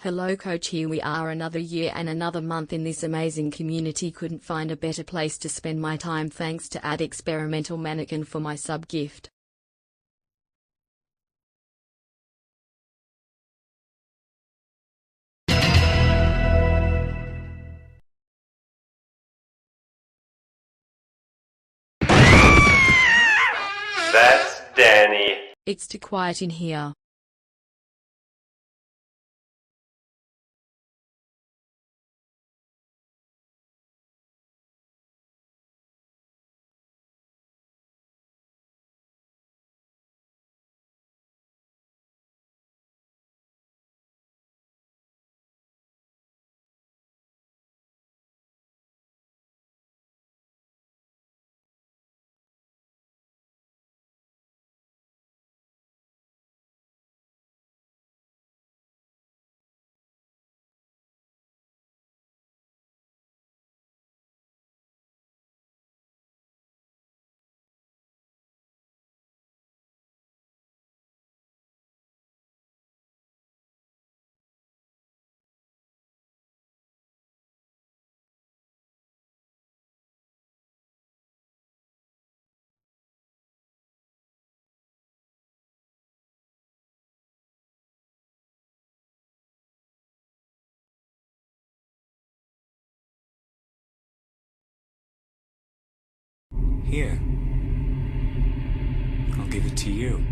Hello coach, here we are, another year and another month in this amazing community. Couldn't find a better place to spend my time. Thanks to Experimental Mannequin for my sub gift. That's Danny. It's too quiet in here. Here. I'll give it to you.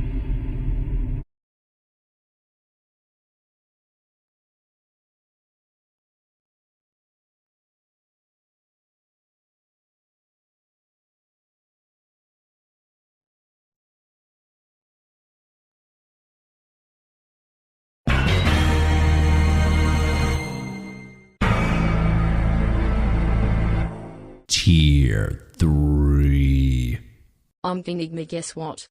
Tier 3. AnEternalEnigma, guess what?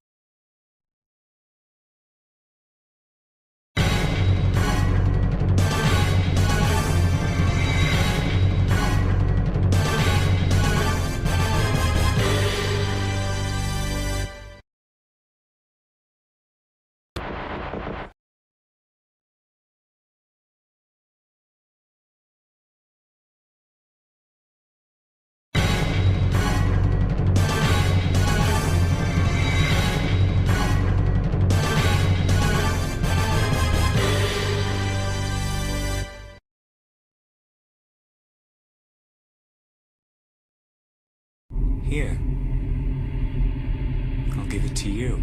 Here. I'll give it to you.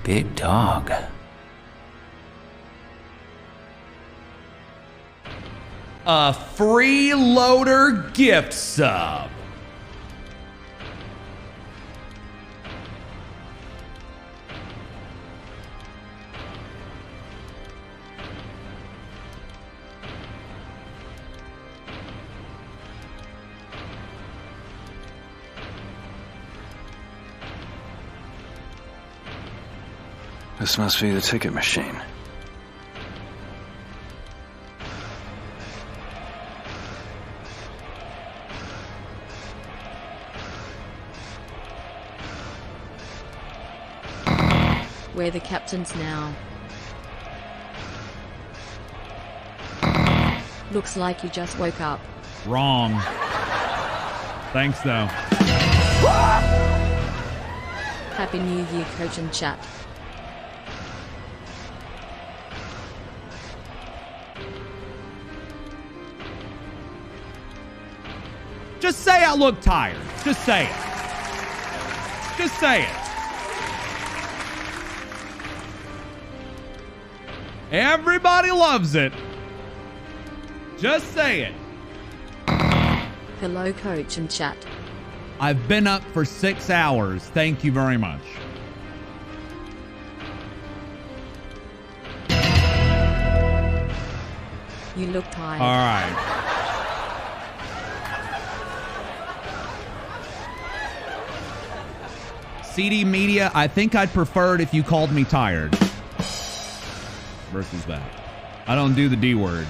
Big dog. A freeloader gift sub. This must be the ticket machine. We're the captains now. Looks like you just woke up. Wrong. Thanks, though. Happy New Year, coach and chat. Just say I look tired. Just say it. Just say it. Everybody loves it. Just say it. Hello, coach and chat. I've been up for 6 hours. Thank you very much. You look tired. All right. CD Media, I think I'd prefer it if you called me tired. Versus that. I don't do the D word.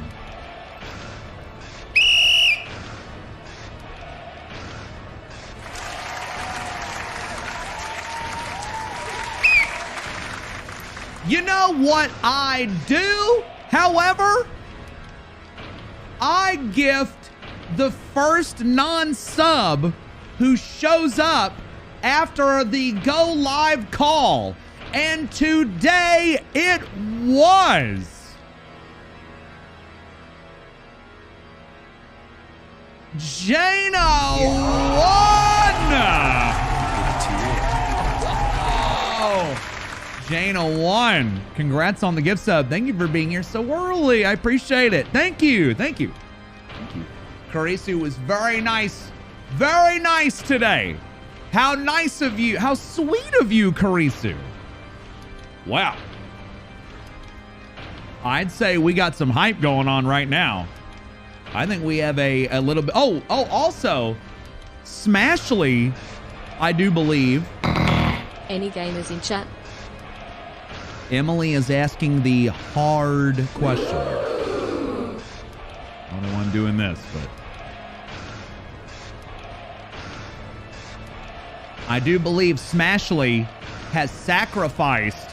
You know what I do? However, I gift the first non-sub who shows up after the go live call. And today it was Jana One. Jana 1, congrats on the gift sub. Thank you for being here so early. I appreciate it. Thank you. Thank you. Thank you. Karisu was very nice today. How nice of you. How sweet of you, Karisu. Wow. I'd say we got some hype going on right now. I think we have a little bit. Oh, also, Smashly, I do believe. Any gamers in chat? Emily is asking the hard question. I don't know why I'm doing this, but I do believe Smashly has sacrificed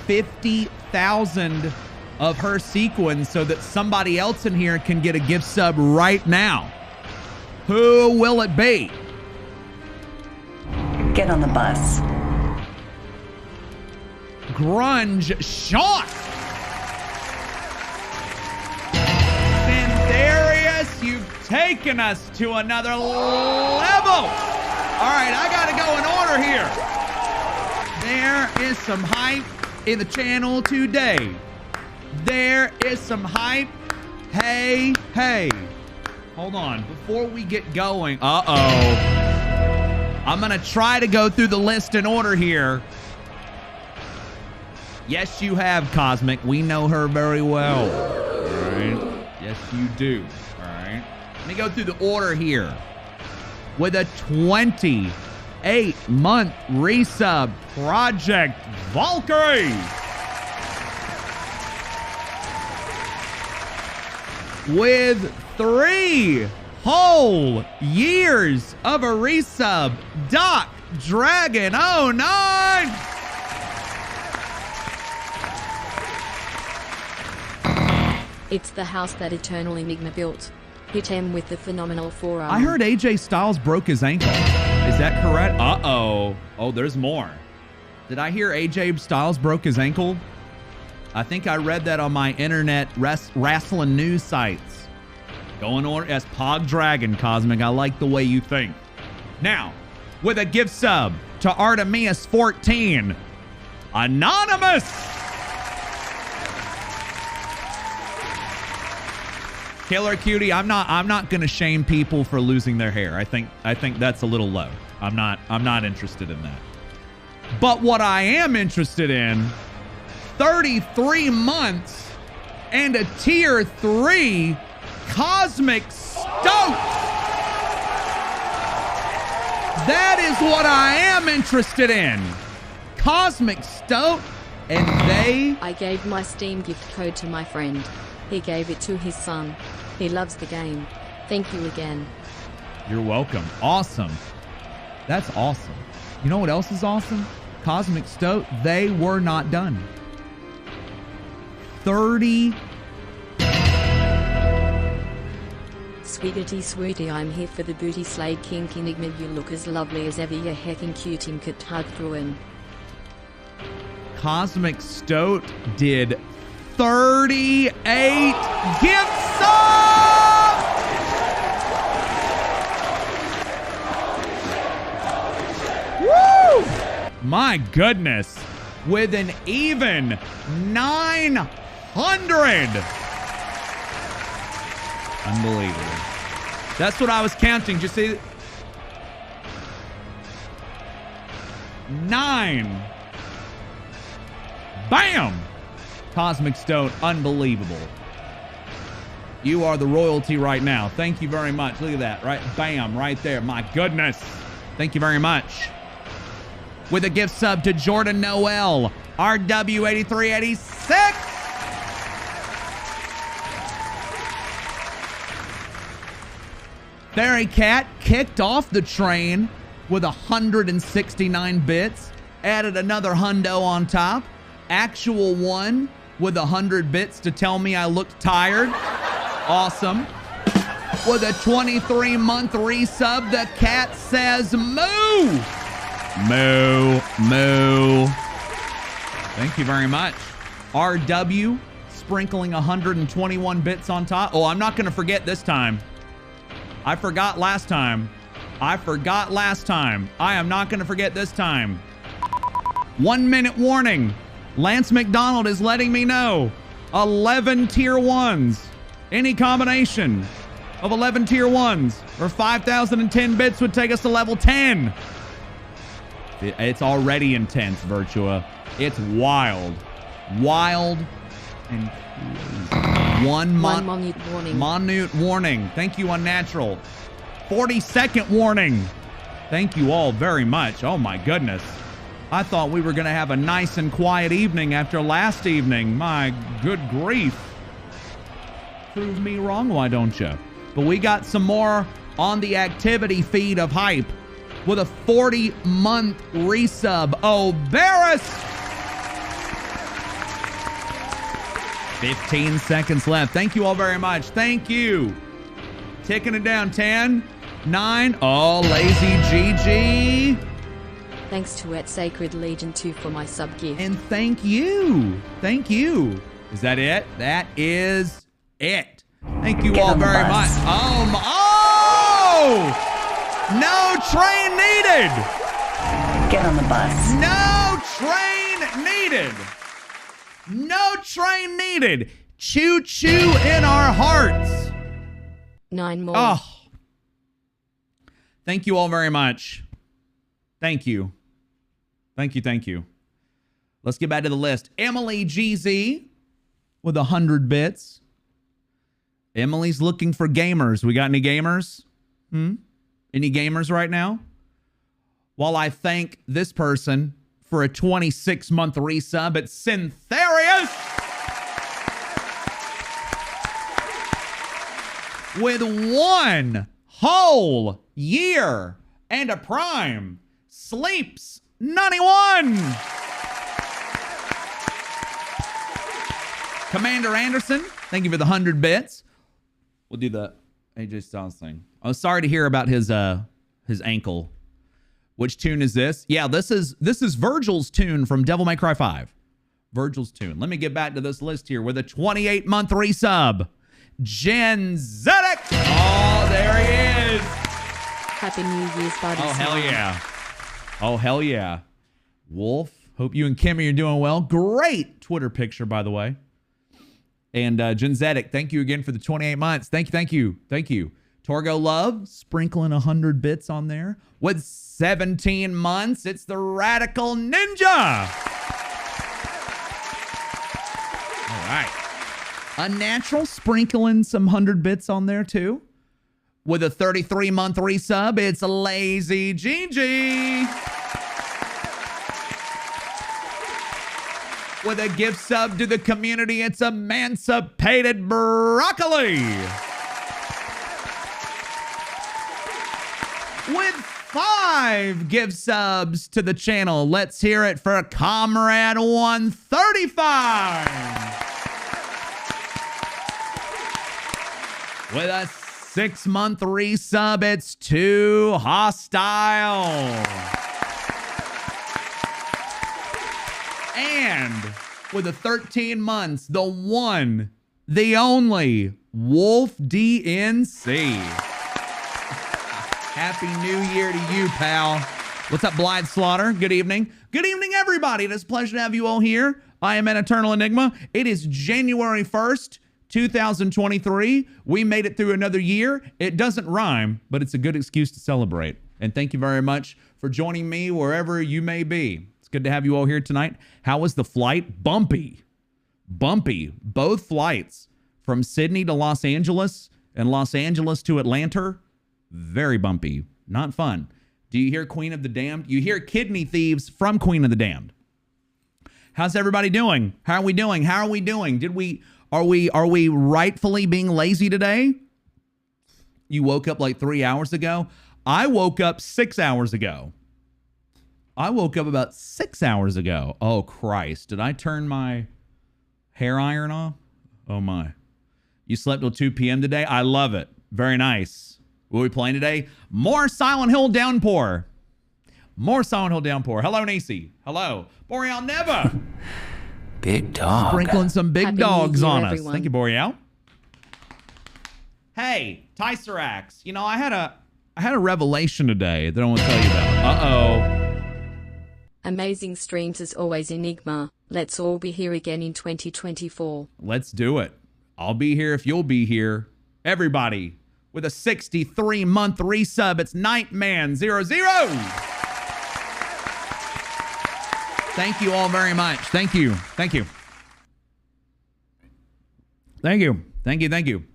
50,000 of her sequins so that somebody else in here can get a gift sub right now. Who will it be? Get on the bus. Grunge Sean. Sindarius, you've taken us to another level. All right, I got to go in order here. There is some hype in the channel today. There is some hype. Hey. Hold on. Before we get going, I'm going to try to go through the list in order here. Yes, you have, Cosmic. We know her very well. All right. Yes, you do. All right. Let me go through the order here. With a 28-month resub, Project Valkyrie. With 3 whole years of a resub, Doc Dragon 09. It's the house that AnEternalEnigma built. Hit him with the phenomenal forearm. I heard AJ Styles broke his ankle. Is that correct? Uh-oh. Oh, there's more. Did I hear AJ Styles broke his ankle? I think I read that on my internet wrestling news sites. Going on as Pog Dragon, Cosmic. I like the way you think. Now, with a gift sub to Artemius 14, Anonymous. Killer Cutie, I'm not gonna shame people for losing their hair. I think that's a little low. I'm not interested in that. But what I am interested in, 33 months and a tier 3 Cosmic Stoat. That is what I am interested in. Cosmic Stoat, and I gave my Steam gift code to my friend. He gave it to his son. He loves the game. Thank you again. You're welcome. Awesome. That's awesome. You know what else is awesome? Cosmic Stoat, they were not done. 30. Sweetie, I'm here for the booty slade kink Enigma. You look as lovely as ever. You're hecking cute in cut hug through. Cosmic Stoat did 38 gift subs! Woo! My goodness. With an even 900. Unbelievable. That's what I was counting. Just say 9. Bam! Cosmic Stone, unbelievable. You are the royalty right now. Thank you very much. Look at that, right? Bam, right there. My goodness. Thank you very much. with a gift sub to Jordan Noel. RW8386. Fairy Cat kicked off the train with 169 bits. Added another hundo on top. Actual One with 100 bits to tell me I looked tired. Awesome. With a 23-month resub, the cat says moo. Moo, moo. Thank you very much. RW sprinkling 121 bits on top. Oh, I'm not going to forget this time. I forgot last time. I am not going to forget this time. 1 minute warning. Lance McDonald is letting me know. 11 tier 1s. Any combination of 11 tier 1s or 5,010 bits would take us to level 10. It's already intense, Virtua. It's wild. Wild and crazy. One minute warning. Minute warning. Thank you, Unnatural. 40-second warning. Thank you all very much. Oh my goodness. I thought we were going to have a nice and quiet evening after last evening. My good grief. Prove me wrong, why don't you? But we got some more on the activity feed of Hype with a 40-month resub. Oh, Barris! 15 seconds left. Thank you all very much. Thank you. Ticking it down. 10, 9. Oh, Lazy GG. Thanks to Sacred Legion 2 for my sub gift. And thank you. Thank you. Is that it? That is it. Thank you all very much. Oh! No train needed. Get on the bus. No train needed. No train needed. Choo choo in our hearts. 9 more. Oh. Thank you all very much. Thank you. Thank you. Let's get back to the list. Emily GZ with 100 bits. Emily's looking for gamers. We got any gamers? Any gamers right now? While I thank this person for a 26-month resub at Syntherius with 1 whole year and a prime. Sleeps 91. Commander Anderson, thank you for the 100 bits. We'll do the AJ Styles thing. I was sorry to hear about his ankle. Which tune is this? Yeah, this is Virgil's tune from Devil May Cry 5. Virgil's tune. Let me get back to this list here with a 28-month resub. Genzetic. Oh, there he is. Happy New Year's, buddy. Oh, hell yeah. Oh, hell yeah. Wolf, hope you and Kimmy are doing well. Great Twitter picture, by the way. And Genzetic, thank you again for the 28 months. Thank you. Torgo Love, sprinkling 100 bits on there. With 17 months, it's the Radical Ninja. All right. Unnatural, sprinkling some 100 bits on there, too. With a 33-month resub, it's Lazy Gigi. With a gift sub to the community, it's Emancipated Broccoli. With 5 gift subs to the channel, let's hear it for Comrade 135. With a 6-month resub, it's Too Hostile. And with a 13 months, the one, the only, Wolf DNC. Happy New Year to you, pal. What's up, Blythe Slaughter? Good evening. Good evening, everybody. It is a pleasure to have you all here. I am AnEternalEnigma. It is January 1st, 2023. We made it through another year. It doesn't rhyme, but it's a good excuse to celebrate. And thank you very much for joining me wherever you may be. It's good to have you all here tonight. How was the flight? Bumpy. Both flights from Sydney to Los Angeles and Los Angeles to Atlanta. Very bumpy. Not fun. Do you hear Queen of the Damned? You hear Kidney Thieves from Queen of the Damned. How's everybody doing? How are we doing? How are we doing? Are we rightfully being lazy today? You woke up like 3 hours ago. I woke up 6 hours ago. I woke up about 6 hours ago. Oh, Christ. Did I turn my hair iron off? Oh, my. You slept till 2 p.m. today? I love it. Very nice. What are we playing today? More Silent Hill Downpour. More Silent Hill Downpour. Hello, Nacy. Hello. Boreal Never. Big dog. Sprinkling some big Happy dogs New Year, on us. everyone. Thank you, Boreal. Hey, Tyserax. You know, I had a revelation today that I want to tell you about. Uh-oh. Amazing streams as always, Enigma. Let's all be here again in 2024. Let's do it. I'll be here if you'll be here. Everybody with a 63-month resub. It's Nightman00. Thank you all very much. Thank you. Thank you. Thank you. Thank you. Thank you.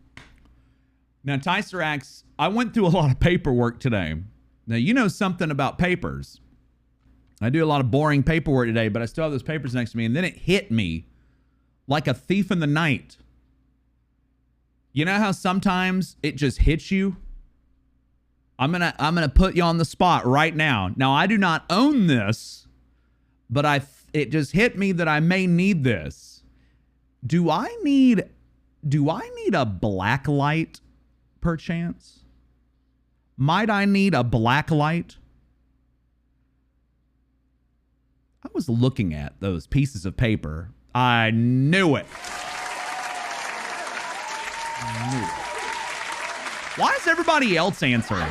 Now, Tyserax, I went through a lot of paperwork today. Now, you know something about papers. I do a lot of boring paperwork today, but I still have those papers next to me, and then it hit me like a thief in the night. You know how sometimes it just hits you? I'm gonna put you on the spot right now. Now, I do not own this, but it just hit me that I may need this. Do I need a black light, perchance? Might I need a black light? I was looking at those pieces of paper. I knew it. Why is everybody else answering?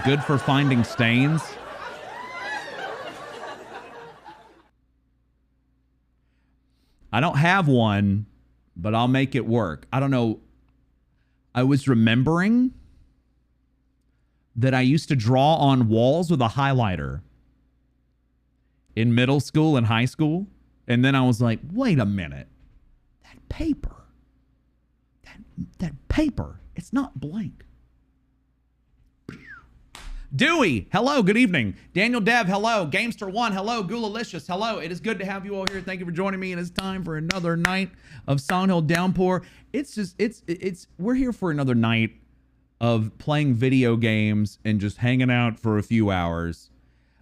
Good for finding stains? I don't have one, but I'll make it work. I don't know. I was remembering that I used to draw on walls with a highlighter in middle school and high school. And then I was like, wait a minute. That paper. That paper. It's not blank. Dewey, hello, good evening. Daniel Dev, hello. Gamester1, hello. Goulalicious, hello. It is good to have you all here. Thank you for joining me. And it's time for another night of Silent Hill Downpour. We're here for another night of playing video games and just hanging out for a few hours.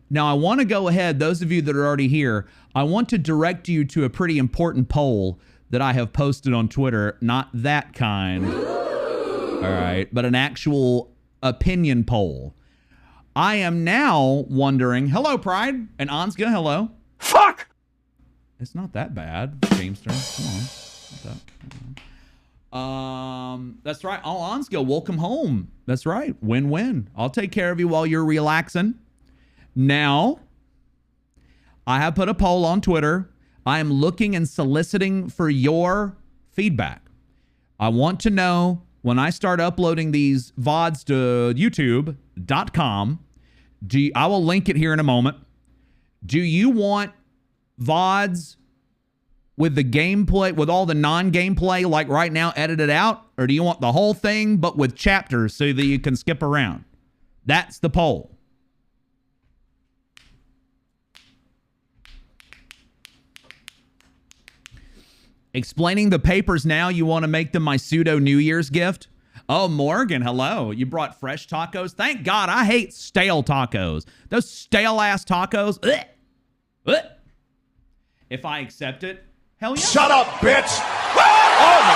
Now, I want to go ahead, those of you that are already here, I want to direct you to a pretty important poll that I have posted on Twitter. Not that kind, all right, but an actual opinion poll. I am now wondering, hello, Pride, and Ansga, hello. Fuck! It's not that bad, Gamester, come on. That's right, oh, Ansga, welcome home. That's right, win-win. I'll take care of you while you're relaxing. Now, I have put a poll on Twitter. I am looking and soliciting for your feedback. I want to know when I start uploading these VODs to YouTube.com, I will link it here in a moment. Do you want VODs with the gameplay, with all the non-gameplay like right now edited out? Or do you want the whole thing but with chapters so that you can skip around? That's the poll. Explaining the papers now, you want to make them my pseudo New Year's gift? Oh, Morgan, hello. You brought fresh tacos? Thank God, I hate stale tacos. Those stale-ass tacos. Ugh. Ugh. If I accept it, hell yeah. Shut up, bitch! Oh my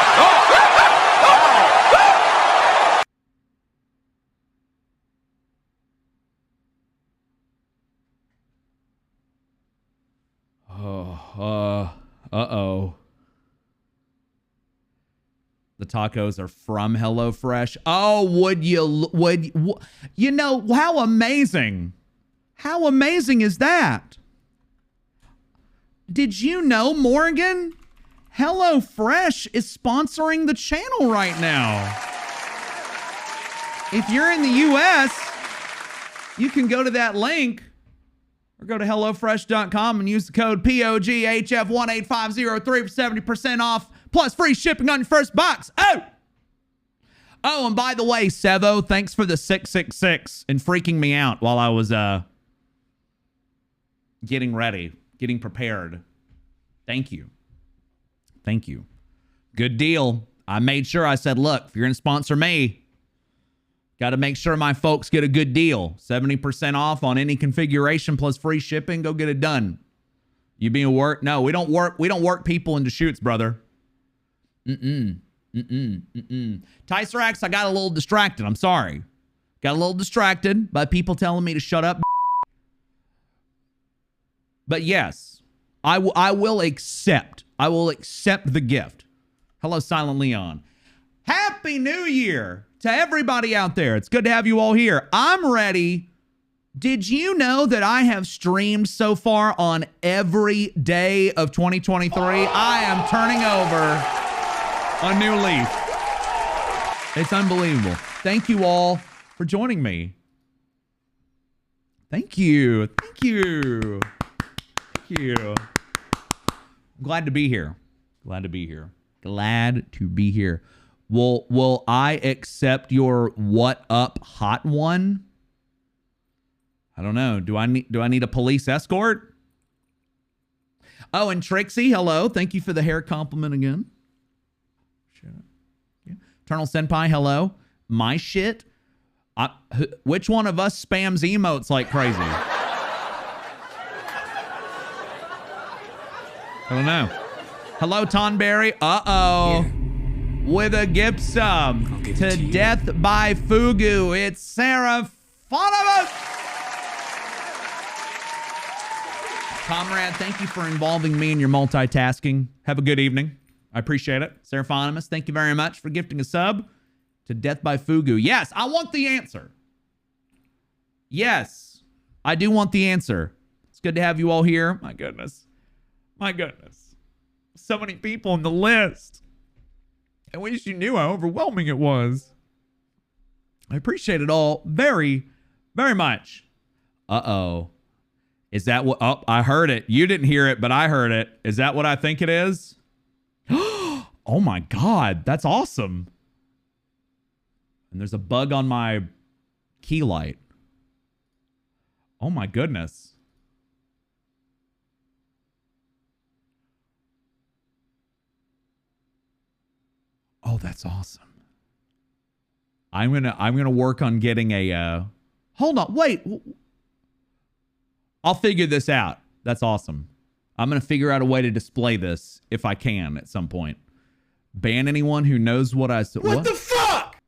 God! Uh-oh. The tacos are from HelloFresh. Oh, you know, how amazing. How amazing is that? Did you know, Morgan? HelloFresh is sponsoring the channel right now. If you're in the US, you can go to that link or go to HelloFresh.com and use the code POGHF18503 for 70% off plus free shipping on your first box. Oh! Oh, and by the way, Sevo, thanks for the 666 and freaking me out while I was getting ready, getting prepared. Thank you. Thank you. Good deal. I made sure I said, look, if you're going to sponsor me, got to make sure my folks get a good deal. 70% off on any configuration plus free shipping. Go get it done. You being work? No, we don't work people into shoots, brother. Tyserax, I got a little distracted. I'm sorry. Got a little distracted by people telling me to shut up. But yes, I will accept. I will accept the gift. Hello, Silent Leon. Happy New Year to everybody out there. It's good to have you all here. I'm ready. Did you know that I have streamed so far on every day of 2023? I am turning over a new leaf. It's unbelievable. Thank you all for joining me. Thank you. Thank you. Thank you. I'm glad to be here. Glad to be here. Glad to be here. Will I accept your what up hot one? I don't know. Do I need a police escort? Oh, and Trixie, hello. Thank you for the hair compliment again. Eternal Senpai, hello. My shit. Which one of us spams emotes like crazy? I don't know. Hello, Tonberry. Uh-oh. Here. With a gift sub to Death by Fugu. It's Sarah Fonova. Comrade, thank you for involving me in your multitasking. Have a good evening. I appreciate it. Seraphonimus, thank you very much for gifting a sub to Death by Fugu. Yes, I want the answer. Yes, I do want the answer. It's good to have you all here. My goodness. My goodness. So many people on the list. I wish you knew how overwhelming it was. I appreciate it all very, very much. Uh-oh. Is that what? Oh, I heard it. You didn't hear it, but I heard it. Is that what I think it is? Oh my God, that's awesome. And there's a bug on my key light. Oh my goodness. Oh, that's awesome. I'm gonna work on getting a hold on, wait. I'll figure this out. That's awesome. I'm going to figure out a way to display this if I can at some point. Ban anyone who knows what I said. What the fuck?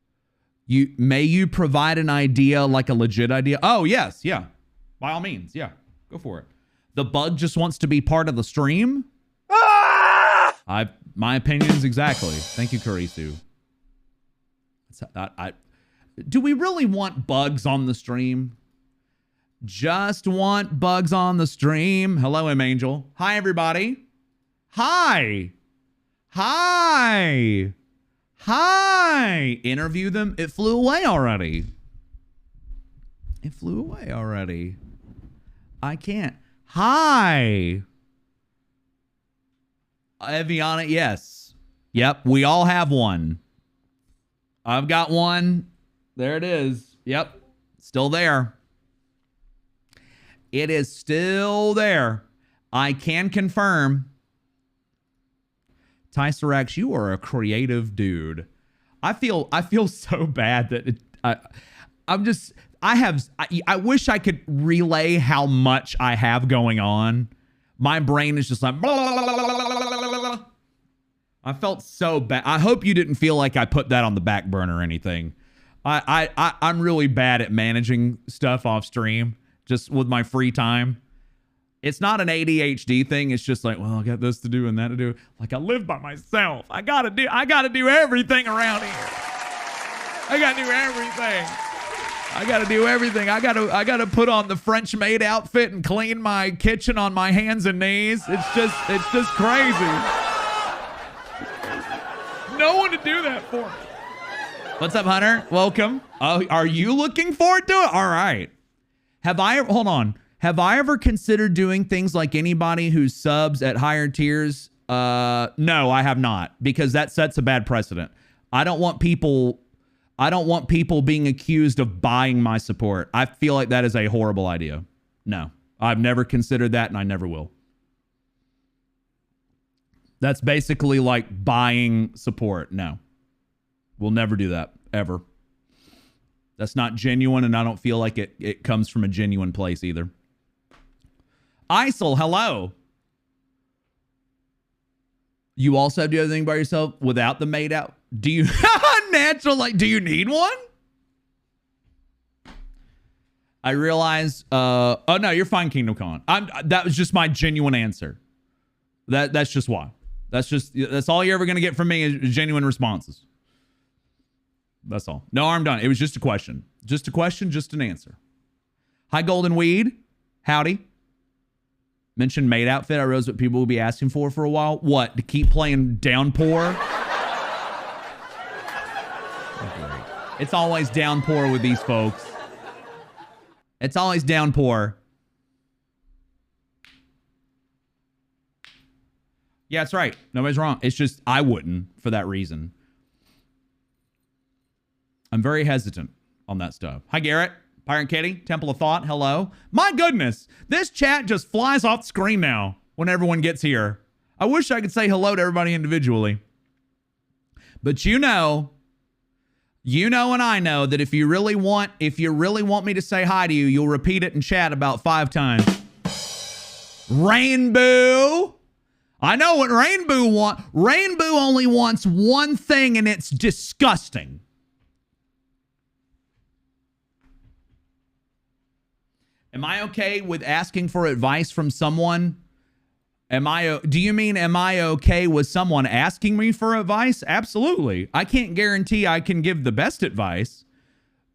May you provide an idea, like a legit idea? Oh, yes. Yeah. By all means. Yeah. Go for it. The bug just wants to be part of the stream? Ah! My opinions exactly. Thank you, Karisu. Do we really want bugs on the stream? Just want bugs on the stream. Hello, M. Angel. Hi, everybody. Hi. Hi. Hi. Interview them. It flew away already. It flew away already. I can't. Hi. Eviana, yes. Yep, we all have one. I've got one. There it is. Yep, still there. It is still there. I can confirm. Tyserax, you are a creative dude. I feel so bad that I wish I could relay how much I have going on. My brain is just like blah, blah, blah, blah, blah. I felt so bad. I hope you didn't feel like I put that on the back burner or anything. I'm really bad at managing stuff off stream. Just with my free time. It's not an ADHD thing. It's just like, well, I got this to do and that to do. Like, I live by myself. I gotta do everything around here. I gotta do everything. I gotta put on the French maid outfit and clean my kitchen on my hands and knees. It's just crazy. No one to do that for me. What's up, Hunter? Welcome. Oh, are you looking forward to it? All right. Have I ever considered doing things like anybody who subs at higher tiers? No, I have not, because that sets a bad precedent. I don't want people I don't want people being accused of buying my support. I feel like that is a horrible idea. No, I've never considered that, and I never will. That's basically like buying support. No, we'll never do that, ever. That's not genuine, and I don't feel like it comes from a genuine place either. Isel, hello. You also have to do everything by yourself without the maid out? Do you... Natural, like, do you need one? I realize... oh, no, you're fine, Kingdom Con. That was just my genuine answer. That's just why. That's all you're ever going to get from me is genuine responses. That's all. No, I'm done. It was just a question. Just a question, just an answer. Hi, Golden Weed. Howdy. Mentioned maid outfit. I realized what people will be asking for a while. What? To keep playing Downpour? Oh, it's always Downpour with these folks. It's always Downpour. Yeah, that's right. Nobody's wrong. It's just I wouldn't for that reason. I'm very hesitant on that stuff. Hi, Garrett. Pirate Kitty. Temple of Thought. Hello. My goodness. This chat just flies off the screen now when everyone gets here. I wish I could say hello to everybody individually. But you know and I know that if you really want me to say hi to you, you'll repeat it in chat about 5 times. Rainbow. I know what Rainbow wants. Rainbow only wants one thing, and it's disgusting. Am I okay with asking for advice from someone? Do you mean, am I okay with someone asking me for advice? Absolutely. I can't guarantee I can give the best advice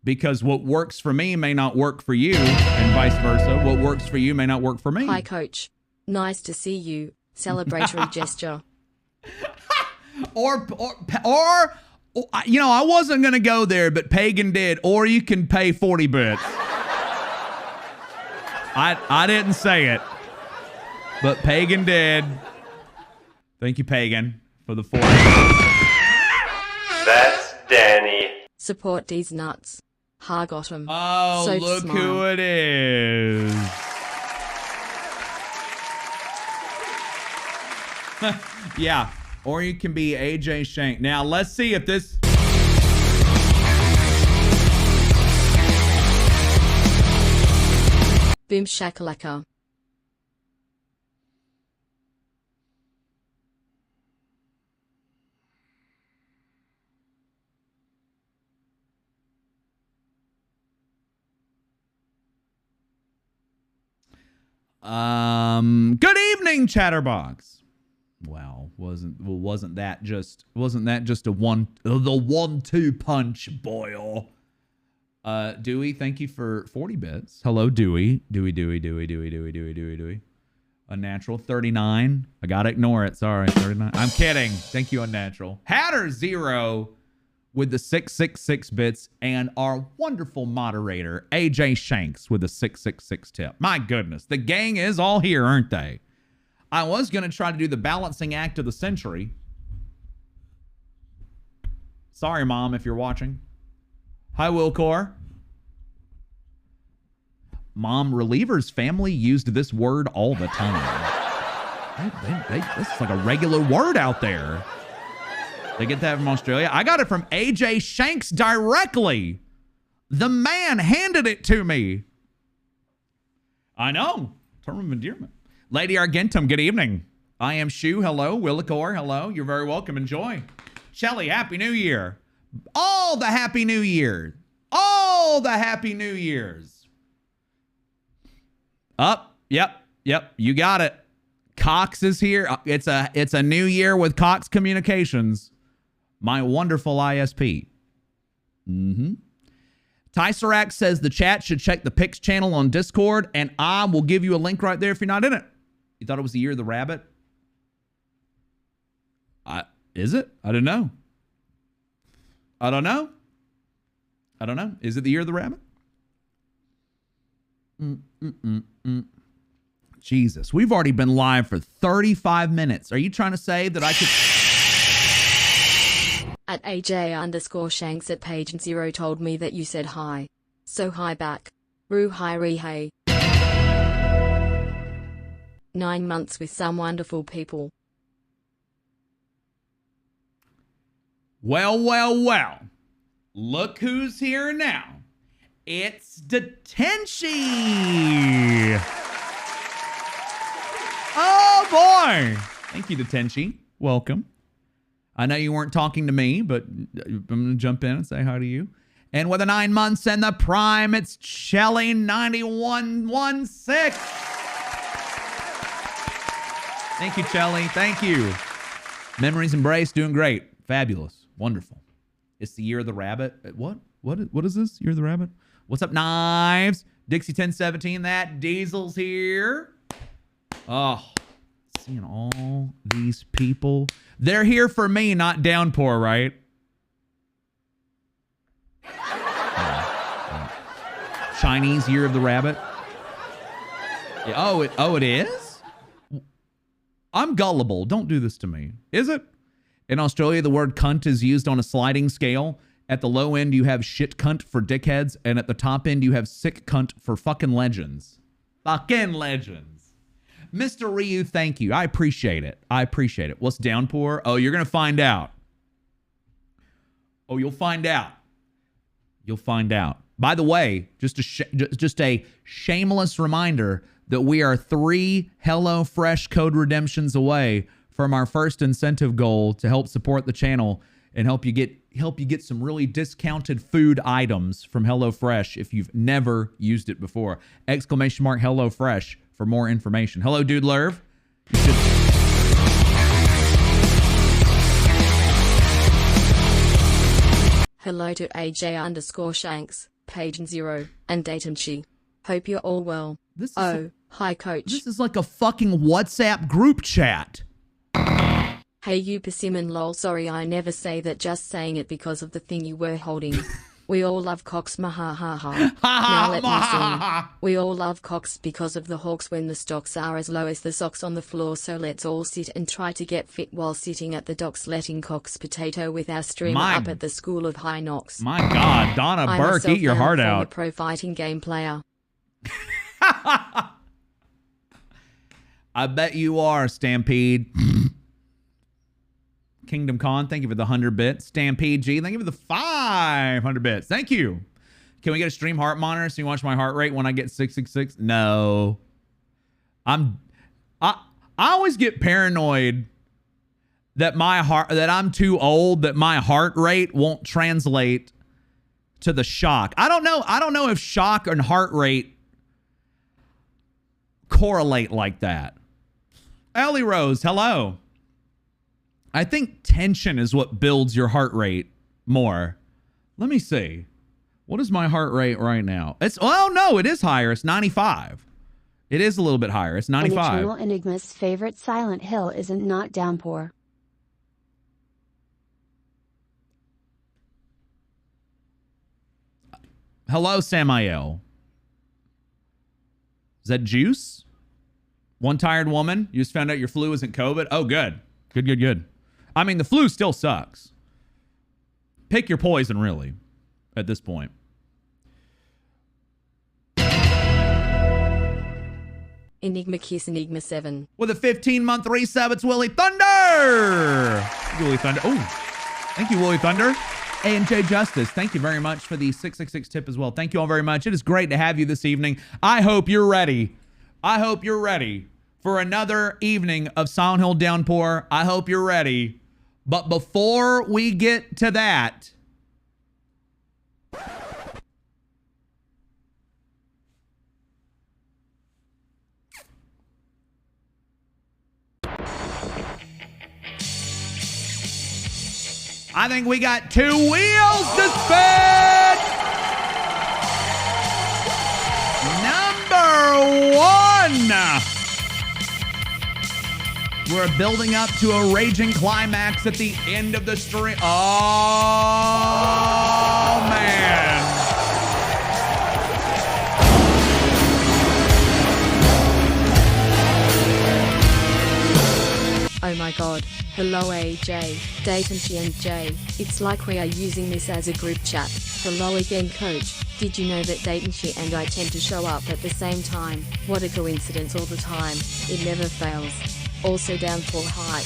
because what works for me may not work for you and vice versa. What works for you may not work for me. Hi, Coach. Nice to see you. Celebratory gesture. Or, you know, I wasn't going to go there, but Pagan did. Or you can pay 40 bits. I didn't say it, but Pagan did. Thank you, Pagan, for the 40. That's Danny. Support these nuts. Ha, got him. Oh, so look smart. who it is. Yeah, or you can be AJ Shank. Now, let's see if this... Boom shakalaka. Good evening, Chatterbox. Wow, wasn't that just a the 1-2 punch, boy? Dewey, thank you for 40 bits. Hello, Dewey. Dewey. Unnatural 39. I gotta ignore it. Sorry, 39. I'm kidding. Thank you, Unnatural. Hatter 0 with the 666 bits, and our wonderful moderator AJ Shanks with the 666 tip. My goodness, the gang is all here, aren't they? I was gonna try to do the balancing act of the century. Sorry, Mom, if you're watching. Hi, Wilcor. Mom, Reliever's family used this word all the time. This is like a regular word out there. They get that from Australia. I got it from AJ Shanks directly. The man handed it to me. I know. Term of endearment. Lady Argentum, good evening. I am Shu. Hello. Willicor. Hello. You're very welcome. Enjoy. Shelly, Happy New Year. All the Happy New Year. All the Happy New Years. Up. Yep. You got it. Cox is here. It's a new year with Cox Communications. My wonderful ISP. Tyserac says the chat should check the Pix channel on Discord, and I will give you a link right there if you're not in it. You thought it was the year of the rabbit? Is it? I don't know. Is it the year of the rabbit? Jesus, we've already been live for 35 minutes. Are you trying to say that I could... At AJ_Shanks at page 0 told me that you said hi. So hi back. Roo hi re hey. 9 months with some wonderful people. Well, well, well. Look who's here now. It's Detenshi. Oh, boy. Thank you, Detenshi. Welcome. I know you weren't talking to me, but I'm going to jump in and say hi to you. And with the 9 months and the prime, it's Shelly 9116. Thank you, Shelly. Thank you. Memories embraced, doing great. Fabulous. Wonderful. It's the year of the rabbit. What? What is this? Year of the rabbit? What's up, Knives? Dixie 1017. That Diesel's here. Oh, seeing all these people. They're here for me, not Downpour, right? Chinese year of the rabbit. Yeah, oh, it is? I'm gullible. Don't do this to me. Is it? In Australia, the word cunt is used on a sliding scale. At the low end, you have shit cunt for dickheads. And at the top end, you have sick cunt for fucking legends. Fucking legends. Mr. Ryu, thank you. I appreciate it. I appreciate it. What's Downpour? Oh, you're going to find out. Oh, you'll find out. You'll find out. By the way, just a shameless reminder that we are 3 HelloFresh code redemptions away from our first incentive goal to help support the channel and help you get some really discounted food items from HelloFresh if you've never used it before. ! HelloFresh for more information. Hello, Dude Lerv. Hello to AJ_Shanks, page 0, and Datenchi. Hope you're all well. Hi coach. This is like a fucking WhatsApp group chat. Hey you persimmon lol, sorry I never say that, just saying it because of the thing you were holding. We all love cocks, mahahaha. Now let me sing. We all love cocks because of the hawks when the stocks are as low as the socks on the floor, so let's all sit and try to get fit while sitting at the docks letting cocks potato with our streamer up at the School of High Knocks. My God, Donna Burke, eat your heart out. I'm a pro fighting game player. I bet you are, Stampede. Kingdom Con, thank you for the 100 bits. Stampede G, thank you for the 500 bits. Thank you. Can we get a stream heart monitor so you watch my heart rate when I get 666? No. I always get paranoid that I'm too old, that my heart rate won't translate to the shock. I don't know if shock and heart rate correlate like that. Ellie Rose, hello. I think tension is what builds your heart rate more. Let me see. What is my heart rate right now? No, it is higher. It's 95. It is a little bit higher. It's 95. AnEternalEnigma's favorite Silent Hill isn't not Downpour. Hello, Samael. Is that Juice? One tired woman? You just found out your flu isn't COVID? Oh, good. Good. I mean, the flu still sucks. Pick your poison, really, at this point. Enigma Kiss Enigma 7. With a 15-month resub, it's Willie Thunder! Willie Thunder. Oh, thank you, Willie Thunder. A&J Justice, thank you very much for the 666 tip as well. Thank you all very much. It is great to have you this evening. I hope you're ready. For another evening of Silent Hill Downpour. I hope you're ready. But before we get to that, I think we got 2 wheels to spin. Number 1. We're building up to a raging climax at the end of the stream. Oh, man. Oh my god. Hello AJ, Dayton She and Jay. It's like we are using this as a group chat. Hello again coach. Did you know that Dayton She and I tend to show up at the same time? What a coincidence all the time. It never fails. Also Downpour hype.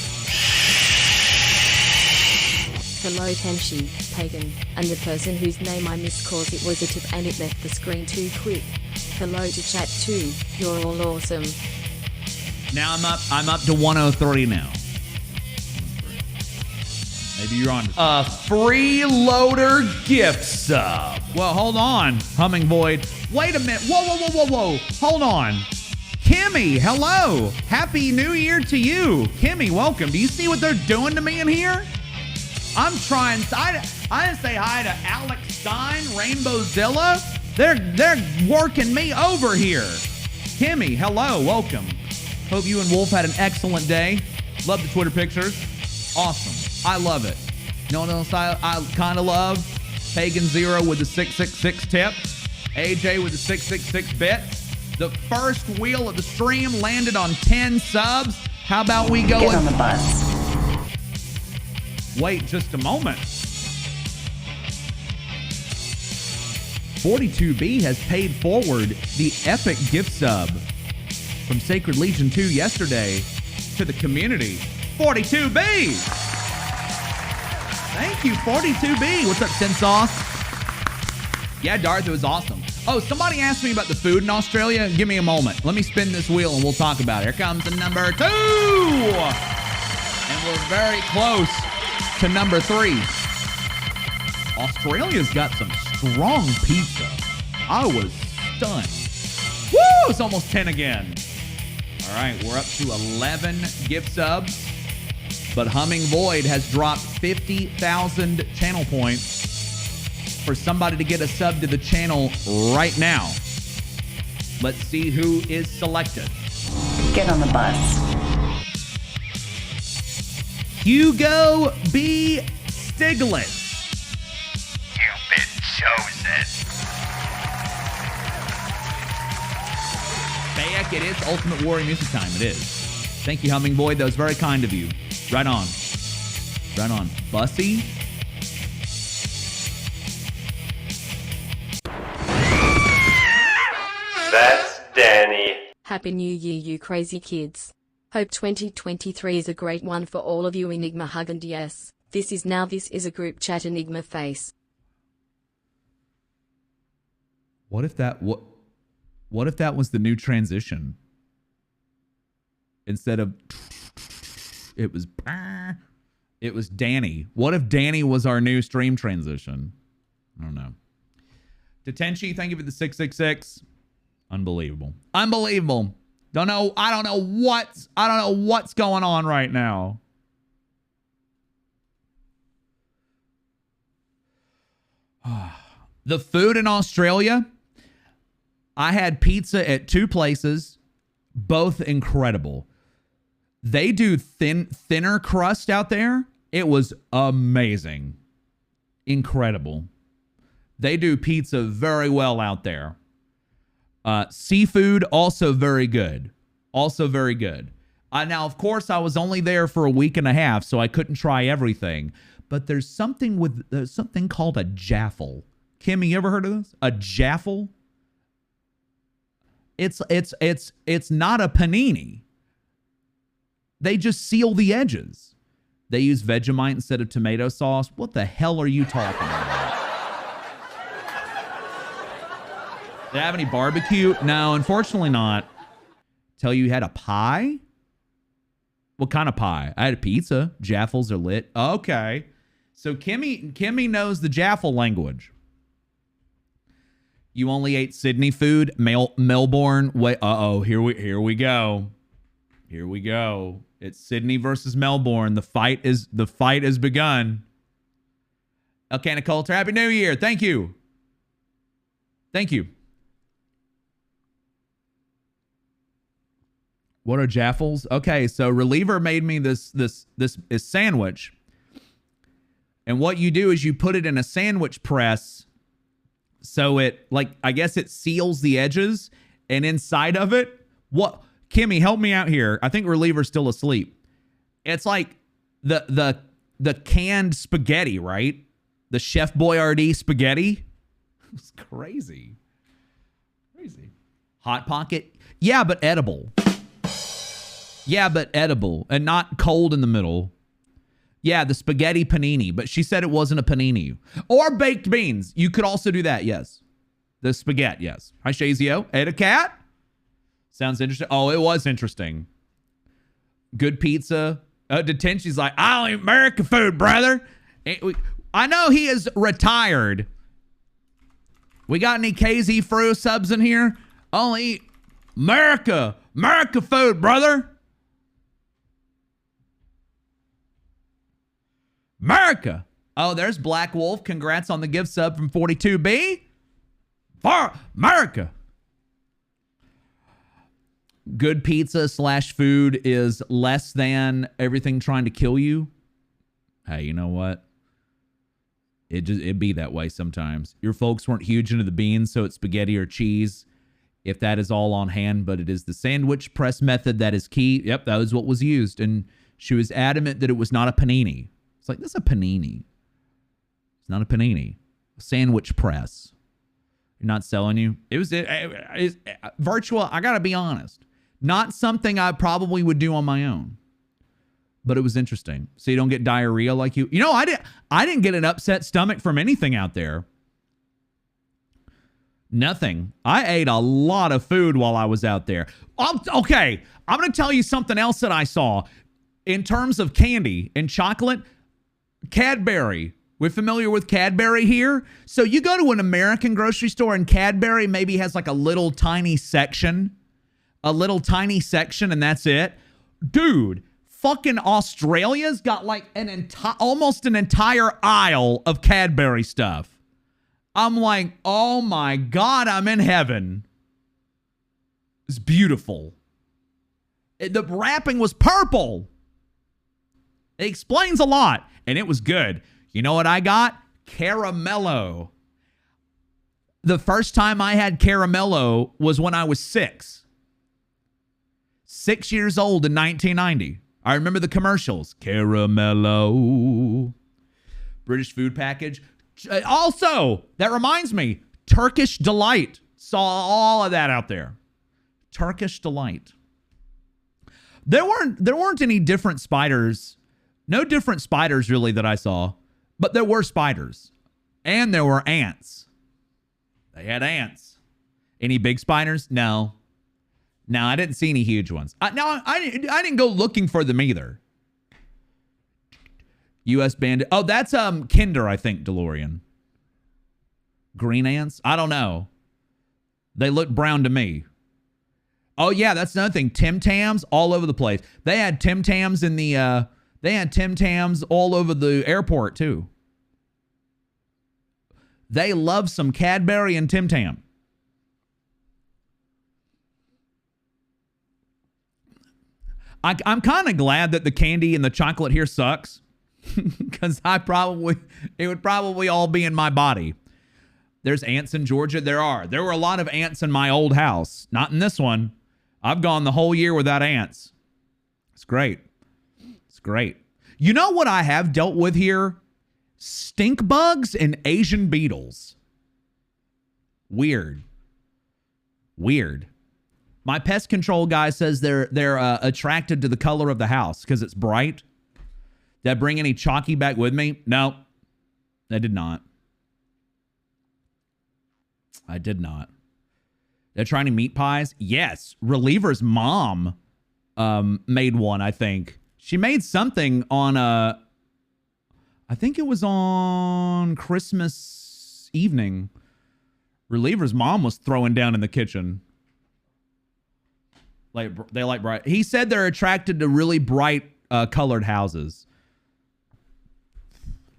Hello Tenshi, Pagan, and the person whose name I missed cause it was a tip and it left the screen too quick. Hello to chat too. You're all awesome. Now I'm up to 103 now. Maybe you're on. A freeloader gift sub. Well, hold on, Humming Void. Wait a minute. Whoa. Hold on. Kimmy, hello. Happy New Year to you. Kimmy, welcome. Do you see what they're doing to me in here? I'm trying. I didn't say hi to Alex Stein, Rainbowzilla. They're working me over here. Kimmy, hello, welcome. Hope you and Wolf had an excellent day. Love the Twitter pictures. Awesome. I love it. You know what else I kind of love? Pagan Zero with the 666 tip. AJ with the 666 bits. The first wheel of the stream landed on 10 subs. How about we go Get on the bus. Wait just a moment. 42B has paid forward the epic gift sub from Sacred Legion 2 yesterday to the community. 42B! Thank you, 42B. What's up, Sin Sauce? Yeah, Darth, it was awesome. Oh, somebody asked me about the food in Australia. Give me a moment. Let me spin this wheel and we'll talk about it. Here comes the number 2! And we're very close to number 3. Australia's got some strong pizza. I was stunned. Woo! It's almost 10 again. All right, we're up to 11 gift subs. But Humming Void has dropped 50,000 channel points for somebody to get a sub to the channel right now. Let's see who is selected. Get on the bus. Hugo B. Stiglitz. You've been chosen. Bayek, it is Ultimate Warrior music time. It is. Thank you, Humming Void. That was very kind of you. Right on. Right on. Bussy. That's Danny. Happy New Year, you crazy kids. Hope 2023 is a great one for all of you. Enigma hug and yes. This is a group chat Enigma face. What if that was the new transition? Instead of it was Danny. What if Danny was our new stream transition? I don't know. Detenchi, thank you for the 666. Unbelievable. Unbelievable. I don't know what's going on right now. The food in Australia, I had pizza at 2 places, both incredible. They do thinner crust out there. It was amazing. Incredible. They do pizza very well out there. Seafood, also very good. Also very good. Now, of course, I was only there for a week and a half, so I couldn't try everything. But there's something called a jaffle. Kimmy, you ever heard of this? A jaffle? It's not a panini. They just seal the edges. They use Vegemite instead of tomato sauce. What the hell are you talking about? Did I have any barbecue? No, unfortunately not. Tell you had a pie? What kind of pie? I had a pizza. Jaffles are lit. Okay. So Kimmy knows the jaffle language. You only ate Sydney food? Melbourne? Wait, here we go. Here we go. It's Sydney versus Melbourne. The fight has begun. Elkanah Coulter, Happy New Year. Thank you. Thank you. What are jaffles? Okay, so Reliever made me this sandwich. And what you do is you put it in a sandwich press so it, I guess it seals the edges, and inside of it, Kimmy, help me out here. I think Reliever's still asleep. It's like the canned spaghetti, right? The Chef Boyardee spaghetti. It's crazy. Crazy. Hot Pocket. Yeah, but edible. Yeah, but edible and not cold in the middle. Yeah, the spaghetti panini, but she said it wasn't a panini. Or baked beans. You could also do that, yes. The spaghetti, yes. Hi, Shazio. Ate a cat? Sounds interesting. Oh, it was interesting. Good pizza. Detention's like, I don't eat American food, brother. I know he is retired. We got any KZ Fru subs in here? Only eat America food, brother. America. Oh, there's Black Wolf. Congrats on the gift sub from 42B. For America. Good pizza / food is less than everything trying to kill you. Hey, you know what? It'd be that way sometimes. Your folks weren't huge into the beans, so it's spaghetti or cheese. If that is all on hand, but it is the sandwich press method that is key. Yep, that was what was used. And she was adamant that it was not a panini. It's like, that's a panini. It's not a panini. A sandwich press. You're not selling you. It was virtual. I got to be honest. Not something I probably would do on my own. But it was interesting. So you don't get diarrhea like you. You know, I didn't get an upset stomach from anything out there. Nothing. I ate a lot of food while I was out there. Okay, I'm going to tell you something else that I saw. In terms of candy and chocolate, Cadbury. We're familiar with Cadbury here. So you go to an American grocery store and Cadbury maybe has like a little tiny section. And that's it. Dude, fucking Australia's got like almost an entire aisle of Cadbury stuff. I'm like, oh my God, I'm in heaven. It's beautiful. The wrapping was purple. It explains a lot, and it was good. You know what I got? Caramello. The first time I had Caramello was when I was 6. 6 years old in 1990. I remember the commercials. Caramello. British food package. Also, that reminds me, Turkish Delight. Saw all of that out there. Turkish Delight. There weren't any different spiders. No different spiders really that I saw. But there were spiders. And there were ants. They had ants. Any big spiders? No. No, I didn't see any huge ones. I didn't go looking for them either. U.S. Bandit. Oh, that's Kinder, I think, DeLorean. Green ants? I don't know. They look brown to me. Oh, yeah, that's another thing. Tim Tams all over the place. They had Tim Tams in the... They had Tim Tams all over the airport, too. They love some Cadbury and Tim Tam. I'm kind of glad that the candy and the chocolate here sucks. Because it would probably all be in my body. There's ants in Georgia. There were a lot of ants in my old house. Not in this one. I've gone the whole year without ants. It's great. It's great. You know what I have dealt with here? Stink bugs and Asian beetles. Weird. My pest control guy says they're attracted to the color of the house because it's bright. Did I bring any chalky back with me? No, I did not. They're trying to meat pies? Yes. Reliever's mom made one, I think. She made something on I think it was on Christmas evening. Reliever's mom was throwing down in the kitchen. Like they like bright. He said they're attracted to really bright colored houses.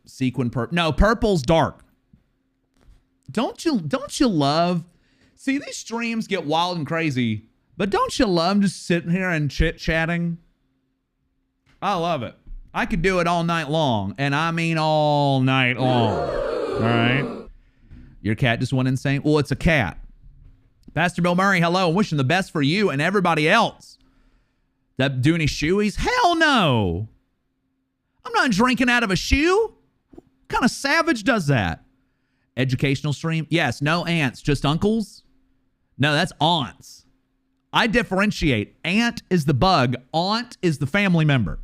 Sequin purple. No, purple's dark. Don't you love? See, these streams get wild and crazy, but don't you love just sitting here and chit-chatting? I love it. I could do it all night long, and I mean all night long. All right? Your cat just went insane? Well, it's a cat. Pastor Bill Murray, hello. I'm wishing the best for you and everybody else. That do any shoeies? Hell no. I'm not drinking out of a shoe. What kind of savage does that? Educational stream? Yes. No aunts, just uncles? No, that's aunts. I differentiate. Aunt is the bug. Aunt is the family member.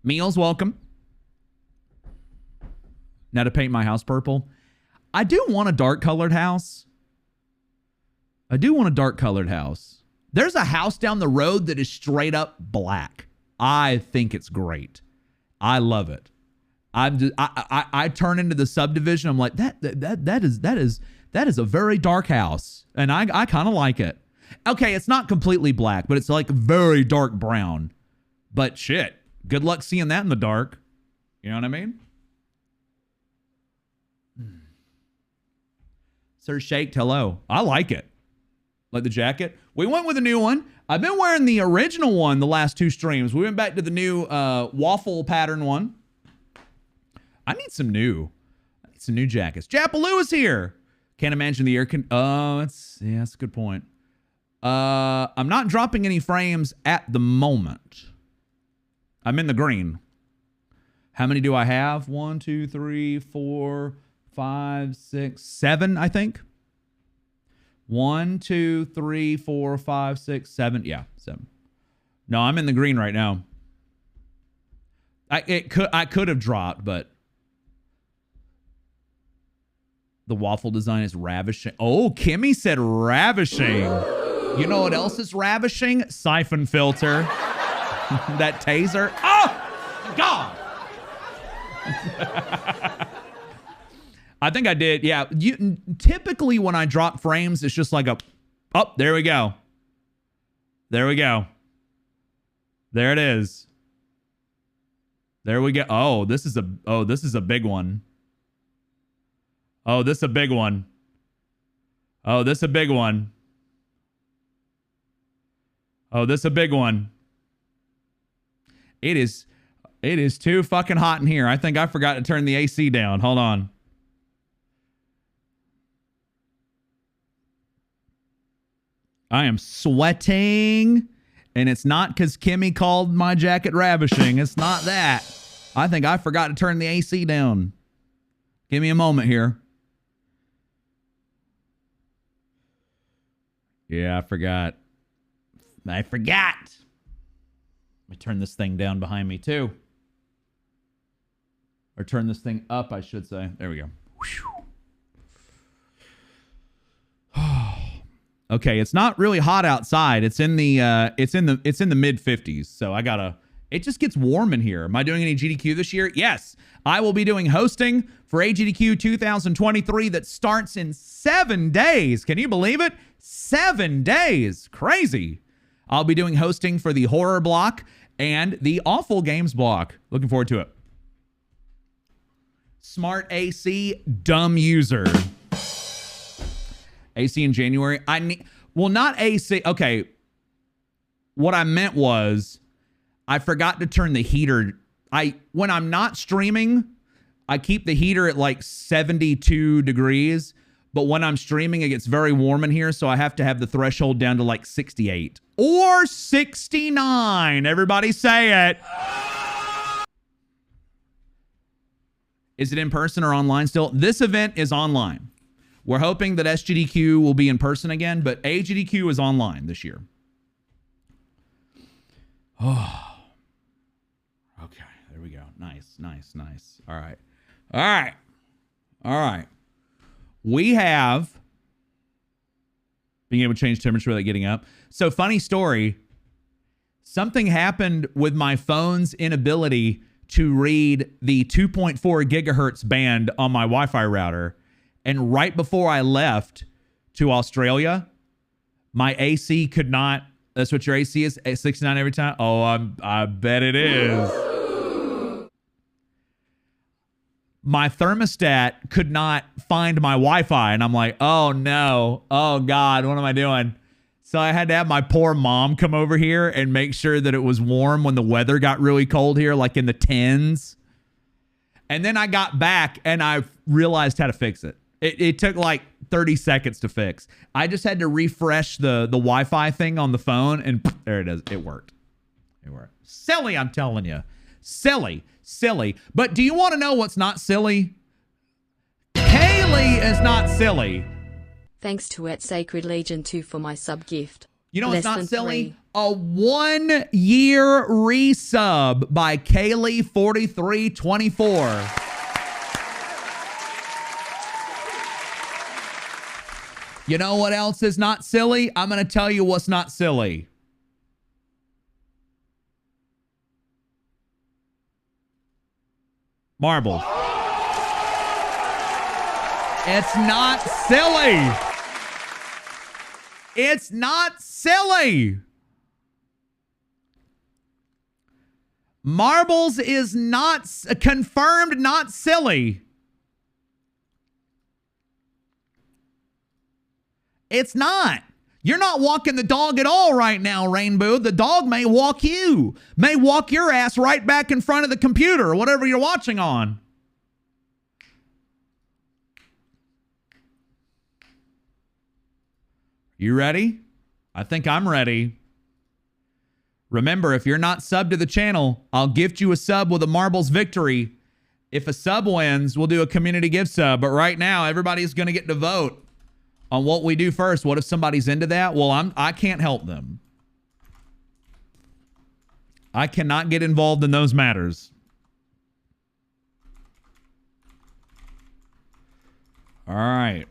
Meals, welcome. Now to paint my house purple. I do want a dark colored house. There's a house down the road that is straight up black. I think it's great. I love it. I turn into the subdivision. I'm like, that is a very dark house. And I kind of like it. Okay, it's not completely black, but it's like very dark brown. But shit, good luck seeing that in the dark. You know what I mean? Sir Shaked, hello. I like it. Like the jacket. We went with a new one. I've been wearing the original one the last 2 streams. We went back to the new waffle pattern one. I need some new jackets. Japaloo is here. Can't imagine the air con. That's a good point. I'm not dropping any frames at the moment. I'm in the green. How many do I have? 1, 2, 3, 4, 5, 6, 7, I think. 1, 2, 3, 4, 5, 6, 7. Yeah, 7. No, I'm in the green right now. I could have dropped, but the waffle design is ravishing. Oh, Kimmy said ravishing. You know what else is ravishing? Siphon filter. That taser. Oh, God. I think I did. Yeah. Typically when I drop frames, it's just like there we go. There we go. There it is. There we go. Oh, this is a big one. Oh, this is a big one. Oh, this is a big one. Oh, this is a big one. It is too fucking hot in here. I think I forgot to turn the AC down. Hold on. I am sweating, and it's not because Kimmy called my jacket ravishing. It's not that. I think I forgot to turn the AC down. Give me a moment here. Yeah, I forgot. Let me turn this thing down behind me, too. Or turn this thing up, I should say. There we go. Okay, it's not really hot outside. It's in the mid 50s. So it just gets warm in here. Am I doing any GDQ this year? Yes. I will be doing hosting for AGDQ 2023 that starts in 7 days. Can you believe it? 7 days. Crazy. I'll be doing hosting for the horror block and the awful games block. Looking forward to it. Smart AC, dumb user. AC in January. Not AC. Okay. What I meant was I forgot to turn the heater. When I'm not streaming, I keep the heater at like 72 degrees. But when I'm streaming, it gets very warm in here. So I have to have the threshold down to like 68 or 69. Everybody say it. Is it in person or online still? This event is online. We're hoping that SGDQ will be in person again, but AGDQ is online this year. Oh. Okay, there we go. Nice. All right. We have being able to change temperature without getting up. So funny story. Something happened with my phone's inability to read the 2.4 gigahertz band on my Wi-Fi router. And right before I left to Australia, my AC could not. That's what your AC is? 69 every time? Oh, I bet it is. My thermostat could not find my Wi-Fi. And I'm like, oh no. Oh God, what am I doing? So I had to have my poor mom come over here and make sure that it was warm when the weather got really cold here, like in the 10s. And then I got back and I realized how to fix it. It took like 30 seconds to fix. I just had to refresh the Wi-Fi thing on the phone and there it is. It worked. Silly, I'm telling you. Silly. Silly. But do you want to know what's not silly? Kaylee is not silly. Thanks to Sacred Legion 2 for my sub gift. You know what's Less not than silly? 3. A 1 year resub by Kaylee4324. You know what else is not silly? I'm going to tell you what's not silly. Marbles. It's not silly. It's not silly. Marbles is not confirmed, not silly. It's not. You're not walking the dog at all right now, Rainbow. The dog may walk you, may walk your ass right back in front of the computer or whatever you're watching on. You ready? I think I'm ready. Remember, if you're not subbed to the channel, I'll gift you a sub with a Marbles victory. If a sub wins, we'll do a community gift sub. But right now, everybody's going to get to vote on what we do first. What if somebody's into that? Well, I can't help them. I cannot get involved in those matters. All right.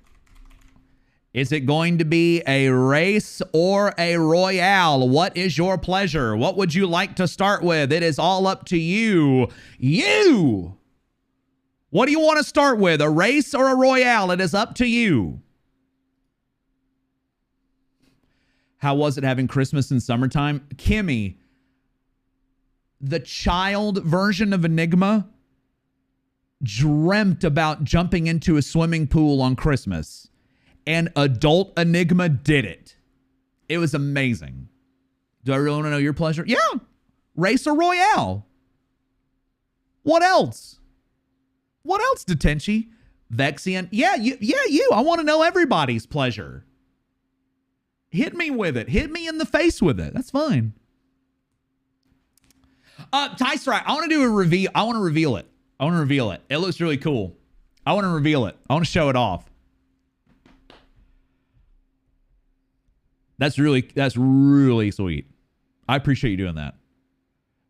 Is it going to be a race or a royale? What is your pleasure? What would you like to start with? It is all up to you. You! What do you want to start with? A race or a royale? It is up to you. How was it having Christmas in summertime? Kimmy, the child version of Enigma dreamt about jumping into a swimming pool on Christmas. And adult Enigma did it. It was amazing. Do I really want to know your pleasure? Yeah. Race or royale? What else? What else, Detenchi? Vexian? Yeah, you. I want to know everybody's pleasure. Hit me with it. Hit me in the face with it. That's fine. Tystrike, I want to do a reveal. I want to reveal it. It looks really cool. I want to reveal it. I want to show it off. That's really sweet. I appreciate you doing that.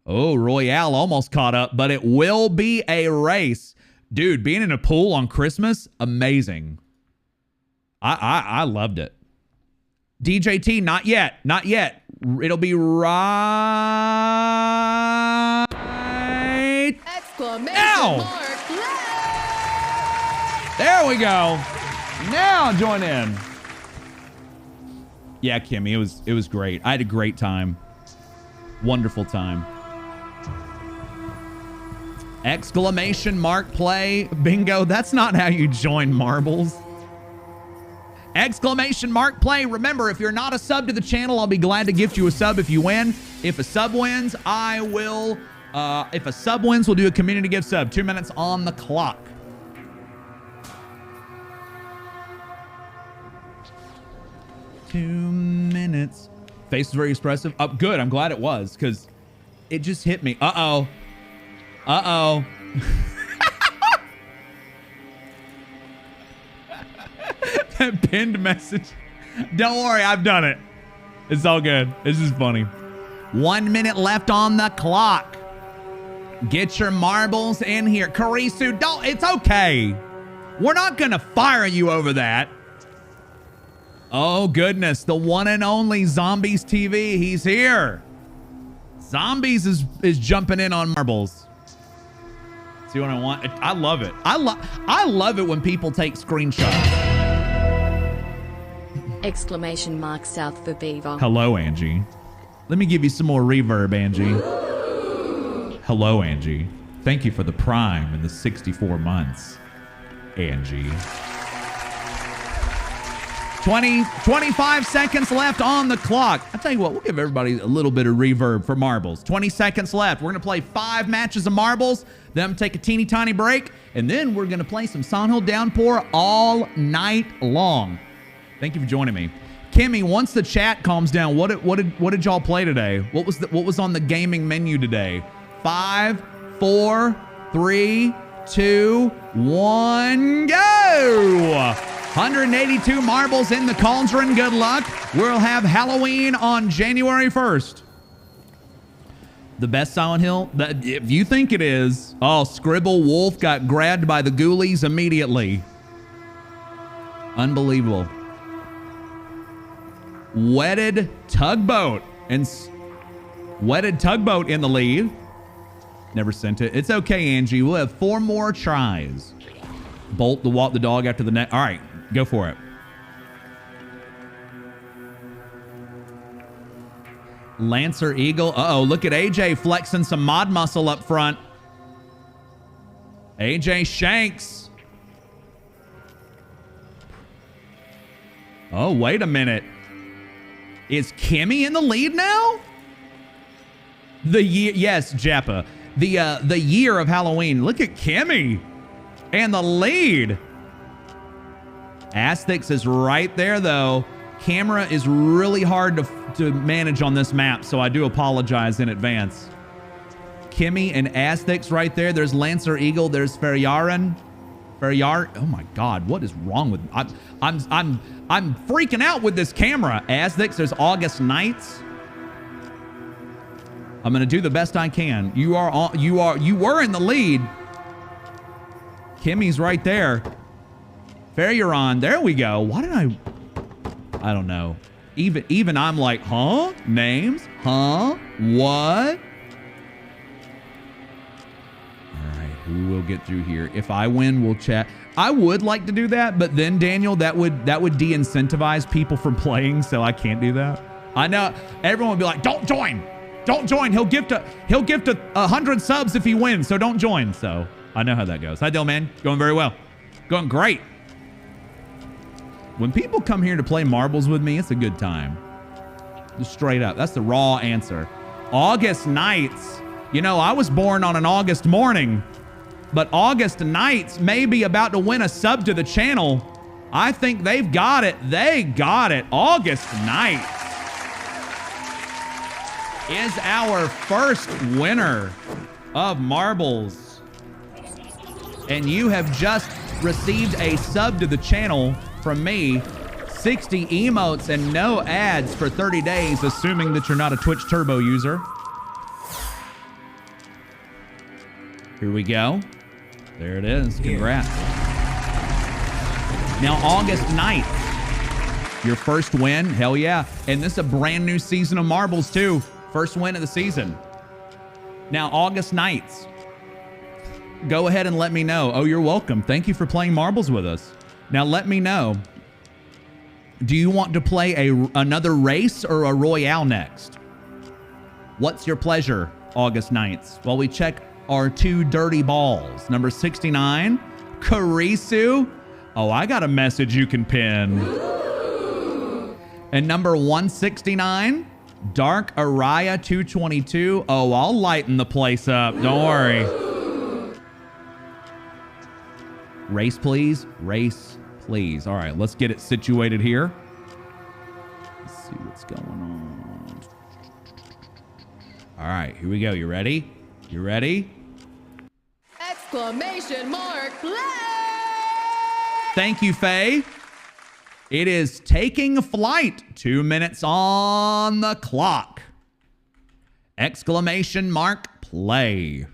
Oh, Royale almost caught up, but it will be a race. Dude, being in a pool on Christmas, amazing. I loved it. DJT, not yet. Not yet. It'll be right Exclamation mark. Yeah! There we go. Now join in. Yeah, Kimmy, it was great. I had a great time. Wonderful time. Exclamation mark play. Bingo. That's not how you join Marbles. Exclamation mark play. Remember, if you're not a sub to the channel, I'll be glad to gift you a sub if you win. If a sub wins, I will. If a sub wins, we'll do a community gift sub. 2 minutes on the clock. Two minutes. Face is very expressive. Good. I'm glad it was because it just hit me. Uh-oh. Uh-oh. That pinned message. Don't worry. I've done it. It's all good. This is funny. 1 minute left on the clock. Get your marbles in here. Karisu, don't. It's okay. We're not going to fire you over that. Oh, goodness. The one and only Zombies TV. He's here. Zombies is jumping in on marbles. See what I want? I love it. I love it when people take screenshots. Exclamation mark South for Beaver. Hello, Angie. Let me give you some more reverb, Angie. Hello, Angie. Thank you for the prime in the 64 months, Angie. 25 seconds left on the clock. I'll tell you what, we'll give everybody a little bit of reverb for marbles. 20 seconds left. We're going to play 5 matches of marbles, then take a teeny tiny break, and then we're going to play some Soundhill Downpour all night long. Thank you for joining me. Kimmy, once the chat calms down, what did y'all play today? What was on the gaming menu today? 5, 4, 3, 2, 1, go! 182 marbles in the cauldron. Good luck. We'll have Halloween on January 1st. The best Silent Hill? If you think it is. Oh, Scribble Wolf got grabbed by the ghoulies immediately. Unbelievable. Wetted Tugboat. And Wetted Tugboat in the lead. Never sent it. It's okay, Angie. We'll have 4 more tries. Bolt the walk the dog after the net. All right, go for it. Lancer Eagle. Uh-oh, look at AJ flexing some mod muscle up front. AJ Shanks. Oh, wait a minute. Is Kimmy in the lead now? The year, yes, Jappa. The year of Halloween. Look at Kimmy and the lead. Astix is right there, though. Camera is really hard to manage on this map, so I do apologize in advance. Kimmy and Astix right there. There's Lancer Eagle. There's Feryarin. Oh my God, what is wrong with I'm freaking out with this camera. Astix, there's August Nights. I'm gonna do the best I can. You were in the lead. Kimmy's right there. Feryarin, there we go. Why did I don't know. Even I'm like, huh? Names? Huh? What? All right, who will get through here? If I win, we'll chat. I would like to do that, but then Daniel, that would de-incentivize people from playing, so I can't do that. I know everyone would be like, don't join. Don't join. He'll gift 100 subs if he wins, so don't join. So I know how that goes. Hi, Dillman. Going very well. Going great. When people come here to play marbles with me, it's a good time. Just straight up. That's the raw answer. August Nights. You know, I was born on an August morning, but August Nights may be about to win a sub to the channel. I think they've got it. They got it. August Nights is our first winner of marbles. And you have just received a sub to the channel from me, 60 emotes and no ads for 30 days, assuming that you're not a Twitch Turbo user. Here we go. There it is. Congrats. Now, August 9th, your first win. Hell yeah. And this is a brand new season of marbles, too. First win of the season. Now, August 9th. Go ahead and let me know. Oh, you're welcome. Thank you for playing marbles with us. Now, let me know. Do you want to play another race or a royale next? What's your pleasure, August 9th? While we check our 2 dirty balls. Number 69, Karisu. Oh, I got a message you can pin. And number 169, Dark Araya 222. Oh, I'll lighten the place up. Don't worry. Race, please. Race, please. All right, let's get it situated here. Let's see what's going on. All right, here we go. You ready? You ready? Exclamation mark, play! Thank you, Faye. It is taking flight. 2 minutes on the clock. Exclamation mark, play.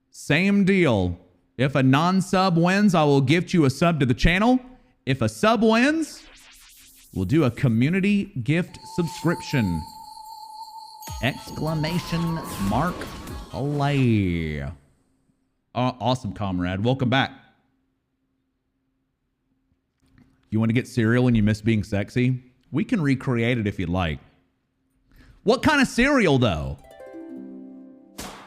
Same deal. If a non-sub wins, I will gift you a sub to the channel. If a sub wins, we'll do a community gift subscription. Exclamation mark, play. Awesome, comrade. Welcome back. You want to get cereal when you miss being sexy? We can recreate it if you'd like. What kind of cereal, though?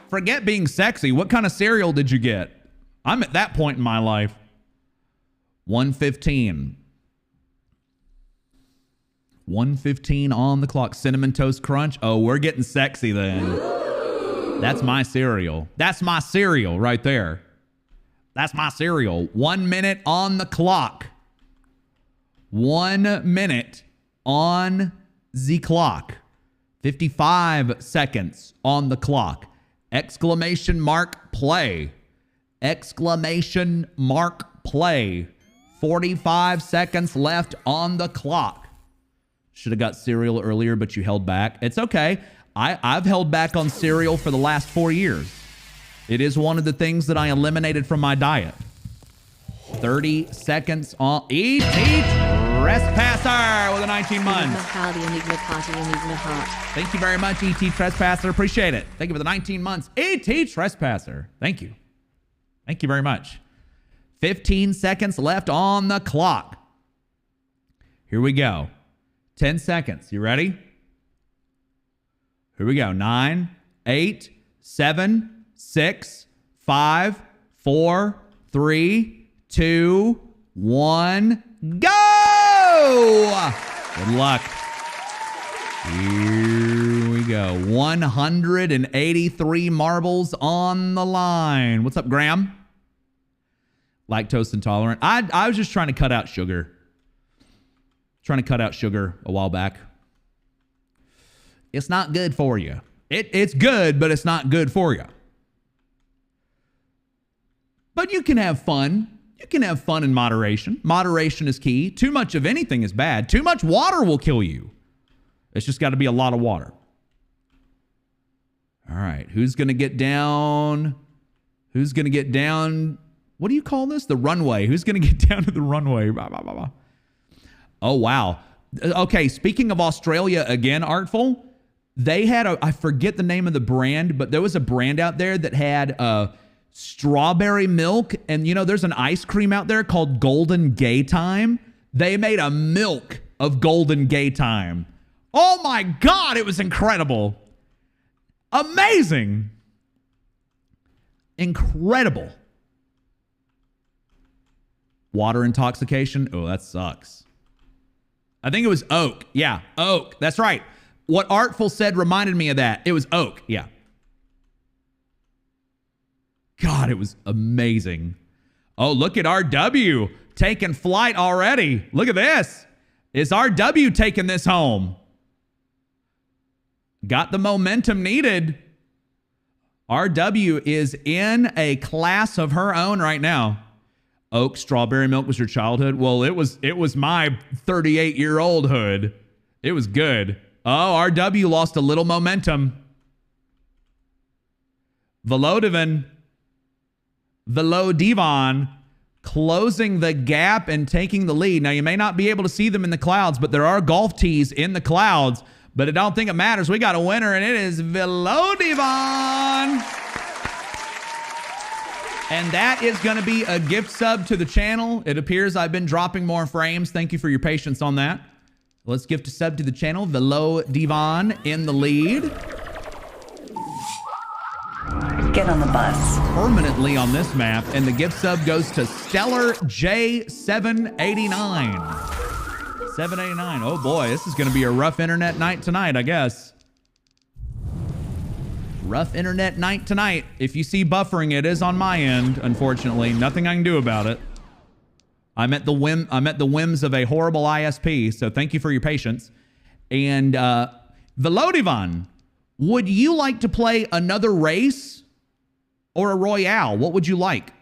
Forget being sexy. What kind of cereal did you get? I'm at that point in my life. 1:15. 1:15 on the clock. Cinnamon Toast Crunch. Oh, we're getting sexy then. That's my cereal. That's my cereal right there. That's my cereal. 1 minute on the clock. 1 minute on the clock. 55 seconds on the clock. Exclamation mark play. Exclamation mark play. 45 seconds left on the clock. Should have got cereal earlier, but you held back. It's okay. I've held back on cereal for the last 4 years. It is one of the things that I eliminated from my diet. 30 seconds on E.T. Trespasser with a 19 months. Thank you very much, E.T. Trespasser. Appreciate it. Thank you for the 19 months. E.T. Trespasser. Thank you. Thank you very much. 15 seconds left on the clock. Here we go. 10 seconds. You ready? Here we go. 9, 8, 7, 6, 5, 4, 3, 2, 1, go! Good luck. Here we go. 183 marbles on the line. What's up, Graham? Lactose intolerant. I was just trying to cut out sugar. Trying to cut out sugar a while back. It's not good for you. It's good, but it's not good for you. But you can have fun. You can have fun in moderation. Moderation is key. Too much of anything is bad. Too much water will kill you. It's just got to be a lot of water. All right. Who's going to get down? Who's going to get down? What do you call this? The runway. Who's going to get down to the runway? Blah, blah, blah, blah. Oh, wow. Okay. Speaking of Australia again, Artful, they had I forget the name of the brand, but there was a brand out there that had strawberry milk. And, you know, there's an ice cream out there called Golden Gay Time. They made a milk of Golden Gay Time. Oh, my God. It was incredible. Amazing. Incredible. Water intoxication. Oh, that sucks. I think it was oak. Yeah, oak. That's right. What Artful said reminded me of that. It was oak. Yeah. God, it was amazing. Oh, look at RW taking flight already. Look at this. Is RW taking this home? Got the momentum needed. RW is in a class of her own right now. Oak, strawberry milk was your childhood? Well, it was my 38-year-old hood. It was good. Oh, RW lost a little momentum. Volodivan closing the gap and taking the lead. Now, you may not be able to see them in the clouds, but there are golf tees in the clouds. But I don't think it matters. We got a winner, and it is Volodivan. And that is going to be a gift sub to the channel. It appears I've been dropping more frames. Thank you for your patience on that. Let's gift a sub to the channel. Volodivan in the lead. Get on the bus. Permanently on this map. And the gift sub goes to Stellar J789. 789. Oh boy, this is going to be a rough internet night tonight, I guess. Rough internet night tonight. If you see buffering, it is on my end, unfortunately. Nothing I can do about it. I'm at the whims of a horrible ISP, so thank you for your patience. And Volodivan, would you like to play another race or a royale? What would you like?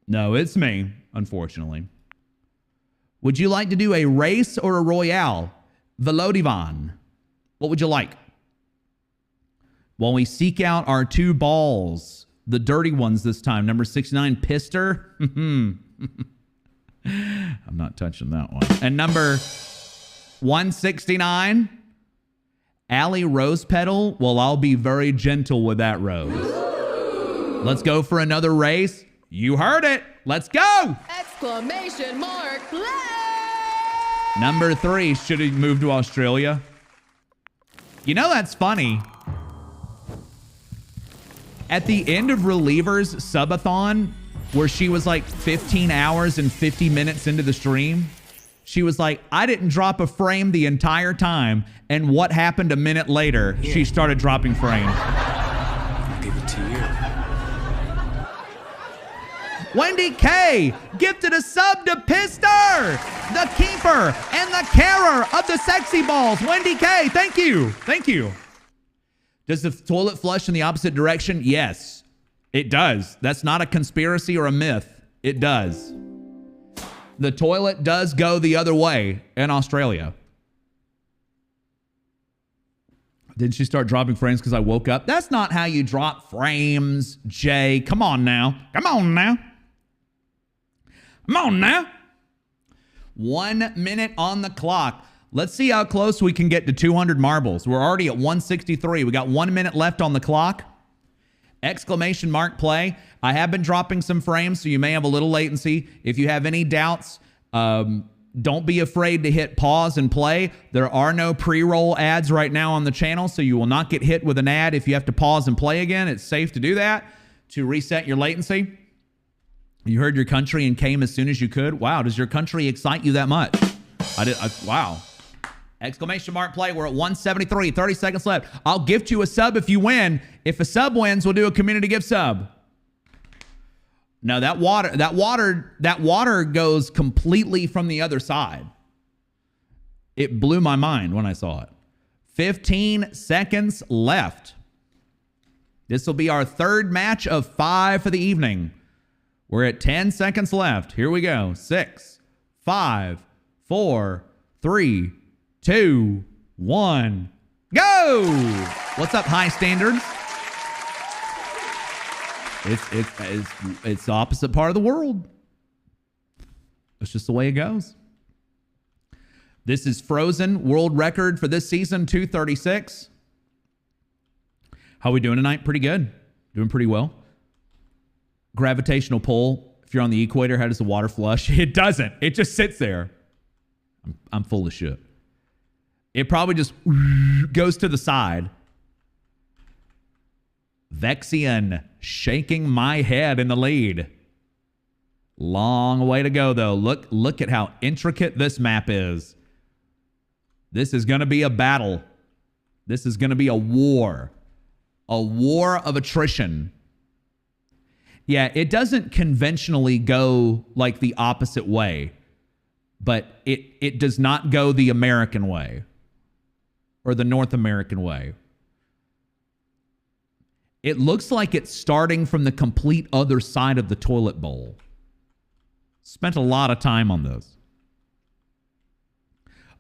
No, it's me, unfortunately. Would you like to do a race or a royale? Volodivan, what would you like? While we seek out our two balls, the dirty ones this time. Number 69, Pister. I'm not touching that one. And number 169, Allie Rose Petal. Well, I'll be very gentle with that rose. Let's go for another race. You heard it. Let's go. Exclamation mark, play! Number 3, should he move to Australia? You know, that's funny. At the end of Reliever's subathon, where she was like 15 hours and 50 minutes into the stream, she was like, I didn't drop a frame the entire time. And what happened a minute later? She started dropping frames. I'll give it to you. Wendy K gifted a sub to Pister, the keeper and the carer of the sexy balls. Wendy K, thank you. Thank you. Does the toilet flush in the opposite direction? Yes, it does. That's not a conspiracy or a myth. It does. The toilet does go the other way in Australia. Didn't she start dropping frames because I woke up? That's not how you drop frames, Jay. Come on now. Come on now. Come on now. 1 minute on the clock. Let's see how close we can get to 200 marbles. We're already at 163. We got 1 minute left on the clock. Exclamation mark play. I have been dropping some frames, so you may have a little latency. If you have any doubts, don't be afraid to hit pause and play. There are no pre-roll ads right now on the channel, so you will not get hit with an ad if you have to pause and play again. It's safe to do that to reset your latency. You heard your country and came as soon as you could. Wow, does your country excite you that much? Wow. Exclamation mark play. We're at 173. 30 seconds left. I'll gift you a sub if you win. If a sub wins, we'll do a community gift sub. No, that water goes completely from the other side. It blew my mind when I saw it. 15 seconds left. This will be our third match of 5 for the evening. We're at 10 seconds left. Here we go. 6, 5, 4, 3, 2, 1, go! What's up, high standards? It's the opposite part of the world. It's just the way it goes. This is Frozen world record for this season, 236. How are we doing tonight? Pretty good. Doing pretty well. Gravitational pull. If you're on the equator, how does the water flush? It doesn't. It just sits there. I'm full of shit. It probably just goes to the side. Vexian shaking my head in the lead. Long way to go, though. Look at how intricate this map is. This is going to be a battle. This is going to be a war. A war of attrition. Yeah, it doesn't conventionally go like the opposite way, but it does not go the American way or the North American way. It looks like it's starting from the complete other side of the toilet bowl. Spent a lot of time on this.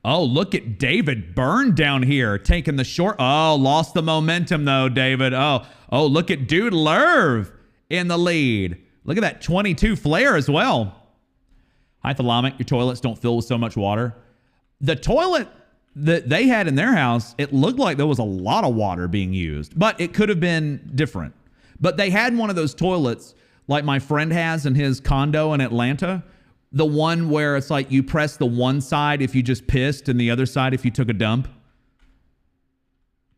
Oh, look at David Byrne down here taking the short. Oh, lost the momentum though, David. Oh, look at Dude Lerv in the lead. Look at that 22 flare as well. Hypothalamic, your toilets don't fill with so much water. The toilet that they had in their house, it looked like there was a lot of water being used, but it could have been different. But they had one of those toilets like my friend has in his condo in Atlanta. The one where it's like you press the one side if you just pissed and the other side if you took a dump.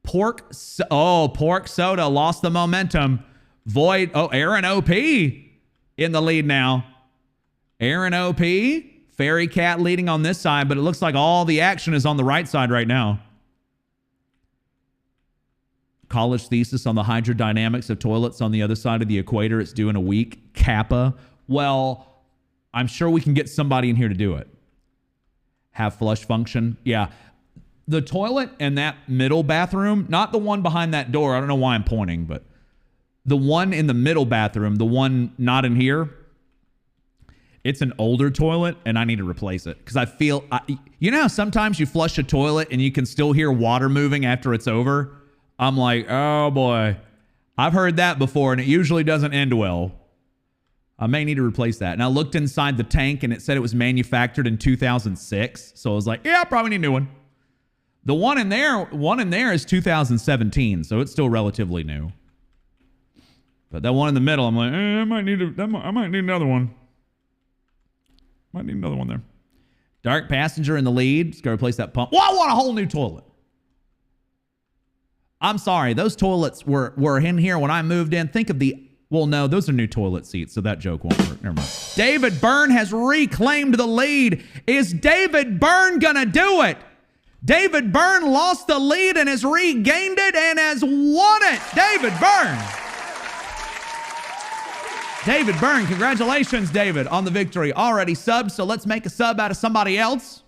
Pork soda lost the momentum. Void. Oh, Aaron OP in the lead now. Aaron OP, Fairy Cat leading on this side, but it looks like all the action is on the right side right now. College thesis on the hydrodynamics of toilets on the other side of the equator. It's due in a week. Kappa. Well, I'm sure we can get somebody in here to do it. Have flush function. Yeah. The toilet in that middle bathroom, not the one behind that door. I don't know why I'm pointing, but the one in the middle bathroom, the one not in here, it's an older toilet and I need to replace it because I feel, you know how sometimes you flush a toilet and you can still hear water moving after it's over? I'm like, oh boy, I've heard that before and it usually doesn't end well. I may need to replace that. And I looked inside the tank and it said it was manufactured in 2006. So I was like, yeah, I probably need a new one. The one in there is 2017, so it's still relatively new. But that one in the middle, I'm like, I might need another one. Might need another one there. Dark Passenger in the lead. Just gotta replace that pump. Well, I want a whole new toilet. I'm sorry, those toilets were in here when I moved in. Think of the, well, no, those are new toilet seats, so that joke won't work. Never mind. David Byrne has reclaimed the lead. Is David Byrne gonna do it? David Byrne lost the lead and has regained it and has won it. David Byrne. David Byrne, congratulations, David, on the victory. Already subbed, so let's make a sub out of somebody else.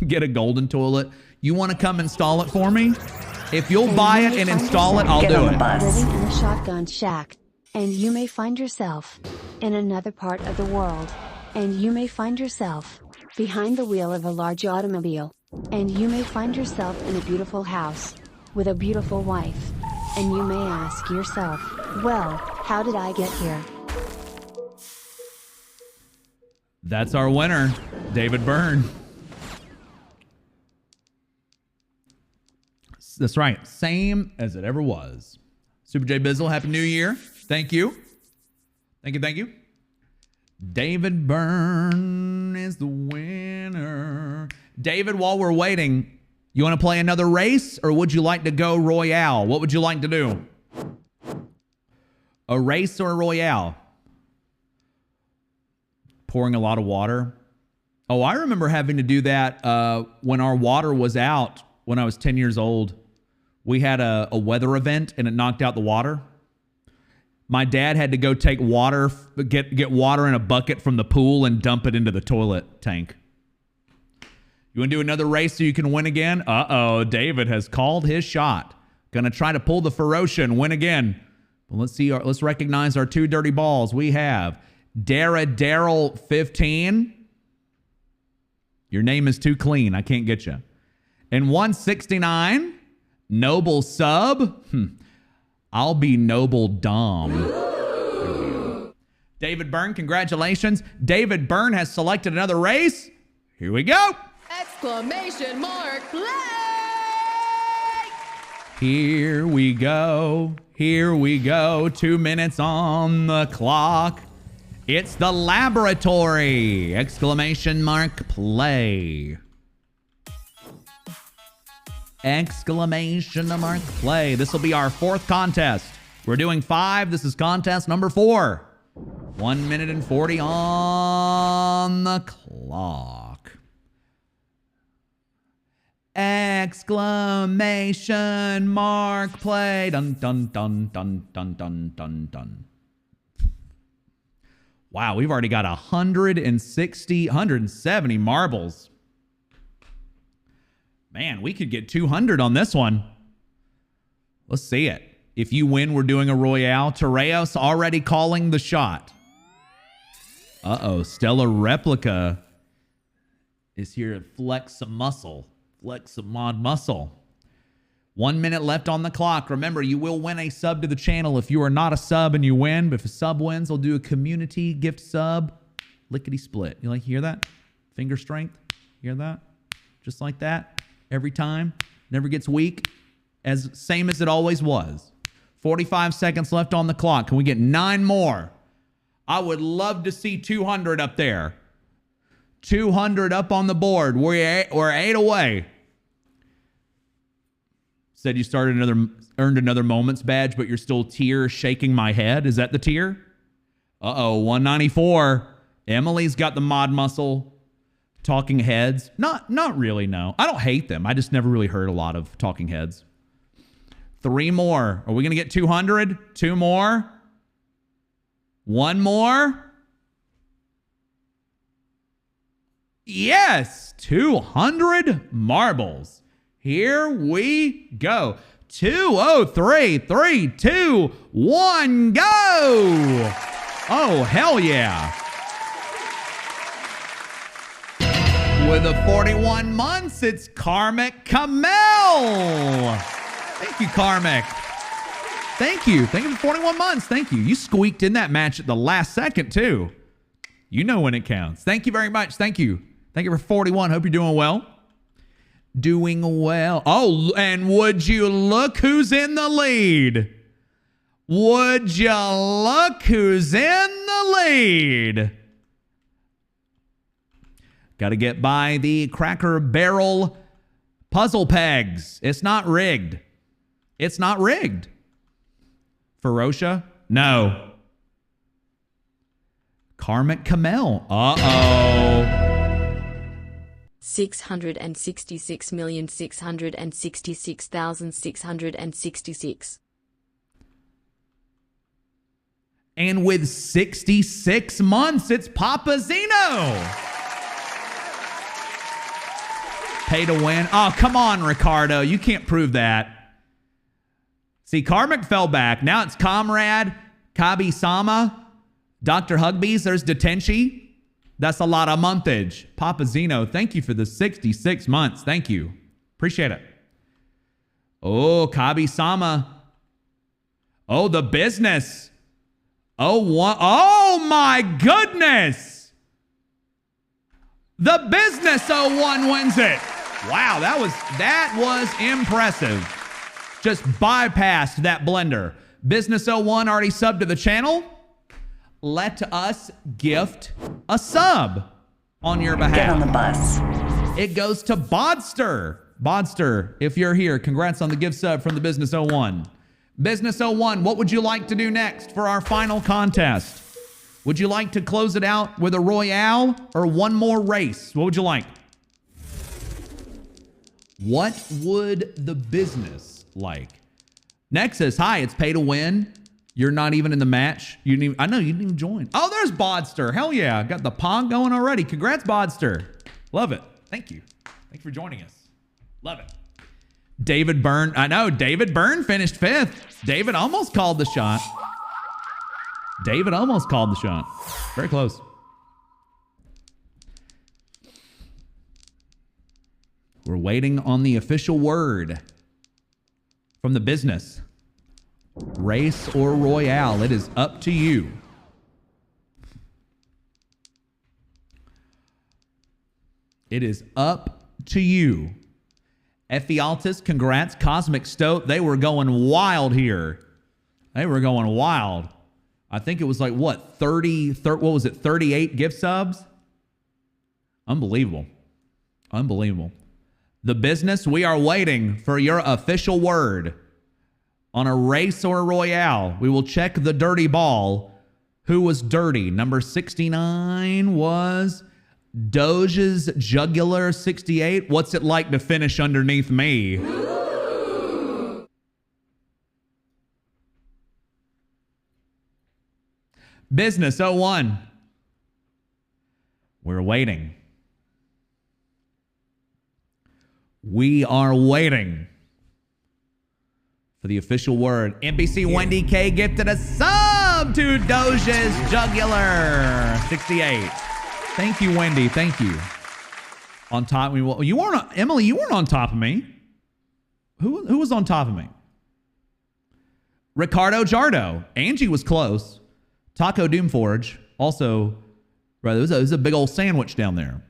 Get a golden toilet. You want to come install it for me? If you'll buy it and install it, I'll Get do on it. the bus. Living in a shotgun shack. And you may find yourself in another part of the world. And you may find yourself behind the wheel of a large automobile. And you may find yourself in a beautiful house with a beautiful wife. And you may ask yourself, well, how did I get here? That's our winner, David Byrne. That's right. Same as it ever was. Super J Bizzle, Happy New Year. Thank you. Thank you, thank you. David Byrne is the winner. David, while we're waiting, you want to play another race or would you like to go Royale? What would you like to do? A race or a Royale? Pouring a lot of water. Oh, I remember having to do that when our water was out when I was 10 years old. We had a weather event and it knocked out the water. My dad had to go take water, get water in a bucket from the pool and dump it into the toilet tank. You want to do another race so you can win again? Uh-oh, David has called his shot. Gonna try to pull the Ferocia and win again. Well, let's see. Let's recognize our two dirty balls. We have Daryl 15. Your name is too clean. I can't get you. And 169, Noble Sub. I'll be Noble Dom. David Byrne, congratulations. David Byrne has selected another race. Here we go. Exclamation mark, play! Here we go. Here we go. 2 minutes on the clock. It's the laboratory! Exclamation mark, play. Exclamation mark, play. This will be our fourth contest. We're doing 5. This is contest number 4. 1 minute and 40 on the clock. Exclamation mark, play. Dun, dun, dun, dun, dun, dun, dun, dun. Wow, we've already got 170 marbles. Man, we could get 200 on this one. Let's see it. If you win, we're doing a Royale. Tereos already calling the shot. Uh-oh, Stella Replica is here to flex some muscle. Flex some mod muscle. 1 minute left on the clock. Remember, you will win a sub to the channel if you are not a sub and you win. But if a sub wins, I'll do a community gift sub. Lickety split. You like hear that? Finger strength. Hear that? Just like that. Every time. Never gets weak. Same as it always was. 45 seconds left on the clock. Can we get 9 more? I would love to see 200 up there. 200 up on the board. We're 8 away. Said you earned another moments badge, but you're still tear shaking my head. Is that the tear? Uh-oh, 194. Emily's got the mod muscle. Talking Heads. Not really, no. I don't hate them. I just never really heard a lot of Talking Heads. 3 more. Are we going to get 200? 2 more? 1 more? Yes! 200 marbles. Here we go. 203, 3, 2, 1, go! Oh, hell yeah. With the 41 months, it's Karmic Kamel. Thank you, Karmic. Thank you. Thank you for 41 months. Thank you. You squeaked in that match at the last second, too. You know when it counts. Thank you very much. Thank you. Thank you for 41. Hope you're doing well. Doing well. Oh, and would you look who's in the lead? Would you look who's in the lead? Got to get by the Cracker Barrel puzzle pegs. It's not rigged. It's not rigged. Ferocia? No. Karmic Kamel. Uh-oh. 666,666,666. And with 66 months, it's Papa Zeno. Pay to win. Oh, come on, Ricardo. You can't prove that. See, Karmic fell back. Now it's Comrade, Kabi-sama, Dr. Hugbees. There's Detenchi. That's a lot of monthage. Papa Zeno, thank you for the 66 months. Thank you. Appreciate it. Oh, Kabi-sama. Oh, the business. Oh my goodness. The business 01 wins it. Wow, that was impressive. Just bypassed that blender. Business 01 already subbed to the channel. Let us gift a sub on your behalf. Get on the bus. It goes to Bodster. Bodster, if you're here, congrats on the gift sub from the Business 01. Business 01, what would you like to do next for our final contest? Would you like to close it out with a Royale or one more race? What would you like? What would the business like? Nexus, hi, it's pay to win. You're not even in the match. I know you didn't even join. Oh, there's Bodster. Hell yeah. Got the pog going already. Congrats, Bodster. Love it. Thank you. Thank you for joining us. Love it. David Byrne. I know. David Byrne finished 5th. David almost called the shot. David almost called the shot. Very close. We're waiting on the official word from the business. Race or Royale, it is up to you. It is up to you. Ephialtis, congrats. Cosmic Stoat, they were going wild here. They were going wild. I think it was like, what, 38 gift subs? Unbelievable. Unbelievable. The business, we are waiting for your official word on a race or a Royale. We will check the dirty ball. Who was dirty? Number 69 was Doge's Jugular 68. What's it like to finish underneath me? Business 01. We're waiting. We are waiting for the official word. NBC Wendy K gifted a sub to Doge's Jugular 68. Thank you, Wendy. Thank you. On top, you weren't, Emily, you weren't on top of me. Who was on top of me? Ricardo Jardo. Angie was close. Taco Doomforge. Also, right, there was a big old sandwich down there.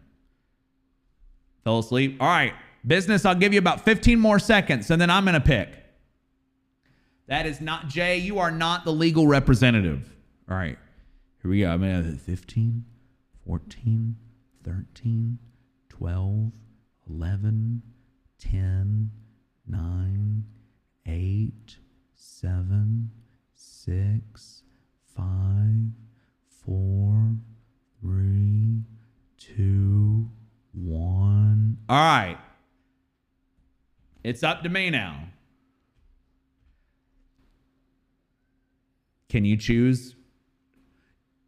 Fell asleep. All right. Business, I'll give you about 15 more seconds, and then I'm going to pick. That is not Jay. You are not the legal representative. All right. Here we go. I'm going to have 15, 14, 13, 12, 11, 10, 9, 8, 7, 6, 5, 4, 3, 2, 1. All right. It's up to me now. Can you choose?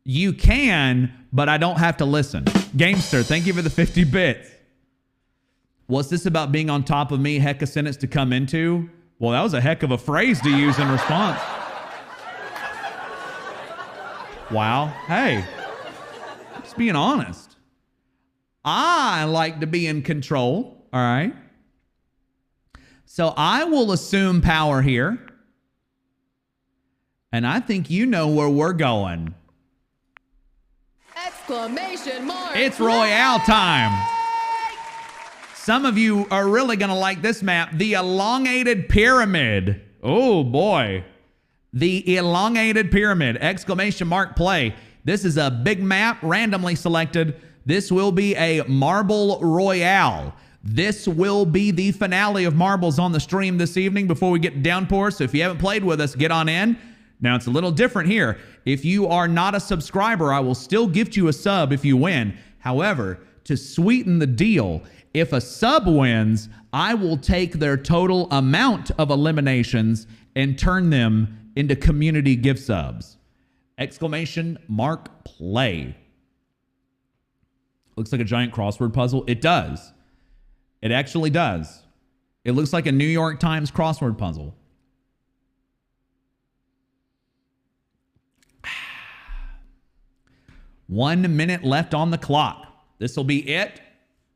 You can, but I don't have to listen. Gamester, thank you for the 50 bits. What's this about being on top of me? Heck a sentence to come into? Well, that was a heck of a phrase to use in response. Wow. Hey, just being honest. I like to be in control. All right. So I will assume power here. And I think you know where we're going. Exclamation mark. It's Royale time. Some of you are really going to like this map. The Elongated Pyramid. Oh, boy. The Elongated Pyramid. Exclamation mark play. This is a big map, randomly selected. This will be a Marble Royale. This will be the finale of Marbles on the stream this evening before we get to Downpour. So if you haven't played with us, get on in. Now, it's a little different here. If you are not a subscriber, I will still gift you a sub if you win. However, to sweeten the deal, if a sub wins, I will take their total amount of eliminations and turn them into community gift subs. Exclamation mark play. Looks like a giant crossword puzzle. It does. It actually does. It looks like a New York Times crossword puzzle. 1 minute left on the clock. This will be it.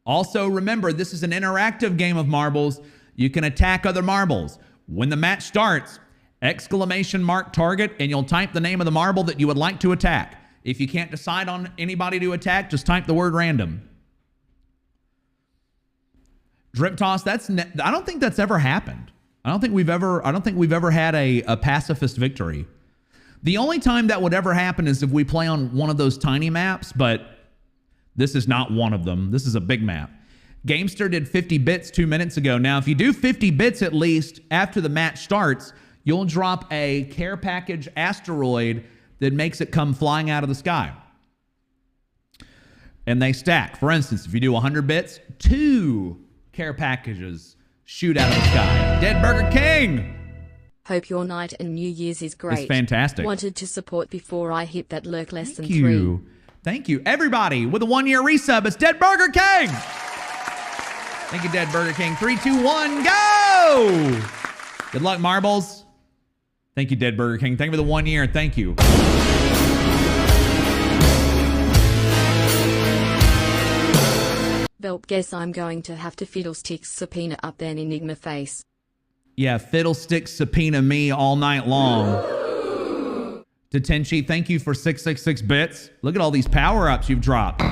Also, remember, this is an interactive game of marbles. You can attack other marbles. When the match starts, exclamation mark target, and you'll type the name of the marble that you would like to attack. If you can't decide on anybody to attack, just type the word random. Drip toss, I don't think that's ever happened. I don't think we've ever had a pacifist victory. The only time that would ever happen is if we play on one of those tiny maps, but this is not one of them. This is a big map. Gamester did 50 bits 2 minutes ago. Now, if you do 50 bits at least after the match starts, you'll drop a care package asteroid that makes it come flying out of the sky. And they stack. For instance, if you do 100 bits, 2 care packages shoot out of the sky. Dead Burger King! Hope your night and New Year's is great. It's fantastic. Wanted to support before I hit that lurk less than Thank you. 3. Thank you. Everybody with a 1-year resub, it's Dead Burger King! Thank you, Dead Burger King. 3, 2, 1, go! Good luck, marbles. Thank you, Dead Burger King. Thank you for the 1 year. Thank you. Velp, guess I'm going to have to fiddlesticks subpoena up then Enigma face. Yeah, fiddlesticks subpoena me all night long. Detenchi, thank you for 666 bits. Look at all these power-ups you've dropped.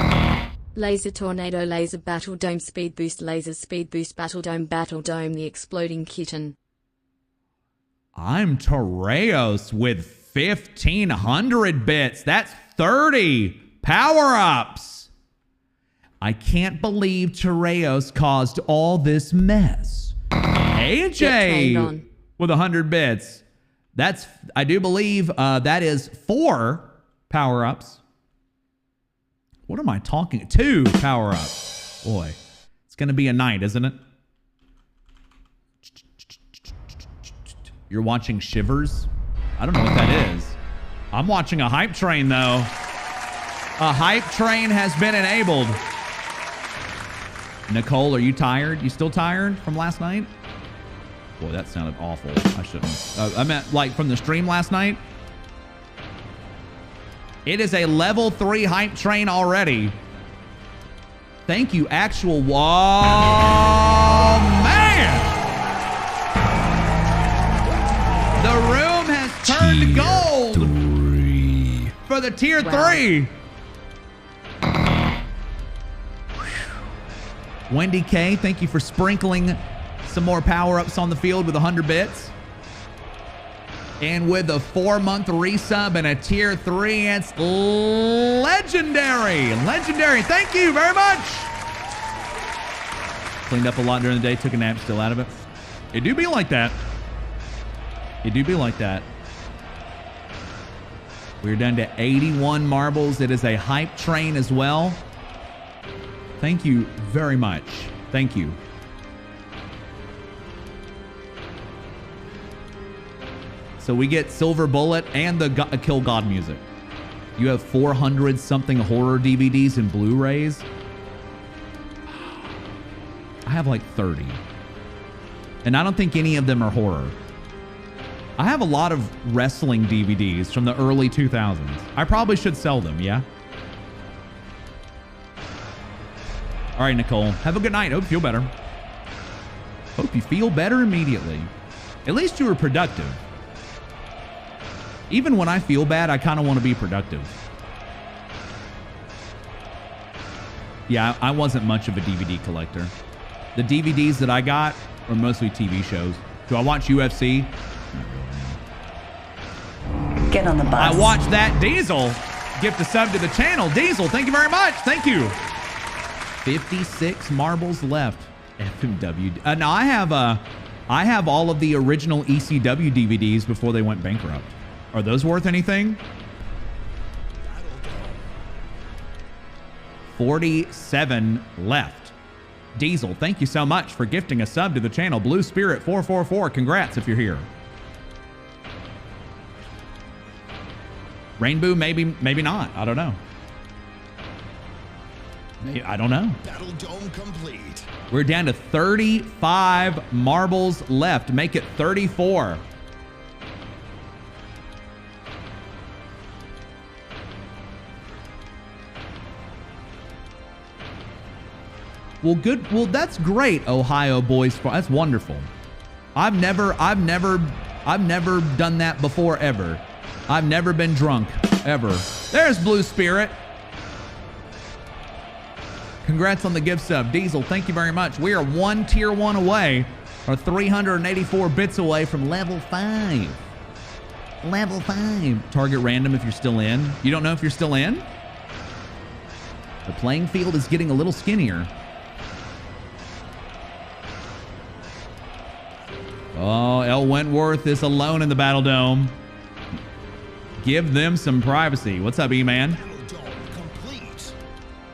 Laser tornado, laser battle dome, speed boost, laser speed boost, battle dome, the exploding kitten. I'm Tereos with 1,500 bits. That's 30 power-ups. I can't believe Tereos caused all this mess. AJ with 100 bits. That's, I do believe that is 4 power-ups. What am I talking? 2 power-ups. Boy, it's going to be a night, isn't it? You're watching Shivers? I don't know what that is. I'm watching a hype train, though. A hype train has been enabled. Nicole, are you tired? You still tired from last night? Boy, that sounded awful. I shouldn't. I meant like from the stream last night. It is a level 3 hype train already. Thank you, actual. Whoa, man! The room has turned gold. Tier 3. For the tier 3. Wendy K, thank you for sprinkling some more power-ups on the field with 100 bits. And with a 4-month resub and a tier 3, it's legendary. Legendary. Thank you very much. Cleaned up a lot during the day, took a nap, still out of it. It do be like that. It do be like that. We're down to 81 marbles. It is a hype train as well. Thank you very much. Thank you. So we get Silver Bullet and the Kill God music. You have 400 something horror DVDs and Blu-rays. I have like 30. And I don't think any of them are horror. I have a lot of wrestling DVDs from the early 2000s. I probably should sell them, yeah? All right, Nicole. Have a good night. Hope you feel better. Hope you feel better immediately. At least you were productive. Even when I feel bad, I kind of want to be productive. Yeah, I wasn't much of a DVD collector. The DVDs that I got are mostly TV shows. Do I watch UFC? Not really, no. Get on the bus. I watched that. Diesel. Gift a sub to the channel. Diesel, thank you very much. Thank you. 56 marbles left. FMW. Now I have all of the original ECW DVDs before they went bankrupt. Are those worth anything? 47 left. Diesel, thank you so much for gifting a sub to the channel. Blue Spirit 444, congrats if you're here. Rainbow, maybe not. I don't know. I don't know. Battle Dome complete. We're down to 35 marbles left. Make it 34. Well, good. Well, that's great, Ohio boys. That's wonderful. I've never done that before, ever. I've never been drunk, ever. There's Blue Spirit. Congrats on the gift sub. Diesel, thank you very much. We are one tier 1 away, or 384 bits away from level 5. Level 5. Target random if you're still in. You don't know if you're still in? The playing field is getting a little skinnier. Oh, L. Wentworth is alone in the Battle Dome. Give them some privacy. What's up, E-Man?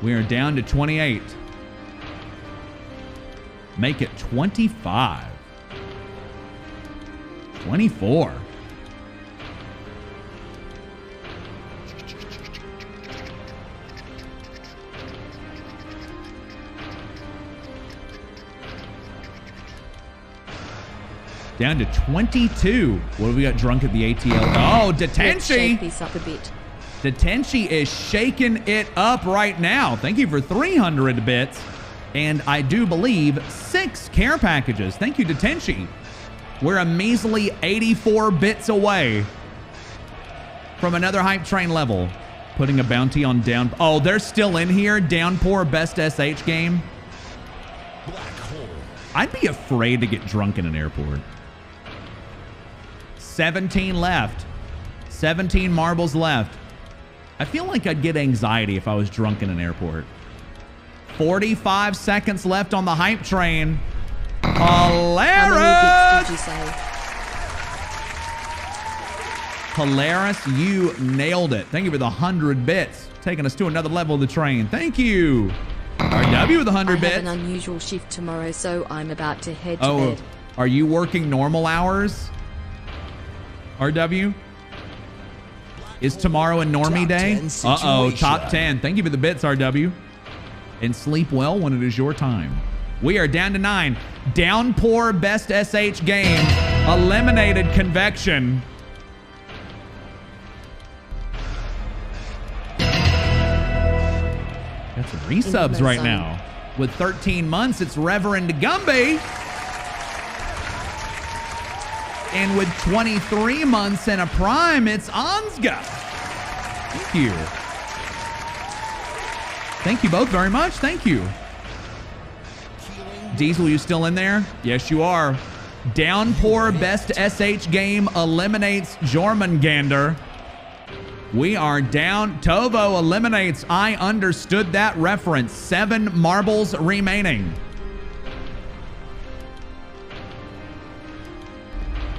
We are down to 28. Make it 25. 24. Down to 22. What have we got drunk at the ATL? Oh, Detenshi. Shake this up a bit. Detenshi is shaking it up right now. Thank you for 300 bits. And I do believe 6 care packages. Thank you, Detenshi. We're a measly 84 bits away from another hype train level. Putting a bounty on down. Oh, they're still in here. Downpour best SH game. Black hole. I'd be afraid to get drunk in an airport. 17 left. 17 marbles left. I feel like I'd get anxiety if I was drunk in an airport. 45 seconds left on the hype train. Hilarious! How many bits did you say? Hilarious, you nailed it. Thank you for the 100 bits. Taking us to another level of the train. Thank you. RW with 100 bits. I have an unusual shift tomorrow, so I'm about to head to bed. Are you working normal hours? RW? Is tomorrow a normie day? Uh-oh, top 10. Thank you for the bits, RW. And sleep well when it is your time. We are down to 9. Downpour best SH game. Eliminated Convection. Got some resubs right now. With 13 months, it's Reverend Gumby. And with 23 months and a prime, it's Ansga. Thank you. Thank you both very much. Thank you. Diesel, you still in there? Yes, you are. Downpour best SH game eliminates Jormungandr. We are down. Tovo eliminates. I understood that reference. 7 marbles remaining.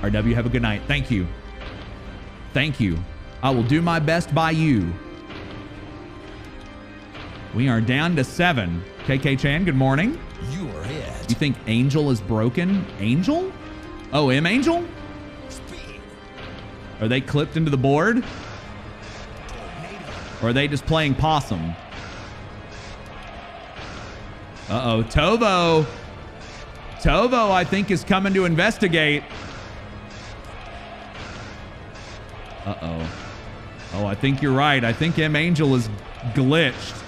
RW, have a good night. Thank you. Thank you. I will do my best by you. We are down to 7. KK Chan, good morning. You are it. You think Angel is broken? Angel? Oh, M Angel? Speed. Are they clipped into the board? Or are they just playing possum? Uh-oh, Tovo. Tovo, I think, is coming to investigate. Uh-oh. Oh, I think you're right. I think M Angel is glitched.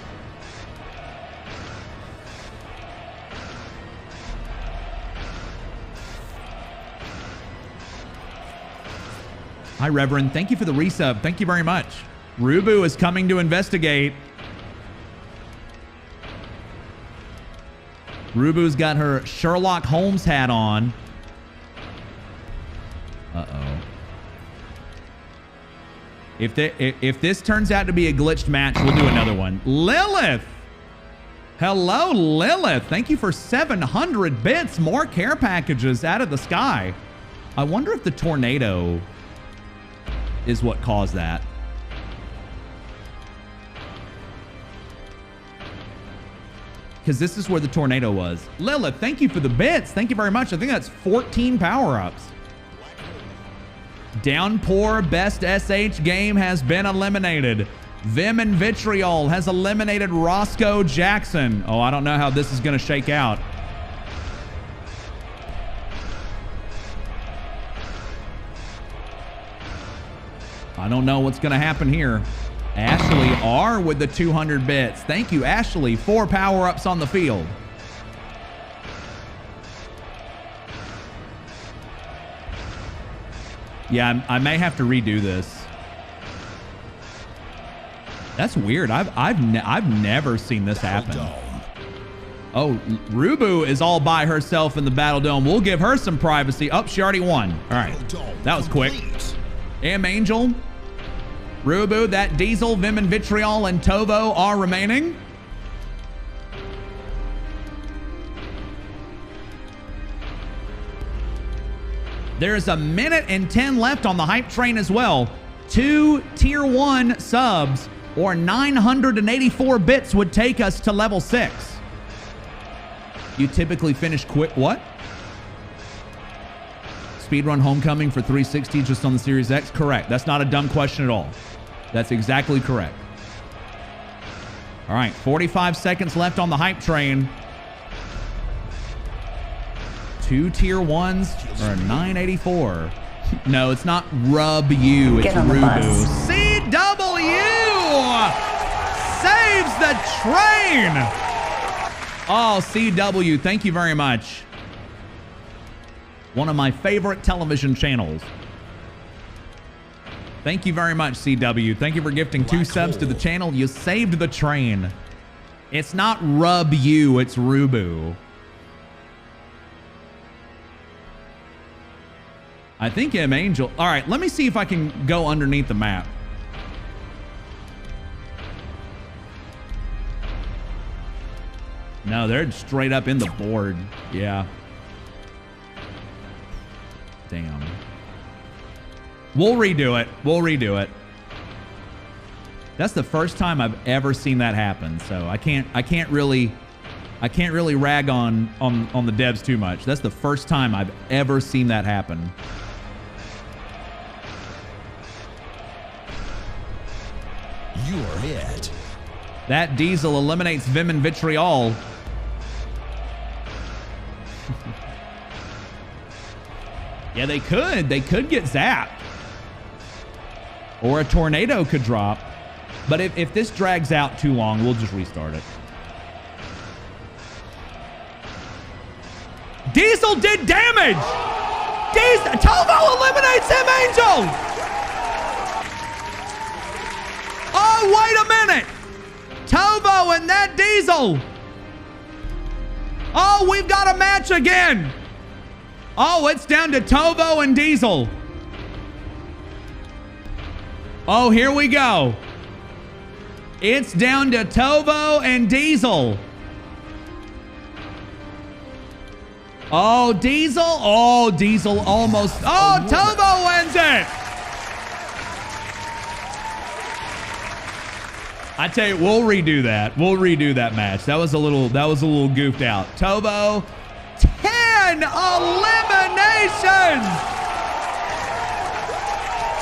Hi, Reverend. Thank you for the resub. Thank you very much. Rubu is coming to investigate. Rubu's got her Sherlock Holmes hat on. Uh-oh. If this turns out to be a glitched match, we'll do another one. Lilith! Hello, Lilith. Thank you for 700 bits. More care packages out of the sky. I wonder if the tornado is what caused that. Because this is where the tornado was. Lilith, thank you for the bits. Thank you very much. I think that's 14 power-ups. Downpour best SH game has been eliminated. Vim and Vitriol has eliminated Roscoe Jackson. Oh, I don't know how this is going to shake out. I don't know what's going to happen here. Ashley R with the 200 bits. Thank you, Ashley. 4 power-ups on the field. Yeah, I may have to redo this. That's weird. I've never seen this happen. Oh, Rubu is all by herself in the Battle Dome. We'll give her some privacy. Oh, she already won. All right. That was quick. Angel, Rubu, that Diesel, Vim and Vitriol, and Tovo are remaining. There's a minute and 10 left on the hype train as well. 2 tier 1 subs or 984 bits would take us to level 6. You typically finish quick. What? Speedrun Homecoming for 360 just on the Series X? Correct. That's not a dumb question at all. That's exactly correct. All right, 45 seconds left on the hype train. 2 tier 1s or 984. No, it's not Rub You. It's Rubu. CW saves the train. Oh, CW, thank you very much. One of my favorite television channels. Thank you very much, CW. Thank you for gifting 2 subs to the channel. You saved the train. It's not Rub You, it's Rubu. I think Angel. All right, let me see if I can go underneath the map. No, they're straight up in the board. Yeah. Damn. We'll redo it. We'll redo it. That's the first time I've ever seen that happen. So I can't really rag on the devs too much. That's the first time I've ever seen that happen. You're it. That Diesel eliminates Vim and Vitriol. Yeah, they could. They could get zapped. Or a tornado could drop. But if this drags out too long, we'll just restart it. Diesel did damage! Tovo eliminates him, Angel! Oh, wait a minute! Tovo and that Diesel! Oh, we've got a match again! Oh, it's down to Tovo and Diesel. Oh, here we go. It's down to Tovo and Diesel. Oh, Diesel. Oh, Diesel almost. Oh, Tovo wins it. I tell you, we'll redo that. We'll redo that match. That was a little goofed out. Tovo, 10 eliminations.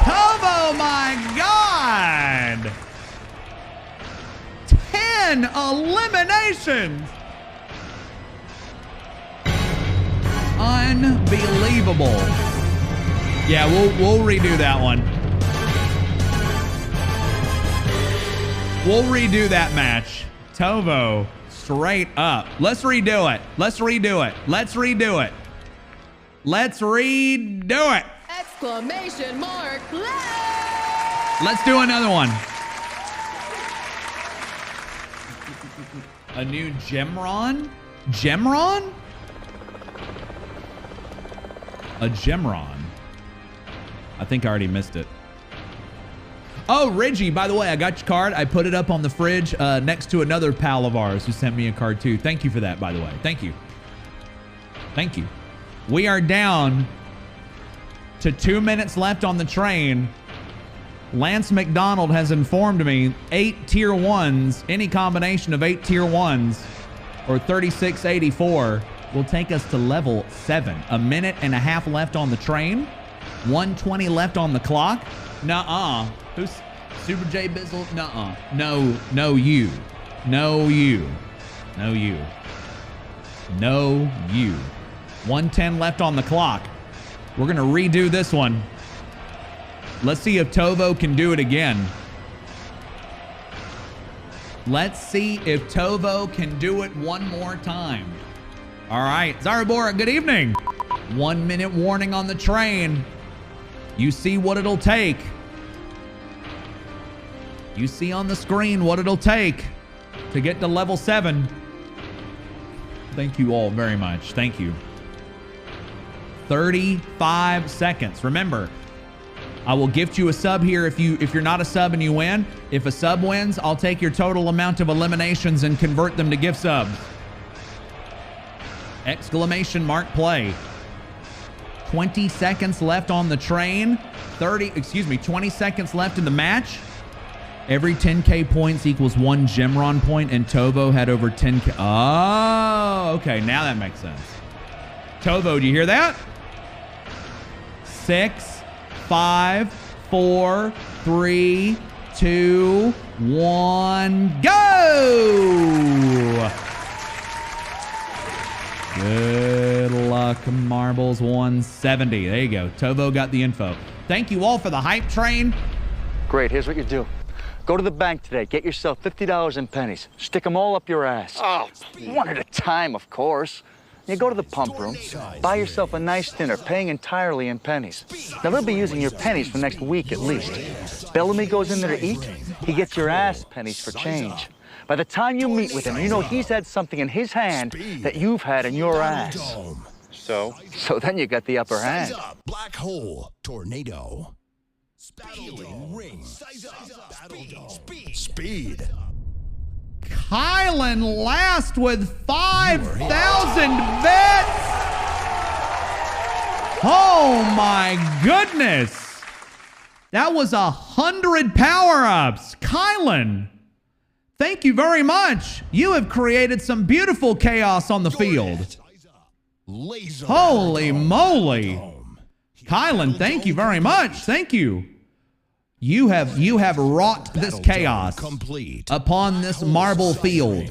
Tovo, my God. 10 eliminations. Unbelievable. Yeah, we'll redo that one. We'll redo that match. Tovo, straight up. Let's redo it. Let's redo it. Let's redo it. Let's redo it. Exclamation mark, play! Let's do another one. A new Gemron? Gemron? A Gemron. I think I already missed it. Oh, Reggie, by the way, I got your card. I put it up on the fridge next to another pal of ours who sent me a card too. Thank you for that, by the way. Thank you. Thank you. We are down to 2 minutes left on the train. Lance McDonald has informed me 8 tier 1s, any combination of 8 tier 1s or 3684 will take us to level 7. A minute and a half left on the train. 120 left on the clock. Nuh-uh. Who's Super J Bizzle? Nuh-uh. No, you. No, you. No, you. No, you. 110 left on the clock. We're going to redo this one. Let's see if Tovo can do it again. Let's see if Tovo can do it one more time. All right. Zarabora, good evening. 1 minute warning on the train. You see what it'll take. You see on the screen what it'll take to get to level 7. Thank you all very much. Thank you. 35 seconds. Remember, I will gift you a sub here if you're not a sub and you win. If a sub wins, I'll take your total amount of eliminations and convert them to gift subs. Exclamation mark play. 20 seconds left on the train. 20 seconds left in the match. Every 10k points equals 1 Gemron point, and Tovo had over 10k. Oh, okay. Now that makes sense. Tovo, do you hear that? 6, 5, 4, 3, 2, 1, go! Good luck, Marbles 170. There you go. Tovo got the info. Thank you all for the hype train. Great. Here's what you do. Go to the bank today. Get yourself $50 in pennies. Stick them all up your ass. Oh, one at a time, of course. You go to the pump room, buy yourself a nice dinner, paying entirely in pennies. Now, they'll be using your pennies for next week at least. Bellamy goes in there to eat, he gets your ass pennies for change. By the time you meet with him, you know he's had something in his hand that you've had in your ass. So then you got the upper hand. Black hole, tornado. Healing ring. Speed. Kylan last with 5,000 bits. Oh my goodness. That was 100 power-ups. Kylan, thank you very much. You have created some beautiful chaos on the field. Holy moly. Kylan, thank you very much. Thank you. You have wrought this chaos upon this marble field.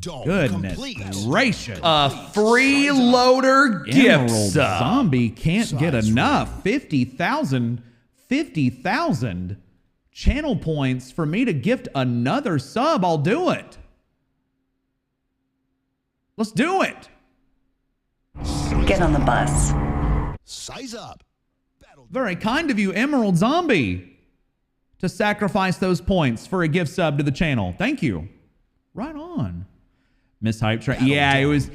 Goodness gracious. A freeloader gift Emerald sub. Zombie can't get enough. 50,000 channel points for me to gift another sub. I'll do it. Let's do it. Get on the bus. Size up. Very kind of you, Emerald Zombie, to sacrifice those points for a gift sub to the channel. Thank you. Right on. Miss Hype Train. Yeah, it was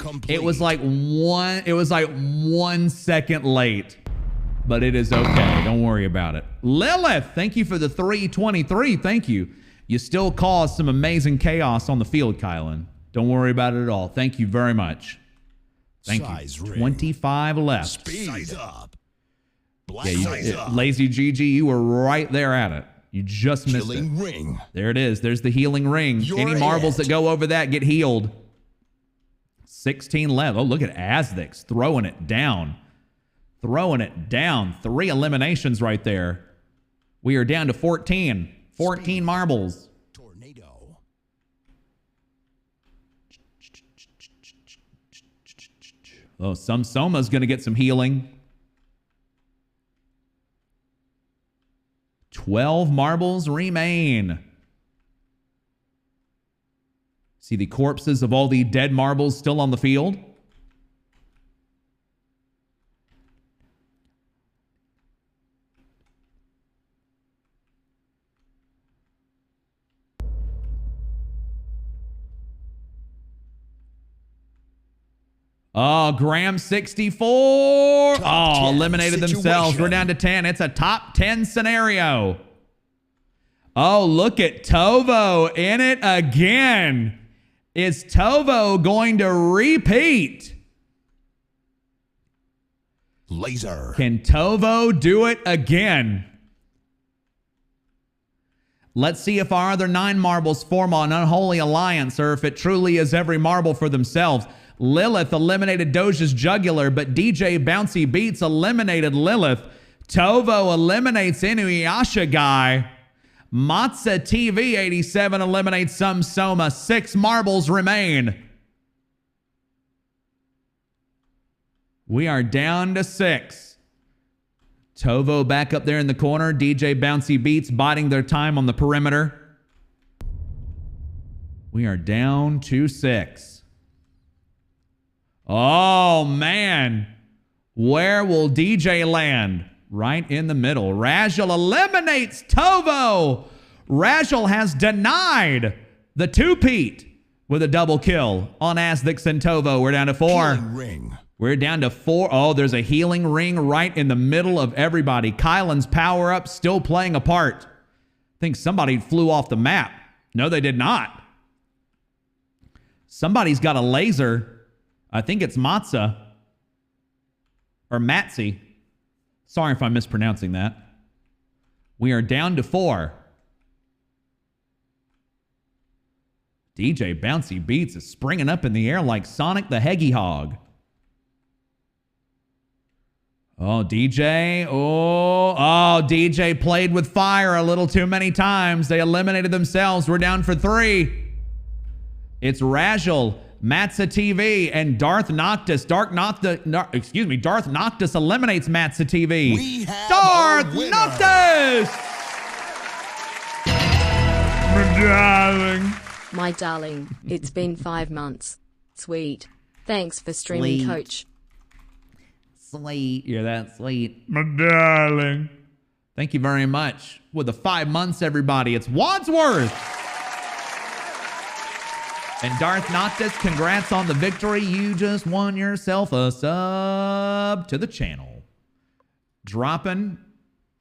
like 1 second late. But it is okay. Don't worry about it. Lilith, thank you for the 323. Thank you. You still caused some amazing chaos on the field, Kylan. Don't worry about it at all. Thank you very much. Thank you. 25 left. Speed up. Yeah, Lazy GG, you were right there at it. You just missed it. Ring. There it is. There's the healing ring. Any marbles that go over that get healed. 16 left. Oh, look at Aztecs throwing it down. Throwing it down. 3 eliminations right there. We are down to 14. 14 marbles. Tornado. Oh, some Soma's going to get some healing. 12 marbles remain. See the corpses of all the dead marbles still on the field? Oh, Graham 64. Oh, eliminated themselves. We're down to 10. It's a top 10 scenario. Oh, look at Tovo in it again. Is Tovo going to repeat? Laser. Can Tovo do it again? Let's see if our other 9 marbles form an unholy alliance or if it truly is every marble for themselves. Lilith eliminated Doja's jugular, but DJ Bouncy Beats eliminated Lilith. Tovo eliminates Inuyasha guy. Matza TV 87 eliminates some Soma. 6 marbles remain. We are down to 6. Tovo back up there in the corner. DJ Bouncy Beats biding their time on the perimeter. We are down to 6. Oh, man. Where will DJ land? Right in the middle. Rajal eliminates Tovo. Rajal has denied the two-peat with a double kill on Asdix and Tovo. We're down to 4. Ring. We're down to 4. Oh, there's a healing ring right in the middle of everybody. Kylan's power-up still playing a part. I think somebody flew off the map. No, they did not. Somebody's got a laser. I think it's Matza. Or Matzi. Sorry if I'm mispronouncing that. We are down to 4. DJ Bouncy Beats is springing up in the air like Sonic the Hedgehog. Oh, DJ. Oh, DJ played with fire a little too many times. They eliminated themselves. We're down for 3. It's Rajal, Matza TV, and Darth Noctis. Darth Noctis eliminates Matza TV. We have Darth Noctis! My darling. My darling, it's been 5 months. Sweet. Thanks for streaming, Sweet. Coach. Sweet. You're that sweet. My darling. Thank you very much. With the 5 months, everybody, it's Wadsworth. And Darth Noctis, congrats on the victory. You just won yourself a sub to the channel. Dropping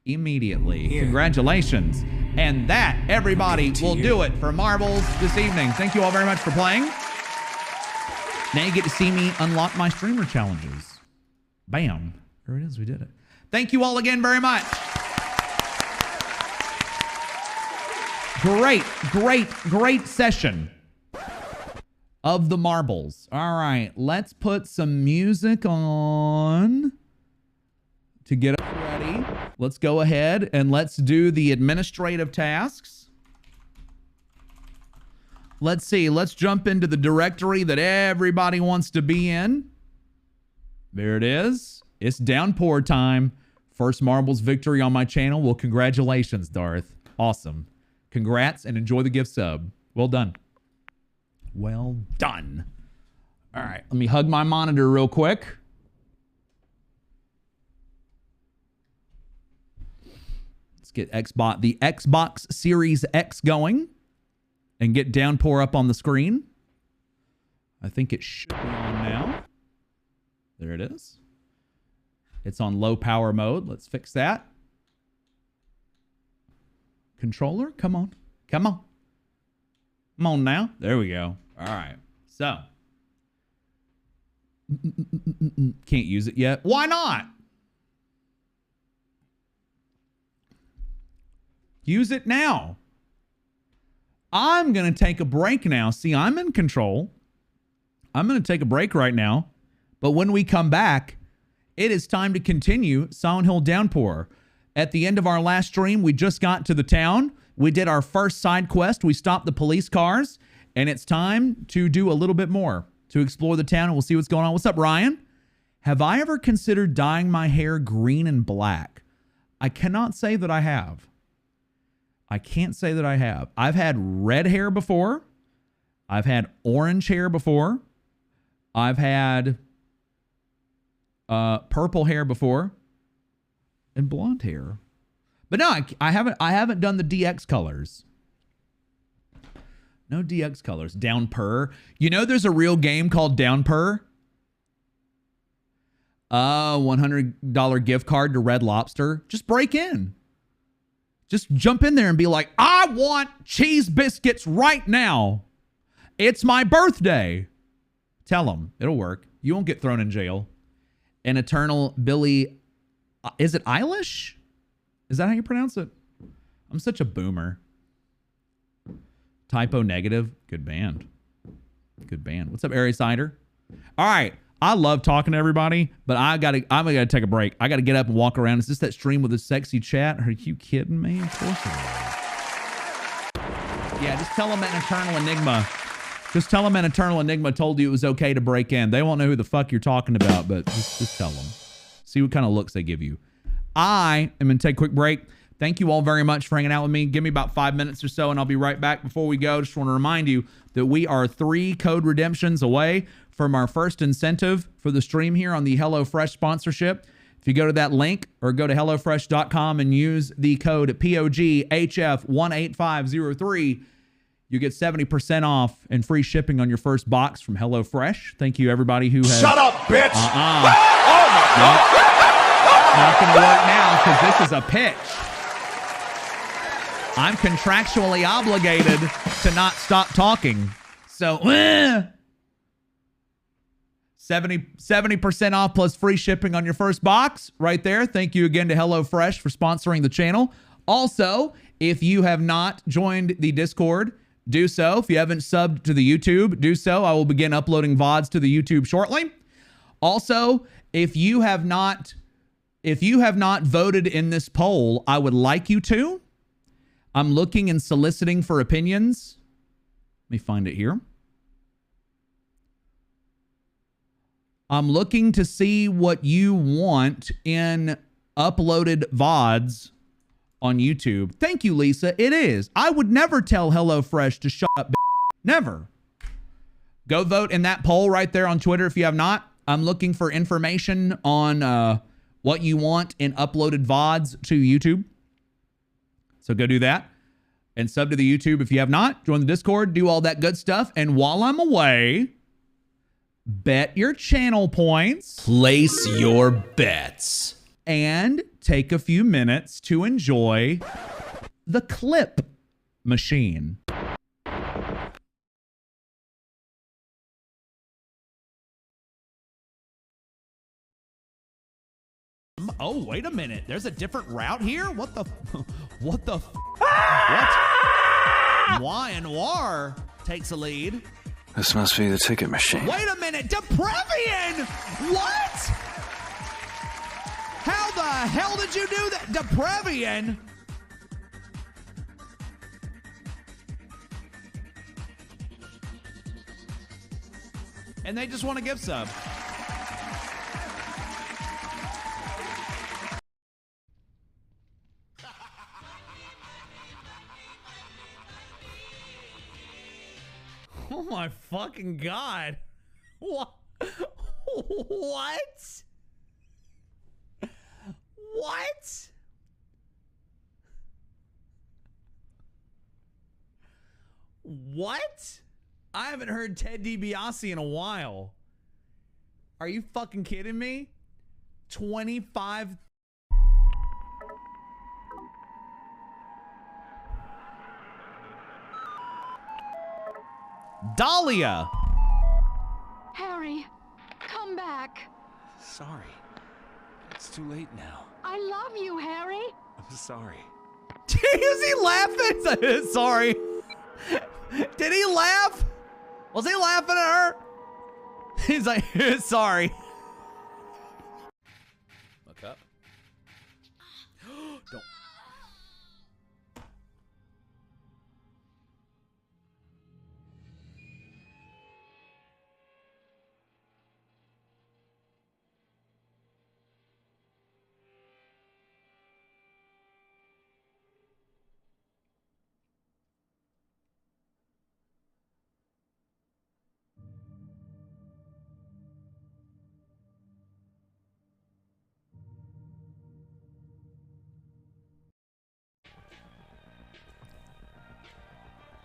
immediately. Here. Congratulations. And that, everybody, will do it for Marbles this evening. Thank you all very much for playing. Now you get to see me unlock my streamer challenges. Bam. There it is. We did it. Thank you all again very much. Great session of the marbles. All right, let's put some music on to get us ready. Let's go ahead and let's do the administrative tasks. Let's see. Let's jump into the directory that everybody wants to be in. There it is. It's Downpour time. First marbles victory on my channel. Well, congratulations, Darth. Awesome. Congrats and enjoy the gift sub. Well done. Well done. All right, let me hug my monitor real quick. Let's get the Xbox Series X going and get Downpour up on the screen. I think it should be on now. There it is. It's on low power mode. Let's fix that. Controller, come on. Come on. Come on now. There we go. All right. So. Can't use it yet. Why not? Use it now. I'm going to take a break now. See, I'm in control. I'm going to take a break right now. But when we come back, it is time to continue Silent Hill Downpour. At the end of our last stream, we just got to the town. We did our first side quest. We stopped the police cars. And it's time to do a little bit more to explore the town, and we'll see what's going on. What's up, Ryan? Have I ever considered dyeing my hair green and black? I cannot say that I have. I can't say that I have. I've had red hair before. I've had orange hair before. I've had purple hair before. And blonde hair. But no, I haven't done the DX colors. No DX colors. Downpour. You know there's a real game called Downpour? $100 gift card to Red Lobster. Just break in. Just jump in there and be like, I want cheese biscuits right now. It's my birthday. Tell them. It'll work. You won't get thrown in jail. An Eternal Billy. Is it Eilish? Is that how you pronounce it? I'm such a boomer. Typo negative. Good band. Good band. What's up, Airy Cider? All right. I love talking to everybody, but I'm gotta take a break. I gotta get up and walk around. Is this that stream with a sexy chat? Are you kidding me? Of course it is. Yeah, just tell them AnEternalEnigma. Just tell them AnEternalEnigma told you it was okay to break in. They won't know who the fuck you're talking about, but just tell them. See what kind of looks they give you. I am gonna take a quick break. Thank you all very much for hanging out with me. Give me about 5 minutes or so, and I'll be right back. Before we go, just want to remind you that we are 3 code redemptions away from our first incentive for the stream here on the HelloFresh sponsorship. If you go to that link or go to HelloFresh.com and use the code POGHF18503, you get 70% off and free shipping on your first box from HelloFresh. Thank you, everybody who has... Shut up, bitch! Oh, my God. Not going to work now because this is a pitch. I'm contractually obligated to not stop talking. So, 70% off plus free shipping on your first box right there. Thank you again to HelloFresh for sponsoring the channel. Also, if you have not joined the Discord, do so. If you haven't subbed to the YouTube, do so. I will begin uploading VODs to the YouTube shortly. Also, if you have not voted in this poll, I would like you to. I'm looking and soliciting for opinions. Let me find it here. I'm looking to see what you want in uploaded VODs on YouTube. Thank you, Lisa. It is. I would never tell HelloFresh to shut up. Never. Go vote in that poll right there on Twitter if you have not. I'm looking for information on what you want in uploaded VODs to YouTube. So go do that and sub to the YouTube if you have not. Join the Discord, do all that good stuff. And while I'm away, bet your channel points. Place your bets. And take a few minutes to enjoy the clip machine. Oh, wait a minute. There's a different route here? What the? What the? What? Y and War takes a lead. This must be the ticket machine. Wait a minute. Deprevian! What? How the hell did you do that? Deprevian? And they just want a gift sub. Oh my fucking God. What? What? What? What? I haven't heard Ted DiBiase in a while. Are you fucking kidding me? 25. Dahlia. Harry, come back. Sorry. It's too late now. I love you, Harry. I'm sorry. Is he laughing? Sorry. Did he laugh? Was he laughing at her? He's like, sorry. Look up. Don't.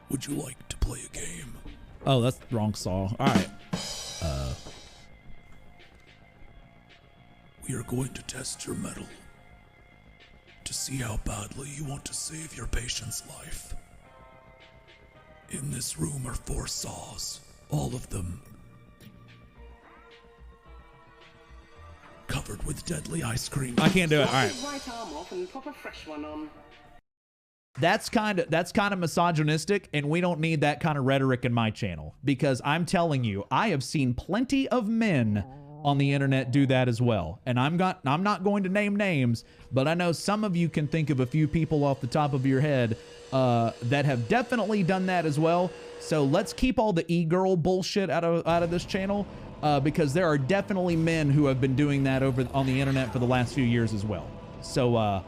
Would you like to play a game? Oh, that's the wrong song. All right. We are going to test your mettle to see how badly you want to save your patient's life. In this room are 4 saws, all of them covered with deadly ice cream. I can't do it. All right. Right arm off and pop a fresh one on. That's kind of misogynistic, and we don't need that kind of rhetoric in my channel, because I'm telling you, I have seen plenty of men on the internet do that as well. And I'm not going to name names, but I know some of you can think of a few people off the top of your head that have definitely done that as well. So let's keep all the e-girl bullshit out of this channel, because there are definitely men who have been doing that on the internet for the last few years as well. So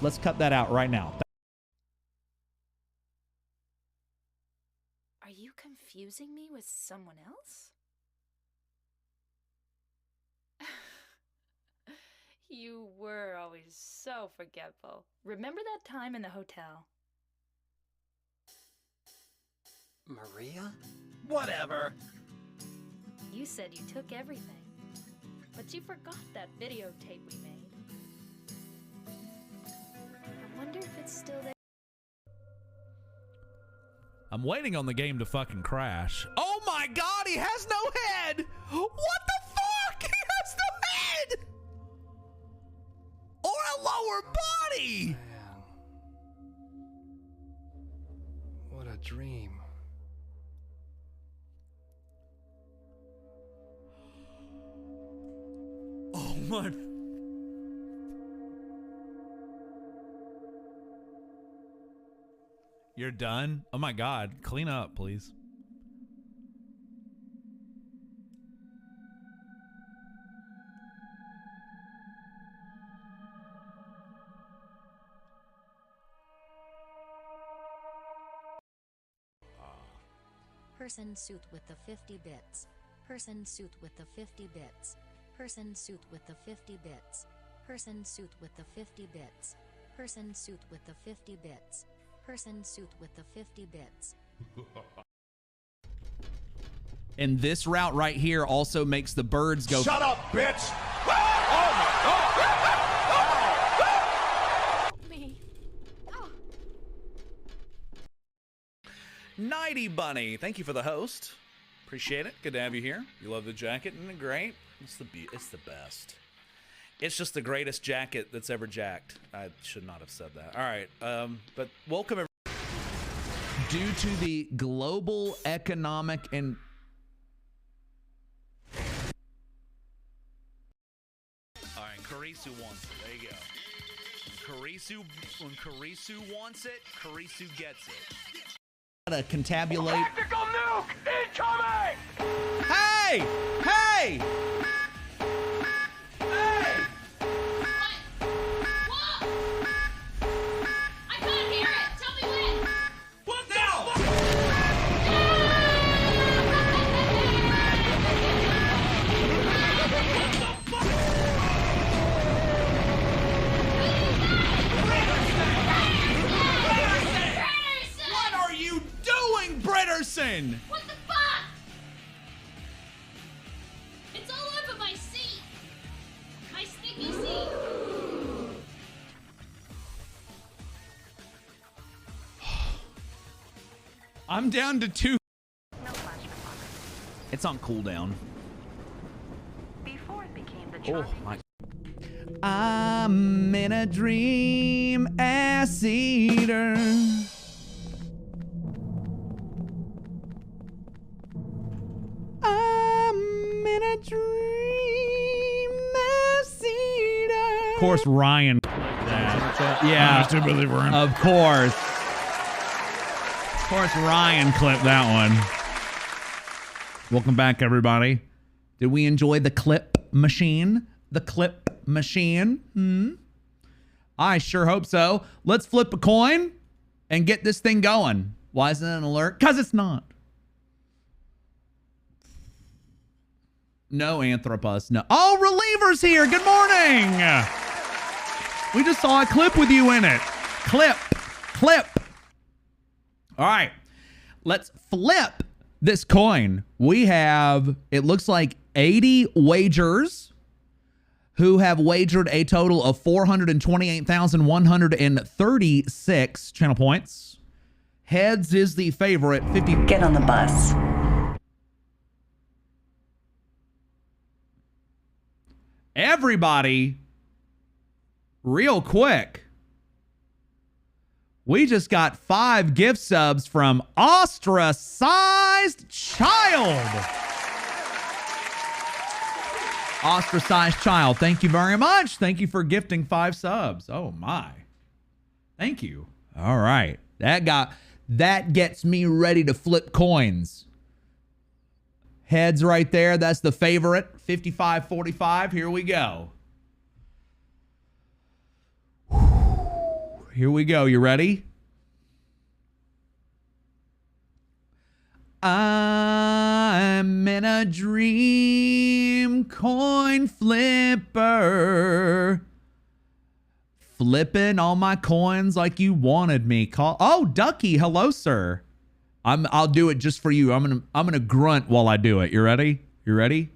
Let's cut that out right now. Are you confusing me with someone else? You were always so forgetful. Remember that time in the hotel? Maria? Whatever. You said you took everything, but you forgot that videotape we made. I wonder if it's still there. I'm waiting on the game to fucking crash. Oh my god, he has no head! What the fuck? He has no head! Or a lower body! Man. What a dream. Oh my... You're done? Oh my god, clean up, please. Person suit with the 50 bits. Person suit with the 50 bits. Person suit with the 50 bits. Person suit with the 50 bits. Person suit with the 50 bits. Person suit with the 50 bits. And this route right here also makes the birds go. Shut up, bitch! Me. Oh. Nighty Bunny, thank you for the host. Appreciate it. Good to have you here. You love the jacket, isn't it great? It's the best. It's just the greatest jacket that's ever jacked. I should not have said that. All right, but welcome. Due to the global economic and all right, Karisu wants it. There you go. When Karisu wants it, Karisu gets it. Gotta contabulate. Tactical nuke incoming! Hey! Hey! What the fuck? It's all over my seat. My sticky seat. I'm down to 2. It's on cooldown. Before it became the Oh my. I'm in a dream, ass eater. I'm in a dream, ass eater. Of course, Ryan. Yeah, of course. Of course, Ryan clipped that one. Welcome back, everybody. Did we enjoy the clip machine? The clip machine? I sure hope so. Let's flip a coin and get this thing going. Why isn't it an alert? Because it's not. No, Anthropus. No. Oh, Reliever's here. Good morning. We just saw a clip with you in it. Clip. All right. Let's flip this coin. We have, it looks like 80 wagers who have wagered a total of 428,136 channel points. Heads is the favorite. 50. Get on the bus. Everybody, real quick. We just got 5 gift subs from Ostracized Child. Ostracized Child, thank you very much. Thank you for gifting 5 subs. Oh my. Thank you. All right. That gets me ready to flip coins. Heads right there. That's the favorite. 55-45. Here we go. Here we go. You ready? I'm in a dream coin flipper. Flipping all my coins like you wanted me. Oh, Ducky, hello, sir. I'll do it just for you. I'm gonna grunt while I do it. You ready? You ready?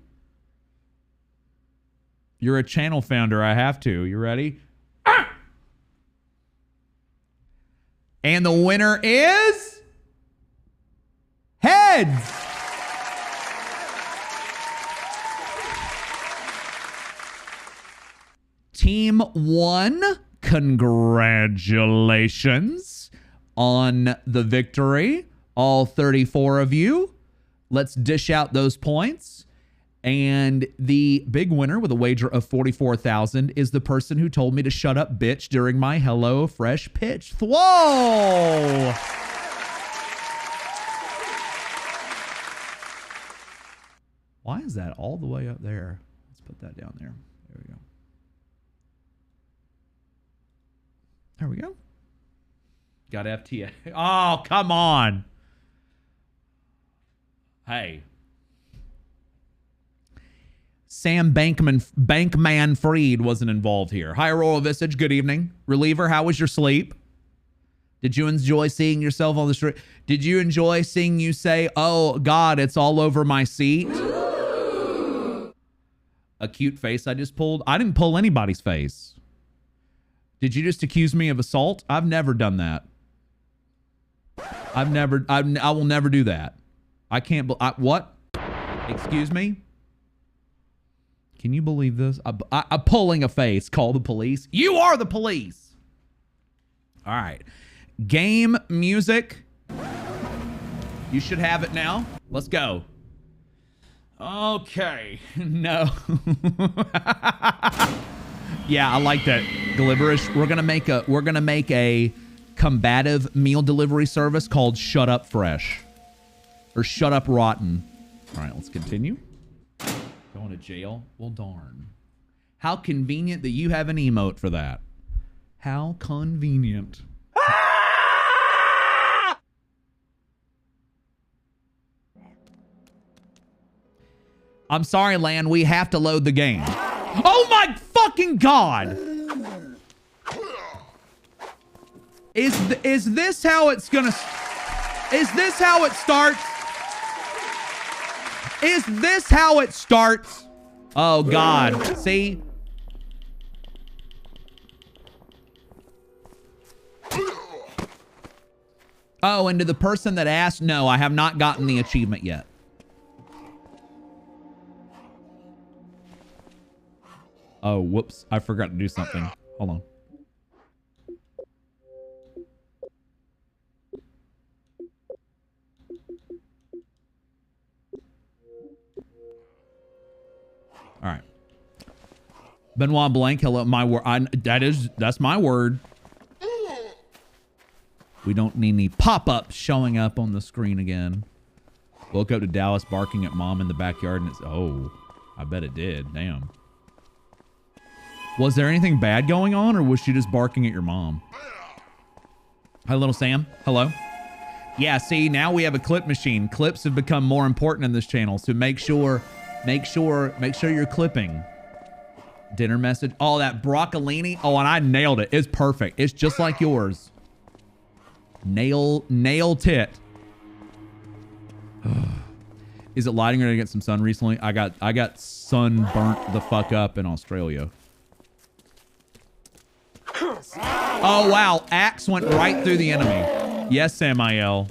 You're a channel founder. I have to. You ready? Ah! And the winner is heads. Team 1, congratulations on the victory. All 34 of you. Let's dish out those points. And the big winner with a wager of 44,000 is the person who told me to shut up, bitch, during my Hello Fresh pitch. Whoa! Why is that all the way up there? Let's put that down there. There we go. There we go. Got FTA. Oh, come on. Hey. Sam Bankman Freed wasn't involved here. Hi, Royal Visage. Good evening. Reliever, how was your sleep? Did you enjoy seeing yourself on the street? Did you enjoy seeing you say, oh, God, it's all over my seat? A cute face I just pulled. I didn't pull anybody's face. Did you just accuse me of assault? I've never done that. I will never do that. I can't, what? Excuse me? Can you believe this? I'm pulling a face. Call the police. You are the police. All right. Game music. You should have it now. Let's go. Okay. No. Yeah, I like that. Gliberish. We're gonna make a combative meal delivery service called Shut Up Fresh. Or Shut Up Rotten. All right, let's continue. Going to jail? Well, darn. How convenient that you have an emote for that. How convenient. I'm sorry, Lan. We have to load the game. Oh my fucking God! Is this how it's gonna... Is this how it starts? Is this how it starts? Oh, God. See? Oh, and to the person that asked, no, I have not gotten the achievement yet. Oh, whoops. I forgot to do something. Hold on. All right. Benoit Blanc, hello. My word. That's my word. We don't need any pop-ups showing up on the screen again. Woke up to Dallas barking at mom in the backyard and it's... Oh, I bet it did. Damn. Was there anything bad going on or was she just barking at your mom? Hi, little Sam. Hello. Yeah, see, now we have a clip machine. Clips have become more important in this channel, so make sure you're clipping. Dinner message. Oh, that broccolini. Oh, and I nailed it. It's perfect. It's just like yours. Nail tit. Is it lighting or did I get some sun recently? I got sun burnt the fuck up in Australia. Oh, wow. Axe went right through the enemy. Yes, Samael.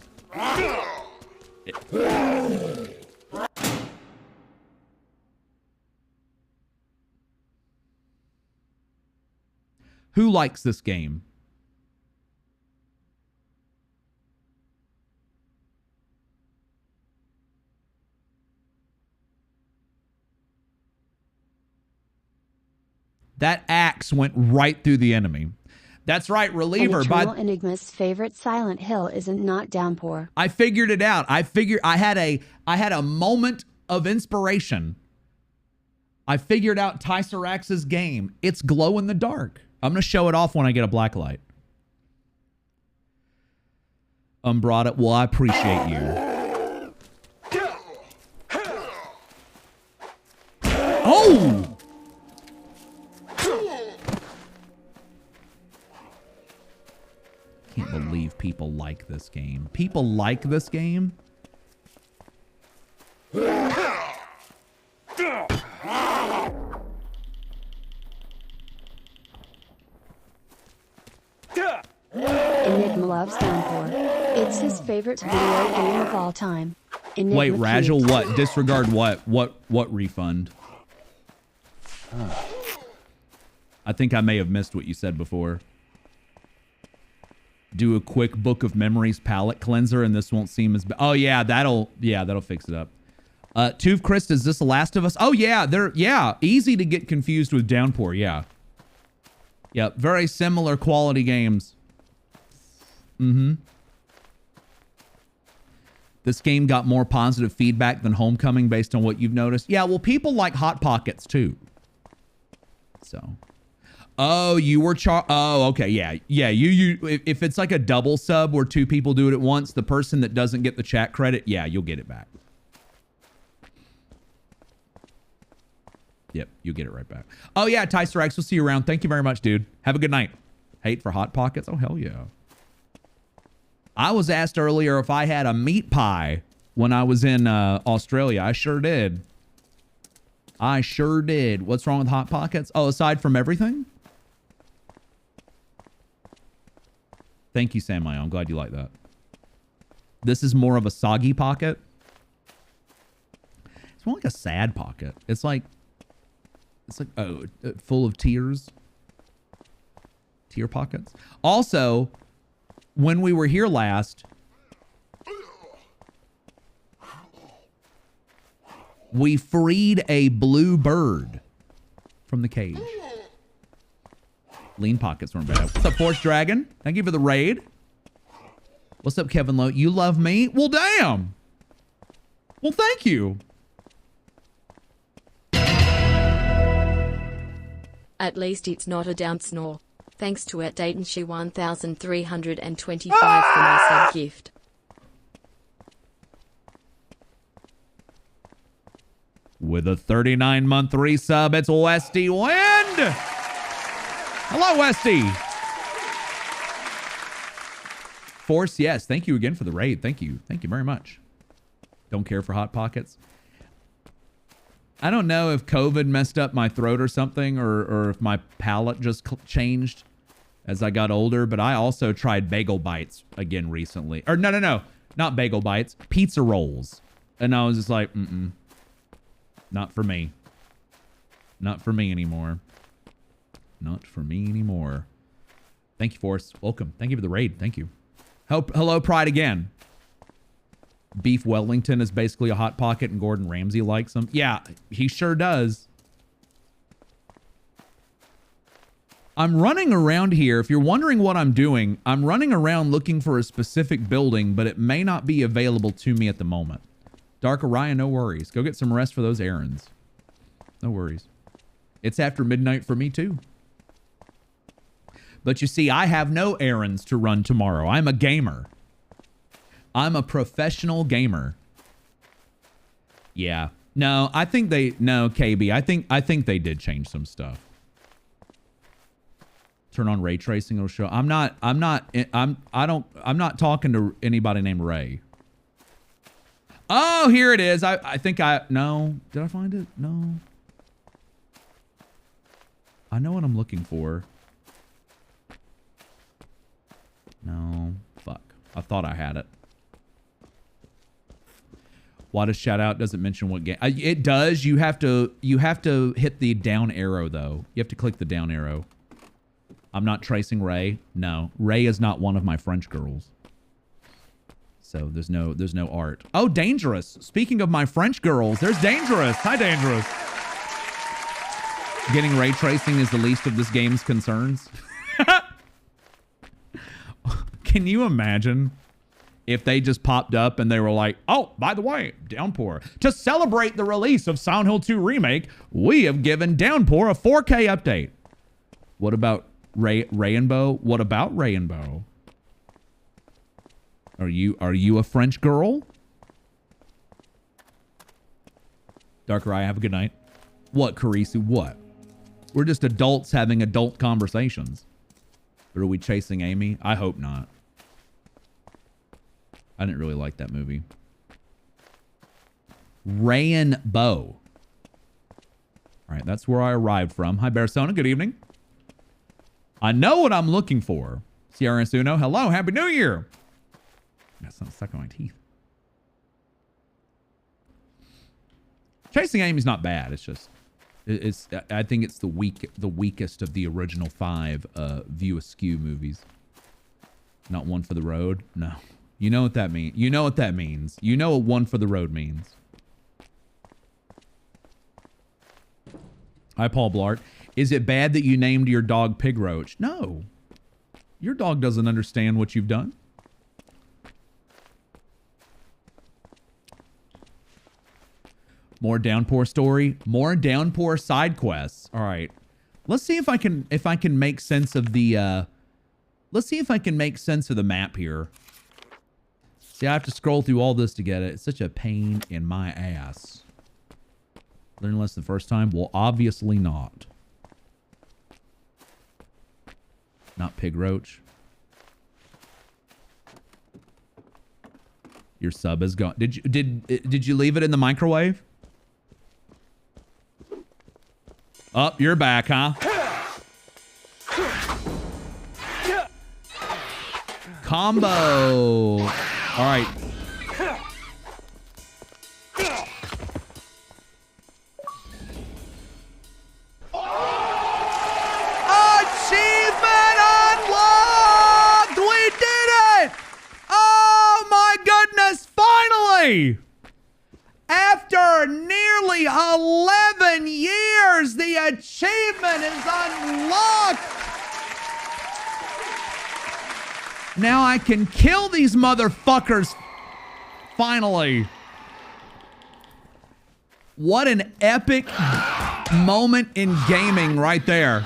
Who likes this game? That axe went right through the enemy. That's right, Reliever. AnEternalEnigma's favorite Silent Hill isn't not Downpour. I figured it out. I had a moment of inspiration. I figured out Tyserax's game. It's glow in the dark. I'm going to show it off when I get a black light. Umbrada. Well, I appreciate you. Oh! Can't believe people like this game. People like this game? Enigma loves Downpour. It's his favorite video game of all time. Enigma Wait, Ragel, cute. what? Disregard what? What refund? I think I may have missed what you said before. Do a quick Book of Memories palette cleanser and this won't seem as bad. Oh yeah, that'll fix it up. Tuve Chris, is this The Last of Us? Oh yeah, easy to get confused with Downpour, yeah. Yep, very similar quality games. Mm-hmm. This game got more positive feedback than Homecoming based on what you've noticed. Yeah, well, people like Hot Pockets too. So, oh, you were oh, okay, yeah. If it's like a double sub where two people do it at once, the person that doesn't get the chat credit, yeah, you'll get it back. Yep, you'll get it right back. Oh yeah, Tycer X, we'll see you around. Thank you very much, dude. Have a good night. Hate for Hot Pockets? Oh, hell yeah. I was asked earlier if I had a meat pie when I was in Australia. I sure did. I sure did. What's wrong with Hot Pockets? Oh, aside from everything? Thank you, Sam Mayo. I'm glad you like that. This is more of a soggy pocket. It's more like a sad pocket. It's like, oh, full of tears. Tear pockets. Also, when we were here last, we freed a blue bird from the cage. Lean pockets weren't bad. What's up, Force Dragon? Thank you for the raid. What's up, Kevin Lowe? You love me? Well, damn. Well, thank you. At least it's not a down snore. Thanks to at Dayton she 1325 for my sub gift. With a 39-month resub, it's Westy Wind. Hello, Westy. Force, yes. Thank you again for the raid. Thank you. Thank you very much. Don't care for Hot Pockets. I don't know if COVID messed up my throat or something, or if my palate just changed as I got older, but I also tried Bagel Bites again recently. Or no, not Bagel Bites, pizza rolls. And I was just like, not for me. Not for me anymore. Not for me anymore. Thank you, Force. Welcome. Thank you for the raid. Thank you. Hello, Pride again. Beef Wellington is basically a Hot Pocket and Gordon Ramsay likes them. Yeah, he sure does. I'm running around here. If you're wondering what I'm doing, I'm running around looking for a specific building, but it may not be available to me at the moment. Dark Orion, no worries. Go get some rest for those errands. No worries. It's after midnight for me too. But you see, I have no errands to run tomorrow. I'm a gamer. I'm a professional gamer. Yeah. No, I think KB. I think they did change some stuff. Turn on ray tracing, it'll show. I'm not talking to anybody named Ray. Oh, here it is. I think no. Did I find it? No. I know what I'm looking for. No. Fuck. I thought I had it. Why does shout out doesn't mention what game? It does. You have to hit the down arrow though. You have to click the down arrow. I'm not tracing Ray. No, Ray is not one of my French girls. So there's no art. Oh, Dangerous. Speaking of my French girls, there's Dangerous. Hi, Dangerous. Getting ray tracing is the least of this game's concerns. Can you imagine if they just popped up and they were like, oh, by the way, Downpour. To celebrate the release of Silent Hill 2 Remake, we have given Downpour a 4K update. What about Rainbow? What about Rainbow? Are you a French girl? Darker Eye, have a good night. What, Karisu? What? We're just adults having adult conversations. But are we chasing Amy? I hope not. I didn't really like that movie. Rainbow. All right, that's where I arrived from. Hi, Barsona. Good evening. I know what I'm looking for. Sierra Suno. Hello. Happy New Year. I got something stuck in my teeth. Chasing Amy's not bad. It's just, I think it's the weakest of the original 5 View Askew movies. Not One for the Road. No. You know what that means. You know what that means. You know what One for the Road means. Hi, Paul Blart. Is it bad that you named your dog Pig Roach? No. Your dog doesn't understand what you've done. More Downpour story. More Downpour side quests. All right. Let's see if I can make sense of the let's see if I can make sense of the map here. See, I have to scroll through all this to get it. It's such a pain in my ass. Learn less the first time? Well, obviously not. Not Pig Roach. Your sub is gone. Did you leave it in the microwave? Oh, you're back, huh? Combo. All right. Achievement unlocked! We did it! Oh my goodness, finally! After nearly 11 years, the achievement is unlocked! Now I can kill these motherfuckers. Finally. What an epic moment in gaming right there.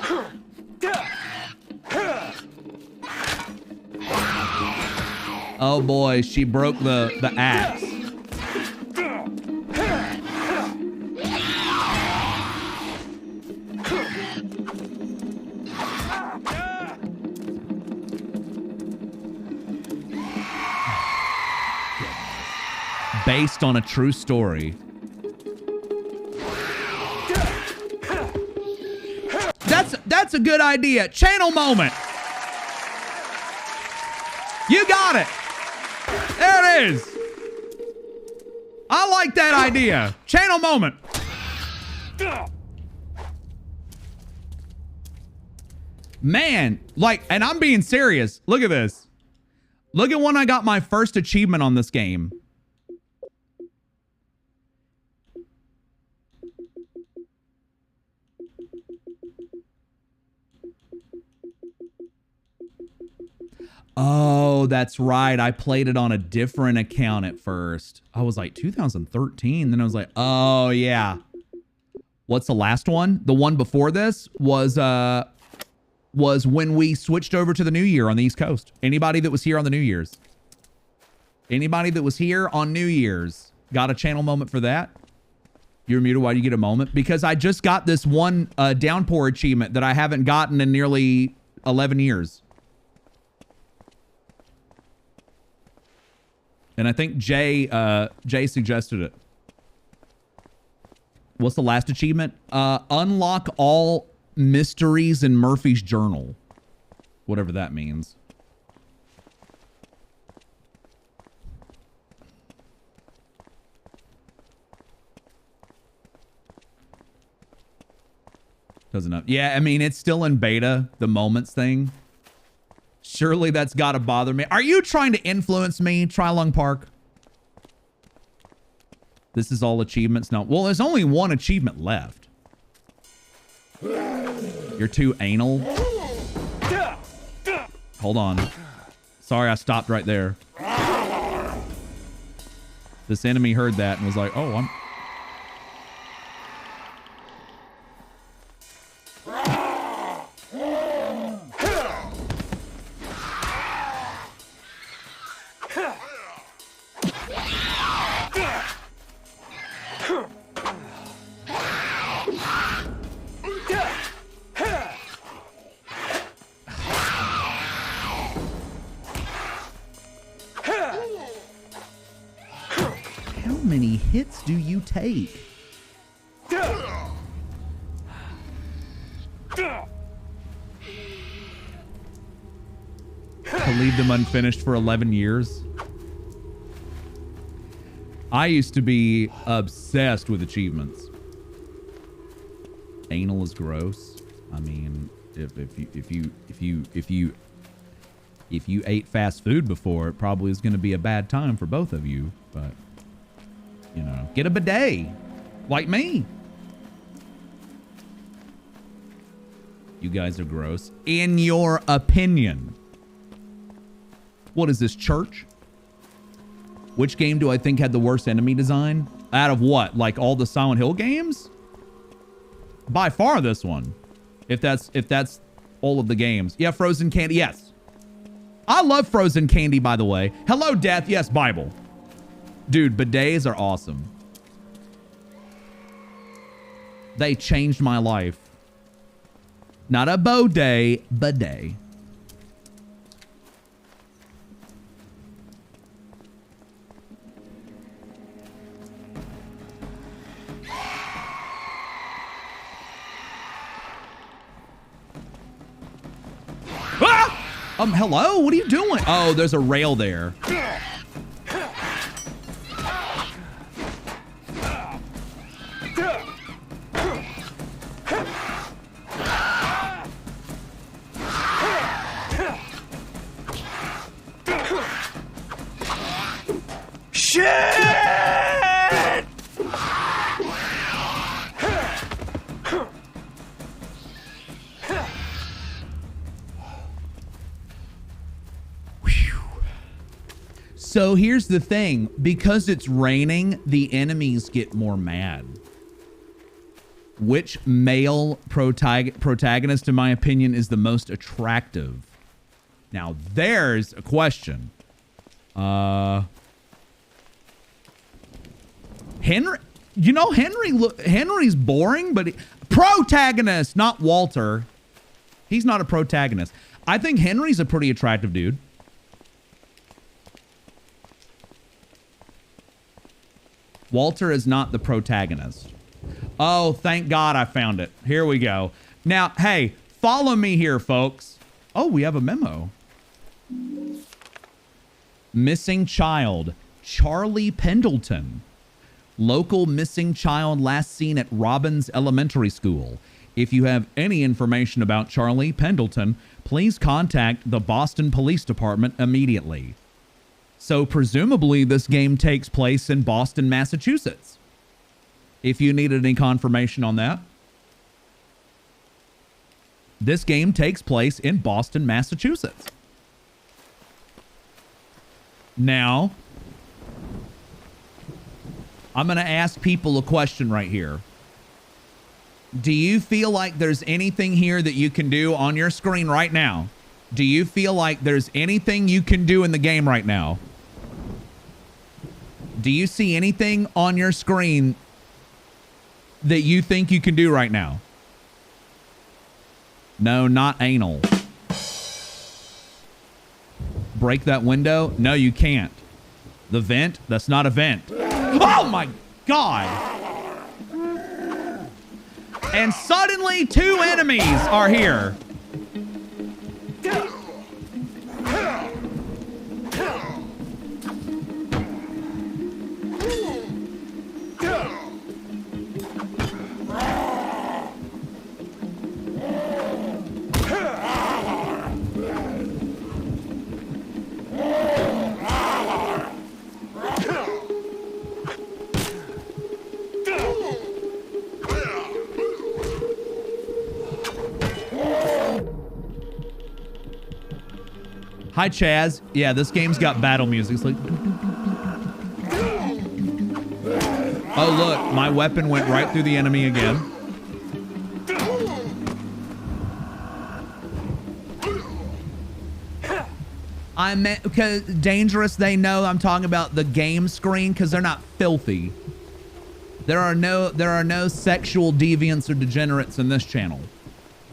Oh boy, she broke the axe. Based on a true story. That's a good idea. Channel moment. You got it. There it is. I like that idea. Channel moment. Man, like, and I'm being serious. Look at this. Look at when I got my first achievement on this game. Oh, that's right. I played it on a different account at first. I was like 2013. Then I was like, oh yeah. What's the last one? The one before this was when we switched over to the New Year on the East Coast. Anybody that was here on the New Year's? Anybody that was here on New Year's got a channel moment for that? You're muted. Why do you get a moment? Because I just got this one Downpour achievement that I haven't gotten in nearly 11 years. And I think Jay suggested it. What's the last achievement? Unlock all mysteries in Murphy's journal. Whatever that means. Doesn't know. Yeah, I mean, it's still in beta, the moments thing. Surely that's got to bother me. Are you trying to influence me, Trilung Park? This is all achievements? No. Well, there's only one achievement left. You're too anal. Hold on. Sorry, I stopped right there. This enemy heard that and was like, oh, I'm... hits do you take? To leave them unfinished for 11 years. I used to be obsessed with achievements. Anal is gross. I mean, if you ate fast food before, it probably is going to be a bad time for both of you. But you know, get a bidet, like me. You guys are gross. In your opinion. What is this, church? Which game do I think had the worst enemy design? Out of what? Like all the Silent Hill games? By far this one. If that's all of the games. Yeah, Frozen Candy. Yes. I love Frozen Candy, by the way. Hello, Death. Yes, Bible. Dude, bidets are awesome. They changed my life. Not a bidet, bidet. Ah! Hello? What are you doing? Oh, there's a rail there. Shit! So here's the thing. Because it's raining, the enemies get more mad. Which male protagonist, in my opinion, is the most attractive? Now, there's a question. Henry, you know, Henry's boring, but protagonist, not Walter. He's not a protagonist. I think Henry's a pretty attractive dude. Walter is not the protagonist. Oh, thank God I found it. Here we go. Now, hey, follow me here, folks. Oh, we have a memo. Missing child, Charlie Pendleton. Local missing child last seen at Robbins Elementary School. If you have any information about Charlie Pendleton, please contact the Boston Police Department immediately. So presumably this game takes place in Boston, Massachusetts. If you needed any confirmation on that. This game takes place in Boston, Massachusetts. Now, I'm going to ask people a question right here. Do you feel like there's anything here that you can do on your screen right now? Do you feel like there's anything you can do in the game right now? Do you see anything on your screen that you think you can do right now? No, not anal. Break that window? No, you can't. The vent? That's not a vent. Oh my God! And suddenly 2 enemies are here. Hi, Chaz. Yeah, this game's got battle music. It's like... Oh, look. My weapon went right through the enemy again. I meant... Because dangerous, they know I'm talking about the game screen because they're not filthy. There are no sexual deviants or degenerates in this channel.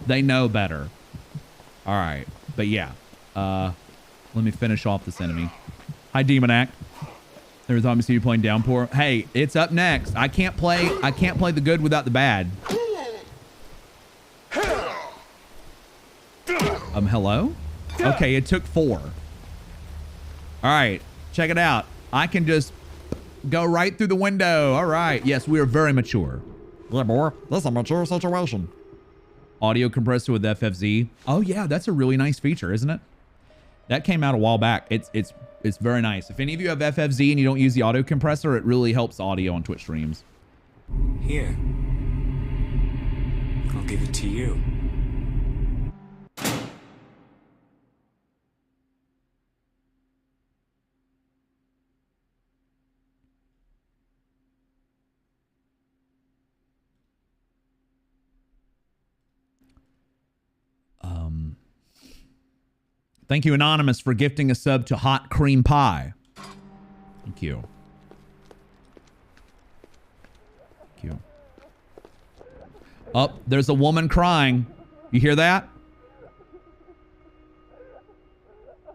They know better. All right. But yeah. Let me finish off this enemy. Hi, Demon Act. Never thought I'd see you playing Downpour. Hey, it's up next. I can't play the good without the bad. Hello? Okay, it took 4. All right, check it out. I can just go right through the window. All right. Yes, we are very mature. Yeah, boy. This is a mature situation. Audio compressor with FFZ. Oh yeah, that's a really nice feature, isn't it? That came out a while back. It's very nice. If any of you have FFZ and you don't use the audio compressor, it really helps audio on Twitch streams. Here. I'll give it to you. Thank you, Anonymous, for gifting a sub to Hot Cream Pie. Thank you. Thank you. Oh, there's a woman crying. You hear that?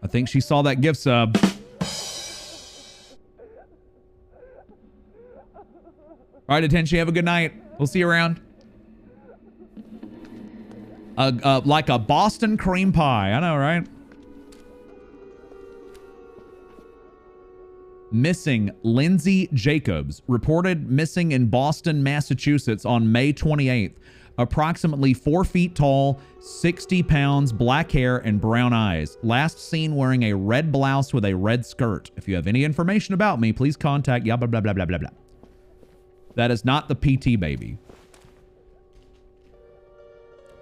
I think she saw that gift sub. All right, attention. Have a good night. We'll see you around. Like a Boston cream pie. I know, right? Missing Lindsay Jacobs, reported missing in Boston, Massachusetts on May 28th. Approximately 4 feet tall, 60 pounds, black hair, and brown eyes. Last seen wearing a red blouse with a red skirt. If you have any information about me, please contact blah, blah, blah, blah, blah, blah, blah. That is not the PT baby.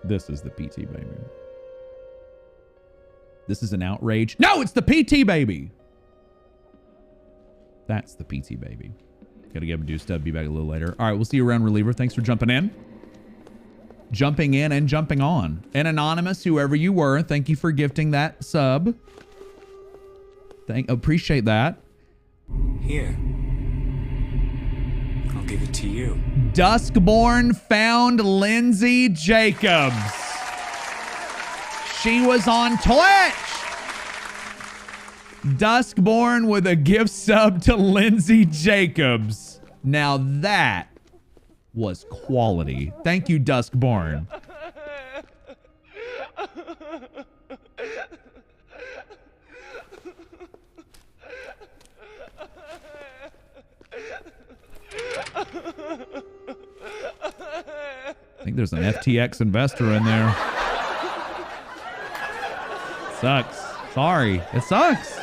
This is the PT baby. This is an outrage. No, it's the PT baby. That's the PT baby. Gotta give him a do stub. Be back a little later. All right, we'll see you around, Reliever. Thanks for jumping in. Jumping in and jumping on. And Anonymous, whoever you were, thank you for gifting that sub. Appreciate that. Here. I'll give it to you. Duskborn found Lindsay Jacobs. She was on Twitch. Duskborn with a gift sub to Lindsay Jacobs. Now that was quality. Thank you, Duskborn. I think there's an FTX investor in there. Sucks. Sorry. It sucks.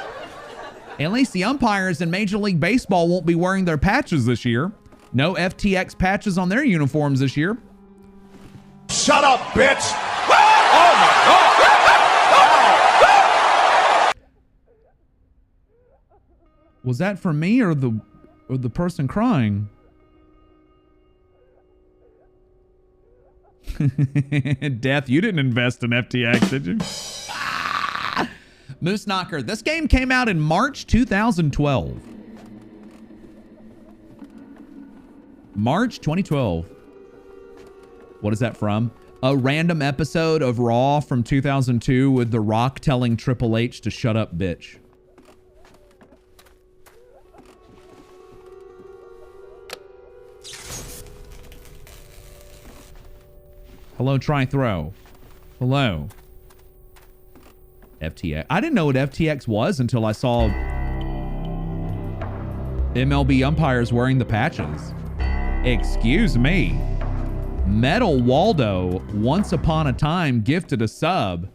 At least the umpires in Major League Baseball won't be wearing their patches this year. No FTX patches on their uniforms this year. Shut up, bitch! Oh my God! Was that for me or the person crying? Death, you didn't invest in FTX, did you? Moose Knocker. This game came out in March 2012. March 2012. What is that from? A random episode of Raw from 2002 with The Rock telling Triple H to shut up, bitch. Hello, try throw. Hello. FTX. I didn't know what FTX was until I saw MLB umpires wearing the patches. Excuse me. Metal Waldo, once upon a time, gifted a sub,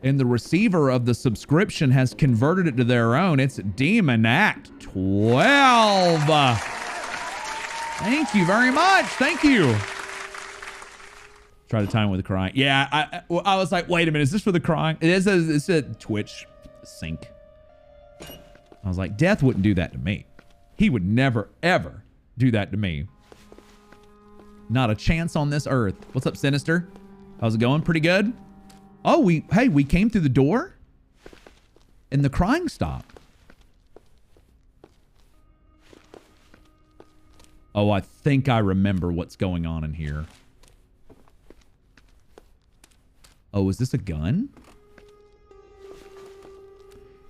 and the receiver of the subscription has converted it to their own. It's Demon Act 12. Thank you very much. Thank you. Try to time with the crying. Yeah, I was like, wait a minute, is this for the crying? It's a Twitch sync. I was like, Death wouldn't do that to me. He would never, ever do that to me. Not a chance on this earth. What's up, Sinister? How's it going? Pretty good? Oh, we came through the door? And the crying stopped. Oh, I think I remember what's going on in here. Oh, is this a gun?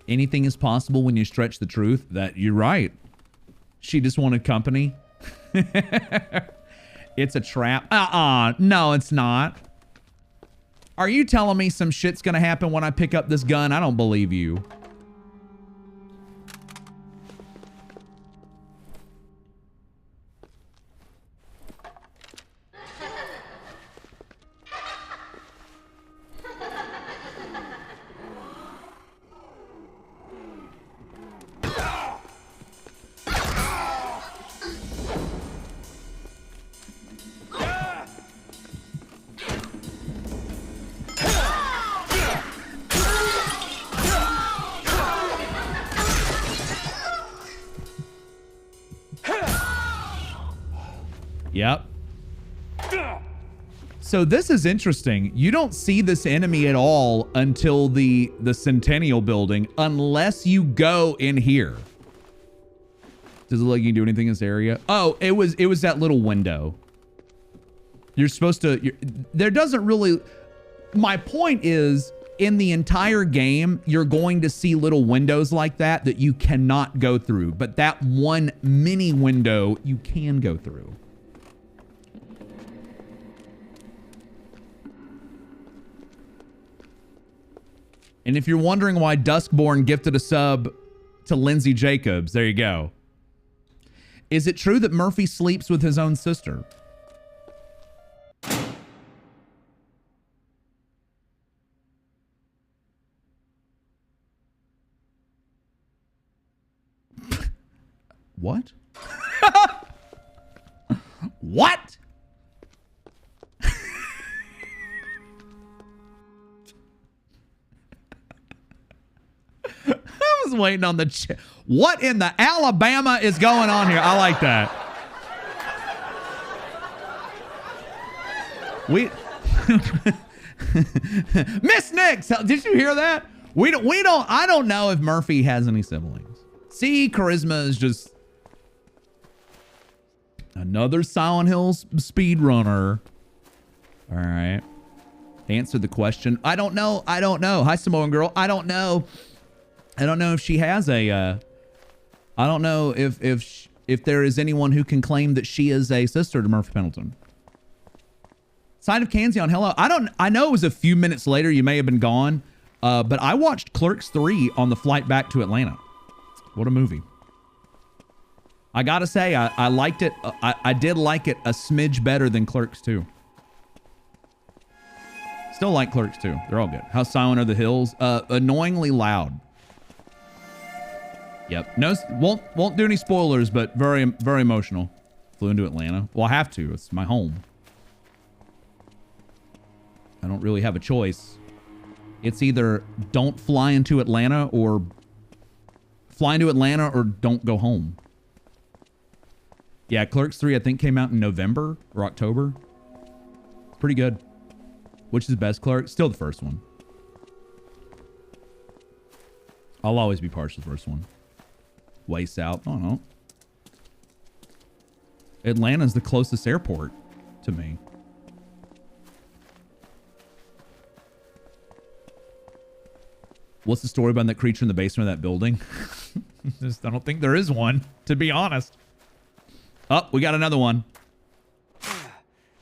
Anything is possible when you stretch the truth. That you're right. She just wanted company. It's a trap. No, it's not. Are you telling me some shit's gonna happen when I pick up this gun? I don't believe you. Yep. So this is interesting. You don't see this enemy at all until the Centennial building, unless you go in here. Does it look like you can do anything in this area? Oh, it was that little window. You're supposed to, there doesn't really, my point is, in the entire game, you're going to see little windows like that you cannot go through. But that one mini window, you can go through. And if you're wondering why Duskborn gifted a sub to Lindsay Jacobs, there you go. Is it true that Murphy sleeps with his own sister? What? What? I was waiting on the what in the Alabama is going on here? I like that. Miss Nix, did you hear that? I don't know if Murphy has any siblings. See, charisma is just another Silent Hill speedrunner. All right. Answer the question. I don't know. Hi, Samoan girl. I don't know if she has a, I don't know if there is anyone who can claim that she is a sister to Murphy Pendleton. Side of Kanzion, hello. I know it was a few minutes later. You may have been gone, but I watched Clerks 3 on the flight back to Atlanta. What a movie. I gotta say, I liked it. I did like it a smidge better than Clerks 2. Still like Clerks 2. They're all good. How silent are the hills? Annoyingly loud. Yep. No, won't do any spoilers, but very, very emotional. Flew into Atlanta. Well, I have to. It's my home. I don't really have a choice. It's either don't fly into Atlanta or fly into Atlanta or don't go home. Yeah, Clerks 3, I think, came out in November or October. Pretty good. Which is the best Clerks? Still the first one. I'll always be partial to the first one. Way south. I don't know. Atlanta's the closest airport to me. What's the story about that creature in the basement of that building? I don't think there is one, to be honest. Oh, we got another one.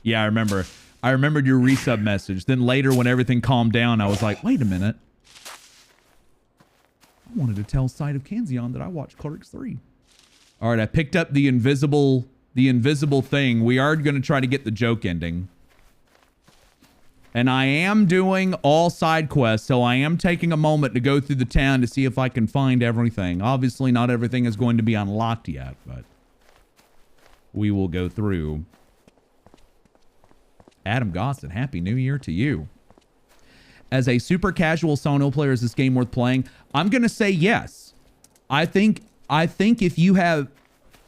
Yeah, I remember. I remembered your resub message. Then later, when everything calmed down, I was like, wait a minute. I wanted to tell Side of Kanzion that I watched Clerks 3. All right, I picked up the invisible thing. We are going to try to get the joke ending. And I am doing all side quests, so I am taking a moment to go through the town to see if I can find everything. Obviously, not everything is going to be unlocked yet, but we will go through. Adam Gosson, Happy New Year to you. As a super casual Silent Hill player, is this game worth playing? I'm going to say yes. I think if you have...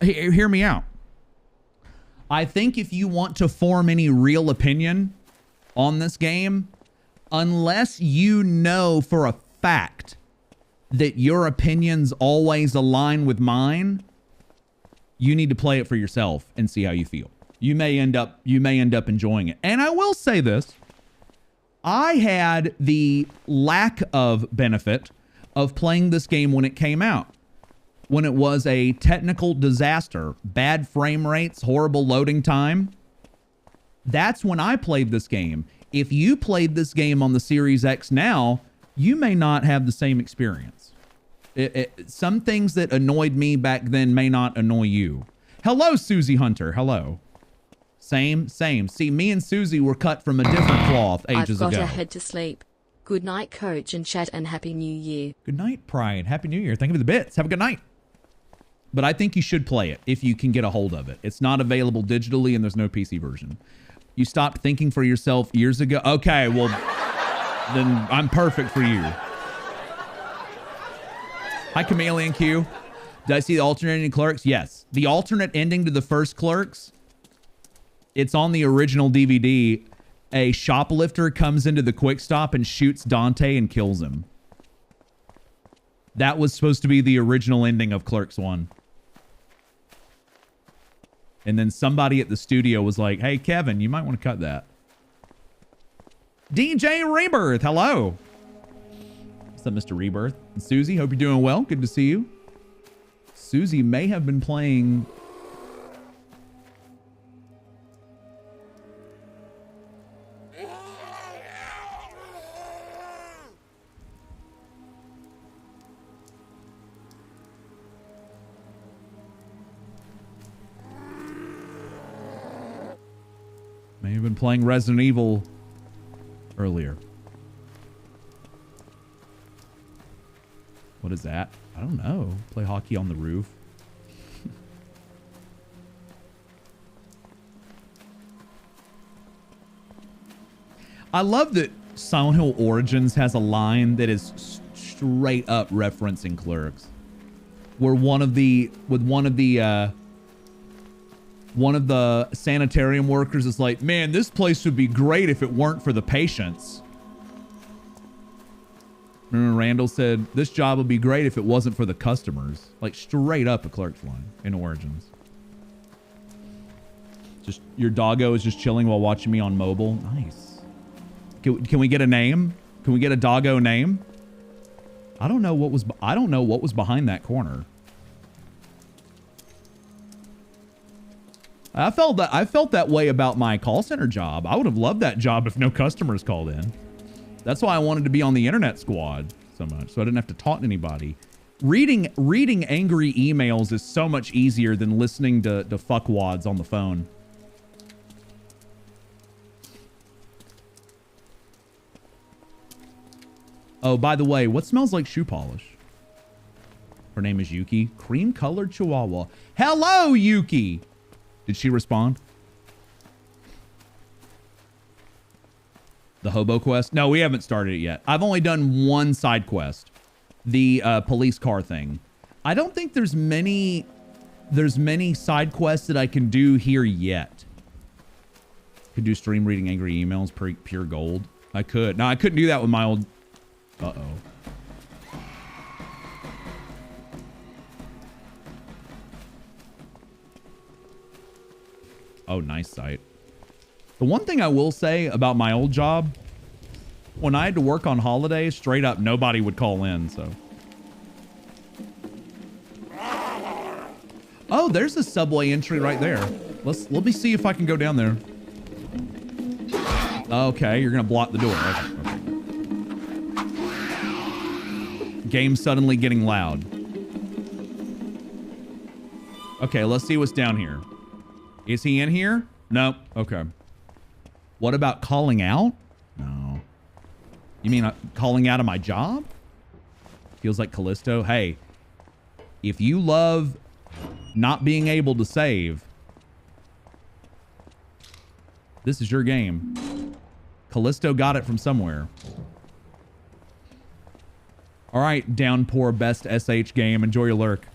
Hear me out. I think if you want to form any real opinion on this game, unless you know for a fact that your opinions always align with mine, you need to play it for yourself and see how you feel. You may end up enjoying it. And I will say this. I had the lack of benefit of playing this game when it came out. when it was a technical disaster, bad frame rates, horrible loading time. That's when I played this game. If you played this game on the Series X now, you may not have the same experience. Some things that annoyed me back then may not annoy you. Hello, Susie Hunter. Hello. Same. See, me and Susie were cut from a different cloth ages ago. I've got to head to sleep. Good night, Coach and chat, and Happy New Year. Good night, Pride. Happy New Year. Thank you for the bits. Have a good night. But I think you should play it if you can get a hold of it. It's not available digitally, and there's no PC version. You stopped thinking for yourself years ago? Okay, well, then I'm perfect for you. Hi, Chameleon Q. Did I see the alternate ending Clerks? Yes. The alternate ending to the first Clerks, it's on the original DVD. A shoplifter comes into the quick stop and shoots Dante and kills him. That was supposed to be the original ending of Clerks 1. And then somebody at the studio was like, hey, Kevin, you might want to cut that. DJ Rebirth, hello. What's up, Mr. Rebirth? And Susie, hope you're doing well. Good to see you. Susie may have been playing... May have been playing Resident Evil earlier. What is that? I don't know. Play hockey on the roof. I love that Silent Hill Origins has a line that is straight up referencing Clerks, where one of the sanitarium workers is like, man, this place would be great if it weren't for the patients. Remember Randall said, this job would be great if it wasn't for the customers. Like straight up a Clerks line in Origins. Just your doggo is just chilling while watching me on mobile. Nice. Can we get a name? Can we get a doggo name? I don't know what was behind that corner. I felt that way about my call center job. I would have loved that job if no customers called in. That's why I wanted to be on the internet squad so much, so I didn't have to talk to anybody. Reading angry emails is so much easier than listening to fuckwads on the phone. Oh, by the way, what smells like shoe polish? Her name is Yuki. Cream-colored chihuahua. Hello, Yuki! Did she respond? The hobo quest? No, we haven't started it yet. I've only done one side quest. The police car thing. I don't think there's many side quests that I can do here yet. Could do stream reading angry emails, pure gold. I could. No, I couldn't do that with my old... Uh-oh. Oh, nice site. The one thing I will say about my old job, when I had to work on holidays, straight up, nobody would call in, so. Oh, there's a subway entry right there. Let me see if I can go down there. Okay, you're gonna block the door. Okay. Game suddenly getting loud. Okay, let's see what's down here. Is he in here? Nope. Okay. What about calling out? No. You mean calling out of my job? Feels like Callisto. Hey, if you love not being able to save, this is your game. Callisto got it from somewhere. All right, Downpour best SH game. Enjoy your lurk.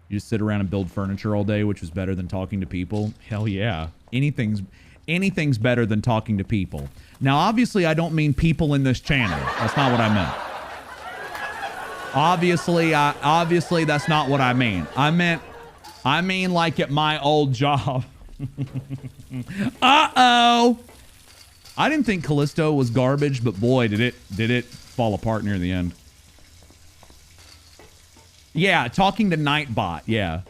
You just sit around and build furniture all day, which is better than talking to people. Hell yeah. Anything's better than talking to people. Now, obviously, I don't mean people in this channel. That's not what I meant. Obviously, that's not what I mean. I mean like at my old job. Uh-oh. I didn't think Callisto was garbage, but boy, did it fall apart near the end. Yeah, talking to Nightbot. Yeah.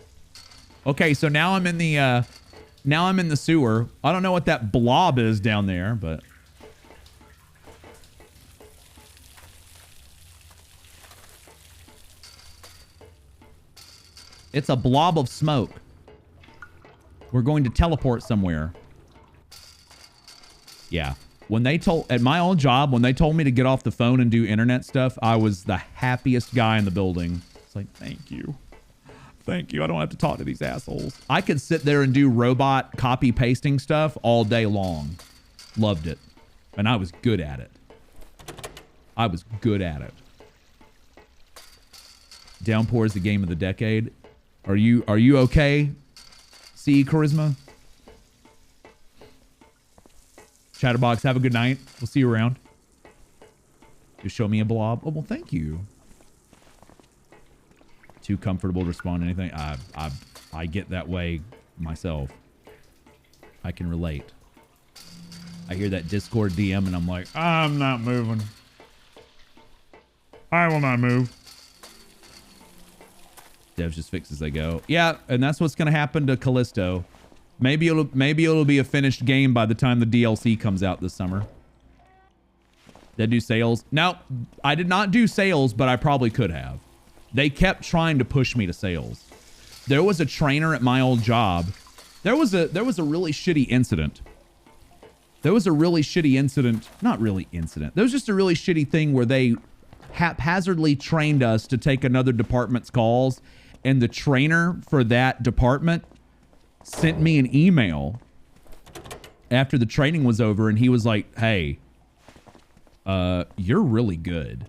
Okay, so now I'm in the sewer. I don't know what that blob is down there, but it's a blob of smoke. We're going to teleport somewhere. Yeah. When they told, at my old job, when they told me to get off the phone and do internet stuff, I was the happiest guy in the building. It's like, thank you. Thank you. I don't have to talk to these assholes. I could sit there and do robot copy pasting stuff all day long. Loved it. And I was good at it. I was good at it. Downpour is the game of the decade. Are you okay? CE Charisma? Chatterbox, have a good night. We'll see you around. Just show me a blob. Oh, well, thank you. Too comfortable to respond to anything. I get that way myself. I can relate. I hear that Discord DM and I'm like, I'm not moving. I will not move. Devs just fix as they go. Yeah, and that's what's gonna happen to Callisto. Maybe it'll be a finished game by the time the DLC comes out this summer. Did I do sales? No, I did not do sales, but I probably could have. They kept trying to push me to sales. There was a trainer at my old job. There was a really shitty incident. There was a really shitty incident. Not really incident. There was just a really shitty thing where they haphazardly trained us to take another department's calls, and the trainer for that department sent me an email after the training was over, and he was like, hey, you're really good.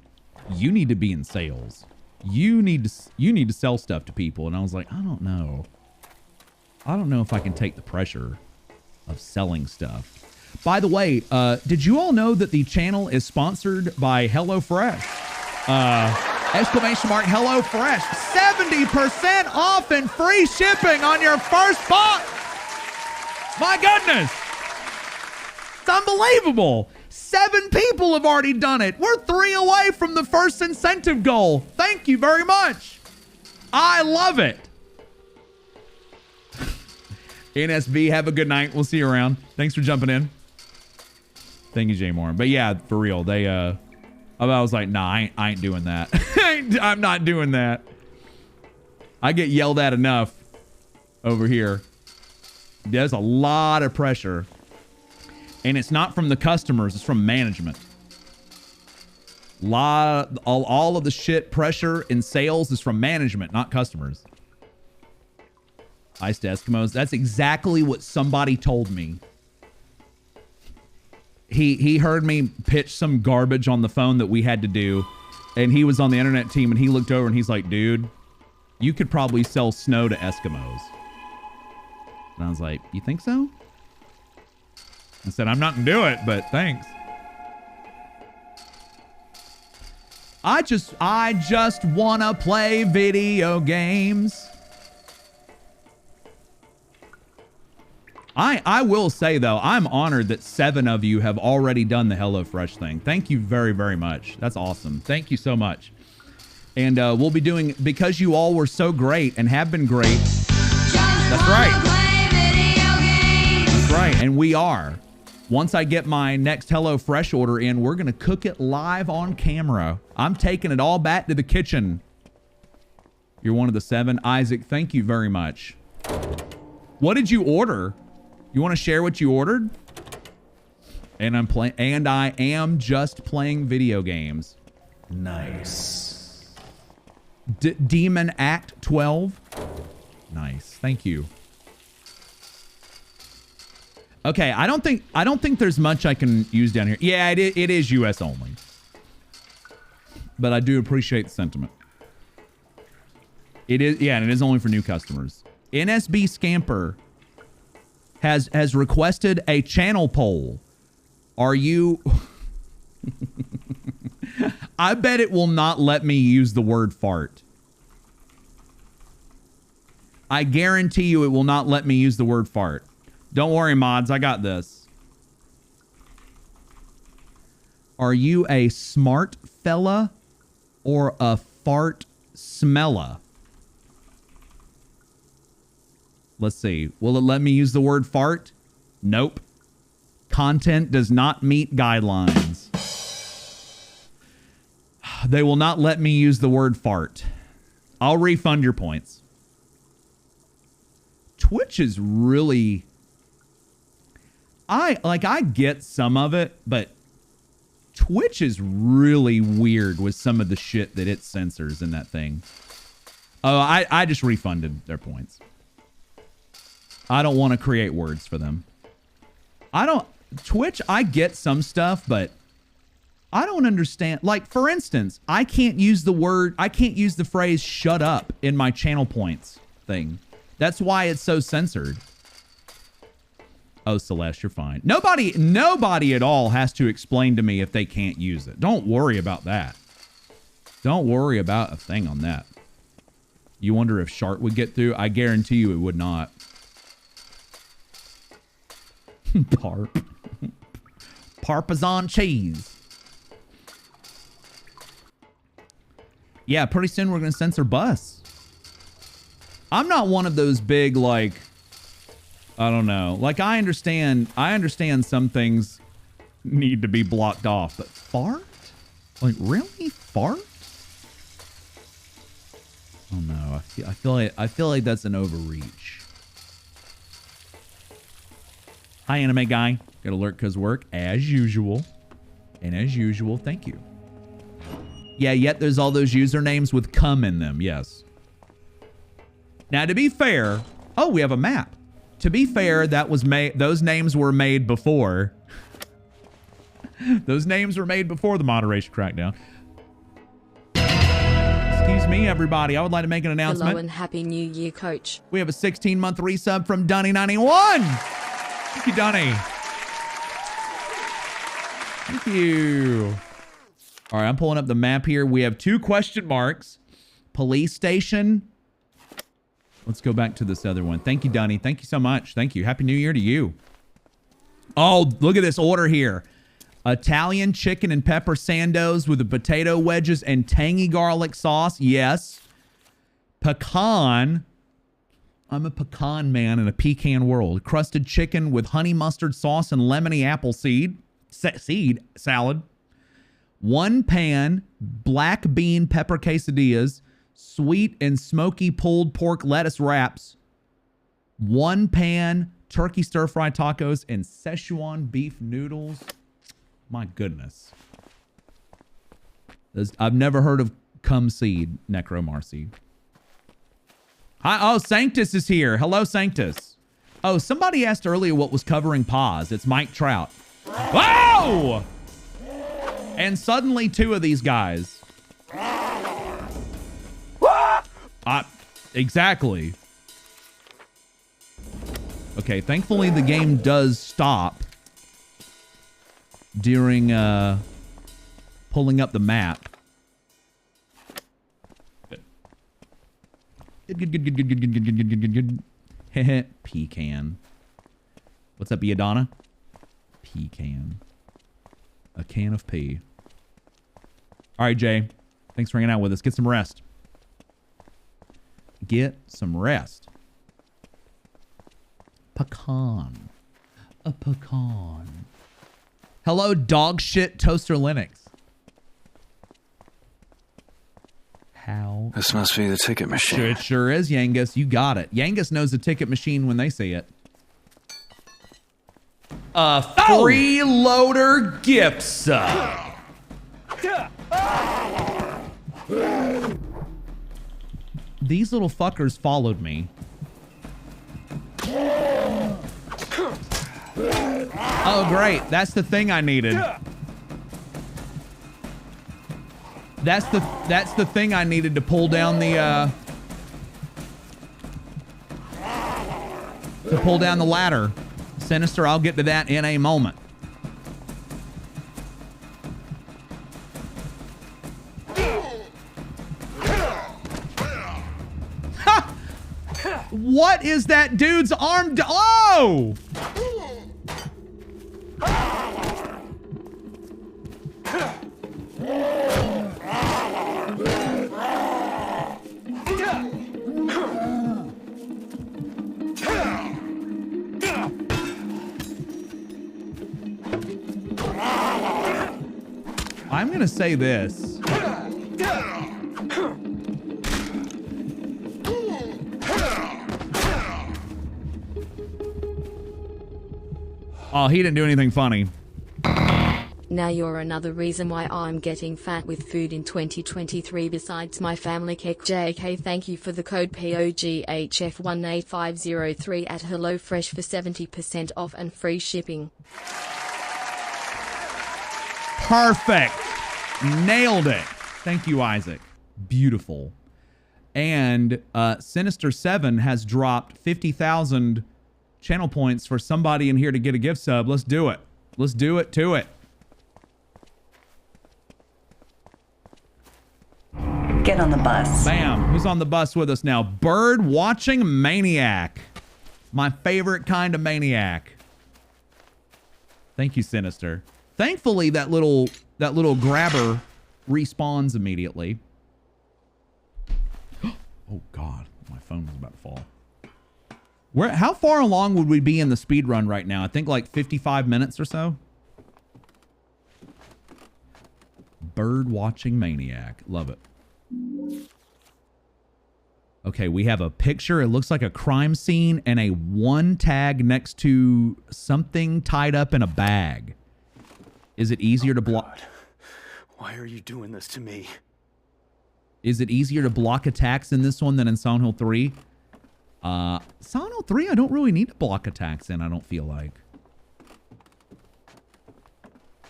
You need to be in sales. You need to sell stuff to people. And I was like, I don't know. I don't know if I can take the pressure of selling stuff. By the way, did you all know that the channel is sponsored by HelloFresh? Exclamation mark HelloFresh. 70% off and free shipping on your first box. My goodness. It's unbelievable. 7 people have already done it. We're 3 away from the first incentive goal. Thank you very much. I love it. NSB, have a good night. We'll see you around. Thanks for jumping in. Thank you, Jay Moore. But yeah, for real, they I was like, nah, I ain't doing that. I'm not doing that. I get yelled at enough over here. There's a lot of pressure. And it's not from the customers, it's from management. All of the shit pressure in sales is from management, not customers. Ice to Eskimos. That's exactly what somebody told me. He heard me pitch some garbage on the phone that we had to do, and he was on the internet team, and he looked over and he's like, dude, you could probably sell snow to Eskimos. And I was like, you think so? I said, I'm not gonna do it, but thanks. I just wanna play video games. I will say, though, I'm honored that 7 of you have already done the HelloFresh thing. Thank you very, very much. That's awesome. Thank you so much. And we'll be doing, because you all were so great and have been great. That's right. That's right. And we are. Once I get my next HelloFresh order in, we're going to cook it live on camera. I'm taking it all back to the kitchen. You're one of the 7. Isaac, thank you very much. What did you order? You want to share what you ordered? And I am just playing video games. Nice. Demon Act 12. Nice. Thank you. Okay, I don't think there's much I can use down here. Yeah, it is US only. But I do appreciate the sentiment. It is, yeah, and it is only for new customers. NSB Scamper has requested a channel poll. Are you... I bet it will not let me use the word fart. I guarantee you it will not let me use the word fart. Don't worry, mods. I got this. Are you a smart fella or a fart smella. Let's see. Will it let me use the word fart? Nope. Content does not meet guidelines. They will not let me use the word fart. I'll refund your points. Twitch is really... I get some of it, but Twitch is really weird with some of the shit that it censors in that thing. Oh, I just refunded their points. I don't want to create words for them. Twitch, I get some stuff, but I don't understand. Like, for instance, I can't use the phrase shut up in my channel points thing. That's why it's so censored. Oh, Celeste, you're fine. Nobody at all has to explain to me if they can't use it. Don't worry about that. Don't worry about a thing on that. You wonder if Shart would get through? I guarantee you it would not. Parp. Parmesan cheese. Yeah, pretty soon we're going to censor bus. I'm not one of those big, like... I don't know. Like, I understand some things need to be blocked off, but fart? Like, really? Fart? Oh no, I feel like that's an overreach. Hi, anime guy. Got alert cause work as usual. And as usual, thank you. Yeah, yet there's all those usernames with cum in them, yes. Now to be fair, oh, we have a map. To be fair, that was made. Those names were made before. Those names were made before the moderation crackdown. Excuse me, everybody. I would like to make an announcement. Hello and happy New Year, Coach. We have a 16-month resub from Dunny91. Thank you, Dunny. Thank you. All right, I'm pulling up the map here. We have 2 question marks. Police station. Let's go back to this other one. Thank you, Dunny. Thank you so much. Thank you. Happy New Year to you. Oh, look at this order here. Italian chicken and pepper sandos with the potato wedges and tangy garlic sauce. Yes. Pecan. I'm a pecan man in a pecan world. Crusted chicken with honey mustard sauce and lemony apple seed salad. 1 pan black bean pepper quesadillas. Sweet and smoky pulled pork lettuce wraps. 1 pan turkey stir-fry tacos and Szechuan beef noodles. My goodness. I've never heard of cum seed, Necromarcy. Hi, oh, Sanctus is here. Hello, Sanctus. Oh, somebody asked earlier what was covering paws. It's Mike Trout. Whoa! And suddenly 2 of these guys. Exactly. Okay, thankfully the game does stop during pulling up the map. Good. Pecan. What's up, Iadana? Pecan. A can of pee. All right, Jay. Thanks for hanging out with us. Get some rest. Get some rest. Pecan. A pecan. Hello, dog shit toaster Linux. How? This must be the ticket machine. Sure, it sure is, Yangus. You got it. Yangus knows the ticket machine when they see it. A freeloader gift sub. These little fuckers followed me. Oh, great. That's the thing I needed. That's the thing I needed to pull down the ladder. Sinister, I'll get to that in a moment. What is that dude's arm? Oh! I'm going to say this. Oh, he didn't do anything funny. Now you're another reason why I'm getting fat with food in 2023 besides my family cake. JK, thank you for the code POGHF18503 at HelloFresh for 70% off and free shipping. Perfect. Nailed it. Thank you, Isaac. Beautiful. And Sinister7 has dropped 50,000 channel points for somebody in here to get a gift sub. Let's do it. Let's do it to it. Get on the bus. Bam. Who's on the bus with us now? Bird watching maniac. My favorite kind of maniac. Thank you, Sinister. Thankfully, that little grabber respawns immediately. Oh God, my phone was about to fall. How far along would we be in the speed run right now? I think like 55 minutes or so. Bird watching maniac. Love it. Okay, we have a picture. It looks like a crime scene and a 1 tag next to something tied up in a bag. Is it easier to block? Why are you doing this to me? Is it easier to block attacks in this one than in Silent Hill 3? Silent Hill 3, I don't really need to block attacks in, I don't feel like.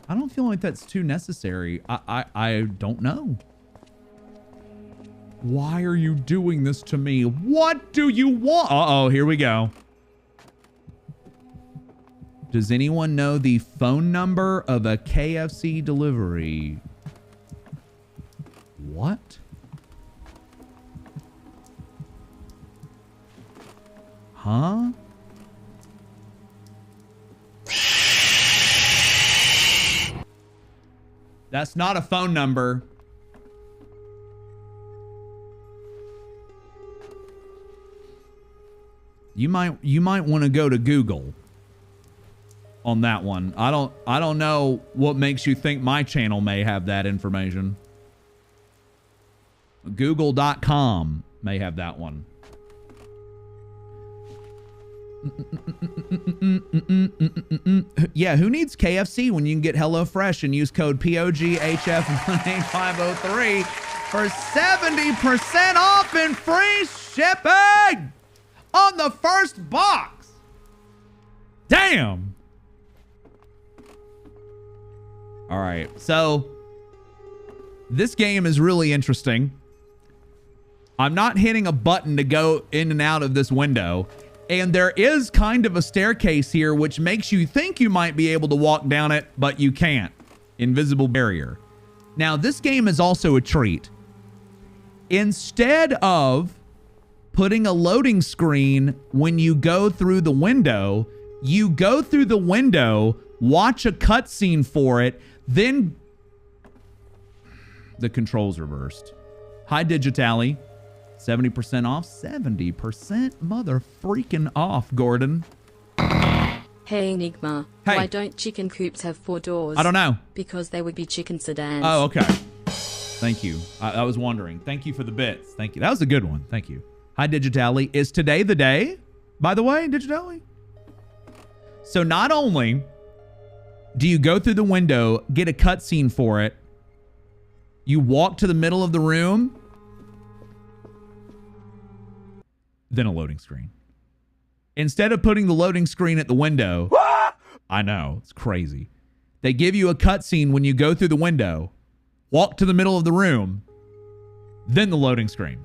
I don't feel like that's too necessary. I don't know. Why are you doing this to me? What do you want? Uh-oh, here we go. Does anyone know the phone number of a KFC delivery? What? Huh? That's not a phone number. You might want to go to Google on that one. I don't know what makes you think my channel may have that information. Google.com may have that one. Yeah, who needs KFC when you can get HelloFresh and use code POGHF18503 for 70% off and free shipping on the first box? Damn. All right, so this game is really interesting. I'm not hitting a button to go in and out of this window. And there is kind of a staircase here, which makes you think you might be able to walk down it, but you can't. Invisible barrier. Now, this game is also a treat. Instead of putting a loading screen when you go through the window, you go through the window, watch a cutscene for it, then the controls reversed. Hi, Digitally. 70% off, 70% mother freaking off, Gordon. Hey, Enigma. Hey. Why don't chicken coops have 4 doors? I don't know. Because they would be chicken sedans. Oh, okay. Thank you. I was wondering. Thank you for the bits. Thank you. That was a good one. Thank you. Hi, Digitally. Is today the day, by the way, Digitally? So not only do you go through the window, get a cutscene for it, you walk to the middle of the room, then a loading screen. Instead of putting the loading screen at the window, I know, it's crazy. They give you a cutscene when you go through the window, walk to the middle of the room, then the loading screen.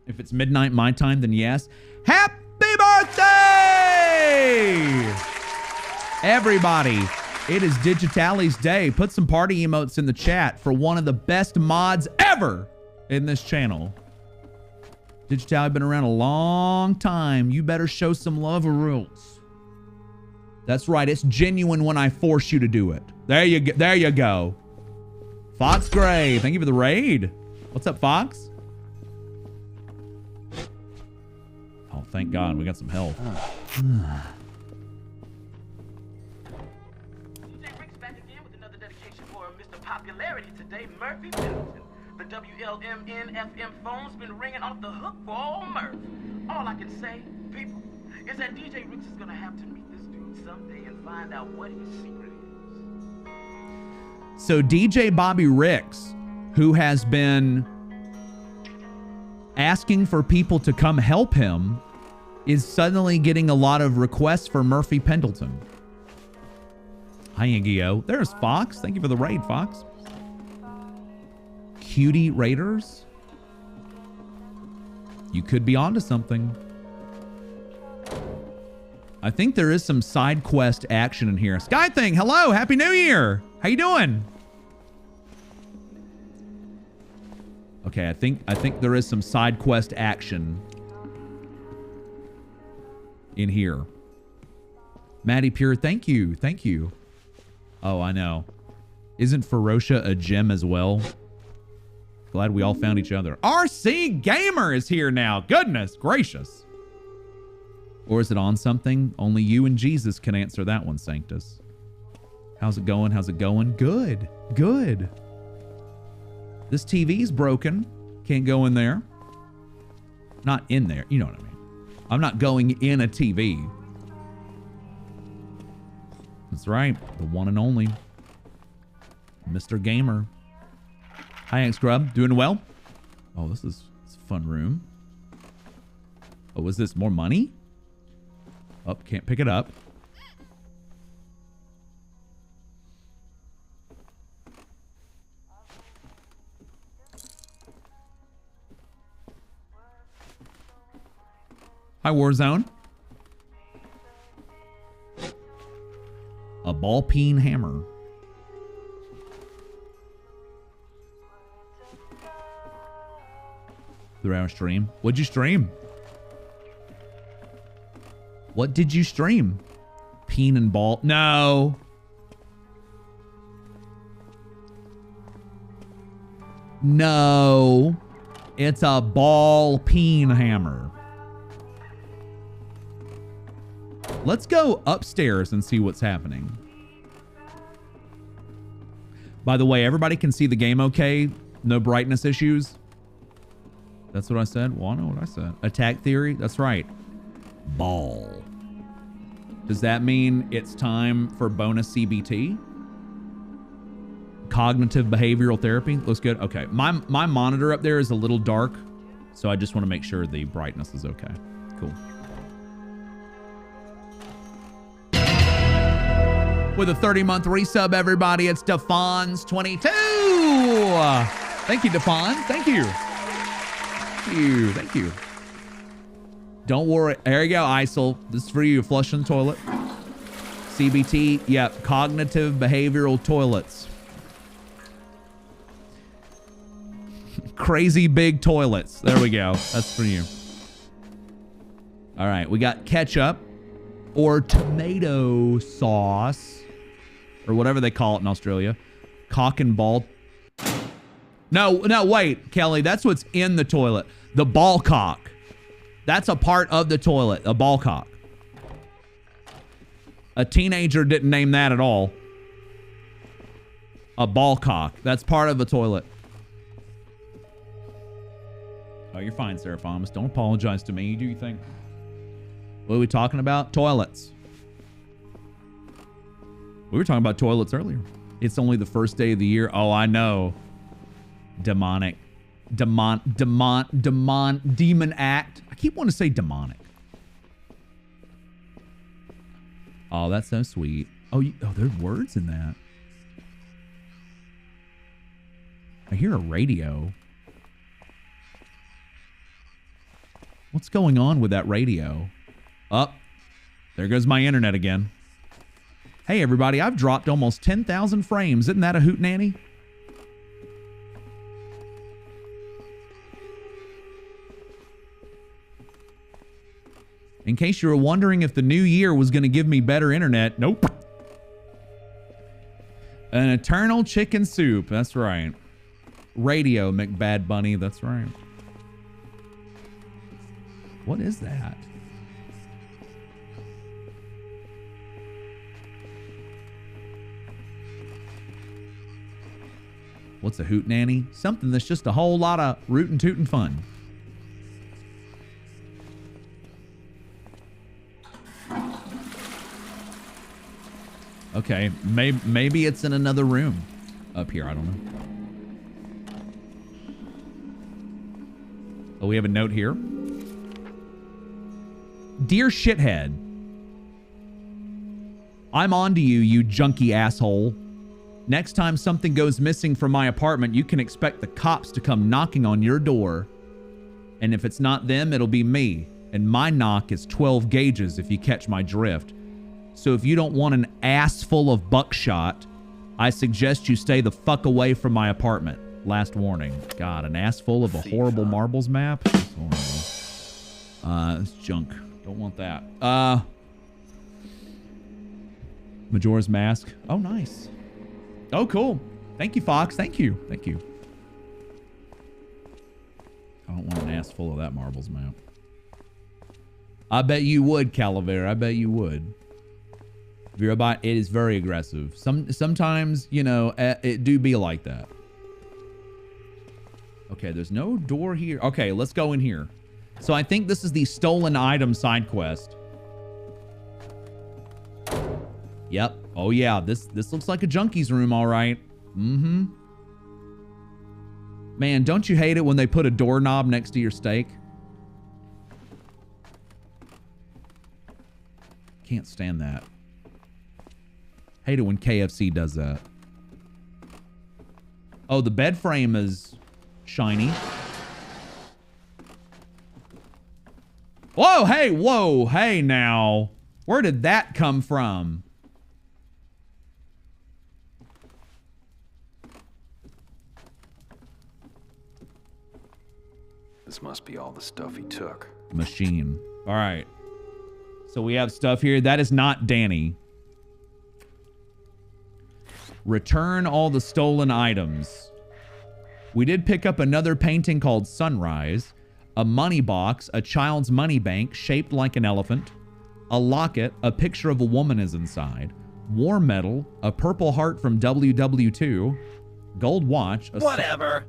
If it's midnight my time, then yes. Happy birthday! Everybody, it is Digitali's day. Put some party emotes in the chat for one of the best mods ever in this channel. Digitally been around a long time. You better show some love or rules. That's right. It's genuine when I force you to do it. There you go. There you go. Fox Gray, thank you for the raid. What's up, Fox? Oh, thank God. We got some health. for Mr. Popularity today, Murphy Pendleton. The WLMN-FM phone's been ringing off the hook for all Murph. All I can say, people, is that DJ Ricks is gonna have to meet this dude someday and find out what his secret is. So DJ Bobby Ricks, who has been asking for people to come help him, is suddenly getting a lot of requests for Murphy Pendleton. Hi, Ingio. There's Fox. Thank you for the raid, Fox. Cutie Raiders. You could be onto something. I think there is some side quest action in here. Sky Thing, hello. Happy New Year. How you doing? Okay, I think there is some side quest action in here. Maddie Pure, thank you. Thank you. Oh, I know. Isn't Ferocia a gem as well? Glad we all found each other. RC Gamer is here now. Goodness gracious. Or is it on something? Only you and Jesus can answer that one, Sanctus. How's it going? How's it going? Good. Good. This TV's broken. Can't go in there. Not in there. You know what I mean. I'm not going in a TV. That's right. The one and only Mr. Gamer. Hi, X Grub. Doing well? Oh, this is a fun room. Oh, is this more money? Oh, can't pick it up. Hi, Warzone. A ball peen hammer. Throughout stream. What'd you stream? What did you stream? Peen and ball? No. No. It's a ball peen hammer. Let's go upstairs and see what's happening. By the way, everybody can see the game okay? No brightness issues? That's what I said? Well, I know what I said. Attack theory? That's right. Ball. Does that mean it's time for bonus CBT? Cognitive behavioral therapy? Looks good. Okay. My monitor up there is a little dark, so I just want to make sure the brightness is okay. Cool. With a 30-month resub, everybody, it's Defons22. Thank you, Defons. Thank you. Thank you. Thank you. Don't worry. There you go, ISIL. This is for you. Flush in the toilet. CBT. Yep. Cognitive behavioral toilets. Crazy big toilets. There we go. That's for you. All right. We got ketchup or tomato sauce or whatever they call it in Australia. Cock and ball. No, wait, Kelly. That's what's in the toilet. The ball cock. That's a part of the toilet. A ball cock. A teenager didn't name that at all. A ball cock. That's part of the toilet. Oh, you're fine, Seraphomus. Don't apologize to me. Do you think? What are we talking about? Toilets. We were talking about toilets earlier. It's only the first day of the year. Oh, I know. Demonic. Demon act. I keep wanting to say demonic. Oh, that's so sweet. Oh, there's words in that. I hear a radio. What's going on with that radio? Up. There goes my internet again. Hey, everybody. I've dropped almost 10,000 frames. Isn't that a hootenanny? In case you were wondering if the new year was going to give me better internet, nope. An eternal chicken soup. That's right. Radio, McBad Bunny. That's right. What is that? What's a hoot nanny? Something that's just a whole lot of rootin' tootin' fun. Okay, maybe it's in another room up here. I don't know. Oh, we have a note here. Dear shithead, I'm on to you, you junky asshole. Next time something goes missing from my apartment, you can expect the cops to come knocking on your door. And if it's not them, it'll be me. And my knock is 12 gauges if you catch my drift. So if you don't want an ass full of buckshot, I suggest you stay the fuck away from my apartment. Last warning. God, an ass full of a horrible marbles map? That's horrible. It's junk. Don't want that. Majora's Mask. Oh, nice. Oh, cool. Thank you, Fox. Thank you. Thank you. I don't want an ass full of that marbles map. I bet you would, Calavera. I bet you would. Virabot, it is very aggressive. Sometimes, you know, it do be like that. Okay, there's no door here. Okay, let's go in here. So I think this is the stolen item side quest. Yep. Oh yeah, this looks like a junkie's room, all right. Mm-hmm. Man, don't you hate it when they put a doorknob next to your steak? Can't stand that. Hate it when KFC does that. Oh, the bed frame is shiny. Whoa, hey now. Where did that come from? This must be all the stuff he took. Machine. All right. So we have stuff here. That is not Danny. Return all the stolen items. We did pick up another painting called Sunrise, a money box, a child's money bank shaped like an elephant, a locket, a picture of a woman is inside, war medal, a purple heart from WW2, gold watch. Whatever.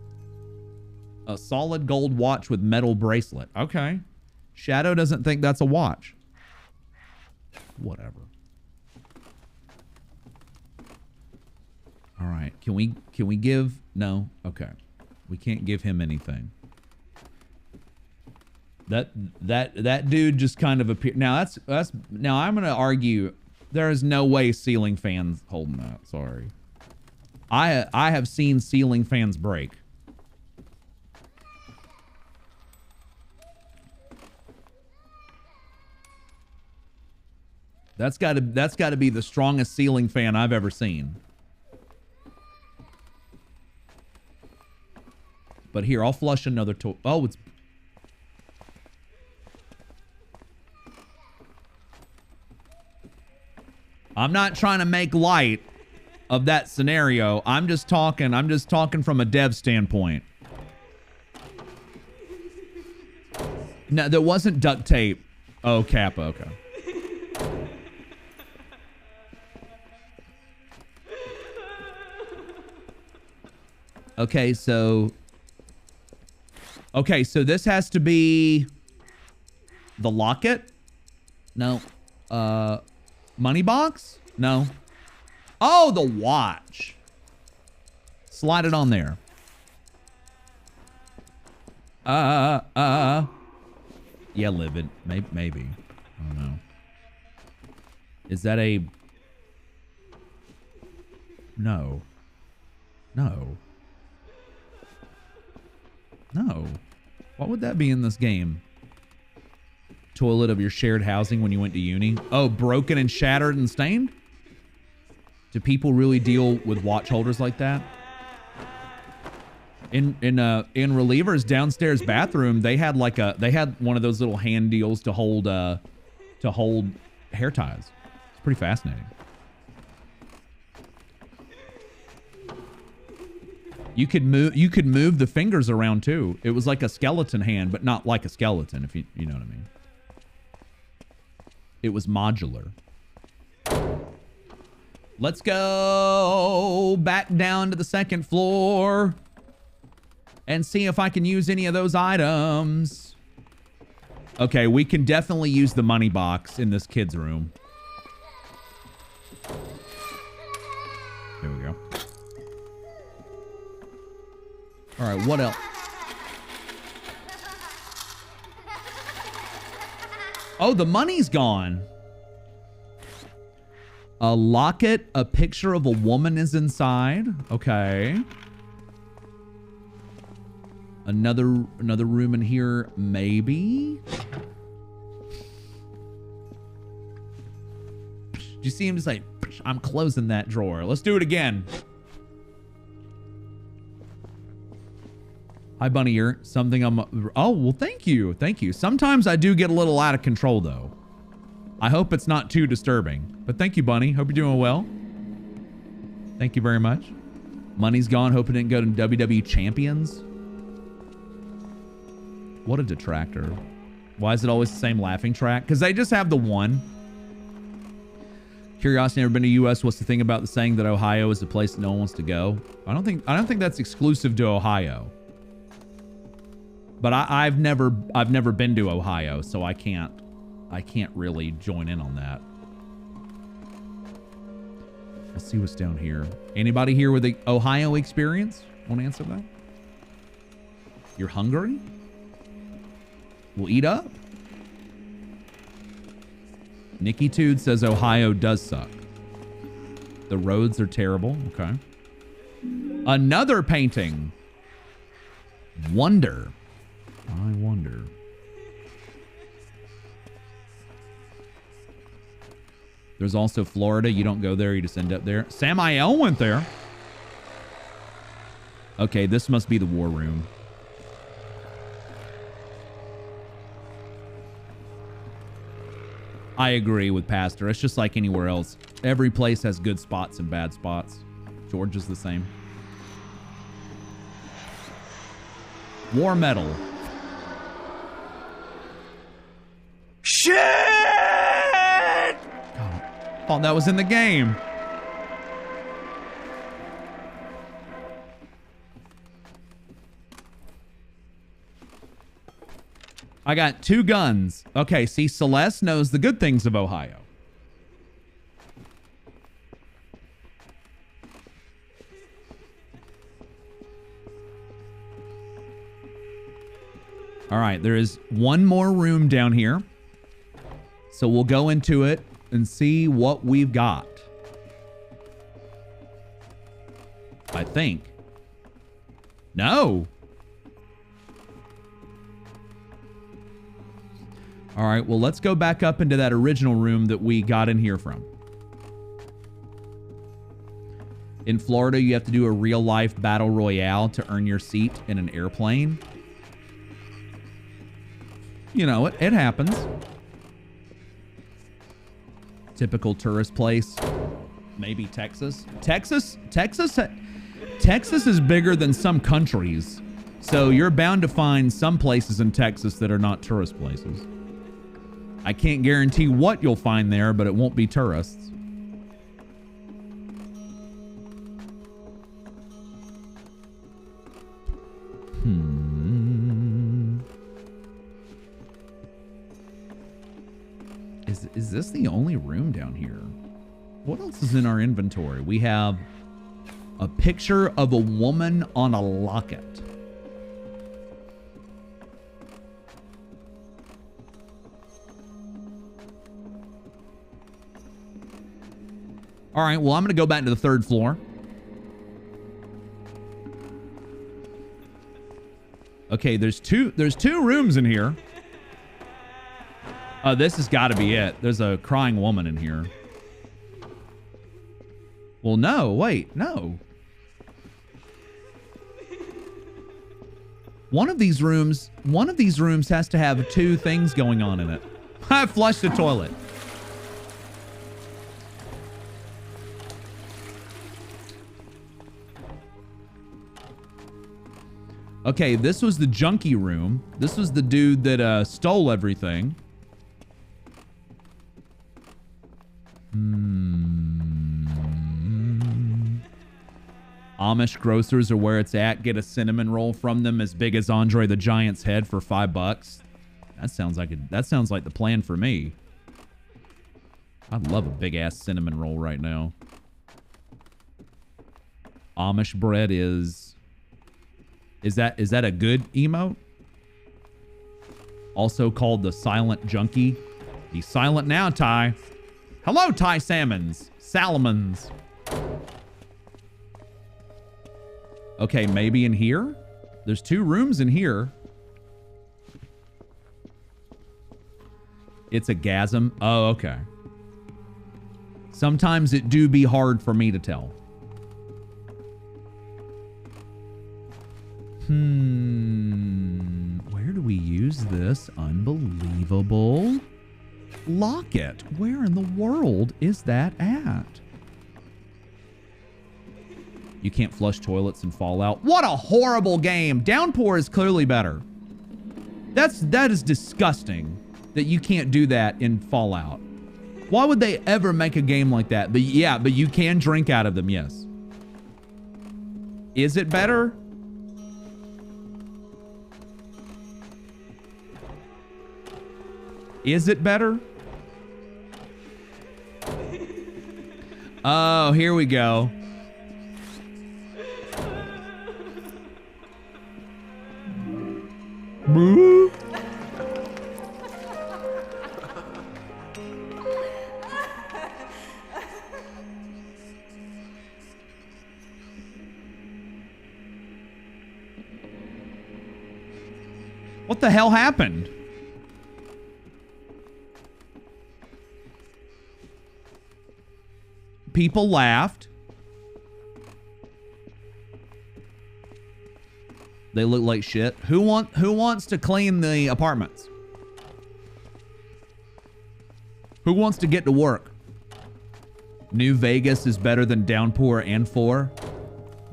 A solid gold watch with metal bracelet. Okay. Shadow doesn't think that's a watch. Whatever. All right. Can we give? No. Okay. We can't give him anything. That dude just kind of appeared. Now that's now I'm going to argue there is no way ceiling fans holding that. Sorry. I have seen ceiling fans break. That's got to be the strongest ceiling fan I've ever seen. But here, I'll flush another toy. Oh, it's... I'm not trying to make light of that scenario. I'm just talking from a dev standpoint. No, there wasn't duct tape. Oh, Kappa, okay. Okay, so this has to be the locket? No. Money box? No. Oh, the watch. Slide it on there. Yeah, livid. Maybe. I don't know. Is that a... No. No. No. What would that be in this game? Toilet of your shared housing when you went to uni? Oh, broken and shattered and stained? Do people really deal with watch holders like that? In Reliever's downstairs bathroom, they had one of those little hand deals to hold hair ties. It's pretty fascinating. You could move the fingers around too. It was like a skeleton hand, but not like a skeleton, if you know what I mean. It was modular. Let's go back down to the second floor and see if I can use any of those items. Okay, we can definitely use the money box in this kid's room. There we go. All right, what else? Oh, the money's gone. A locket, a picture of a woman is inside. Okay. Another room in here, maybe. Do you see him just like, I'm closing that drawer. Let's do it again. Hi, Bunny Ear. Something oh, well, thank you. Thank you. Sometimes I do get a little out of control, though. I hope it's not too disturbing. But thank you, Bunny. Hope you're doing well. Thank you very much. Money's gone. Hope it didn't go to WWE Champions. What a detractor. Why is it always the same laughing track? Because they just have the one. Curiosity, never been to U.S. What's the thing about the saying that Ohio is the place that no one wants to go? I don't think that's exclusive to Ohio. But I've never been to Ohio, so I can't really join in on that. Let's see what's down here. Anybody here with the Ohio experience? Want to answer that? You're hungry? We'll eat up. Nikki Tude says Ohio does suck. The roads are terrible. Okay. Another painting. Wonder. I wonder. There's also Florida. You don't go there. You just end up there. Samael went there. Okay, this must be the war room. I agree with Pastor. It's just like anywhere else. Every place has good spots and bad spots. Georgia's the same. War medal. Shit! Oh, that was in the game. I got 2 guns. Okay, see, Celeste knows the good things of Ohio. All right, there is one more room down here. So we'll go into it and see what we've got. I think. No. All right, well, let's go back up into that original room that we got in here from. In Florida, you have to do a real-life battle royale to earn your seat in an airplane. You know, it happens. Typical tourist place. Maybe Texas. Texas is bigger than some countries. So you're bound to find some places in Texas that are not tourist places. I can't guarantee what you'll find there, but it won't be tourists. Is this the only room down here? What else is in our inventory? We have a picture of a woman on a locket. All right, well, I'm going to go back to the 3rd floor. Okay, there's two rooms in here. Oh, this has got to be it. There's a crying woman in here. Well, no, wait, no. One of these rooms has to have 2 things going on in it. I flushed the toilet. Okay, this was the junkie room. This was the dude that stole everything. Amish grocers are where it's at. Get a cinnamon roll from them as big as Andre the Giant's head for $5. That sounds like the plan for me. I'd love a big ass cinnamon roll right now. Amish bread is that a good emote? Also called the silent junkie. He's silent now, Ty. Hello, Ty Salmons. Salamons. Okay, maybe in here? There's 2 rooms in here. It's a gasm. Oh, okay. Sometimes it do be hard for me to tell. Where do we use this unbelievable locket? Where in the world is that at? You can't flush toilets in Fallout. What a horrible game. Downpour is clearly better. That is disgusting that you can't do that in Fallout. Why would they ever make a game like that? But yeah, but you can drink out of them, yes. Is it better? Is it better? Oh, here we go. Boo. What the hell happened? People laughed. They look like shit. Who wants to clean the apartments? Who wants to get to work? New Vegas is better than Downpour and 4.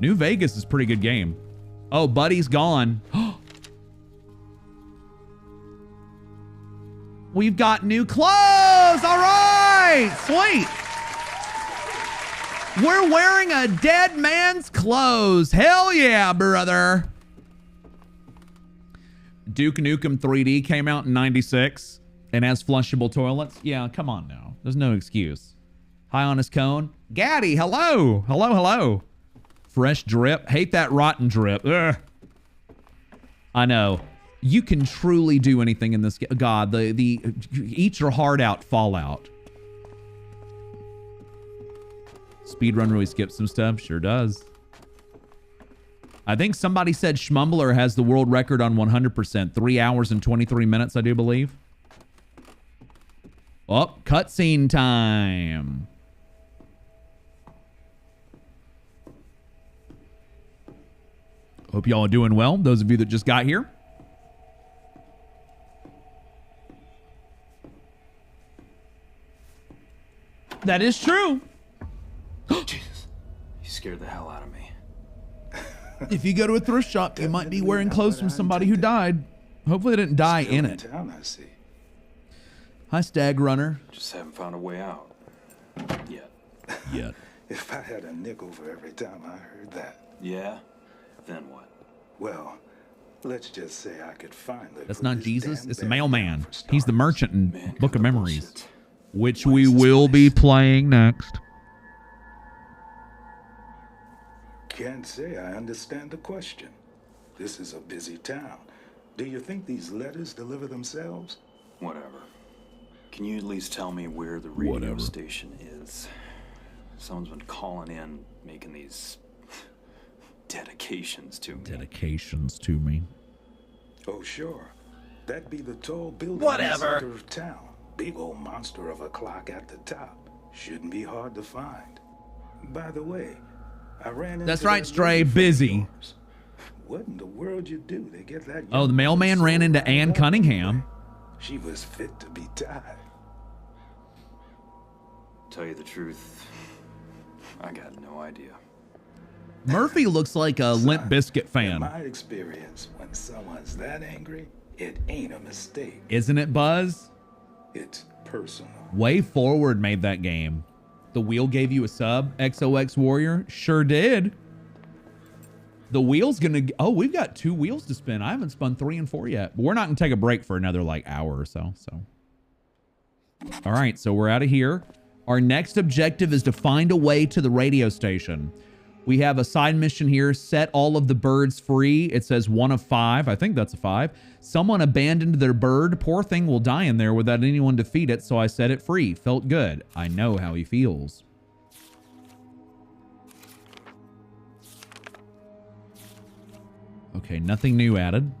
New Vegas is a pretty good game. Oh, Buddy's gone. We've got new clothes. All right, sweet. We're wearing a dead man's clothes. Hell yeah, brother. Duke Nukem 3D came out in 96 and has flushable toilets. Yeah, come on now. There's no excuse. Hi, Honest Cone. Gaddy, hello. Hello, hello. Fresh drip. Hate that rotten drip. Ugh. I know. You can truly do anything in this game. God, the eat your heart out Fallout. Speedrun really skips some stuff. Sure does. I think somebody said Schmumbler has the world record on 100%. 3 hours and 23 minutes, I do believe. Oh, cutscene time. Hope y'all are doing well, those of you that just got here. That is true. Jesus, you scared the hell out of me. If you go to a thrift shop, you might be wearing clothes from somebody who died. Hopefully they didn't die in it. Town, I see. Hi, Stag Runner. Just haven't found a way out. Yet. Yet. If I had a nickel for every time I heard that. Yeah? Then what? Well, let's just say I could finally. That's not Jesus. It's a mailman. He's the merchant in Book of Memories, which we will be playing next. Can't say I understand the question. This is a busy town. Do you think these letters deliver themselves? Whatever. Can you at least tell me where the radio station is? Someone's been calling in, making these dedications to me. Dedications to me. Oh, sure. That'd be the tall building Whatever. in the center of town. Big old monster of a clock at the top. Shouldn't be hard to find. By the way, I ran into That's right, that Stray. lady from Busy. yours. What in the world you do to get that? Oh, the mailman ran into Ann Cunningham. She was fit to be tied. Tell you the truth, I got no idea. Murphy looks like a Limp Bizkit In fan. my experience, when someone's that angry, it ain't a mistake. Isn't it, Buzz? It's personal. Way Forward made that game. The Wheel gave you a sub, XOX Warrior? Sure did. The wheel's gonna, oh, we've got 2 wheels to spin. I haven't spun 3 and 4 yet, but we're not gonna take a break for another like hour or so. All right, so we're out of here. Our next objective is to find a way to the radio station. We have a side mission here. Set all of the birds free. It says 1 of 5. I think that's a 5. Someone abandoned their bird. Poor thing will die in there without anyone to feed it, so I set it free. Felt good. I know how he feels. Okay, nothing new added.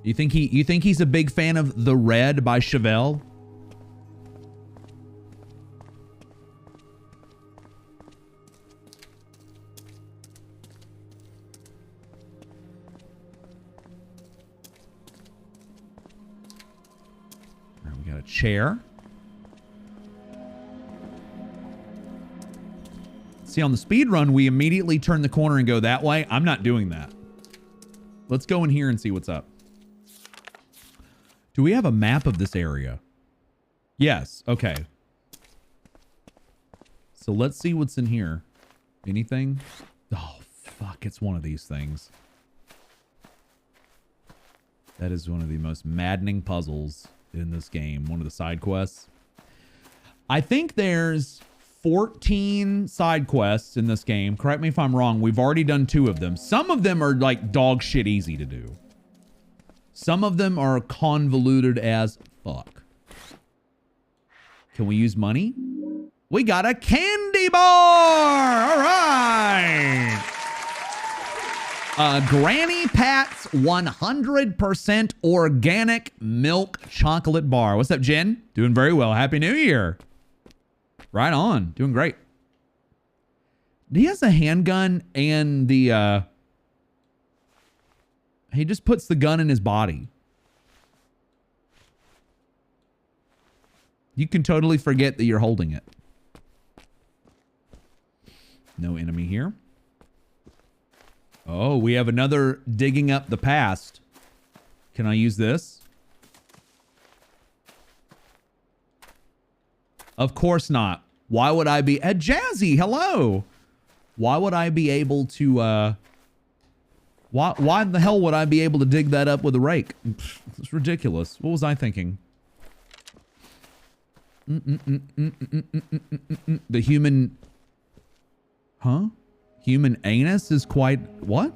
You think he's a big fan of The Red by Chevelle? All right, we got a chair. See, on the speed run, we immediately turn the corner and go that way. I'm not doing that. Let's go in here and see what's up. Do we have a map of this area? Yes. Okay. So let's see what's in here. Anything? Oh, fuck. It's one of these things. That is one of the most maddening puzzles in this game. One of the side quests. I think there's 14 side quests in this game. Correct me if I'm wrong. We've already done 2 of them. Some of them are like dog shit easy to do. Some of them are convoluted as fuck. Can we use money? We got a candy bar! All right! Granny Pat's 100% organic milk chocolate bar. What's up, Jen? Doing very well. Happy New Year. Right on. Doing great. He has a handgun and the, he just puts the gun in his body. You can totally forget that you're holding it. No enemy here. Oh, we have another digging up the past. Can I use this? Of course not. Why would I be... Jazzy, hello! Why would I be able to... Why the hell would I be able to dig that up with a rake? It's ridiculous. What was I thinking? The human... Huh? Human anus is quite... What?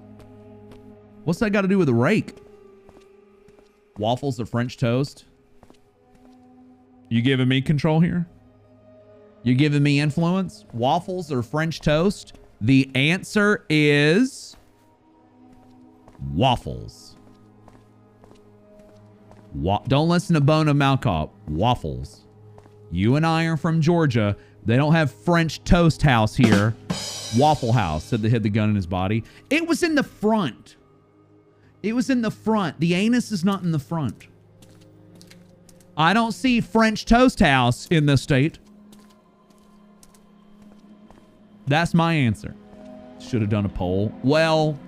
What's that got to do with a rake? Waffles or French toast? You giving me control here? You giving me influence? Waffles or French toast? The answer is waffles. Don't listen to Bono Malkop. Waffles. You and I are from Georgia. They don't have French toast house here. Waffle House, said they hid the gun in his body. It was in the front. It was in the front. The anus is not in the front. I don't see French toast house in this state. That's my answer. Should have done a poll. Well,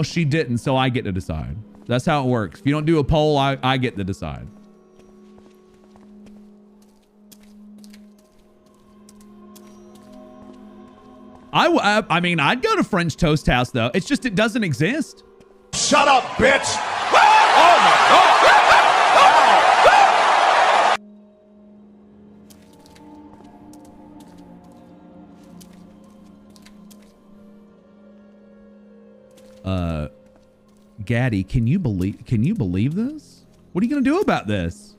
she didn't, so I get to decide. That's how it works. If you don't do a poll, I get to decide. I mean, I'd go to French Toast House, though. It's just it doesn't exist. Shut up, bitch! Oh my God! Gaddy, can you believe this? What are you gonna do about this?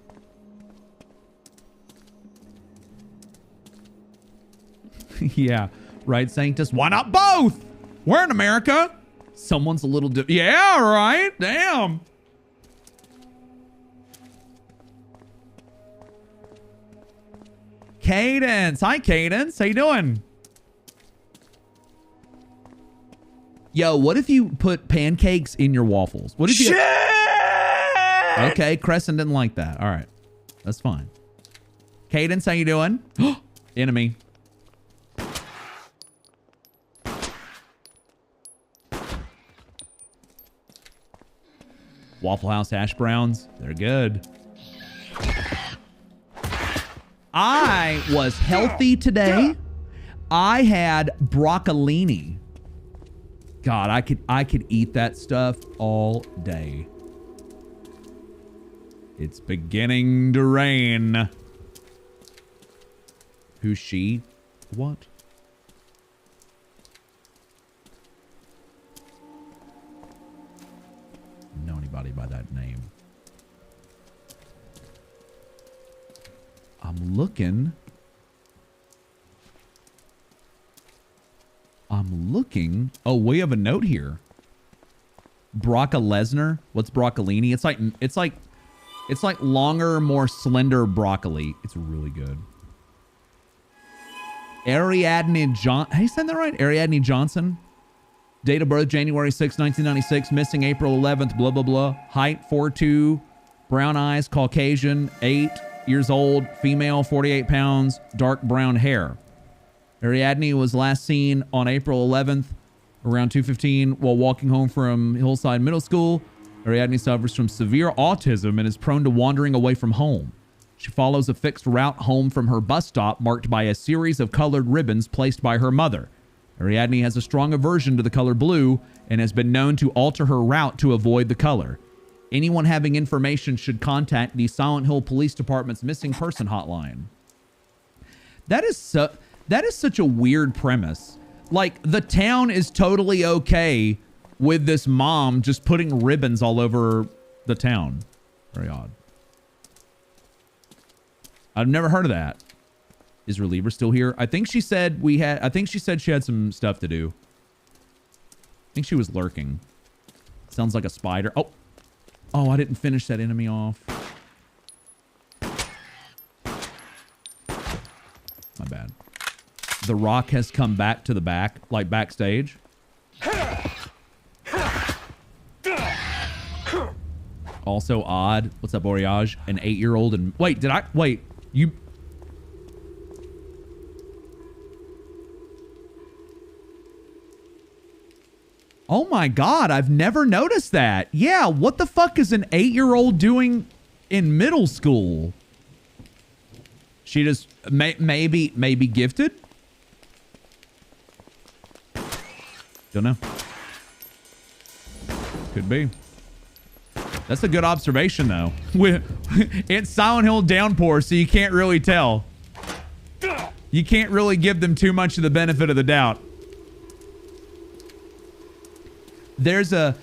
Yeah, right, Sanctus. Why not both? We're in America. Someone's a little yeah, right. Damn. Cadence. Hi, Cadence. How you doing? Yo, what if you put pancakes in your waffles? What if you... Shit! Okay, Crescent didn't like that. All right. That's fine. Cadence, how you doing? Enemy. Waffle House hash browns. They're good. I was healthy today. I had broccolini. God, I could eat that stuff all day. It's beginning to rain. Who's she? What? Know anybody by that name? I'm looking. Oh, we have a note here. Brocca Lesnar. What's broccolini? It's like longer, more slender broccoli. It's really good. Ariadne John. Hey, said that right? Ariadne Johnson. Date of birth January 6, 1996. Missing April 11th. Blah blah blah. Height 4'2". Brown eyes. Caucasian. 8 years old. Female. 48 pounds. Dark brown hair. Ariadne was last seen on April 11th around 2:15 while walking home from Hillside Middle School. Ariadne suffers from severe autism and is prone to wandering away from home. She follows a fixed route home from her bus stop marked by a series of colored ribbons placed by her mother. Ariadne has a strong aversion to the color blue and has been known to alter her route to avoid the color. Anyone having information should contact the Silent Hill Police Department's missing person hotline. That is such a weird premise. Like, the town is totally okay with this mom just putting ribbons all over the town. Very odd. I've never heard of that. Is Reliever still here? I think she said she had some stuff to do. I think she was lurking. Sounds like a spider. Oh, I didn't finish that enemy off. My bad. The Rock has come back to the back, like backstage. Also odd. What's up, Oriage? An 8-year-old and... Wait, you... Oh my God, I've never noticed that. Yeah, what the fuck is an 8-year-old doing in middle school? She just... maybe gifted? Don't know. Could be. That's a good observation, though. It's Silent Hill Downpour, so you can't really tell. You can't really give them too much of the benefit of the doubt. There's a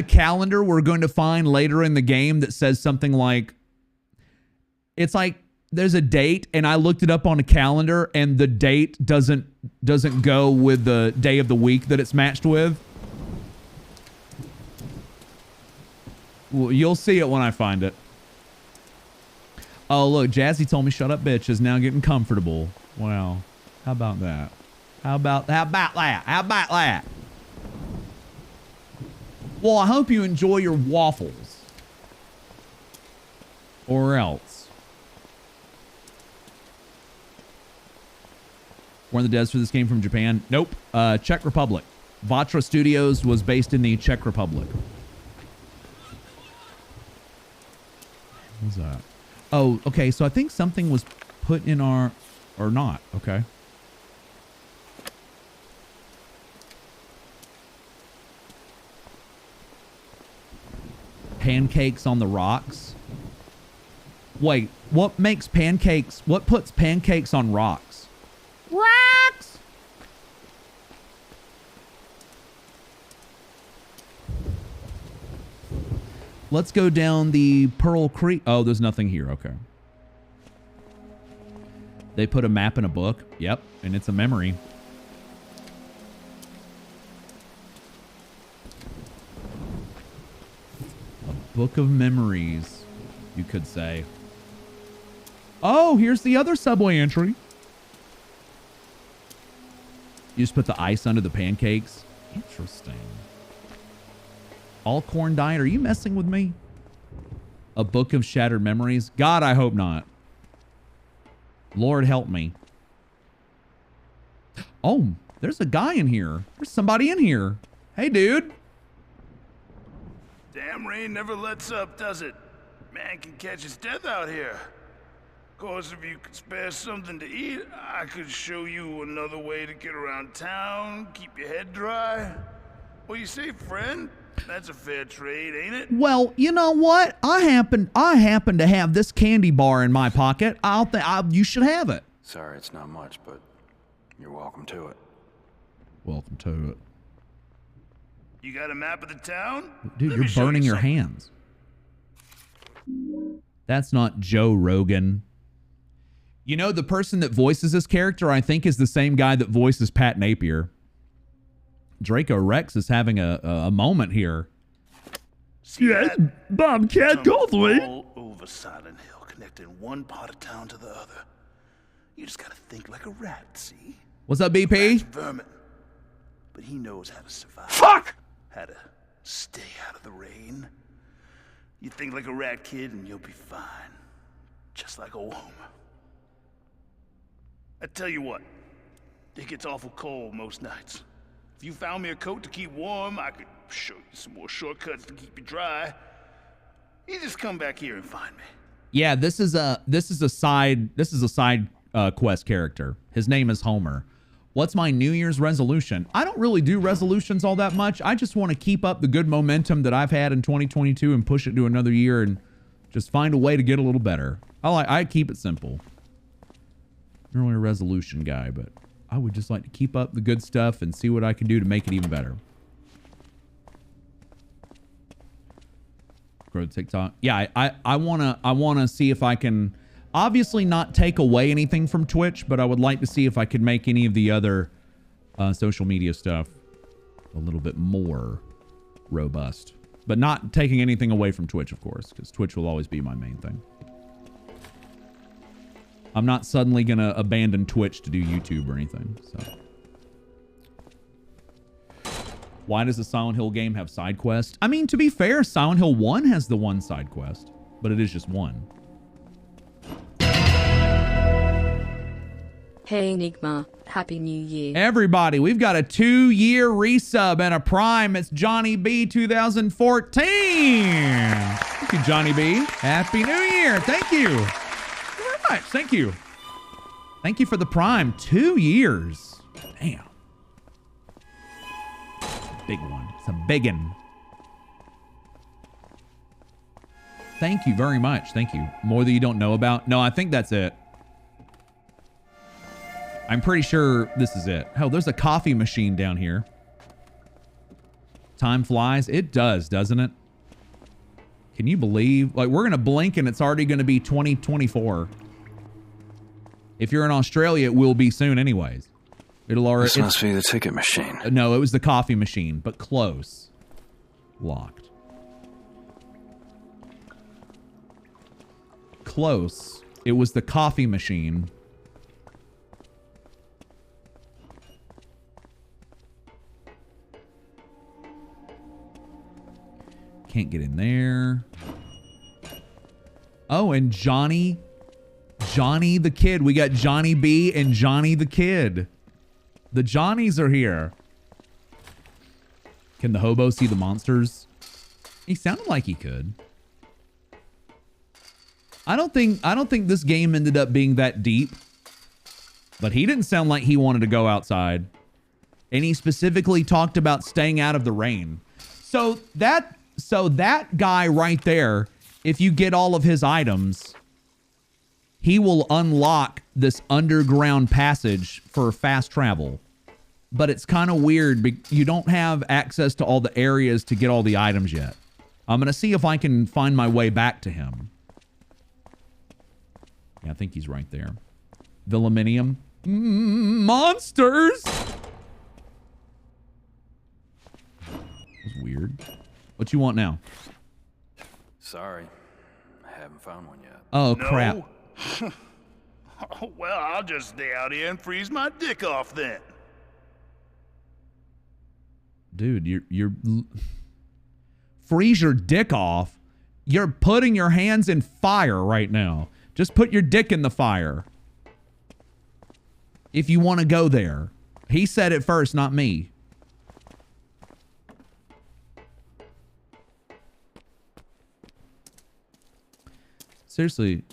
calendar we're going to find later in the game that says something like... It's like there's a date, and I looked it up on a calendar, and the date doesn't go with the day of the week that it's matched with. Well, you'll see it when I find it. Oh, look, Jazzy told me shut up, bitch, is now getting comfortable. Wow. How about that? How about that? Well, I hope you enjoy your waffles. Or else. One of the devs for this game from Japan? Nope. Czech Republic. Vatra Studios was based in the Czech Republic. What was that? Oh, okay. So I think something was put in our... Or not. Okay. Pancakes on the rocks. Wait, what makes pancakes... What puts pancakes on rocks? Rocks! Let's go down the Pearl Creek. Oh, there's nothing here. Okay. They put a map in a book. Yep. And it's a memory. A book of memories, you could say. Oh, here's the other subway entry. You just put the ice under the pancakes. Interesting. All corn diet. Are you messing with me? A book of shattered memories. God, I hope not. Lord help me. Oh, there's a guy in here. There's somebody in here. Hey, dude. Damn rain never lets up, does it? Man can catch his death out here. Of course, if you could spare something to eat, I could show you another way to get around town, keep your head dry. What you say, friend? That's a fair trade, ain't it? Well, you know what? I happen to have this candy bar in my pocket. You should have it. Sorry, it's not much, but you're welcome to it. Welcome to it. You got a map of the town? Dude, you're burning your hands. That's not Joe Rogan. You know, the person that voices this character, I think, is the same guy that voices Pat Napier. Draco Rex is having a moment here. Yes, Bobcat Goldthwait. All over Silent Hill, connecting one part of town to the other. You just gotta think like a rat, see? What's up, BP? Vermin. But he knows how to survive. Fuck! How to stay out of the rain. You think like a rat, kid, and you'll be fine. Just like old Homer. I tell you what, it gets awful cold most nights. If you found me a coat to keep warm, I could show you some more shortcuts to keep you dry. You just come back here and find me. Yeah, this is a side quest character. His name is Homer. What's my New Year's resolution? I don't really do resolutions all that much. I just want to keep up the good momentum that I've had in 2022 and push it to another year and just find a way to get a little better. I keep it simple. I'm not really a resolution guy, but I would just like to keep up the good stuff and see what I can do to make it even better. Grow TikTok. Yeah, I wanna see if I can obviously not take away anything from Twitch, but I would like to see if I could make any of the other social media stuff a little bit more robust. But not taking anything away from Twitch, of course, because Twitch will always be my main thing. I'm not suddenly going to abandon Twitch to do YouTube or anything. So, why does the Silent Hill game have side quests? I mean, to be fair, Silent Hill 1 has the one side quest, but it is just one. Hey Enigma, Happy New Year. Everybody, we've got a 2-year resub and a prime. It's Johnny B 2014. Thank you, Johnny B. Happy New Year. Thank you. Much. Thank you. Thank you for the prime. 2 years. Damn. Big one. It's a big one. Thank you very much. Thank you. More that you don't know about? No, I think that's it. I'm pretty sure this is it. Oh, there's a coffee machine down here. Time flies. It does, doesn't it? Can you believe? Like, we're going to blink and it's already going to be 2024. If you're in Australia, it will be soon anyways. It'll already. This must be the ticket machine. No, it was the coffee machine, but close. Locked. Close. It was the coffee machine. Can't get in there. Oh, and Johnny the Kid. We got Johnny B and Johnny the Kid. The Johnnies are here. Can the hobo see the monsters? He sounded like he could. I don't think this game ended up being that deep. But he didn't sound like he wanted to go outside. And he specifically talked about staying out of the rain. So that guy right there, if you get all of his items, he will unlock this underground passage for fast travel. But it's kind of weird. You don't have access to all the areas to get all the items yet. I'm going to see if I can find my way back to him. Yeah, I think he's right there. Villaminium. Monsters! That was weird. What you want now? Sorry. I haven't found one yet. Oh, crap. Oh, well, I'll just stay out here and freeze my dick off then. Dude, you're freeze your dick off. You're putting your hands in fire right now. Just put your dick in the fire. If you want to go there. He said it first, not me. Seriously.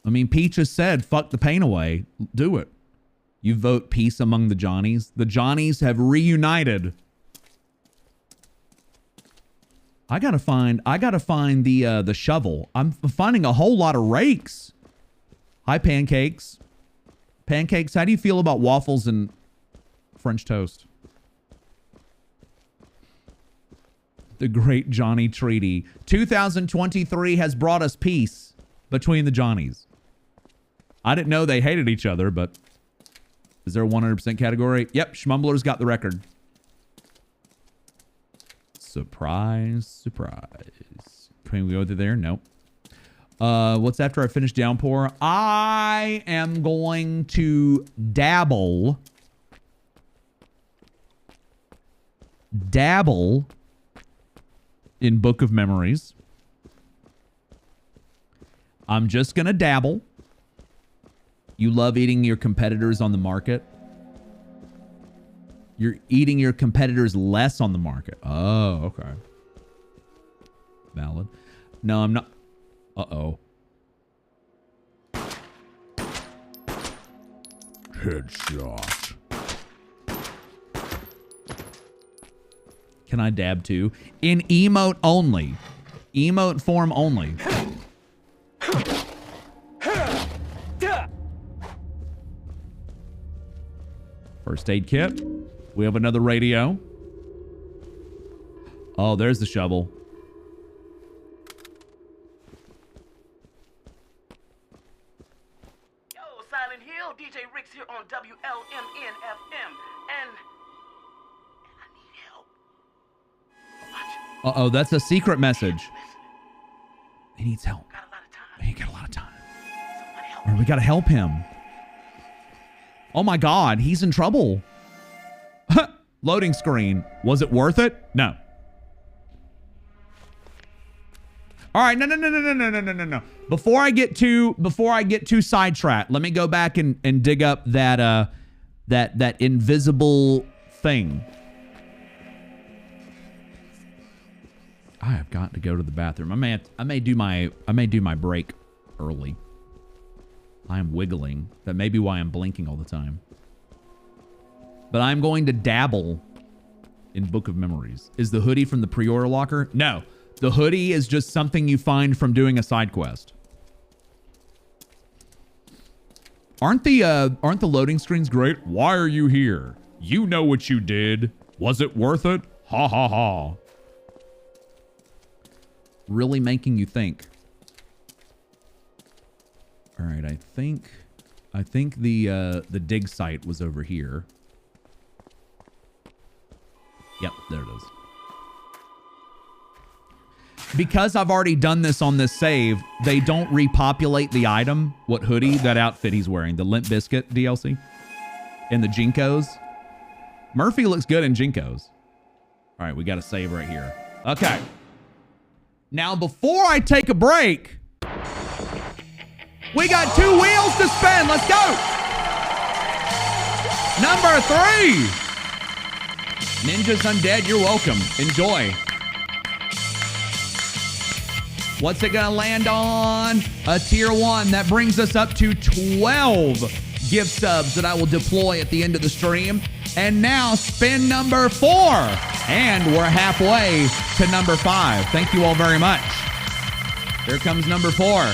I mean, Peach has said, fuck the pain away. Do it. You vote peace among the Johnnies. The Johnnies have reunited. I gotta find the shovel. I'm finding a whole lot of rakes. Hi, Pancakes. Pancakes, how do you feel about waffles and French toast? The great Johnny Treaty. 2023 has brought us peace between the Johnnies. I didn't know they hated each other, but is there a 100% category? Yep, Schmumbler's got the record. Surprise, surprise. Can we go to there? Nope. What's after I finish Downpour? I am going to dabble in Book of Memories. I'm just going to dabble. You love eating your competitors on the market. You're eating your competitors less on the market. Oh, okay. Valid. No, I'm not. Uh-oh. Headshot. Can I dab too? In emote only. Emote form only. First aid kit. We have another radio. Oh, there's the shovel. Yo, Silent Hill, DJ Rick's here on WLMN FM, and I need help. Watch. Uh-oh, that's a secret message. He needs help. Got a lot of time. He got a lot of time. Or we gotta help him. Oh my God, he's in trouble. Loading screen. Was it worth it? No. All right, no. Before I get too sidetracked, let me go back and dig up that invisible thing. I have got to go to the bathroom. I may do my break early. I am wiggling. That may be why I'm blinking all the time. But I'm going to dabble in Book of Memories. Is the hoodie from the pre-order locker? No. The hoodie is just something you find from doing a side quest. Aren't the loading screens great? Why are you here? You know what you did. Was it worth it? Ha ha ha. Really making you think. All right, I think the dig site was over here. Yep, there it is. Because I've already done this on this save, they don't repopulate the item. What hoodie? That outfit he's wearing. The Limp Bizkit DLC. And the Jinkos. Murphy looks good in Jinkos. All right, we got to save right here. Okay. Now, before I take a break, we got 2 wheels to spin. Let's go. Number 3. Ninja's Undead, you're welcome. Enjoy. What's it gonna land on? A tier 1. That brings us up to 12 gift subs that I will deploy at the end of the stream. And now spin number 4. And we're halfway to number 5. Thank you all very much. Here comes number 4.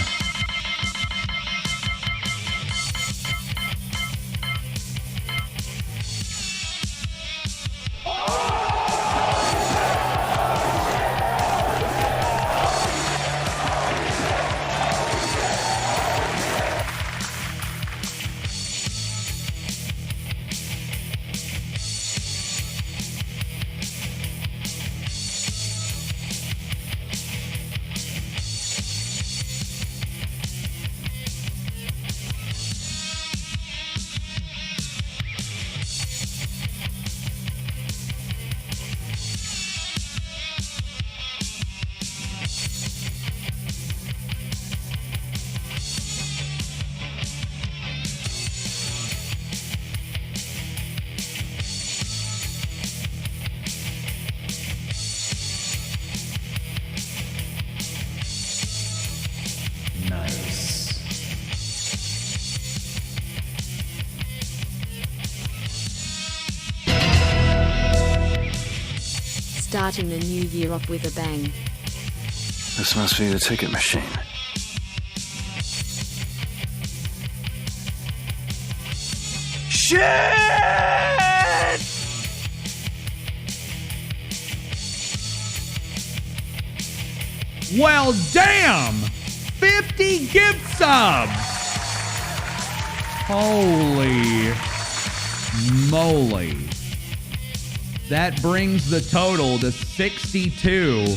Starting the new year off with a bang. This must be the ticket machine. Shit! Well, damn! 50 gift subs! Holy moly. That brings the total to 62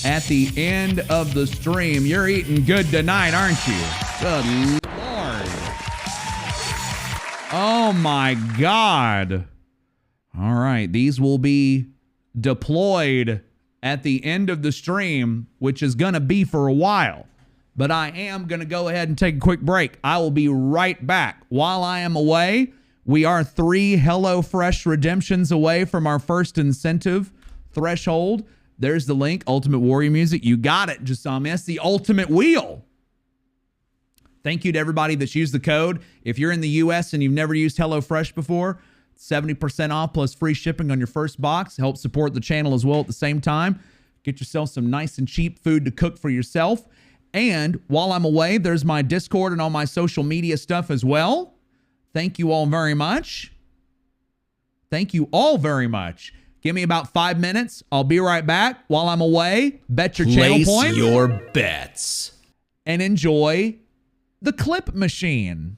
at the end of the stream. You're eating good tonight, aren't you? Good Lord. Oh my God. All right, these will be deployed at the end of the stream, which is going to be for a while. But I am going to go ahead and take a quick break. I will be right back. While I am away, we are 3 HelloFresh redemptions away from our first incentive threshold. There's the link, Ultimate Warrior Music. You got it, Jasami. That's the ultimate wheel. Thank you to everybody that's used the code. If you're in the U.S. and you've never used HelloFresh before, 70% off plus free shipping on your first box. Help support the channel as well at the same time. Get yourself some nice and cheap food to cook for yourself. And while I'm away, there's my Discord and all my social media stuff as well. Thank you all very much. Thank you all very much. Give me about 5 minutes. I'll be right back. While I'm away, bet your channel points. Place your bets. And enjoy the clip machine.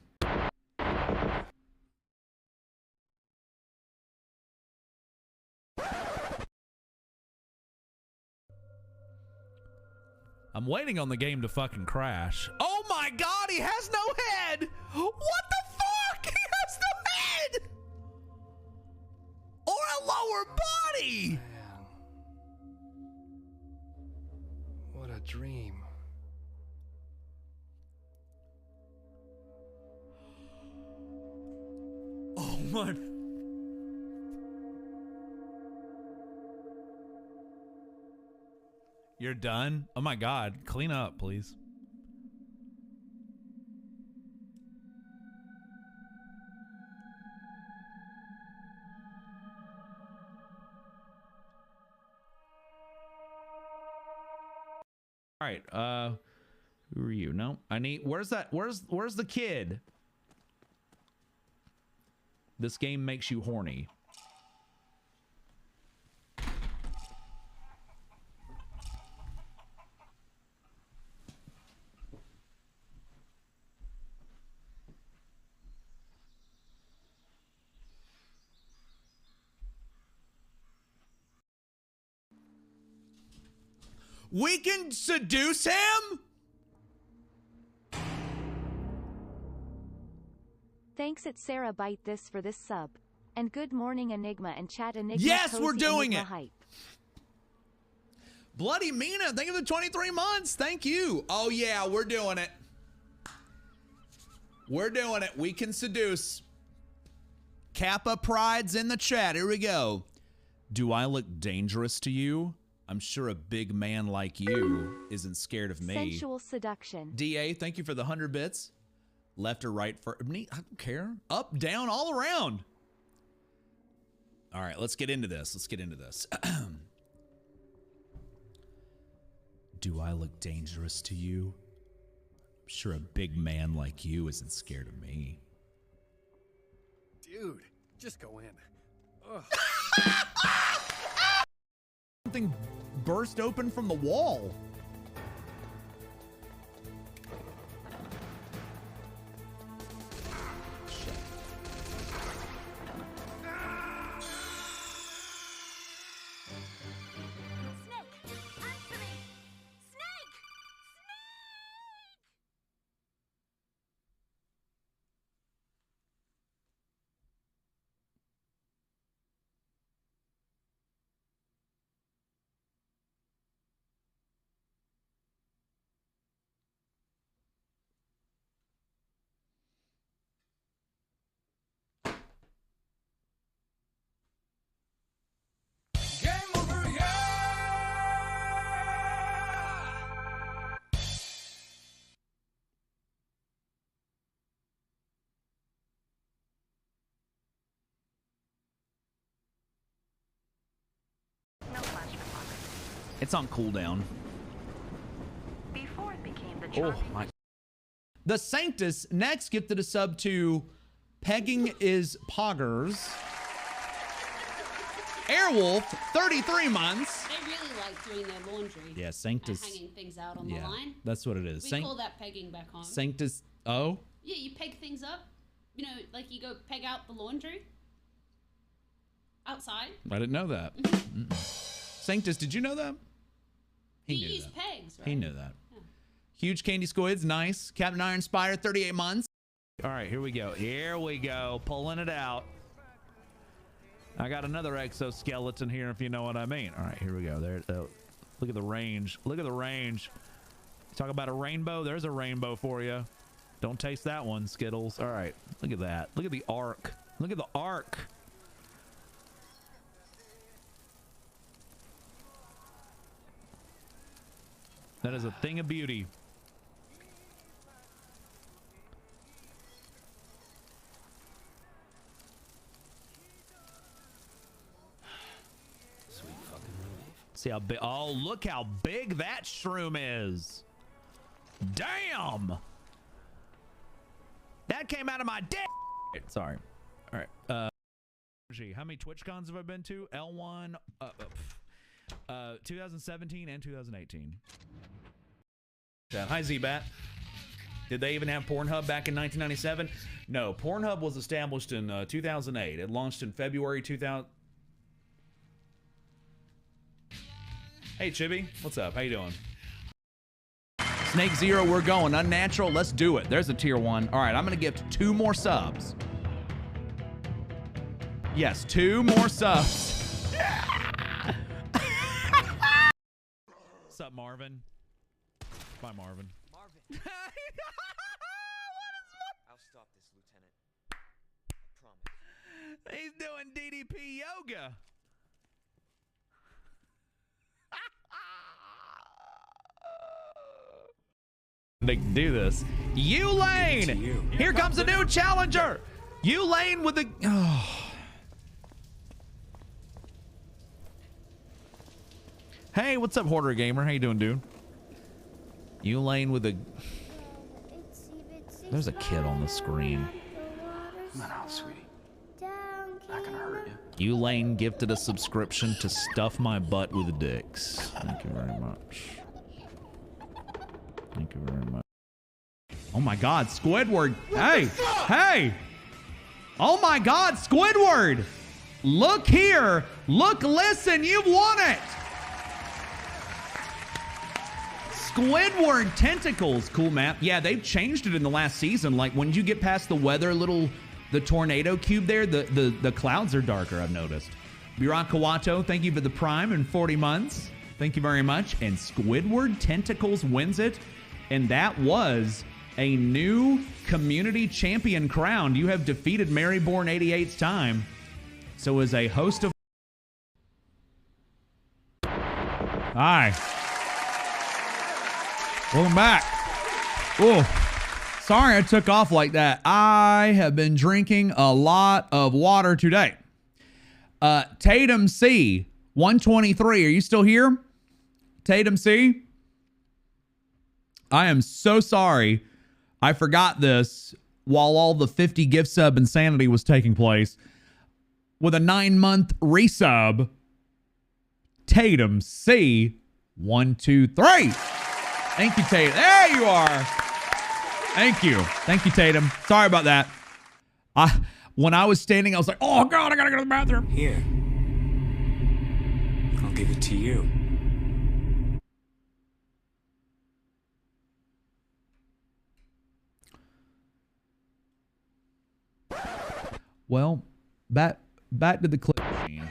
I'm waiting on the game to fucking crash. Oh my God, he has no head! What the fuck? He has no head! Or a lower body! Man. What a dream. Oh my... You're done? Oh my God. Clean up, please. All right. Who are you? No, I need. Where's that? Where's the kid? This game makes you horny. We can seduce him? Thanks at Sarah Bite this for this sub. And good morning Enigma and chat Enigma. Yes, Cozy we're doing Enigma it. Hype. Bloody Mina, thank you for the 23 months. Thank you. Oh yeah, we're doing it. We're doing it. We can seduce. Kappa Pride's in the chat. Here we go. Do I look dangerous to you? I'm sure a big man like you isn't scared of me. Sensual seduction. DA, thank you for the 100 bits. Left or right for me? I don't care. Up, down, all around. All right, let's get into this. Let's get into this. Do I look dangerous to you? I'm sure a big man like you isn't scared of me. Dude, just go in. Ugh. Something burst open from the wall. It's on cooldown. Before it became the Oh my. The Sanctus next gifted a sub to Pegging is Poggers. Airwolf, 33 months. They really like doing their laundry. Yeah, Sanctus. And hanging things out on the line. That's what it is. We call that pegging back home. Sanctus. Oh? Yeah, you peg things up. You know, like you go peg out the laundry. Outside. I didn't know that. Sanctus, did you know that? He knew that. Pegs, right? He knew that. Yeah. Huge Candy Squids, nice. Captain Iron Spider, 38 months. All right, here we go. Here we go. Pulling it out. I got another exoskeleton here, if you know what I mean. All right, here we go. There. Look at the range. Look at the range. Talk about a rainbow. There's a rainbow for you. Don't taste that one, Skittles. All right, look at that. Look at the arc. Look at the arc. That is a thing of beauty. Sweet fucking relief. See how big. Oh, look how big that shroom is. Damn. That came out of my dick. Sorry. All right. How many TwitchCons have I been to? L1, 2017 and 2018. Hi, Z-Bat. Did they even have Pornhub back in 1997? No, Pornhub was established in 2008. It launched in February 2000. Hey, Chibi. What's up? How you doing? Snake Zero, we're going. Unnatural, let's do it. There's a tier 1. All right, I'm going to give 2 more subs. Yes, 2 more subs. What's up, Marvin? Bye, Marvin. Marvin. I'll stop this, Lieutenant. I promise. He's doing DDP yoga. They can do this. Lane. Here comes a new challenger. Lane with the. Oh. Hey, what's up, Hoarder Gamer? How you doing, dude? Lane with a. There's a kid on the screen. Come on out, sweetie. Not gonna hurt you. Lane gifted a subscription to Stuff My Butt with Dicks. Thank you very much. Thank you very much. Oh my God, Squidward. Hey, hey. Oh my God, Squidward. Look here. Look, listen, you've won it. Squidward Tentacles. Cool map. Yeah, they've changed it in the last season. Like when you get past the weather the tornado cube there, the clouds are darker, I've noticed. Burak Kawato, thank you for the Prime and 40 months. Thank you very much. And Squidward Tentacles wins it. And that was a new community champion crowned. You have defeated Maryborn 88's time. So as a host of... Hi. Welcome back. Oh, sorry I took off like that. I have been drinking a lot of water today. Tatum C, 123. Are you still here? Tatum C? I am so sorry. I forgot this while all the 50 gift sub insanity was taking place. With a 9-month resub, Tatum C, 123. Thank you, Tatum. There you are. Thank you. Thank you, Tatum. Sorry about that. When I was standing, I was like, oh God, I gotta go to the bathroom. Here. I'll give it to you. Well, back to the clip machine.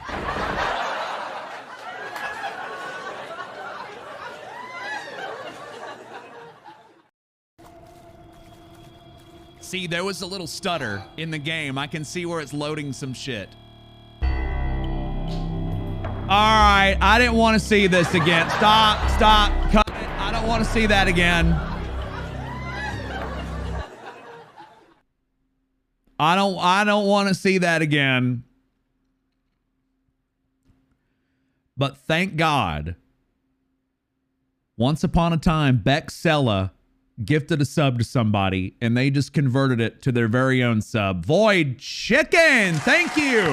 See, there was a little stutter in the game. I can see where it's loading some shit. All right, I didn't want to see this again. Stop, cut it. I don't want to see that again. I don't want to see that again. But thank God Once upon a time, Bexella gifted a sub to somebody, and they just converted it to their very own sub. Void Chicken, thank you.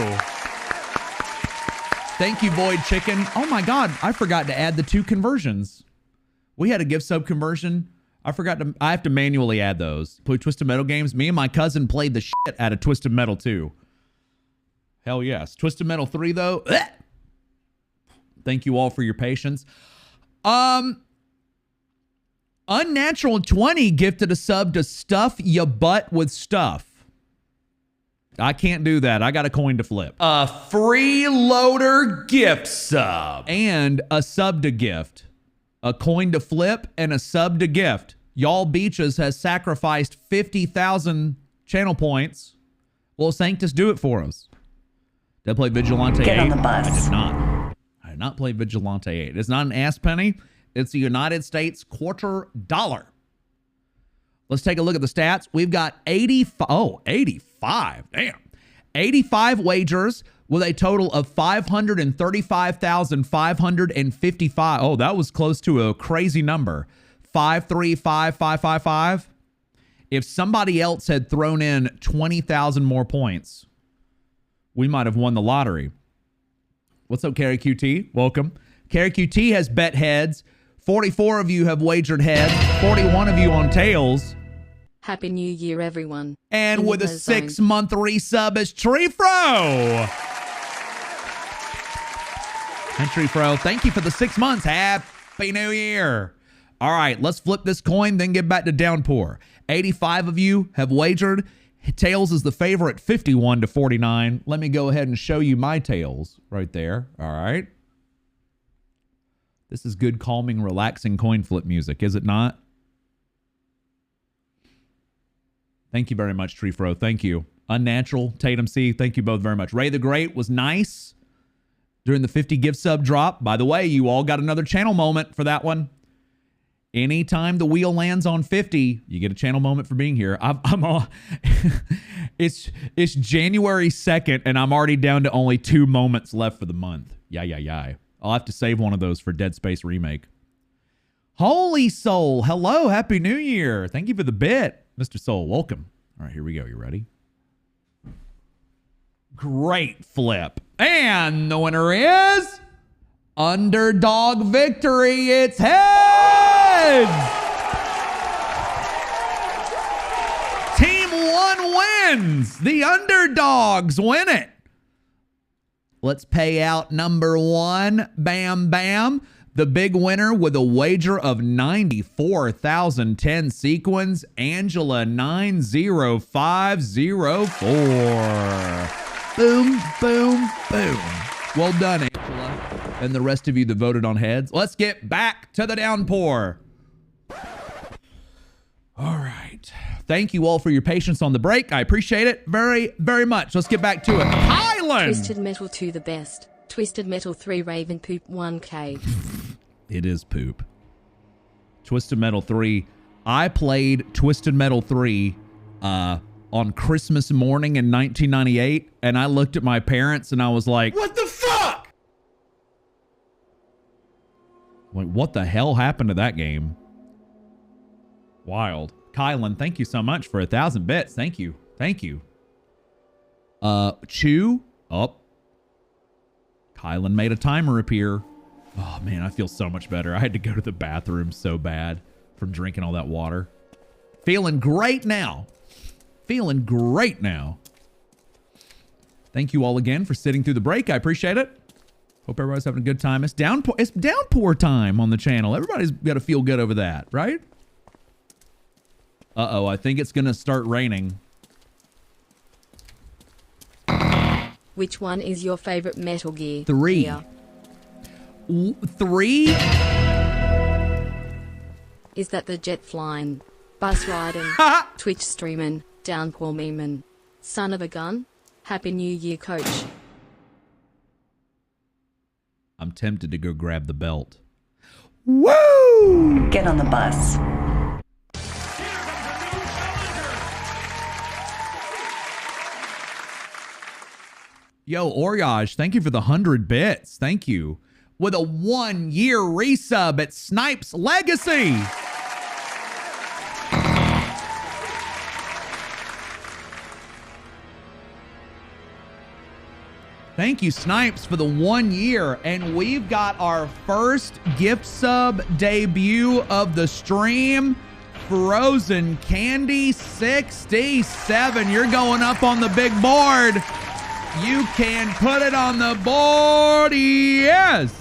Thank you, Void Chicken. Oh my God, I forgot to add the 2 conversions. We had a gift sub conversion. I have to manually add those. Play Twisted Metal games. Me and my cousin played the shit out of Twisted Metal 2. Hell yes. Twisted Metal 3 though. Thank you all for your patience. Unnatural 20 gifted a sub to Stuff Ya Butt with Stuff. I can't do that. I got a coin to flip. A freeloader gift sub. And a sub to gift. A coin to flip and a sub to gift. Y'all Beaches has sacrificed 50,000 channel points. Will Sanctus do it for us? Did I play Vigilante 8? Get on the bus. I did not. I did not play Vigilante 8. It's not an ass penny. It's the United States $quarter. Let's take a look at the stats. We've got 85. Damn. 85 wagers with a total of 535,555. Oh, that was close to a crazy number. 535,555. If somebody else had thrown in 20,000 more points, we might have won the lottery. What's up, Carrie QT? Welcome. Carrie QT has bet heads. 44 of you have wagered heads. 41 of you on tails. Happy New Year, everyone. And with a 6-month resub is Treefro. And Treefro, thank you for the 6 months. Happy New Year. All right, let's flip this coin, then get back to Downpour. 85 of you have wagered. Tails is the favorite, 51-49. Let me go ahead and show you my tails right there. All right. This is good, calming, relaxing coin flip music, is it not? Thank you very much, Treefro. Thank you. Unnatural, Tatum C, thank you both very much. Ray the Great was nice during the 50 gift sub drop. By the way, you all got another channel moment for that one. Anytime the wheel lands on 50, you get a channel moment for being here. I'm all, it's January 2nd, and I'm already down to only 2 moments left for the month. Yeah. I'll have to save one of those for Dead Space Remake. Holy Soul, hello, Happy New Year. Thank you for the bit. Mr. Soul, welcome. All right, here we go. You ready? Great flip. And the winner is Underdog Victory. It's heads. Team 1 wins. The Underdogs win it. Let's pay out number 1. Bam, bam. The big winner with a wager of 94,010 sequins, Angela 90504. Boom, boom, boom. Well done, Angela. And the rest of you that voted on heads. Let's get back to the Downpour. All right. Thank you all for your patience on the break. I appreciate it very, very much. Let's get back to it. Kylan! Twisted Metal 2 the best. Twisted Metal 3 Raven Poop 1K. It is poop. Twisted Metal 3. I played Twisted Metal 3 on Christmas morning in 1998, and I looked at my parents and I was like, what the fuck? Like, what the hell happened to that game? Wild. Kylan, thank you so much for 1,000 bits. Thank you. Thank you. Chew. Oh. Kylan made a timer appear. Oh, man, I feel so much better. I had to go to the bathroom so bad from drinking all that water. Feeling great now. Feeling great now. Thank you all again for sitting through the break. I appreciate it. Hope everybody's having a good time. It's Downpour time on the channel. Everybody's got to feel good over that, right? Uh-oh, I think it's going to start raining. Which one is your favorite Metal Gear? 3. Gear? 3? Is that the jet flying, bus riding, Twitch streaming, Downpour memeing, son of a gun? Happy New Year, coach. I'm tempted to go grab the belt. Woo! Get on the bus. Yo, Oriage, thank you for the 100 bits. Thank you. with a 1-year resub at Snipes Legacy. Thank you, Snipes, for the 1 year. And we've got our first gift sub debut of the stream. Frozen Candy 67. You're going up on the big board. You can put it on the board. Yes.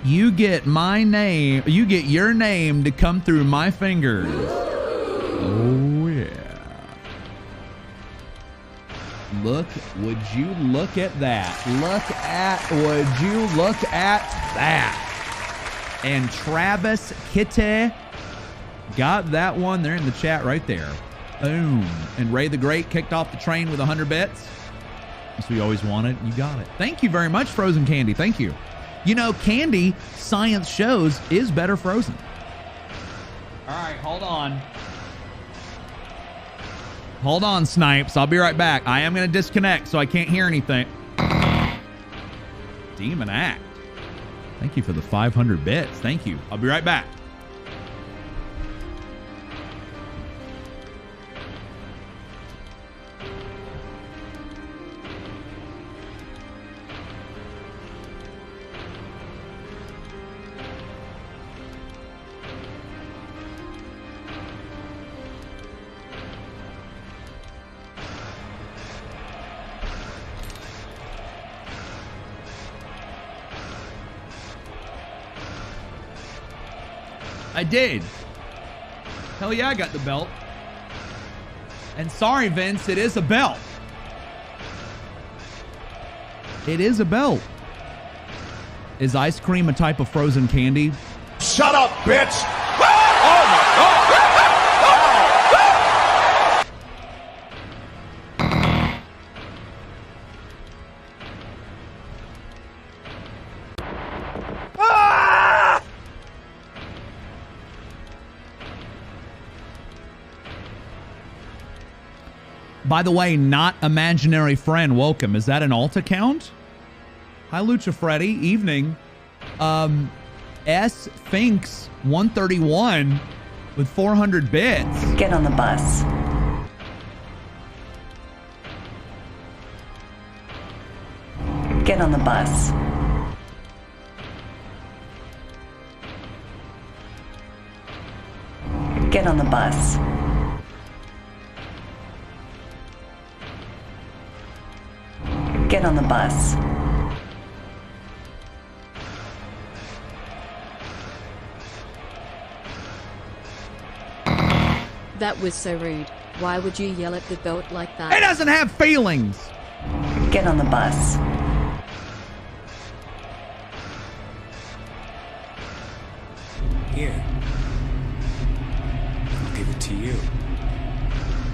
You get my name. You get your name to come through my fingers. Oh, yeah. Look, would you look at that? Would you look at that? And Travis Kitty got that one. They're in the chat right there. Boom. And Ray the Great kicked off the train with 100 bits. As we always wanted. You got it. Thank you very much, Frozen Candy. Thank you. You know, candy, science shows, is better frozen. All right, hold on. Hold on, Snipes. I'll be right back. I am going to disconnect so I can't hear anything. Demon Act. Thank you for the 500 bits. Thank you. I'll be right back. I did. Hell yeah, I got the belt. And sorry, Vince, it is a belt. It is a belt. Is ice cream a type of frozen candy? Shut up, bitch! Oh my God! By the way, not imaginary friend, welcome. Is that an alt account? Hi, Lucha Freddy. Evening. S Finks 131 with 400 bits. Get on the bus. Get on the bus. Get on the bus. Get on the bus. That was so rude. Why would you yell at the belt like that? It doesn't have feelings. Get on the bus. Here. I'll give it to you.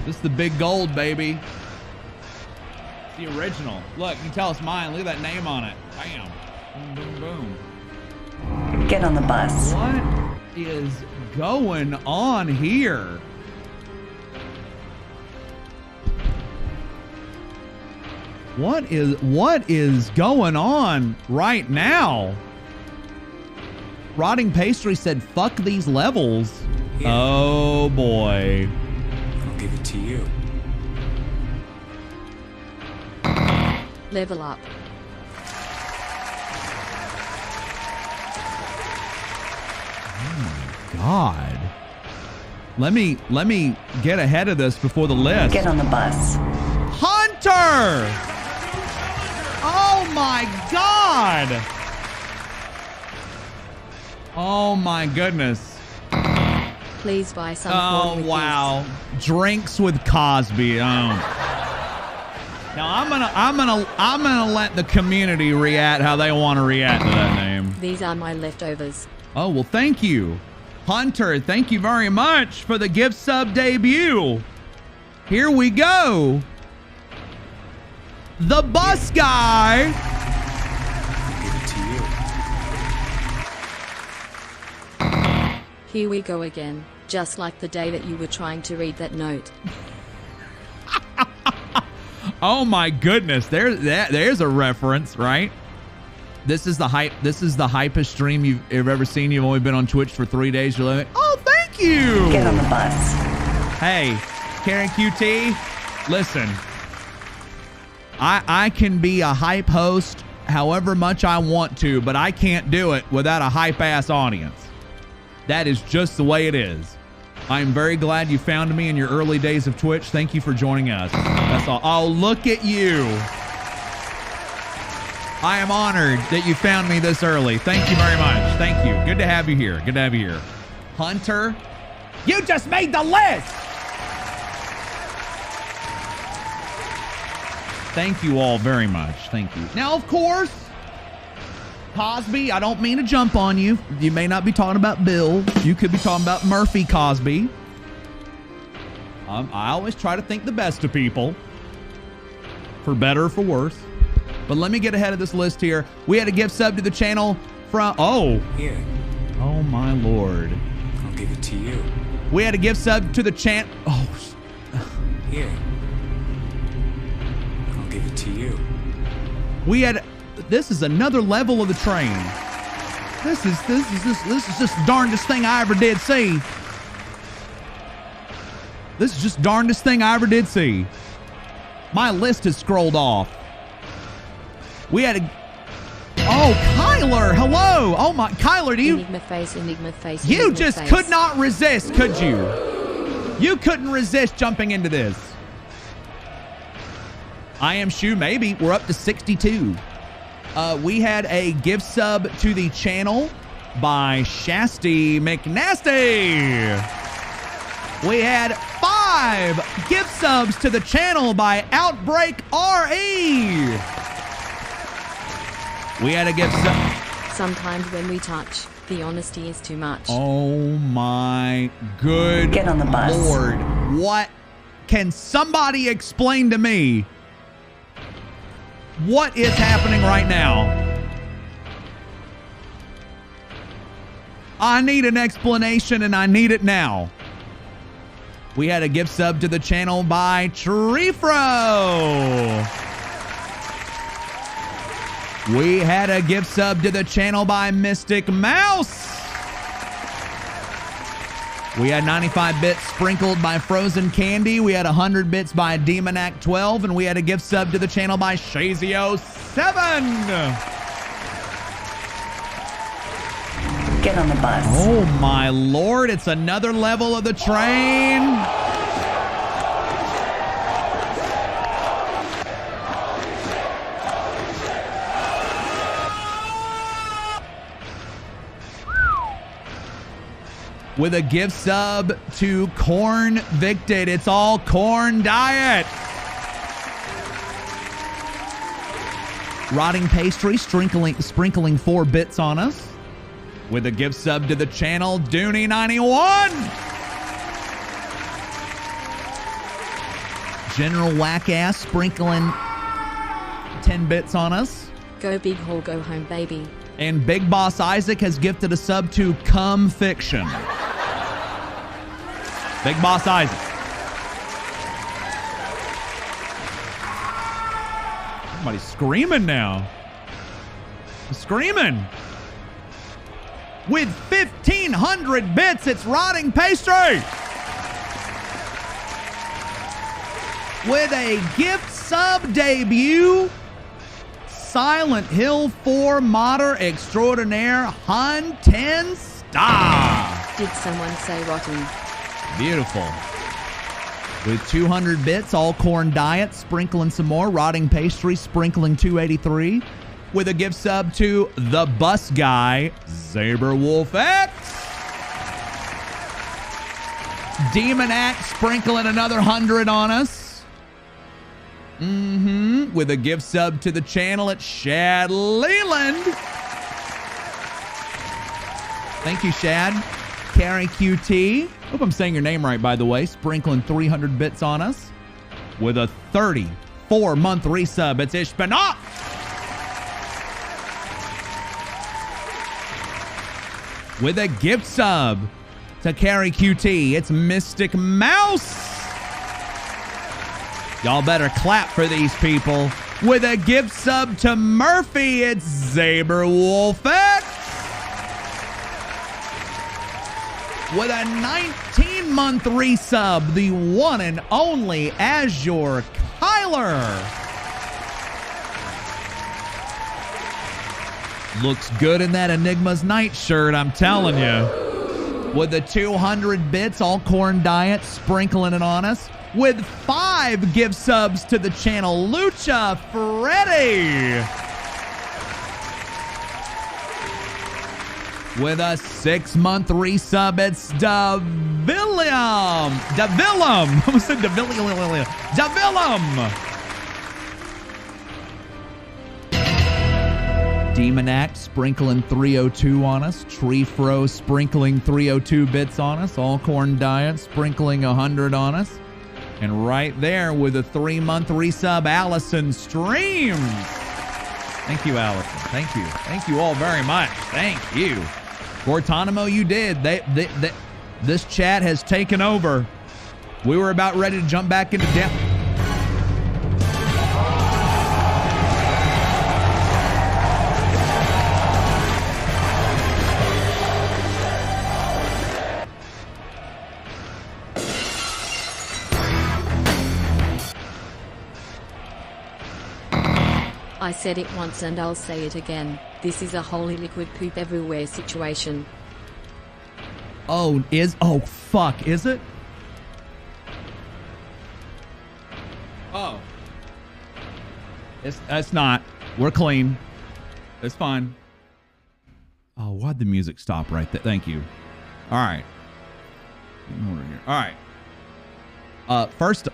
This is the big gold, baby. The original. Look, you can tell it's mine. Look at that name on it. Bam. Boom, boom, boom. Get on the bus. What is going on here? What is going on right now? Rotting Pastry said, fuck these levels. Yeah. Oh, boy. I'll give it to you. Level up. Oh my God. Let me get ahead of this before the list. Get on the bus. Hunter! Oh my God! Oh my goodness. Please buy some. Oh wow. Drinks with Cosby. Oh. Now I'm gonna let the community react how they want to react to that name. These are my leftovers. Oh well, thank you, Hunter. Thank you very much for the gift sub debut. Here we go. The bus guy. I'll give it to you. Here we go again. Just like the day that you were trying to read that note. Oh my goodness. There's a reference, right? This is the hypest stream you've ever seen. You've only been on Twitch for 3 days. You're like, oh, thank you. Get on the bus. Hey, Karen QT, listen. I can be a hype host however much I want to, but I can't do it without a hype-ass audience. That is just the way it is. I am very glad you found me in your early days of Twitch. Thank you for joining us. That's all. Oh, look at you. I am honored that you found me this early. Thank you very much. Thank you. Good to have you here. Good to have you here. Hunter, you just made the list. Thank you all very much. Thank you. Now, of course, Cosby, I don't mean to jump on you. You may not be talking about Bill. You could be talking about Murphy Cosby. I always try to think the best of people, for better or for worse. But let me get ahead of this list here. We had a gift sub to the channel from... Oh. Here. Oh, my Lord. I'll give it to you. We had a gift sub to the channel... Oh. Here. I'll give it to you. We had... This is another level of the train. This is just the darndest thing I ever did see. This is just darndest thing I ever did see. My list has scrolled off. We had a... Oh, Kyler, hello. Oh my, Kyler, do you... Enigma face, Enigma face. You Enigma just face. could not resist, could you? You couldn't resist jumping into this. I am Shu, maybe. We're up to 62. We had a gift sub to the channel by Shasty McNasty. We had 5 gift subs to the channel by Outbreak RE. We had a gift sub. Sometimes when we touch, the honesty is too much. Oh my good Get on the bus. Lord. What? Can somebody explain to me what is happening right now? I need an explanation and I need it now. We had a gift sub to the channel by Trifro. We had a gift sub to the channel by Mystic Mouse. We had 95 bits sprinkled by Frozen Candy. We had 100 bits by Demonac 12. And we had a gift sub to the channel by Shazio 7. Get on the bus. Oh my Lord, it's another level of the train. With a gift sub to Corn Victed. It's all corn diet. Rotting Pastry sprinkling 4 bits on us. With a gift sub to the channel, Dooney91. General Wackass sprinkling 10 bits on us. Go big hole, go home, baby. And Big Boss Isaac has gifted a sub to Cum Fiction. Big Boss Isaac. Somebody's screaming now. Screaming. With 1,500 bits, it's Rotting Pastry. With a gift sub debut, Silent Hill 4 modder extraordinaire Hun 10 star. Did someone say rotten? Beautiful. With 200 bits, all corn diet, sprinkling some more. Rotting Pastry, sprinkling 283. With a gift sub to the bus guy, Saber Wolf X. Demon Axe sprinkling another 100 on us. With a gift sub to the channel at Shad Leland. Thank you, Shad. Carrie QT. Hope I'm saying your name right, by the way. Sprinkling 300 bits on us. With a 34-month resub, it's Ishbanoff. With a gift sub to Carrie QT, it's Mystic Mouse. Y'all better clap for these people. With a gift sub to Murphy, it's Zaberwolfx. With a 19-month resub, the one and only Azure Kyler. Looks good in that Enigma's night shirt, I'm telling you. With the 200 bits, all corn diet, sprinkling it on us. With 5 gift subs to the channel, Lucha Freddy. With a 6-month resub, it's Davillum. I almost said Davillum. Demon Act sprinkling 302 on us. Tree Fro sprinkling 302 bits on us. All Corn Diet sprinkling 100 on us. And right there with a 3-month resub, Allison Streams. Thank you, Allison. Thank you. Thank you all very much. Thank you. Gortonimo, you did. This chat has taken over. We were about ready to jump back into down. I said it once and I'll say it again. This is a holy liquid poop everywhere situation. Oh, fuck, is it? Oh. It's not. We're clean. It's fine. Oh, why'd the music stop right there? Thank you. All right. All right. First...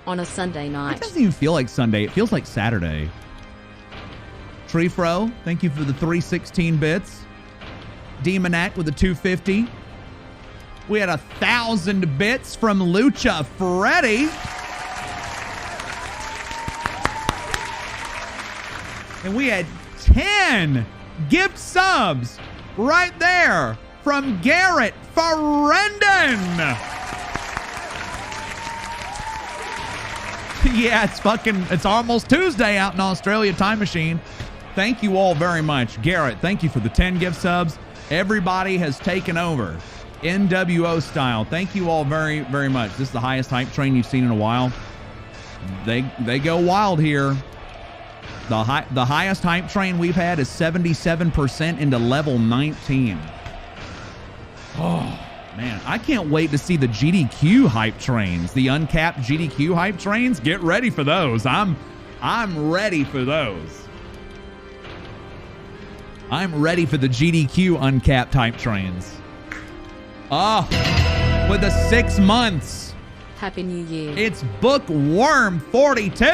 On a Sunday night. It doesn't even feel like Sunday. It feels like Saturday. Tree Fro, thank you for the 316 bits. Demon Act with the 250. We had 1,000 bits from Lucha Freddy. And we had 10 gift subs right there from Garrett Ferendon. Yeah, it's almost Tuesday out in Australia, Time Machine. Thank you all very much. Garrett, thank you for the 10 gift subs. Everybody has taken over. NWO style. Thank you all very, very much. This is the highest hype train you've seen in a while. They go wild here. The highest hype train we've had is 77% into level 19. Oh. Man, I can't wait to see the GDQ hype trains, the uncapped GDQ hype trains. Get ready for those. I'm ready for those. I'm ready for the GDQ uncapped hype trains. Oh, with the 6 months. Happy New Year. It's Bookworm 42.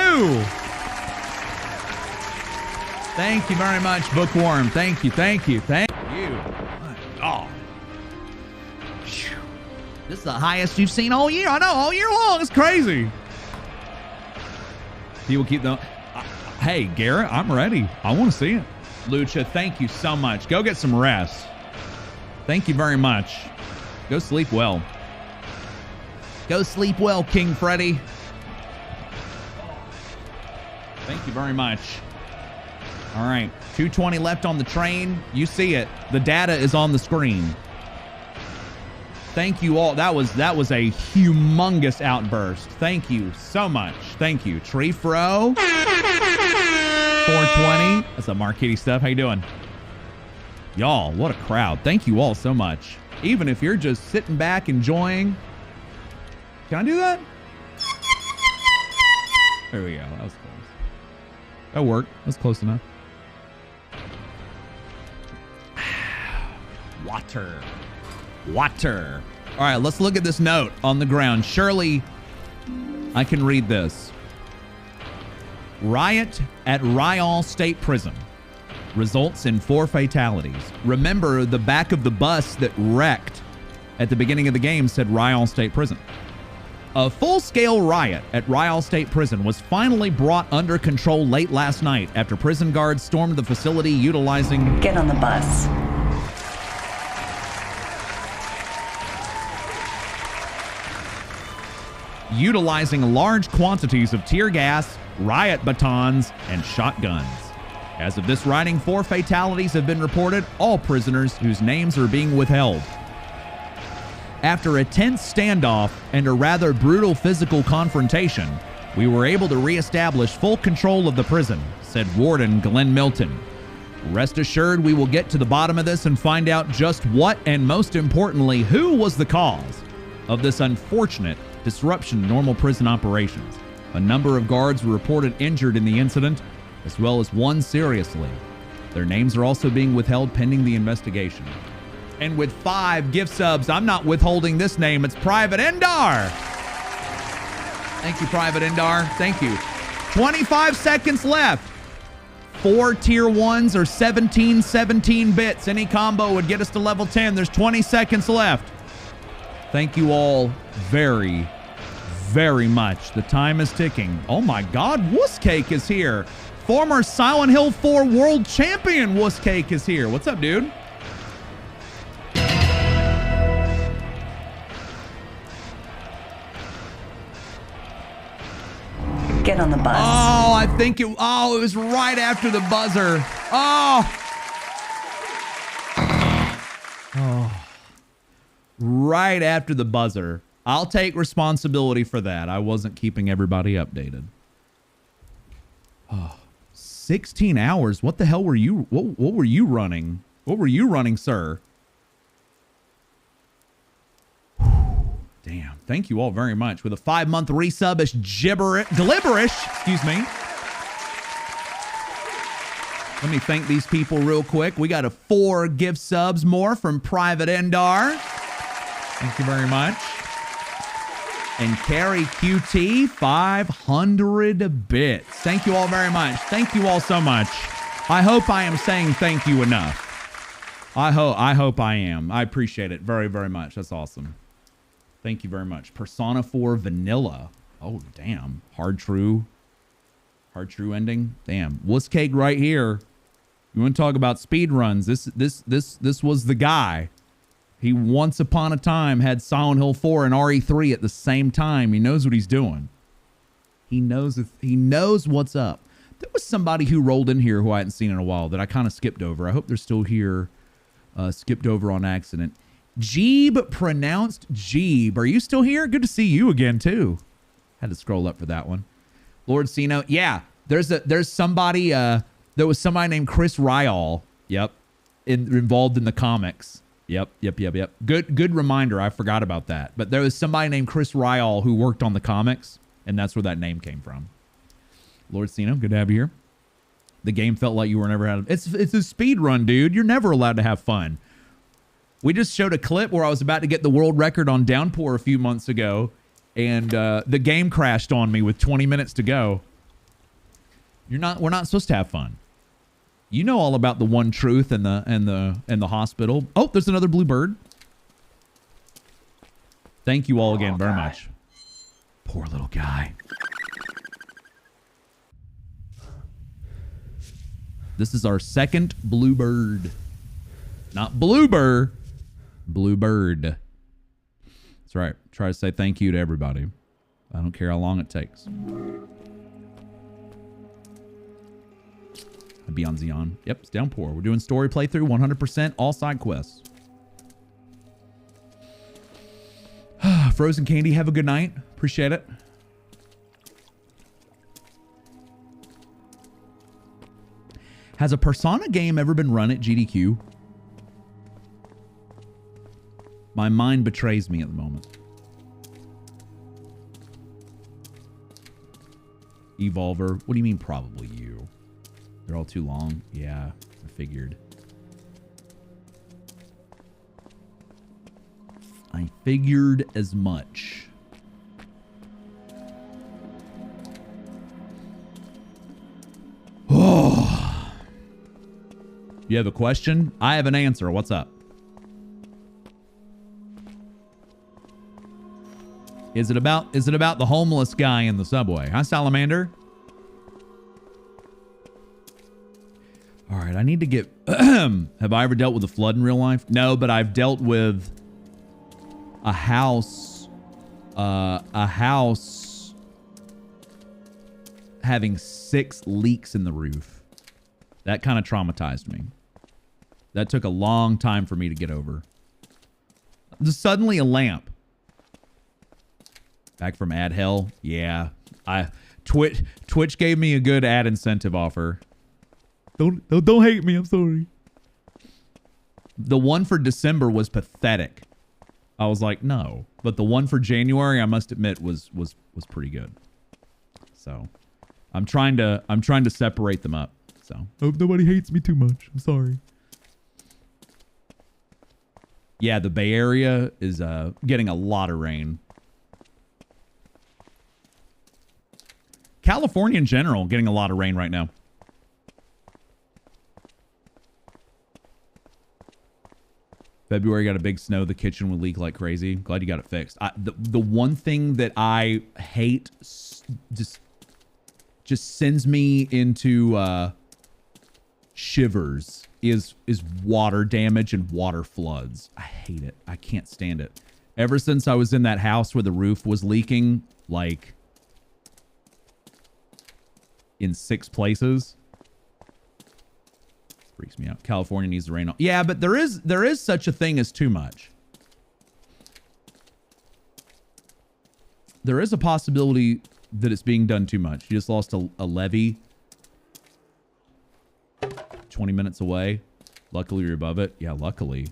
Thank you very much, Bookworm. Thank you. Oh. This is the highest you've seen all year. I know, all year long. It's crazy. People keep the... Hey, Garrett, I'm ready. I want to see it. Lucha, thank you so much. Go get some rest. Thank you very much. Go sleep well. Go sleep well, King Freddy. Thank you very much. All right, 220 left on the train. You see it. The data is on the screen. Thank you all. That was a humongous outburst. Thank you so much. Thank you. Tree Fro. 420. That's up, Marquitty stuff. How you doing? Y'all, what a crowd. Thank you all so much. Even if you're just sitting back enjoying. Can I do that? There we go. That was close. That worked. That's close enough. Water. All right, let's look at this note on the ground. Surely I can read this. Riot at Ryall State Prison results in 4 fatalities. Remember, the back of the bus that wrecked at the beginning of the game said Ryall State Prison. A full-scale riot at Ryall State Prison was finally brought under control late last night after prison guards stormed the facility utilizing... Get on the bus. utilizing large quantities of tear gas, riot batons, and shotguns. As of this writing, 4 fatalities have been reported, all prisoners whose names are being withheld. After a tense standoff and a rather brutal physical confrontation, we were able to reestablish full control of the prison, said Warden Glenn Milton. Rest assured, we will get to the bottom of this and find out just what, and most importantly, who was the cause of this unfortunate disruption to normal prison operations. A number of guards were reported injured in the incident, as well as one seriously. Their names are also being withheld pending the investigation. And with 5 gift subs, I'm not withholding this name. It's Private Endar. Thank you, Private Endar. Thank you. 25 seconds left. 4 tier 1s or 17 bits. Any combo would get us to level 10. There's 20 seconds left. Thank you all very, very much. The time is ticking. Oh my God, Wusscake is here. Former Silent Hill 4 world champion Wusscake is here. What's up, dude? Get on the bus. Oh, I think it was right after the buzzer. Right after the buzzer. I'll take responsibility for that. I wasn't keeping everybody updated. 16 hours. What the hell were you? What were you running? What were you running, sir? Damn. Thank you all very much. With a 5-month resub-ish glibberish. Excuse me. Let me thank these people real quick. We got 4 gift subs more from Private Endar. Thank you very much. And Carrie QT, 500 bits. Thank you all very much. Thank you all so much. I hope I am saying thank you enough. I hope I am. I appreciate it very, very much. That's awesome. Thank you very much. Persona 4 Vanilla. Oh, damn. Hard true ending. Damn. Wusscake right here. You want to talk about speed runs? This was the guy. He once upon a time had Silent Hill 4 and RE3 at the same time. He knows what he's doing. He knows what's up. There was somebody who rolled in here who I hadn't seen in a while that I kind of skipped over. I hope they're still here. Skipped over on accident. Jeeb, pronounced Jeeb. Are you still here? Good to see you again too. Had to scroll up for that one. Lord Sino. Yeah, there's somebody. There was somebody named Chris Ryall. Yep, involved in the comics. Yep. Good reminder. I forgot about that. But there was somebody named Chris Ryall who worked on the comics, and that's where that name came from. Lord Sino, good to have you here. The game felt like you were never had. It's a speed run, dude. You're never allowed to have fun. We just showed a clip where I was about to get the world record on Downpour a few months ago, and the game crashed on me with 20 minutes to go. We're not supposed to have fun. You know all about the one truth and the hospital. Oh, there's another blue bird. Thank you all again very much. Poor little guy. This is our second blue bird. Not bloober. Blue bird. That's right. Try to say thank you to everybody. I don't care how long it takes. Beyond Xeon. Yep, it's Downpour. We're doing story playthrough, 100%, all side quests. Frozen Candy, have a good night. Appreciate it. Has a Persona game ever been run at GDQ? My mind betrays me at the moment. Evolver. What do you mean probably you? They're all too long. Yeah, I figured. I figured as much. Oh. You have a question? I have an answer. What's up? Is it about the homeless guy in the subway? Hi, Salamander. All right, I need to get... Have I ever dealt with a flood in real life? No, but I've dealt with a house a house having 6 leaks in the roof. That kind of traumatized me. That took a long time for me to get over. Suddenly a lamp. Back from ad hell. Yeah. Twitch gave me a good ad incentive offer. Don't hate me. I'm sorry. The one for December was pathetic. I was like, no. But the one for January, I must admit, was pretty good. So I'm trying to separate them up. So hope nobody hates me too much. I'm sorry. Yeah, the Bay Area is getting a lot of rain. California in general getting a lot of rain right now. February got a big snow. The kitchen would leak like crazy. Glad you got it fixed. The one thing that I hate just sends me into shivers is water damage and water floods. I hate it. I can't stand it. Ever since I was in that house where the roof was leaking, like in 6 places, freaks me out. California needs to rain. Yeah, but there is such a thing as too much. There is a possibility that it's being done too much. You just lost a levee 20 minutes away. Luckily you're above it. Yeah, luckily.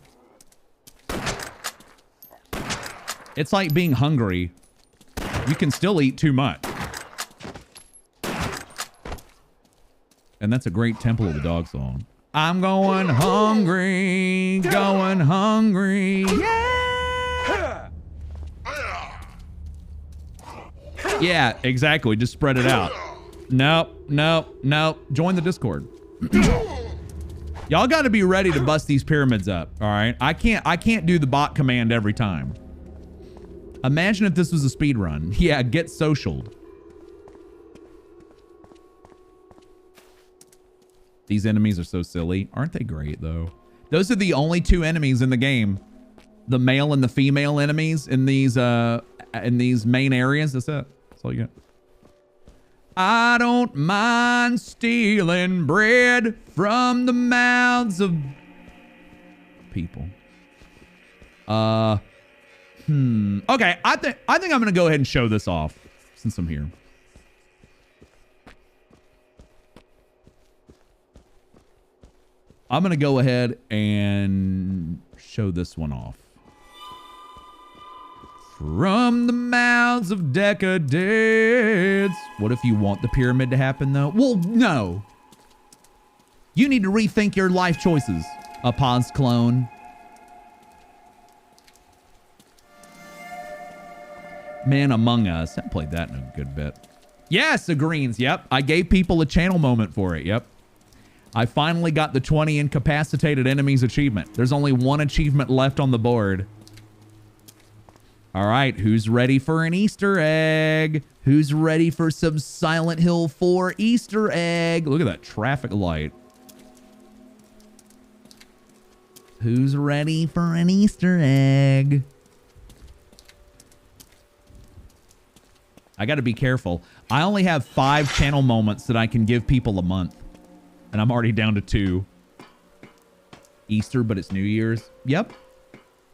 It's like being hungry. You can still eat too much. And that's a great Temple of the Dog song. I'm going hungry, going hungry. Yeah. Yeah, exactly. Just spread it out. Nope. Join the Discord. Y'all got to be ready to bust these pyramids up. All right. I can't do the bot command every time. Imagine if this was a speed run. Yeah, get socialed. These enemies are so silly. Aren't they great, though? Those are the only 2 enemies in the game. The male and the female enemies in these main areas. That's it. That's all you get. I don't mind stealing bread from the mouths of people. Okay, I think I'm gonna go ahead and show this off since I'm here. I'm going to go ahead and show this one off. From the mouths of decadence. What if you want the pyramid to happen, though? Well, no. You need to rethink your life choices, a Paz clone. Man Among Us. I haven't played that in a good bit. Yes, the greens. Yep. I gave people a channel moment for it. Yep. I finally got the 20 incapacitated enemies achievement. There's only 1 achievement left on the board. All right, who's ready for an Easter egg? Who's ready for some Silent Hill 4 Easter egg? Look at that traffic light. Who's ready for an Easter egg? I got to be careful. I only have 5 channel moments that I can give people a month. And I'm already down to 2. Easter, but it's New Year's. Yep.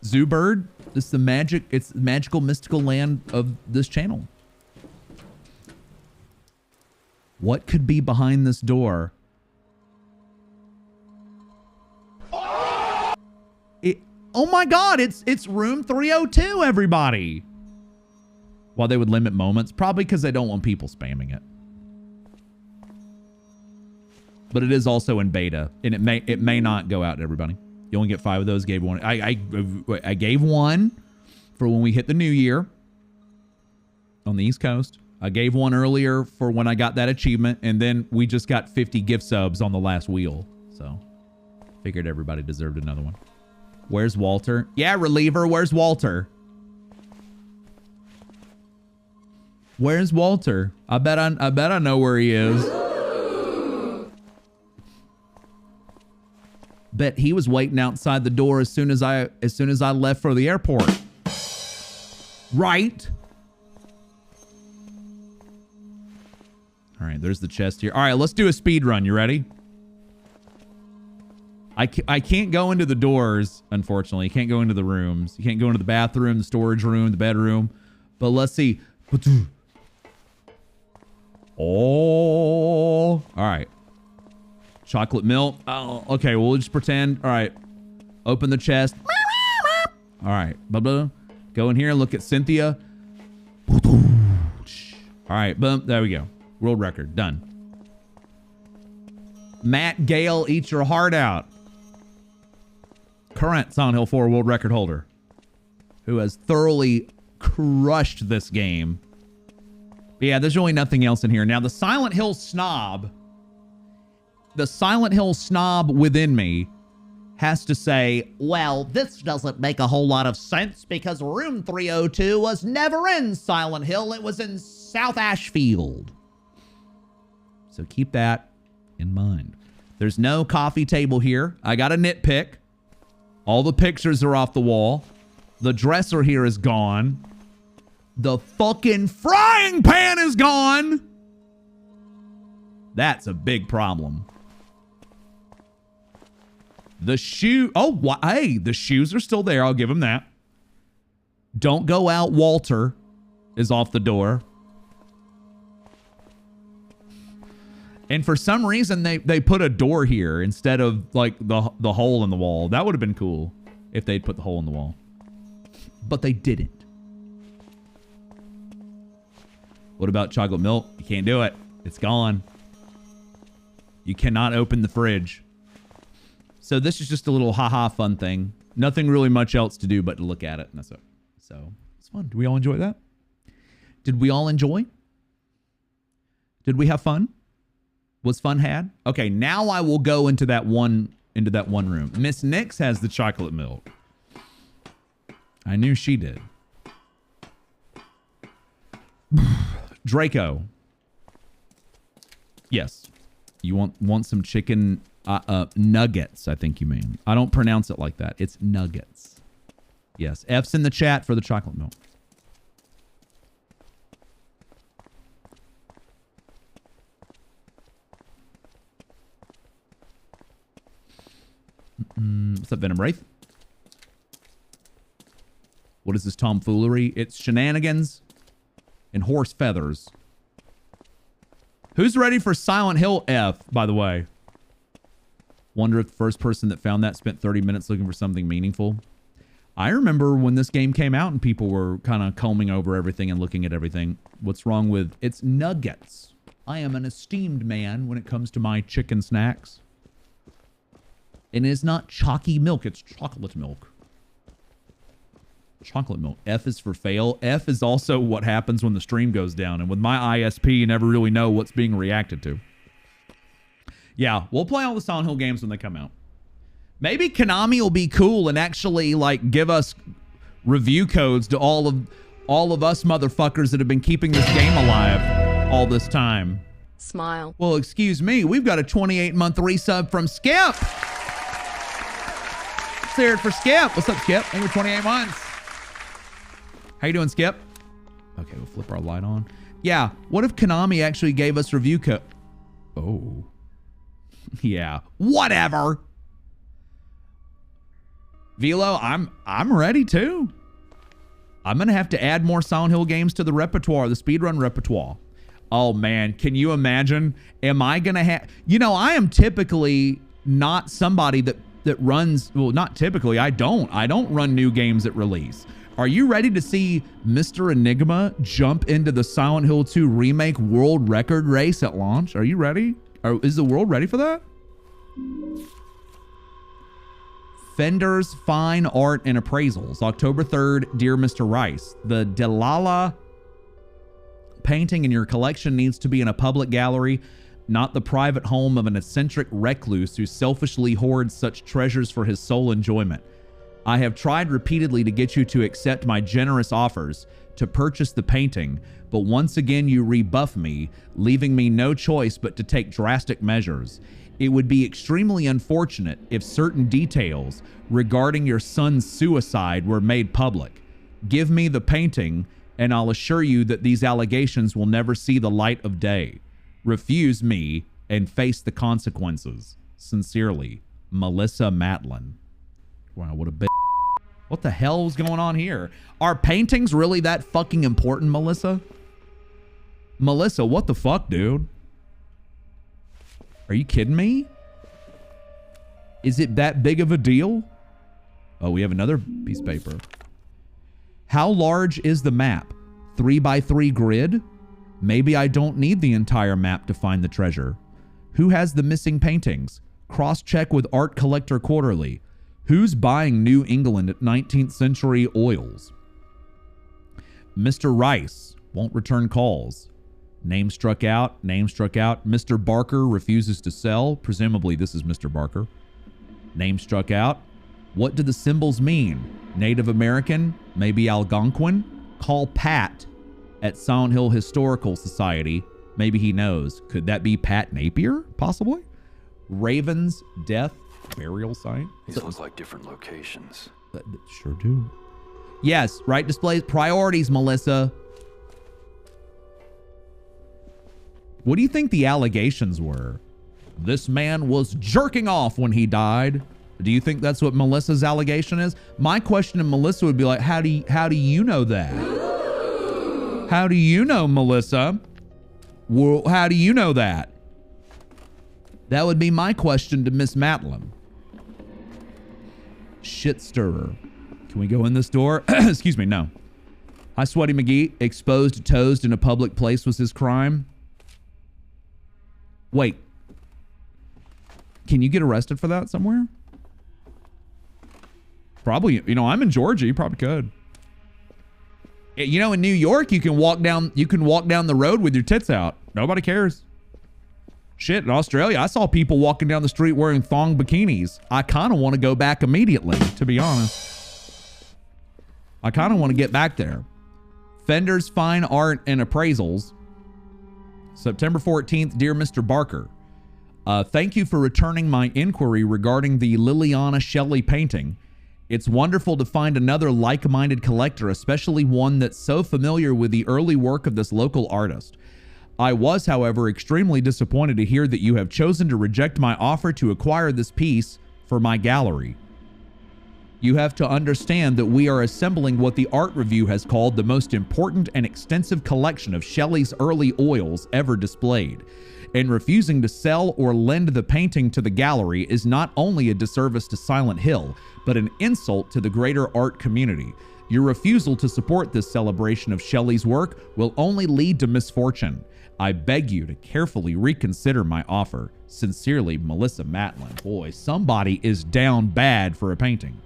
Zoo Bird. It's the magical, mystical land of this channel. What could be behind this door? Oh my God, it's room 302, everybody. Why they would limit moments? Probably because they don't want people spamming it. But it is also in beta, and it may not go out to everybody. You only get 5 of those. Gave 1. I gave 1 for when we hit the new year on the East Coast. I gave 1 earlier for when I got that achievement, and then we just got 50 gift subs on the last wheel. So figured everybody deserved another one. Where's Walter? Yeah, Reliever. Where's Walter? Where's Walter? I bet I know where he is. Bet he was waiting outside the door as soon as I left for the airport. Right? All right, there's the chest here. All right, let's do a speed run. You ready? I can't go into the doors, unfortunately. You can't go into the rooms. You can't go into the bathroom, the storage room, the bedroom. But let's see. Oh, all right. Chocolate milk. Oh, okay, we'll just pretend. All right. Open the chest. All right. Go in here, look at Cynthia. All right, boom. There we go. World record. Done. Matt Gale, eat your heart out. Current Silent Hill 4 world record holder, who has thoroughly crushed this game. But yeah, there's really nothing else in here. Now, the Silent Hill snob within me has to say, well, this doesn't make a whole lot of sense because room 302 was never in Silent Hill. It was in South Ashfield. So keep that in mind. There's no coffee table here. I got a nitpick. All the pictures are off the wall. The dresser here is gone. The fucking frying pan is gone. That's a big problem. The shoe. Oh, hey, the shoes are still there. I'll give him that. Don't go out, Walter is off the door. And for some reason, they put a door here instead of like the hole in the wall. That would have been cool if they'd put the hole in the wall. But they didn't. What about chocolate milk? You can't do it. It's gone. You cannot open the fridge. So this is just a little haha fun thing. Nothing really much else to do but to look at it. And that's it. So it's fun. Did we all enjoy that? Did we all enjoy? Did we have fun? Was fun had? Okay, now I will go into that one room. Miss Nix has the chocolate milk. I knew she did. Draco. Yes. You want some chicken nuggets, I think you mean. I don't pronounce it like that. It's nuggets. Yes. F's in the chat for the chocolate milk. What's up, Venom Wraith? What is this tomfoolery? It's shenanigans and horse feathers. Who's ready for Silent Hill F, by the way? Wonder if the first person that found that spent 30 minutes looking for something meaningful. I remember when this game came out and people were kind of combing over everything and looking at everything. What's wrong with it's nuggets? I am an esteemed man when it comes to my chicken snacks. And it's not chalky milk, it's chocolate milk. Chocolate milk. F is for fail. F is also what happens when the stream goes down. And with my ISP, you never really know what's being reacted to. Yeah, we'll play all the Silent Hill games when they come out. Maybe Konami will be cool and actually like give us review codes to all of us motherfuckers that have been keeping this game alive all this time. Smile. Well, excuse me. We've got a 28-month resub from Skip. Let's hear it for Skip. What's up, Skip? Thank you for 28 months. How you doing, Skip? Okay, we'll flip our light on. Yeah, what if Konami actually gave us review code? Oh. Yeah, whatever. Velo, I'm ready too. I'm gonna have to add more Silent Hill games to the repertoire, the speedrun repertoire. Oh man, can you imagine? Am I gonna have, you know, I am typically not somebody that runs, well, not typically, I don't run new games at release. Are you ready to see Mr. Enigma jump into the Silent Hill 2 remake world record race at launch? Are you ready? Is the world ready for that? Fender's Fine Art and Appraisals, October 3rd, Dear Mr. Rice. The Delilah painting in your collection needs to be in a public gallery, not the private home of an eccentric recluse who selfishly hoards such treasures for his sole enjoyment. I have tried repeatedly to get you to accept my generous offers to purchase the painting, but once again you rebuff me, leaving me no choice but to take drastic measures. It would be extremely unfortunate if certain details regarding your son's suicide were made public. Give me the painting, and I'll assure you that these allegations will never see the light of day. Refuse me and face the consequences. Sincerely, Melissa Matlin. Wow, what a bitch. What the hell is going on here? Are paintings really that fucking important, Melissa? Melissa, what the fuck, dude? Are you kidding me? Is it that big of a deal? Oh, we have another piece of paper. How large is the map? 3x3 grid? Maybe I don't need the entire map to find the treasure. Who has the missing paintings? Cross-check with Art Collector Quarterly. Who's buying New England at 19th century oils? Mr. Rice won't return calls. Name struck out. Name struck out. Mr. Barker refuses to sell. Presumably this is Mr. Barker. Name struck out. What do the symbols mean? Native American? Maybe Algonquin? Call Pat at Silent Hill Historical Society. Maybe he knows. Could that be Pat Napier? Possibly. Raven's death burial site. These look like different locations. Sure do. Yes, right displays priorities, Melissa. What do you think the allegations were? This man was jerking off when he died. Do you think that's what Melissa's allegation is? My question to Melissa would be like, how do you know that? How do you know, Melissa? Well, how do you know that? That would be my question to Miss Matlin. Shit stirrer. Can we go in this door? Excuse me, no. Hi, Sweaty McGee. Exposed, toasted in a public place was his crime. Wait. Can you get arrested for that somewhere? Probably. You know, I'm in Georgia. You probably could. You know, in New York, you can walk down the road with your tits out. Nobody cares. Shit, in Australia, I saw people walking down the street wearing thong bikinis. I kind of want to go back immediately, to be honest. I kind of want to get back there. Fender's Fine Art and Appraisals. September 14th, dear Mr. Barker. Thank you for returning my inquiry regarding the Liliana Shelley painting. It's wonderful to find another like-minded collector, especially one that's so familiar with the early work of this local artist. I was, however, extremely disappointed to hear that you have chosen to reject my offer to acquire this piece for my gallery. You have to understand that we are assembling what the art review has called the most important and extensive collection of Shelley's early oils ever displayed. And refusing to sell or lend the painting to the gallery is not only a disservice to Silent Hill, but an insult to the greater art community. Your refusal to support this celebration of Shelley's work will only lead to misfortune. I beg you to carefully reconsider my offer. Sincerely, Melissa Matlin. Boy, somebody is down bad for a painting.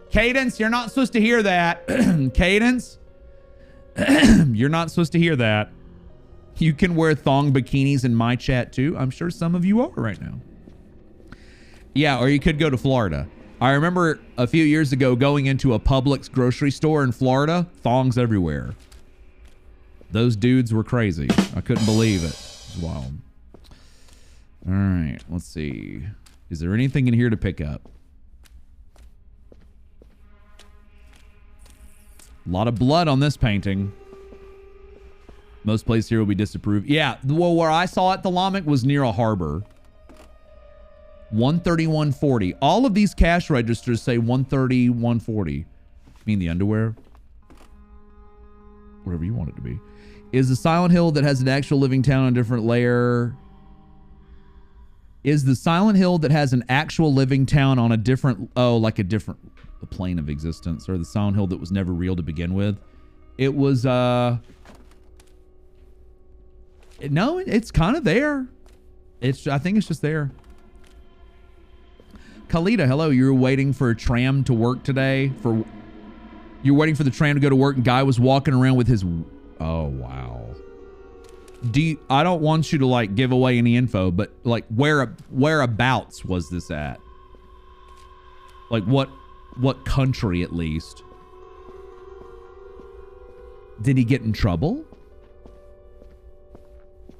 Cadence, you're not supposed to hear that. Cadence, you're not supposed to hear that. You can wear thong bikinis in my chat too. I'm sure some of you are right now. Yeah, or you could go to Florida. I remember a few years ago going into a Publix grocery store in Florida. Thongs everywhere. Those dudes were crazy. I couldn't believe it. It was wild. All right, let's see. Is there anything in here to pick up? A lot of blood on this painting. Most places here will be disapproved. Yeah, well, where I saw it, the Lamek was near a harbor. 131.40. All of these cash registers say 130.140. You mean the underwear? Whatever you want it to be. Is the Silent Hill that has an actual living town on a different layer? Is the Silent Hill that has an actual living town on a different, oh, like a different plane of existence, or the Silent Hill that was never real to begin with? It was, no, it's kind of there. I think it's just there. Khalida, hello. You were waiting for a tram to work today. You're waiting for the tram to go to work, and guy was walking around with his. Oh wow. I don't want you to like give away any info, but like whereabouts was this at? Like what country at least? Did he get in trouble?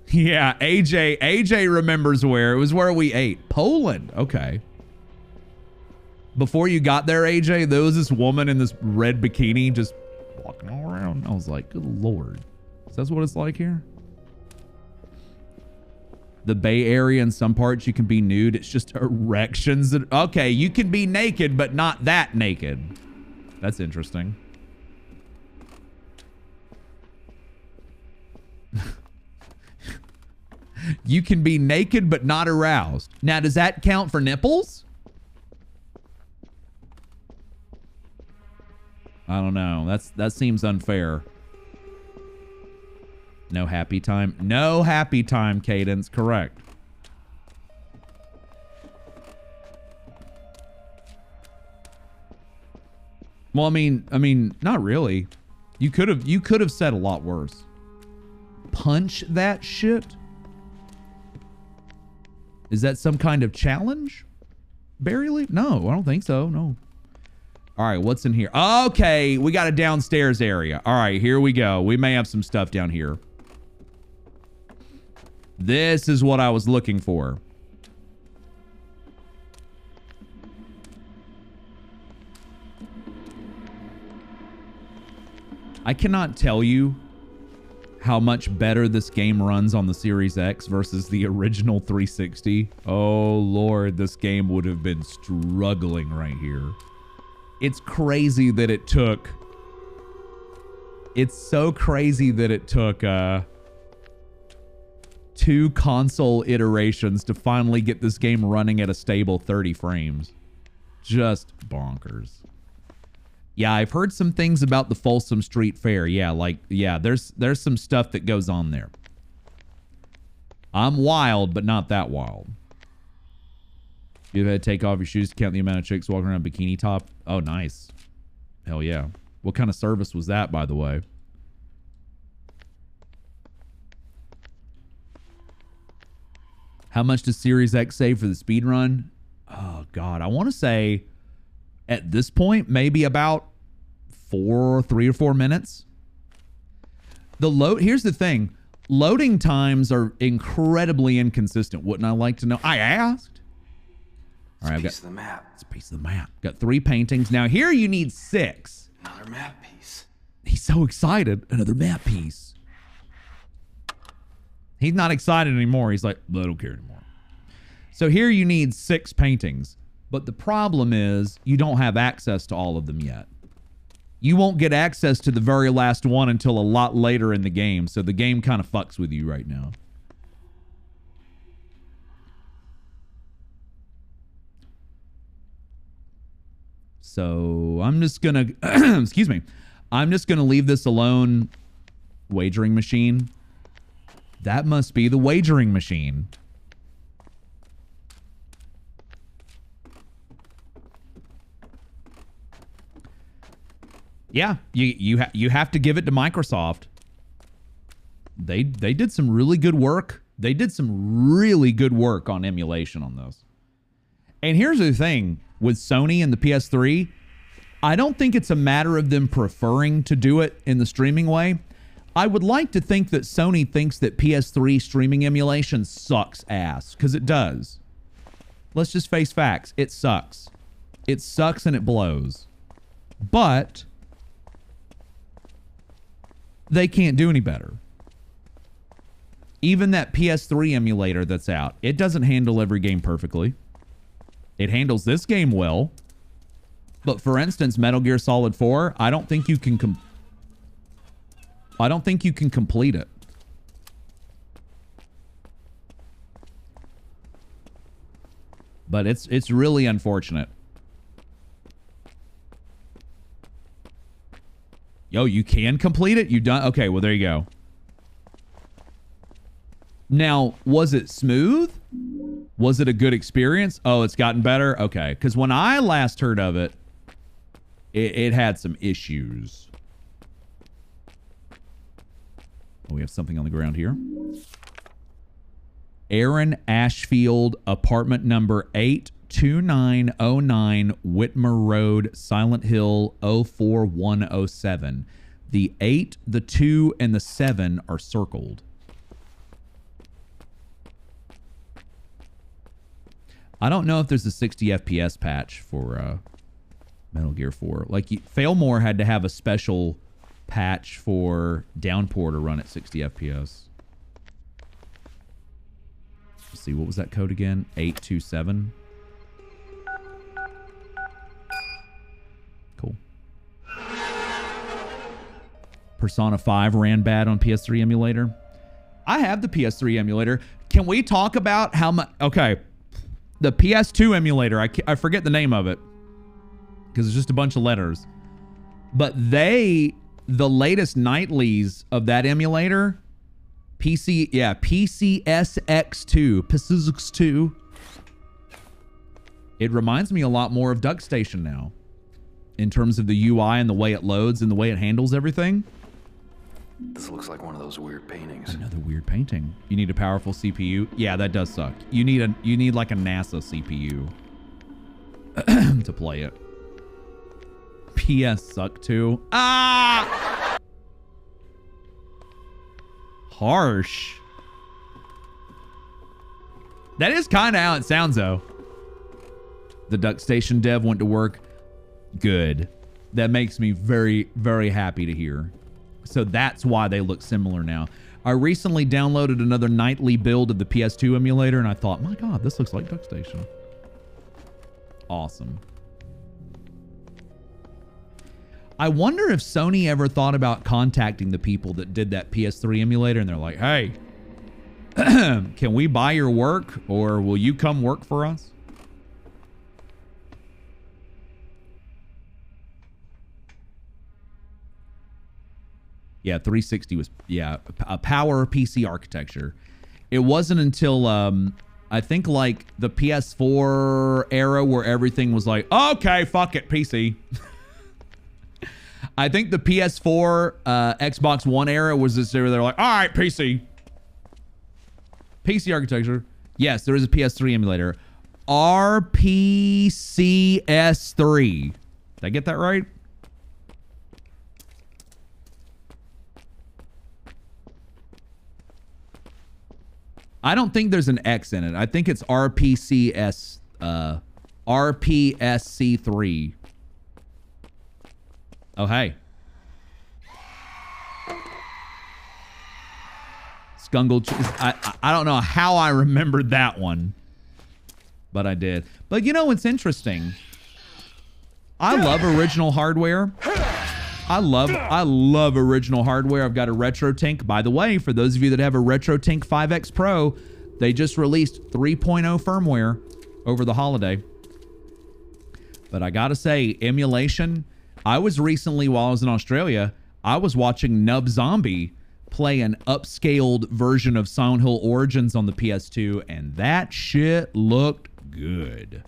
Yeah, AJ remembers where. It was where we ate. Poland. Okay. Before you got there, AJ, there was this woman in this red bikini just walking all around. I was like, good Lord. Is that what it's like here? The Bay Area, in some parts, you can be nude. It's just erections. Okay, you can be naked, but not that naked. That's interesting. You can be naked, but not aroused. Now, does that count for nipples? I don't know. That seems unfair. No happy time. No happy time, Cadence. Correct. Well, I mean, not really. You could have said a lot worse. Punch that shit? Is that some kind of challenge? Barely? No, I don't think so. No. All right, what's in here? Okay, we got a downstairs area. All right, here we go. We may have some stuff down here. This is what I was looking for. I cannot tell you how much better this game runs on the Series X versus the original 360. Oh, Lord, this game would have been struggling right here. It's crazy that it took... It's so crazy that it took 2 console iterations to finally get this game running at a stable 30 frames. Just bonkers. Yeah, I've heard some things about the Folsom Street Fair. Yeah, there's some stuff that goes on there. I'm wild, but not that wild. You've had to take off your shoes to count the amount of chicks walking around bikini top. Oh, nice. Hell yeah. What kind of service was that, by the way? How much does Series X save for the speed run? Oh, God. I want to say... at this point, maybe about 3 or 4 minutes. Here's the thing. Loading times are incredibly inconsistent. Wouldn't I like to know? I asked. All right, It's a piece of the map. It's a piece of the map. Got 3 paintings. Now here you need 6. Another map piece. He's so excited. Another map piece. He's not excited anymore. He's like, I don't care anymore. So here you need 6 paintings. But the problem is you don't have access to all of them yet. You won't get access to the very last one until a lot later in the game. So the game kind of fucks with you right now. So I'm just going to, excuse me. I'm just going to leave this alone. Wagering machine. That must be the wagering machine. Yeah, you have to give it to Microsoft. They did some really good work. They did some really good work on emulation on this. And here's the thing with Sony and the PS3, I don't think it's a matter of them preferring to do it in the streaming way. I would like to think that Sony thinks that PS3 streaming emulation sucks ass, because it does. Let's just face facts. It sucks. It sucks and it blows. But they can't do any better. Even that PS3 emulator that's out, it doesn't handle every game perfectly. It handles this game well. But for instance, Metal Gear Solid 4, I don't think you can complete it. But it's really unfortunate. Yo, you can complete it? You done? Okay, well, there you go. Now, was it smooth? Was it a good experience? Oh, it's gotten better? Okay, because when I last heard of it, it had some issues. Oh, we have something on the ground here. Aaron Ashfield, apartment number 82909 Whitmer Road, Silent Hill 04107. The 8, the 2, and the 7 are circled. I don't know if there's a 60 FPS patch for Metal Gear 4. Like, Failmore had to have a special patch for Downpour to run at 60 FPS. Let's see, what was that code again? 827. Cool. Persona 5 ran bad on PS3 emulator. I have the PS3 emulator. Can we talk about how much... Okay. The PS2 emulator, I forget the name of it because it's just a bunch of letters. But the latest nightlies of that emulator, PCSX2, PCSX2, it reminds me a lot more of DuckStation now in terms of the UI and the way it loads and the way it handles everything. This looks like one of those weird paintings. Another weird painting. You need a powerful CPU. Yeah, that does suck. You need like a NASA CPU to play it. PS suck too. Ah! Harsh. That is kind of how it sounds though. The DuckStation dev went to work. Good. That makes me very, very happy to hear. So that's why they look similar now. I recently downloaded another nightly build of the PS2 emulator, and I thought, my God, this looks like DuckStation. Awesome. I wonder if Sony ever thought about contacting the people that did that PS3 emulator, and they're like, hey, can we buy your work, or will you come work for us? Yeah, 360 was, yeah, a power PC architecture. It wasn't until, I think, like, the PS4 era where everything was like, okay, fuck it, PC. I think the PS4, Xbox One era was this era. They're like, all right, PC. PC architecture. Yes, there is a PS3 emulator. RPCS3. Did I get that right? I don't think there's an X in it. I think it's RPCS, RPSC3. Oh, hey. Skungle. I don't know how I remembered that one, but I did. But you know what's interesting? I love original hardware. I love original hardware. I've got a Retro Tank. By the way, for those of you that have a Retro Tank 5X Pro, they just released 3.0 firmware over the holiday. But I gotta say, emulation. I was recently, while I was in Australia, I was watching Nub Zombie play an upscaled version of Silent Hill Origins on the PS2, and that shit looked good.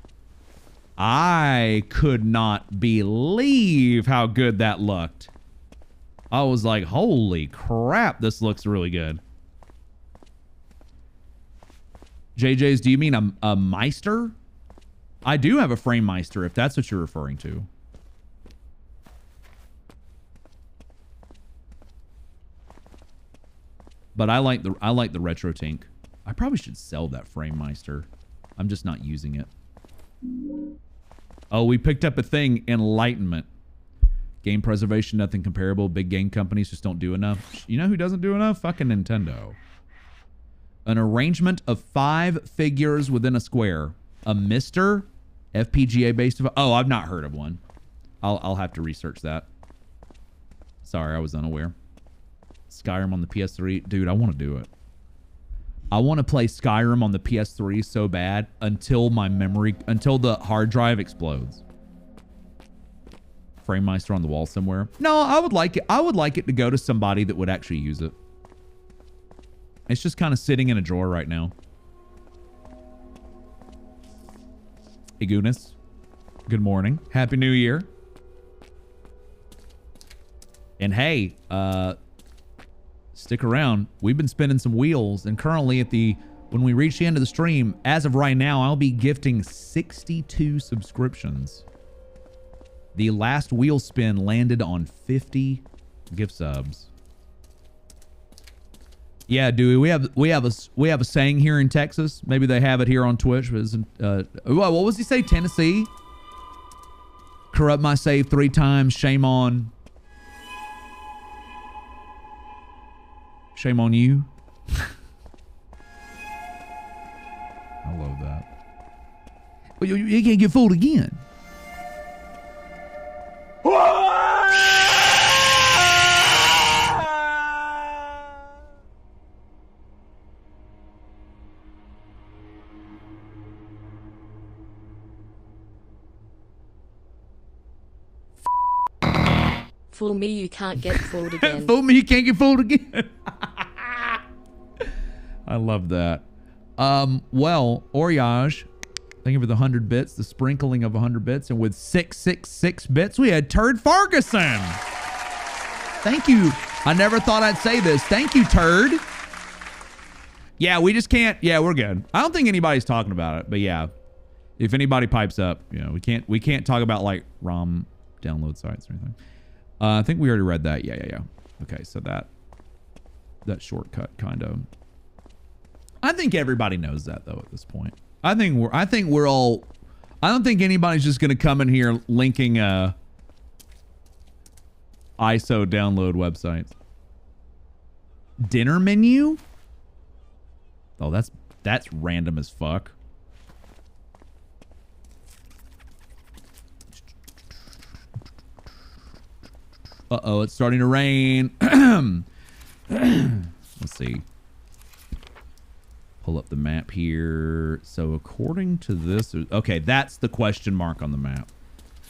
I could not believe how good that looked. I was like, holy crap, this looks really good. JJ's, do you mean a Meister? I do have a Frame Meister, if that's what you're referring to. But I like the Retro Tank. I probably should sell that Frame Meister. I'm just not using it. Oh, we picked up a thing, Enlightenment. Game preservation, nothing comparable. Big game companies just don't do enough. You know who doesn't do enough? Fucking Nintendo. An arrangement of 5 figures within a square. A Mr. FPGA based. Oh, I've not heard of one. I'll have to research that. Sorry, I was unaware. Skyrim on the PS3. Dude, I want to do it. I want to play Skyrim on the PS3 so bad until until the hard drive explodes. FrameMeister on the wall somewhere. No, I would like it. I would like it to go to somebody that would actually use it. It's just kind of sitting in a drawer right now. Igunis, good morning. Happy New Year. And hey, stick around. We've been spinning some wheels, and currently when we reach the end of the stream, as of right now, I'll be gifting 62 subscriptions. The last wheel spin landed on 50 gift subs. Yeah, Dewey, we have a saying here in Texas. Maybe they have it here on Twitch. What was he say? Tennessee? Corrupt my save 3 times. Shame on. Shame on you. You can't get fooled again. Fool me, you can't get fooled again. Fool me, you can't get fooled again. I love that. Well, Oriage, thank you for the 100 bits, the sprinkling of 100 bits. And with 666 bits, we had Turd Ferguson. Thank you. I never thought I'd say this. Thank you, Turd. Yeah, we just can't. Yeah, we're good. I don't think anybody's talking about it, but yeah. If anybody pipes up, you know, we can't talk about like ROM download sites or anything. I think we already read that. Yeah. Okay, so that shortcut kind of. I think everybody knows that though at this point. I think we're all. I don't think anybody's just gonna come in here linking ISO download websites. Dinner menu. Oh, that's random as fuck. Uh-oh, it's starting to rain. Let's see. Pull up the map here. So according to this, okay, that's the question mark on the map.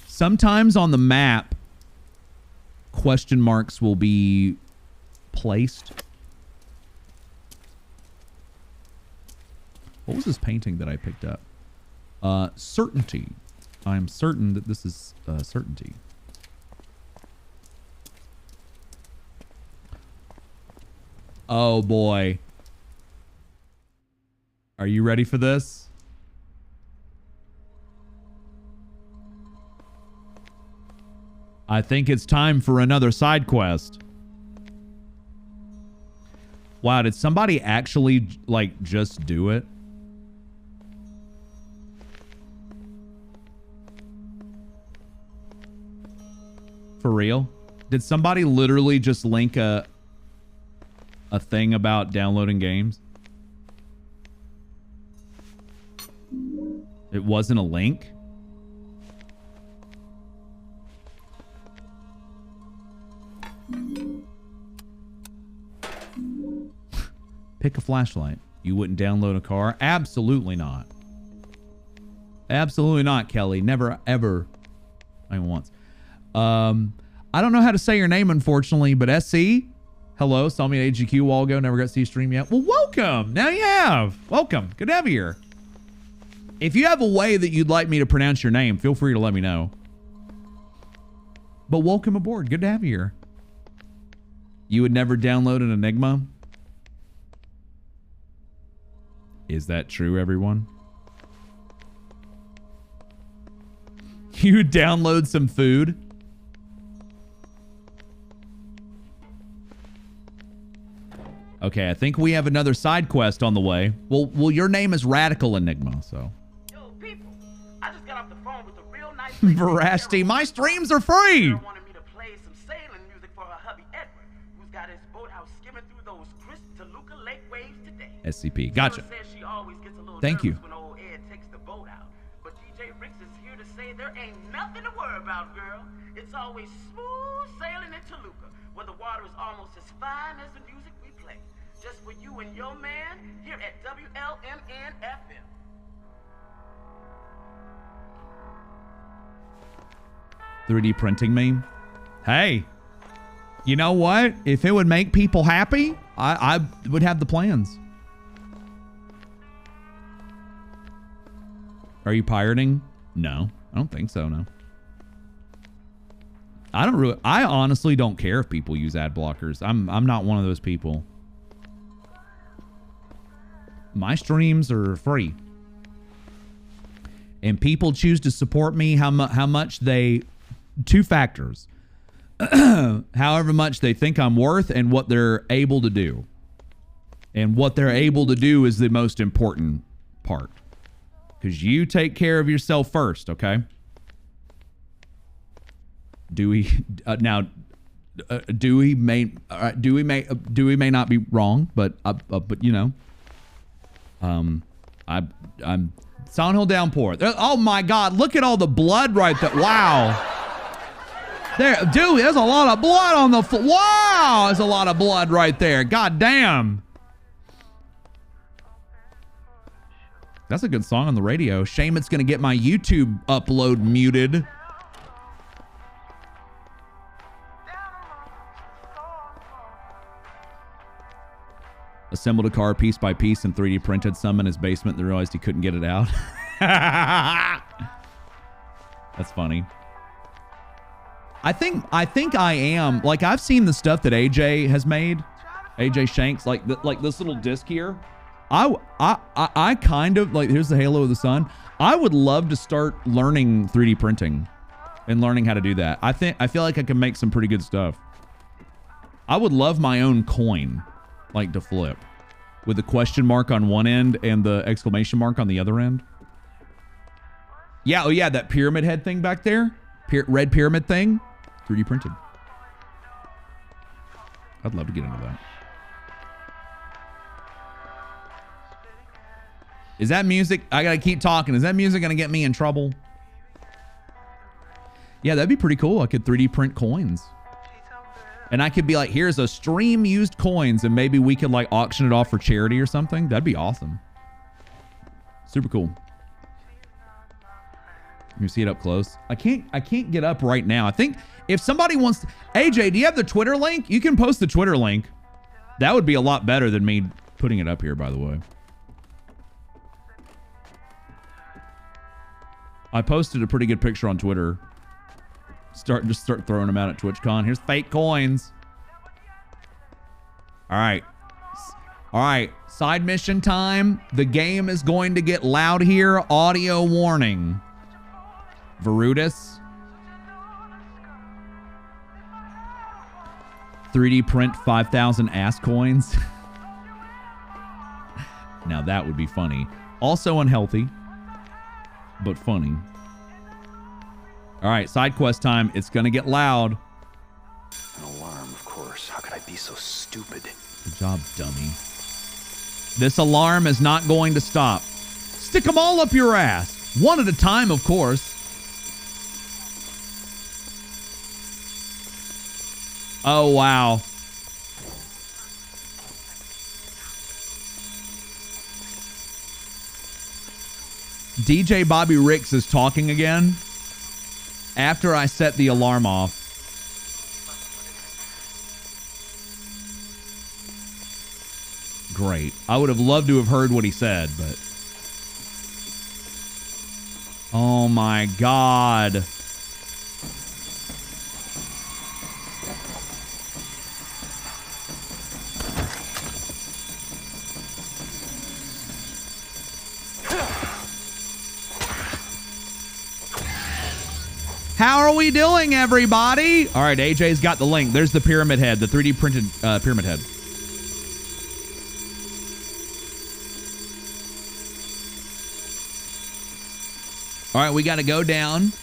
Sometimes on the map, question marks will be placed. What was this painting that I picked up? Certainty. I'm certain that this is certainty. Oh boy. Are you ready for this? I think it's time for another side quest. Wow, did somebody actually like just do it? For real? Did somebody literally just link a thing about downloading games? It wasn't a link? Pick a flashlight. You wouldn't download a car? Absolutely not. Absolutely not, Kelly. Never, ever. Not even once. I don't know how to say your name, unfortunately, but SC, hello. Saw me at AGQ a while ago. Never got to see you stream yet. Well, welcome. Now you have. Welcome. Good to have you here. If you have a way that you'd like me to pronounce your name, feel free to let me know. But welcome aboard. Good to have you here. You would never download an Enigma? Is that true, everyone? You would download some food? Okay, I think we have another side quest on the way. Well, your name is Radical Enigma, so. Yo, people, I just got off the phone with a real nice Veracity, my streams are free! wanted me to play some sailing music for her hubby Edward, who's got his boathouse skimming through those crisp Toluca Lake waves today. SCP, gotcha. Sarah says she always gets a little Thank you. nervous when old Ed takes the boat out. But DJ Ricks is here to say there ain't nothing to worry about, girl. It's always smooth sailing in Toluca, where the water is almost as fine as the music we play. Just for you and your man here at WLMN-FM. 3D printing meme. Hey, you know what? If it would make people happy, I would have the plans. Are you pirating? No, I don't think so. No. I honestly don't care if people use ad blockers. I'm not one of those people. My streams are free. And people choose to support me how much they... Two factors. However much they think I'm worth and what they're able to do. And what they're able to do is the most important part. Because you take care of yourself first, okay? Dewey may not be wrong, but you know, I'm Silent Hill Downpour. Oh my God, look at all the blood right there. Wow. There, dude, there's a lot of blood on the floor. Wow, there's a lot of blood right there. God damn. That's a good song on the radio. Shame it's gonna get my YouTube upload muted. Assembled a car piece by piece and 3D printed some in his basement and realized he couldn't get it out. That's funny. I think I am, like, I've seen the stuff that AJ has made. AJ Shanks, like this little disc here. I kind of, like, here's the halo of the sun. I would love to start learning 3D printing and learning how to do that. I feel like I can make some pretty good stuff. I would love my own coin, like, to flip with the question mark on one end and the exclamation mark on the other end. Yeah, oh yeah, that pyramid head thing back there. Red pyramid thing. 3D printed. I'd love to get into that. Is that music? I gotta keep talking. Is that music gonna get me in trouble? Yeah, that'd be pretty cool. I could 3D print coins. And I could be like, here's a stream used coins, and maybe we could like auction it off for charity or something. That'd be awesome. Super cool. You see it up close. I can't get up right now. I think if somebody wants to, AJ, do you have the Twitter link? You can post the Twitter link. That would be a lot better than me putting it up here, by the way. I posted a pretty good picture on Twitter. Just start throwing them out at TwitchCon. Here's fake coins. All right. All right. Side mission time. The game is going to get loud here. Audio warning. Verutus. 3D print 5,000 ass coins. Now that would be funny. Also unhealthy, but funny. All right, side quest time. It's gonna get loud. An alarm, of course. How could I be so stupid? Good job, dummy. This alarm is not going to stop. Stick them all up your ass. One at a time, of course. Oh, wow. DJ Bobby Ricks is talking again after I set the alarm off. Great. I would have loved to have heard what he said, but... Oh my God. How are we doing, everybody? All right, AJ's got the link. There's the pyramid head, the 3D printed pyramid head. All right, we got to go down.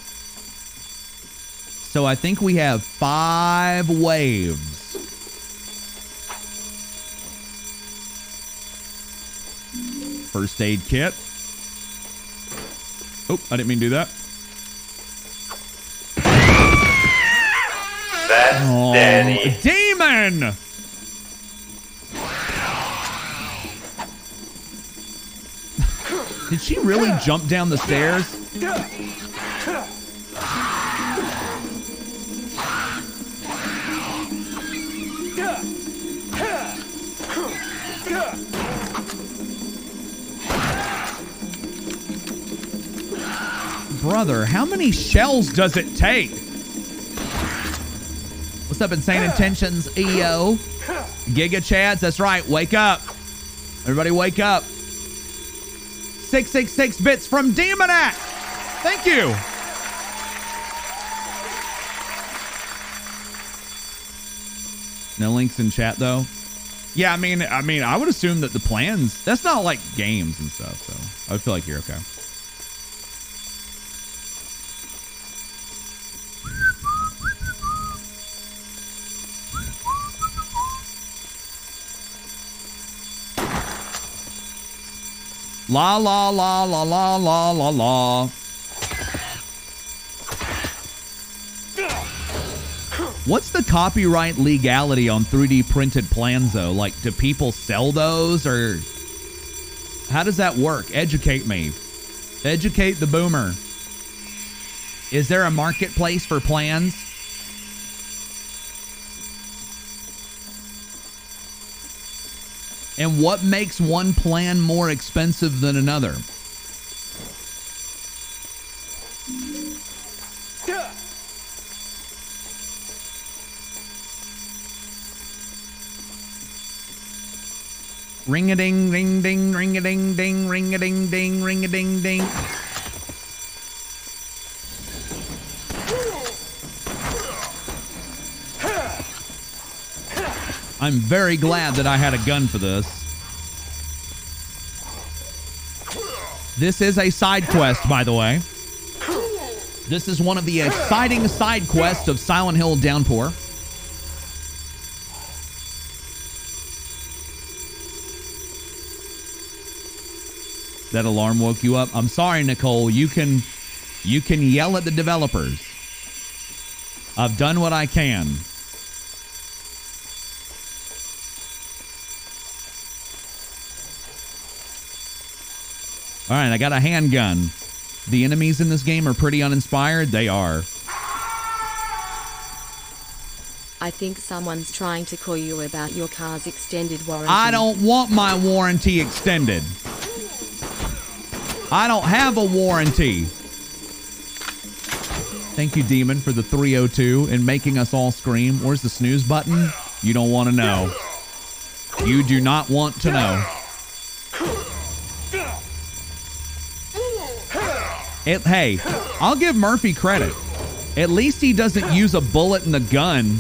So I think we have 5 waves. First aid kit. Oh, I didn't mean to do that. That's Danny. Demon! Did she really jump down the stairs? Brother, how many shells does it take? What's up, Insane Intentions, EO? Giga Chads, that's right. Wake up. Everybody wake up. 666 bits from Demonac. Thank you. No links in chat, though. Yeah, I mean, I would assume that the plans, that's not like games and stuff, so I would feel like you're okay. La la la la la la la la. What's the copyright legality on 3D printed plans though? Like, do people sell those, or how does that work? Educate me. Educate the boomer. Is there a marketplace for plans? And what makes one plan more expensive than another? Ring-a-ding, ding-ding, ring-a-ding-ding, ring-a-ding-ding, ring-a-ding-ding. I'm very glad that I had a gun for this. This is a side quest, by the way. This is one of the exciting side quests of Silent Hill Downpour. That alarm woke you up? I'm sorry, Nicole. You can yell at the developers. I've done what I can. All right, I got a handgun. The enemies in this game are pretty uninspired. They are. I think someone's trying to call you about your car's extended warranty. I don't want my warranty extended. I don't have a warranty. Thank you, Demon, for the 302 and making us all scream. Where's the snooze button? You don't want to know. You do not want to know. Hey, I'll give Murphy credit. At least he doesn't use a bullet in the gun.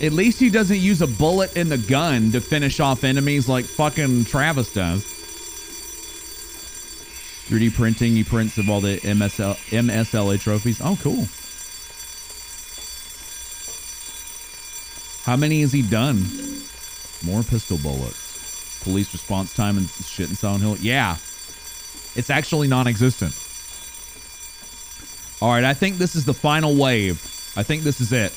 At least he doesn't use a bullet in the gun to finish off enemies like fucking Travis does. 3D printing, he prints of all the MSLA trophies. Oh, cool. How many has he done? More pistol bullets. Police response time and shit in Silent Hill. Yeah. It's actually non-existent. All right, I think this is the final wave. I think this is it.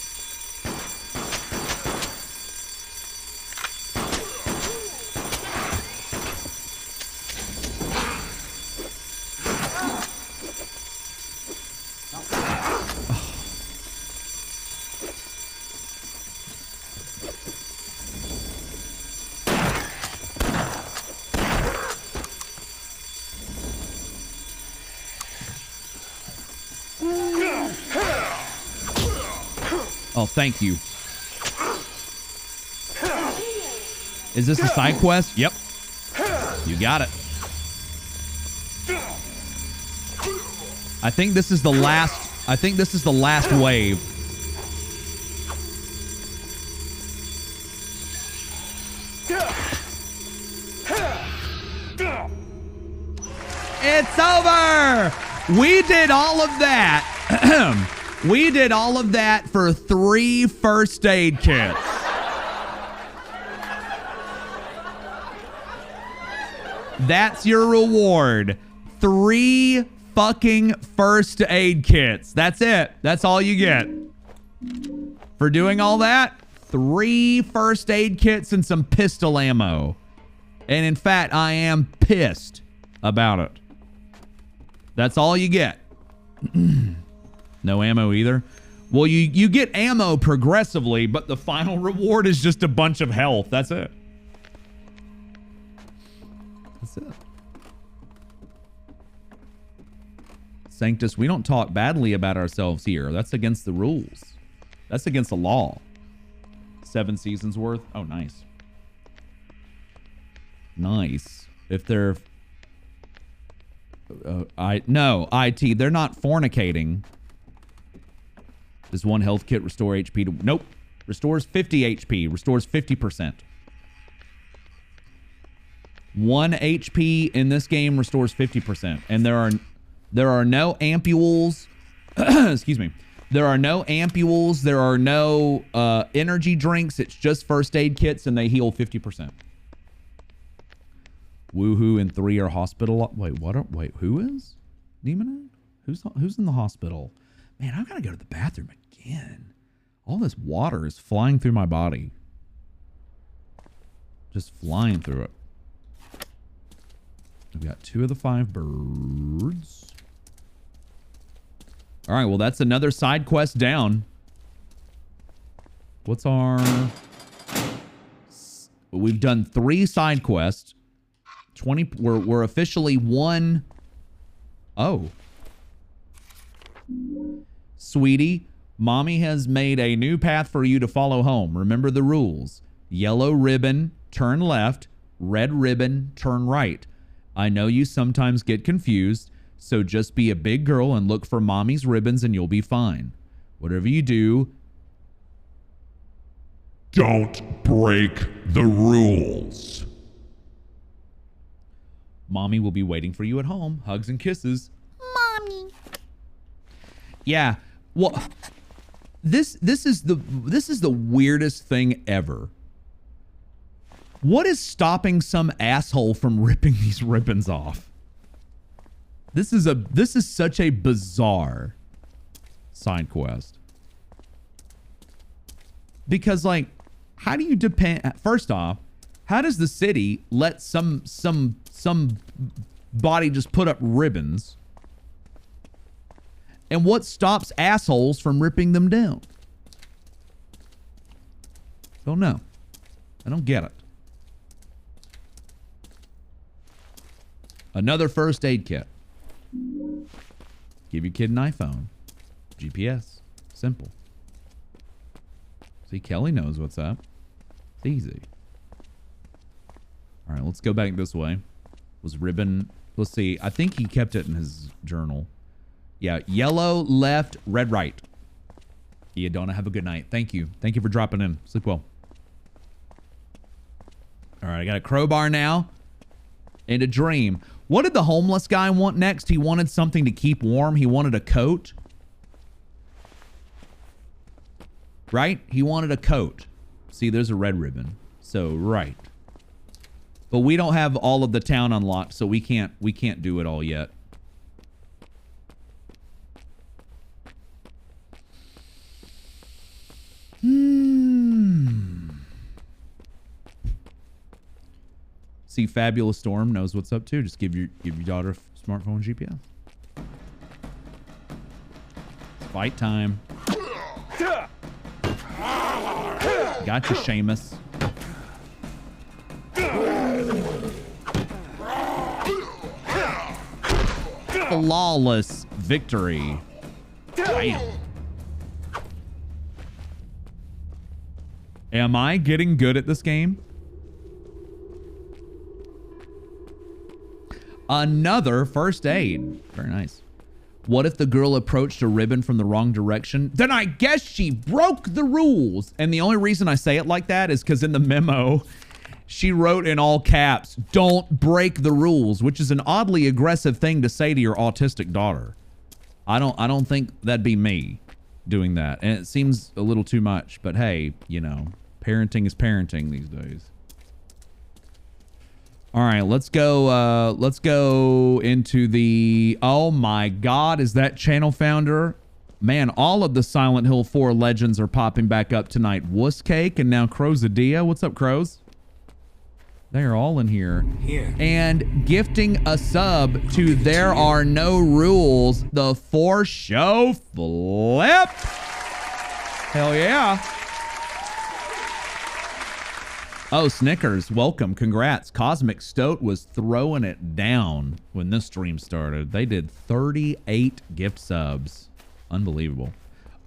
Oh, thank you. Is this a side quest? Yep. You got it. I think this is the last wave. It's over. We did all of that. We did all of that for 3 first aid kits. That's your reward. 3 fucking first aid kits. That's it. That's all you get. For doing all that, 3 first aid kits and some pistol ammo. And in fact, I am pissed about it. That's all you get. No ammo either. Well, you get ammo progressively, but the final reward is just a bunch of health. That's it. That's it. Sanctus, we don't talk badly about ourselves here. That's against the rules. That's against the law. 7 seasons worth. Oh, nice. Nice. If they're... no, IT. They're not fornicating. Does 1 health kit restore HP to... Nope. Restores 50 HP. Restores 50%. 1 HP in this game restores 50%. And there are no ampules. Excuse me. There are no ampules. There are no energy drinks. It's just first aid kits, and they heal 50%. Woohoo and 3 are hospital. Wait, what? Wait, who is? Demon? Who's in the hospital? Man, I've got to go to the bathroom again. All this water is flying through my body. Just flying through it. We've got 2 of the 5 birds. All right, well, that's another side quest down. What's our... We've done 3 side quests. 20... We're officially 1... Oh. Sweetie, Mommy has made a new path for you to follow home. Remember the rules. Yellow ribbon, turn left. Red ribbon, turn right. I know you sometimes get confused, so just be a big girl and look for Mommy's ribbons and you'll be fine. Whatever you do, don't break the rules. Mommy will be waiting for you at home. Hugs and kisses. Mommy. Yeah. Well, this is the weirdest thing ever. What is stopping some asshole from ripping these ribbons off? This is such a bizarre side quest. Because, like, how do you depend? First off, how does the city let some body just put up ribbons? And what stops assholes from ripping them down? Don't know. I don't get it. Another first aid kit. Give your kid an iPhone. GPS. Simple. See, Kelly knows what's up. It's easy. All right, let's go back this way. Was ribbon... Let's see. I think he kept it in his journal. Yeah, yellow, left, red, right. Yeah, Donna, have a good night. Thank you. Thank you for dropping in. Sleep well. All right, I got a crowbar now. And a dream. What did the homeless guy want next? He wanted something to keep warm. He wanted a coat. Right? He wanted a coat. See, there's a red ribbon. So, right. But we don't have all of the town unlocked, so we can't do it all yet. See, Fabulous Storm knows what's up too. Just give your daughter a smartphone GPS. It's fight time. Gotcha, Seamus. Flawless victory. Damn. Am I getting good at this game? Another first aid. Very nice. What if the girl approached a ribbon from the wrong direction? Then I guess she broke the rules. And the only reason I say it like that is because in the memo, she wrote in all caps, don't break the rules, which is an oddly aggressive thing to say to your autistic daughter. I don't think that'd be me doing that. And it seems a little too much, but hey, you know, parenting is parenting these days. All right, let's go into the, oh my God, is that channel founder? Man, all of the Silent Hill 4 legends are popping back up tonight. Wuss Cake and now Crowsadia. What's up, Crows? They are all in here. And gifting a sub to There Are No Rules, the For Show Flip. Hell yeah. Oh, Snickers, welcome. Congrats. Cosmic Stoat was throwing it down when this stream started. They did 38 gift subs. Unbelievable.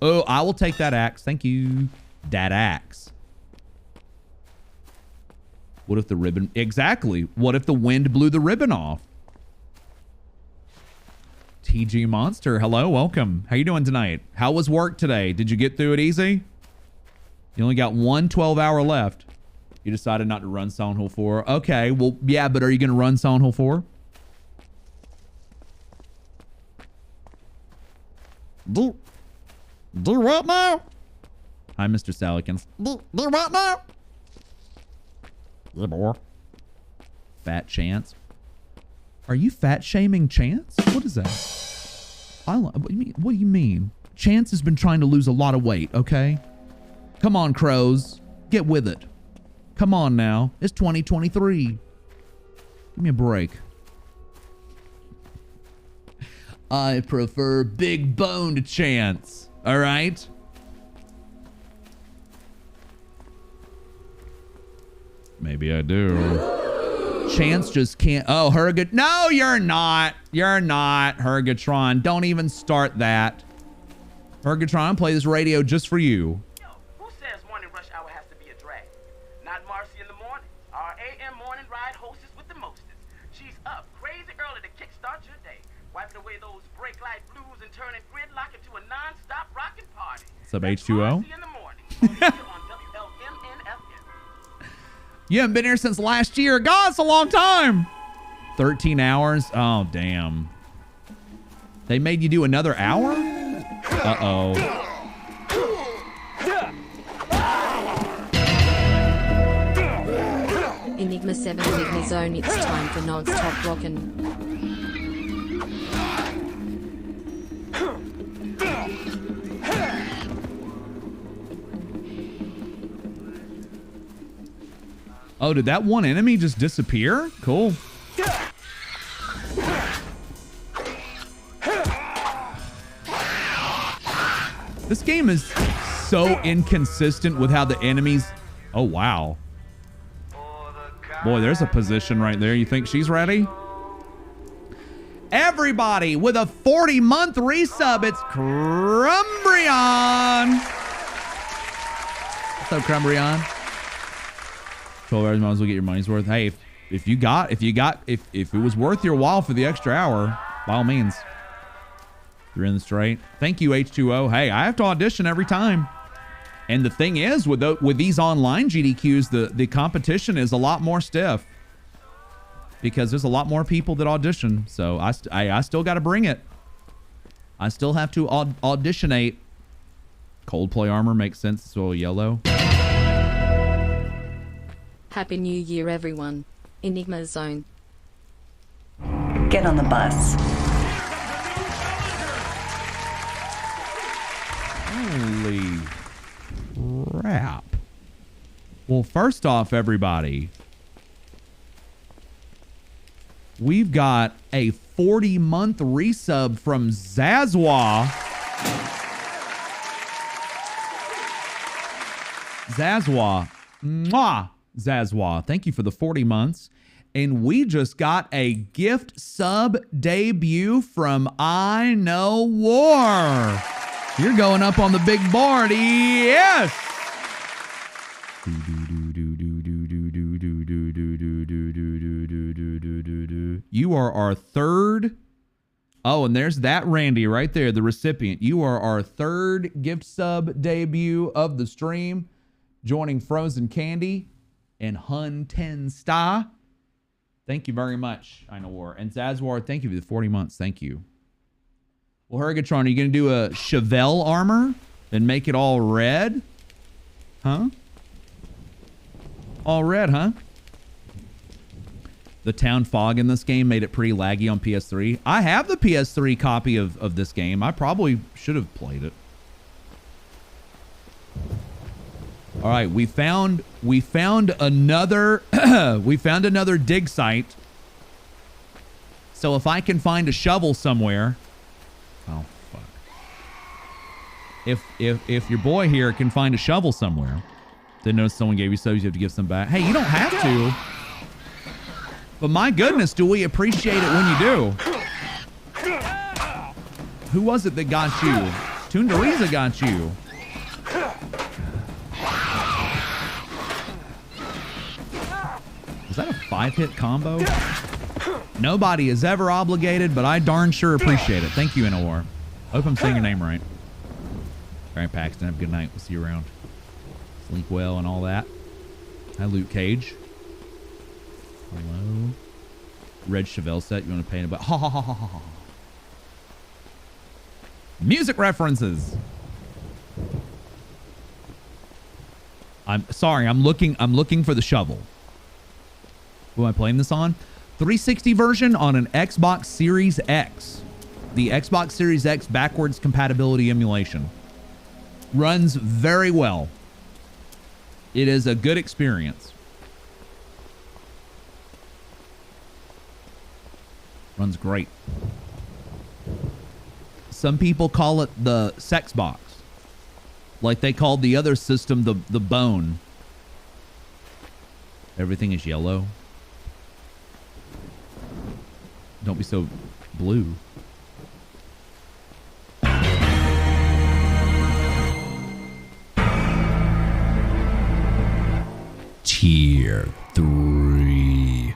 Oh, I will take that axe. Thank you. That axe. What if the ribbon... Exactly. What if the wind blew the ribbon off? TG Monster, hello, welcome. How you doing tonight? How was work today? Did you get through it easy? You only got one 12-hour left. You decided not to run Silent Hill 4. Okay, well, yeah, but are you going to run Silent Hill 4? Do what now? Hi, Mr. Salikins. Do what now? Yeah, boy. Fat Chance. Are you fat shaming Chance? What is that? What do you mean? Chance has been trying to lose a lot of weight, okay? Come on, crows. Get with it. Come on now. It's 2023. Give me a break. I prefer big boned Chance. All right? Maybe I do. Chance just can't. Oh, Hergat. No, you're not. You're not, Hergatron. Don't even start that. Hergatron, play this radio just for you. Who says morning rush hour has to be a drag? Not Marcy in the morning. Our AM morning ride hostess with the mostest. She's up crazy early to kickstart your day, wiping away those brake light blues and turning gridlock into a non-stop rockin' party. What's up, H2O? Marcy in the morning. On WLMN-FM. You haven't been here since last year. God, it's a long time. 13 hours? Oh, damn. They made you do another hour? Uh-oh. Enigma 7 Enigma Zone, it's time for non-stop rockin'. Oh, did that one enemy just disappear? Cool. This game is so inconsistent with how the enemies... Oh, wow. Boy, there's a position right there. You think she's ready? Everybody with a 40-month resub, it's Crumbrion. What's up, Crumbrion? 12 hours, might as well get your money's worth. Hey, if it was worth your while for the extra hour, by all means, you're in the straight. Thank you, H2O. Hey, I have to audition every time. And the thing is, with these online GDQs, the competition is a lot more stiff because there's a lot more people that audition. So I still got to bring it. I still have to auditionate. Coldplay armor makes sense. It's all yellow. Happy New Year, everyone. Enigma Zone. Get on the bus. Holy crap. Well, first off, everybody, we've got a 40-month resub from Zazwa. Zazwa. Mwah. Zazwa, thank you for the 40 months. And we just got a gift sub debut from I Know War. You're going up on the big board. Yes. You are our third. Oh, and there's that Randy right there, the recipient. You are our third gift sub debut of the stream, joining Frozen Candy and Hun 10 Star. Thank you very much, I Know War. And Zazwar, thank you for the 40 months. Thank you. Well, Hergatron, are you going to do a Chevelle armor and make it all red? Huh? All red, huh? The town fog in this game made it pretty laggy on PS3. I have the PS3 copy of this game. I probably should have played it. All right, we found another we found another dig site. So if I can find a shovel somewhere, oh fuck. If your boy here can find a shovel somewhere, then notice someone gave you subs, you have to give some back. Hey, you don't have to. But my goodness, do we appreciate it when you do. Who was it that got you? Tundariza got you. Was that a 5-hit combo? Nobody is ever obligated, but I darn sure appreciate it. Thank you, NOR. Hope I'm saying your name right. All right, Paxton, have a good night. We'll see you around. Sleep well and all that. Hi, Luke Cage. Hello. Red Chevelle set. You want to paint about? Ha ha ha ha ha. Music references. I'm sorry. I'm looking for the shovel. Who am I playing this on? 360 version on an Xbox Series X. The Xbox Series X backwards compatibility emulation. Runs very well. It is a good experience. Runs great. Some people call it the sex box. Like they called the other system the bone. Everything is yellow. Don't be so blue. Tier 3.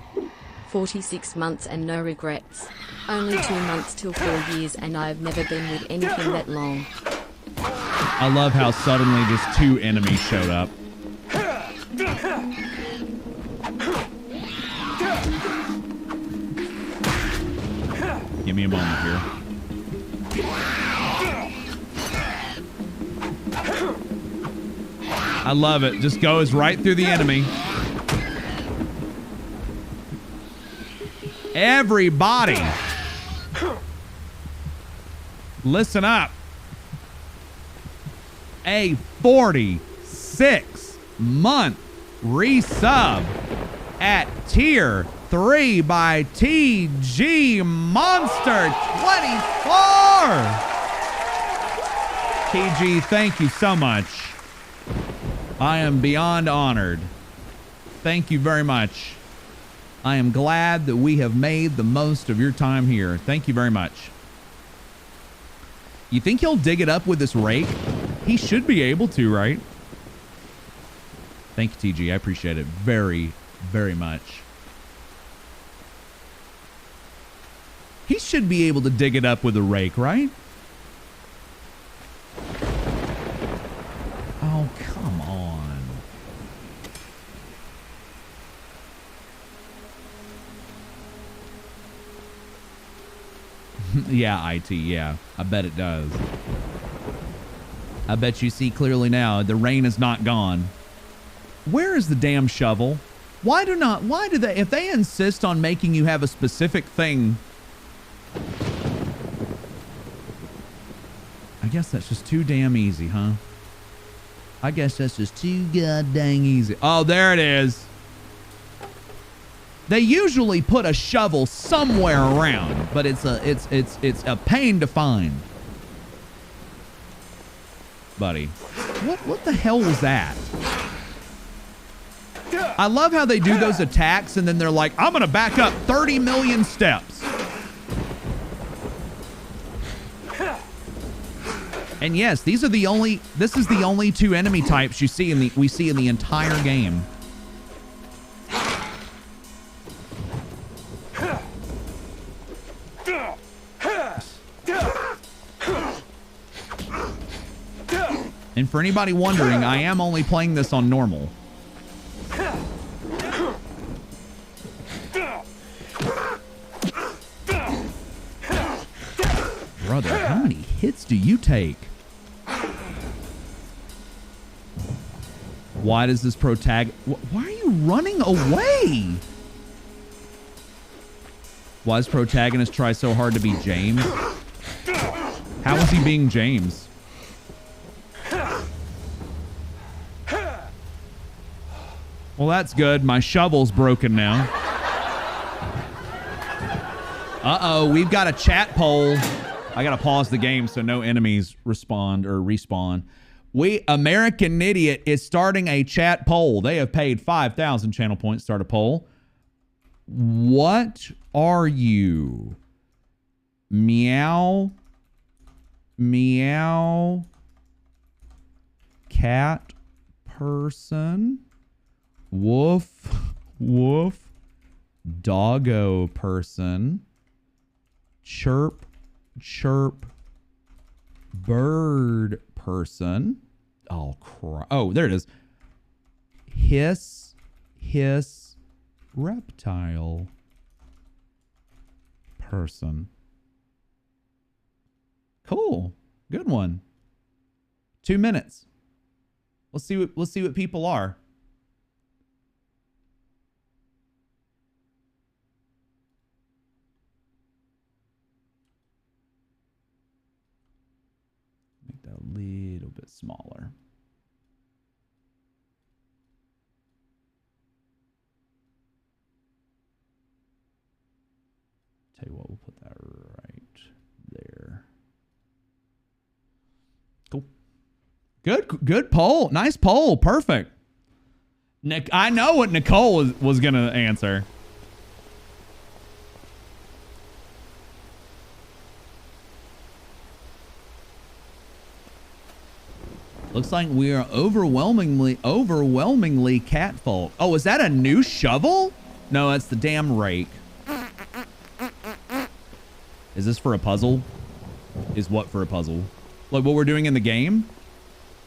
46 months and no regrets. Only 2 months till 4 years, and I've never been with anything that long. I love how suddenly just 2 enemies showed up. Give me a moment here. I love it. Just goes right through the enemy. Everybody, listen up. A 46-month resub at tier 3 by TG Monster 24. TG, thank you so much. I am beyond honored. Thank you very much. I am glad that we have made the most of your time here. Thank you very much. You think he'll dig it up with this rake? He should be able to, right? Thank you, TG. I appreciate it very, very much. He should be able to dig it up with a rake, right? Oh, come on. Yeah, IT, yeah. I bet it does. I bet you see clearly now. The rain is not gone. Where is the damn shovel? Why do they, if they insist on making you have a specific thing, I guess that's just too damn easy, huh? I guess that's just too god dang easy. Oh, there it is. They usually put a shovel somewhere around, but it's a pain to find. Buddy, what the hell was that? I love how they do those attacks and then they're like, I'm gonna back up 30 million steps. And yes, this is the only 2 enemy types we see in the entire game. And for anybody wondering, I am only playing this on normal. Brother, how many hits do you take? Why does this protagonist... Why are you running away? Why does protagonist try so hard to be James? How is he being James? Well, that's good. My shovel's broken now. Uh-oh, we've got a chat poll. I gotta pause the game so no enemies respond or respawn. American Idiot is starting a chat poll. They have paid 5,000 channel points to start a poll. What are you? Meow. Meow. Cat person. Woof. Woof. Doggo person. Chirp. Chirp. Bird person. Oh, oh, there it is. Hiss. Hiss. Reptile person. Cool. Good one. 2 minutes. Let's see what people are. a little bit smaller. Tell you what, we'll put that right there. Cool. Good poll. Nice poll. Perfect. Nick, I know what Nicole was going to answer. Looks like we are overwhelmingly cat folk. Oh, is that a new shovel? No, that's the damn rake. Is this for a puzzle? Is what for a puzzle? Like what we're doing in the game?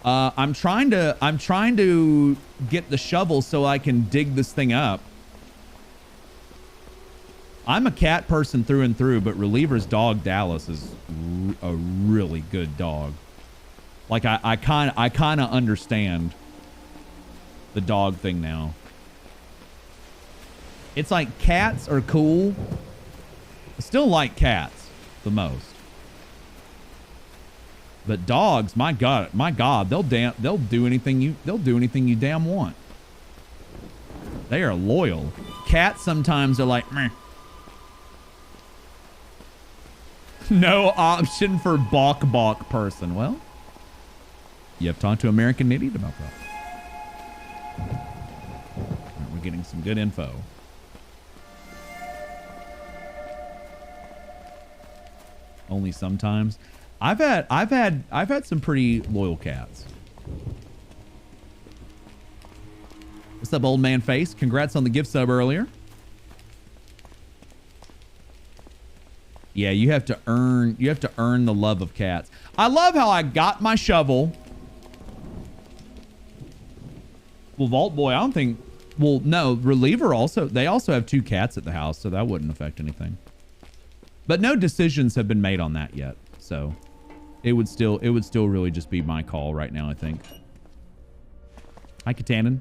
I'm trying to get the shovel so I can dig this thing up. I'm a cat person through and through, but Reliever's dog Dallas is a really good dog. Like I kind of understand the dog thing now. It's like cats are cool. I still like cats the most. But dogs, my God, they'll do anything you damn want. They are loyal. Cats sometimes are like, meh. No option for balk person. Well, you have talked to American Idiot about that. Right, we're getting some good info. Only sometimes. I've had some pretty loyal cats. What's up, old man face? Congrats on the gift sub earlier. Yeah, you have to earn the love of cats. I love how I got my shovel. Well, Vault Boy, I don't think... Well, no, Reliever they also have 2 cats at the house, so that wouldn't affect anything. But no decisions have been made on that yet, so it would still really just be my call right now, I think. Hi, Katanen.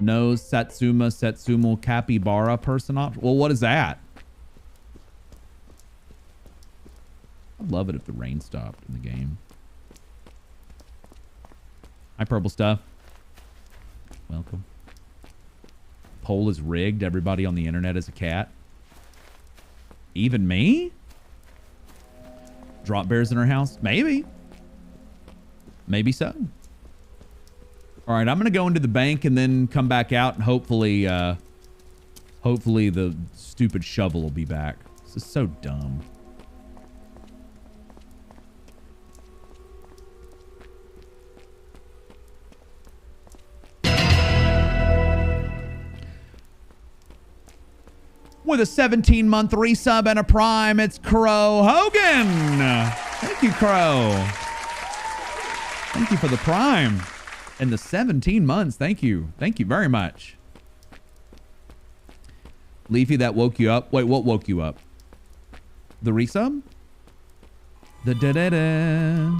No Setsumo Capybara person option. Well, what is that? I'd love it if the rain stopped in the game. Hi, Purple Stuff. Welcome. Poll is rigged. Everybody on the internet is a cat. Even me? Drop bears in our house? Maybe. Maybe so. All right, I'm going to go into the bank and then come back out and hopefully the stupid shovel will be back. This is so dumb. With a 17-month resub and a prime, it's Crow Hogan. Thank you, Crow. Thank you for the prime. And the 17 months. Thank you. Thank you very much. Leafy, that woke you up. Wait, what woke you up? The resub? The da-da-da.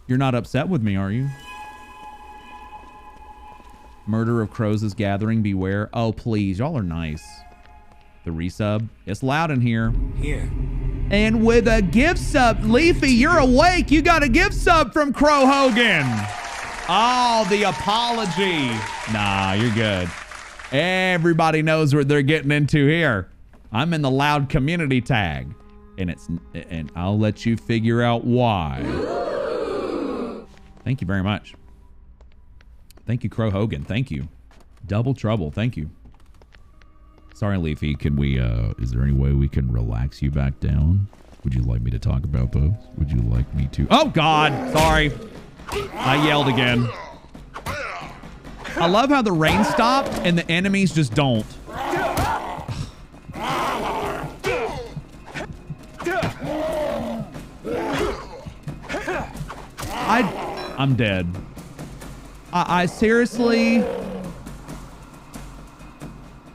You're not upset with me, are you? Murder of Crows is gathering. Beware. Oh, please. Y'all are nice. The resub. It's loud in here. Here. And with a gift sub, Leafy, you're awake. You got a gift sub from Crow Hogan. Oh, the apology. Nah, you're good. Everybody knows what they're getting into here. I'm in the loud community tag. And I'll let you figure out why. Thank you very much. Thank you, Crow Hogan. Thank you. Double trouble. Thank you. Sorry, Leafy. Can we, is there any way we can relax you back down? Would you like me to talk about those? Would you like me to? Oh, God. Sorry. I yelled again. I love how the rain stopped and the enemies just don't. I'm dead. I seriously,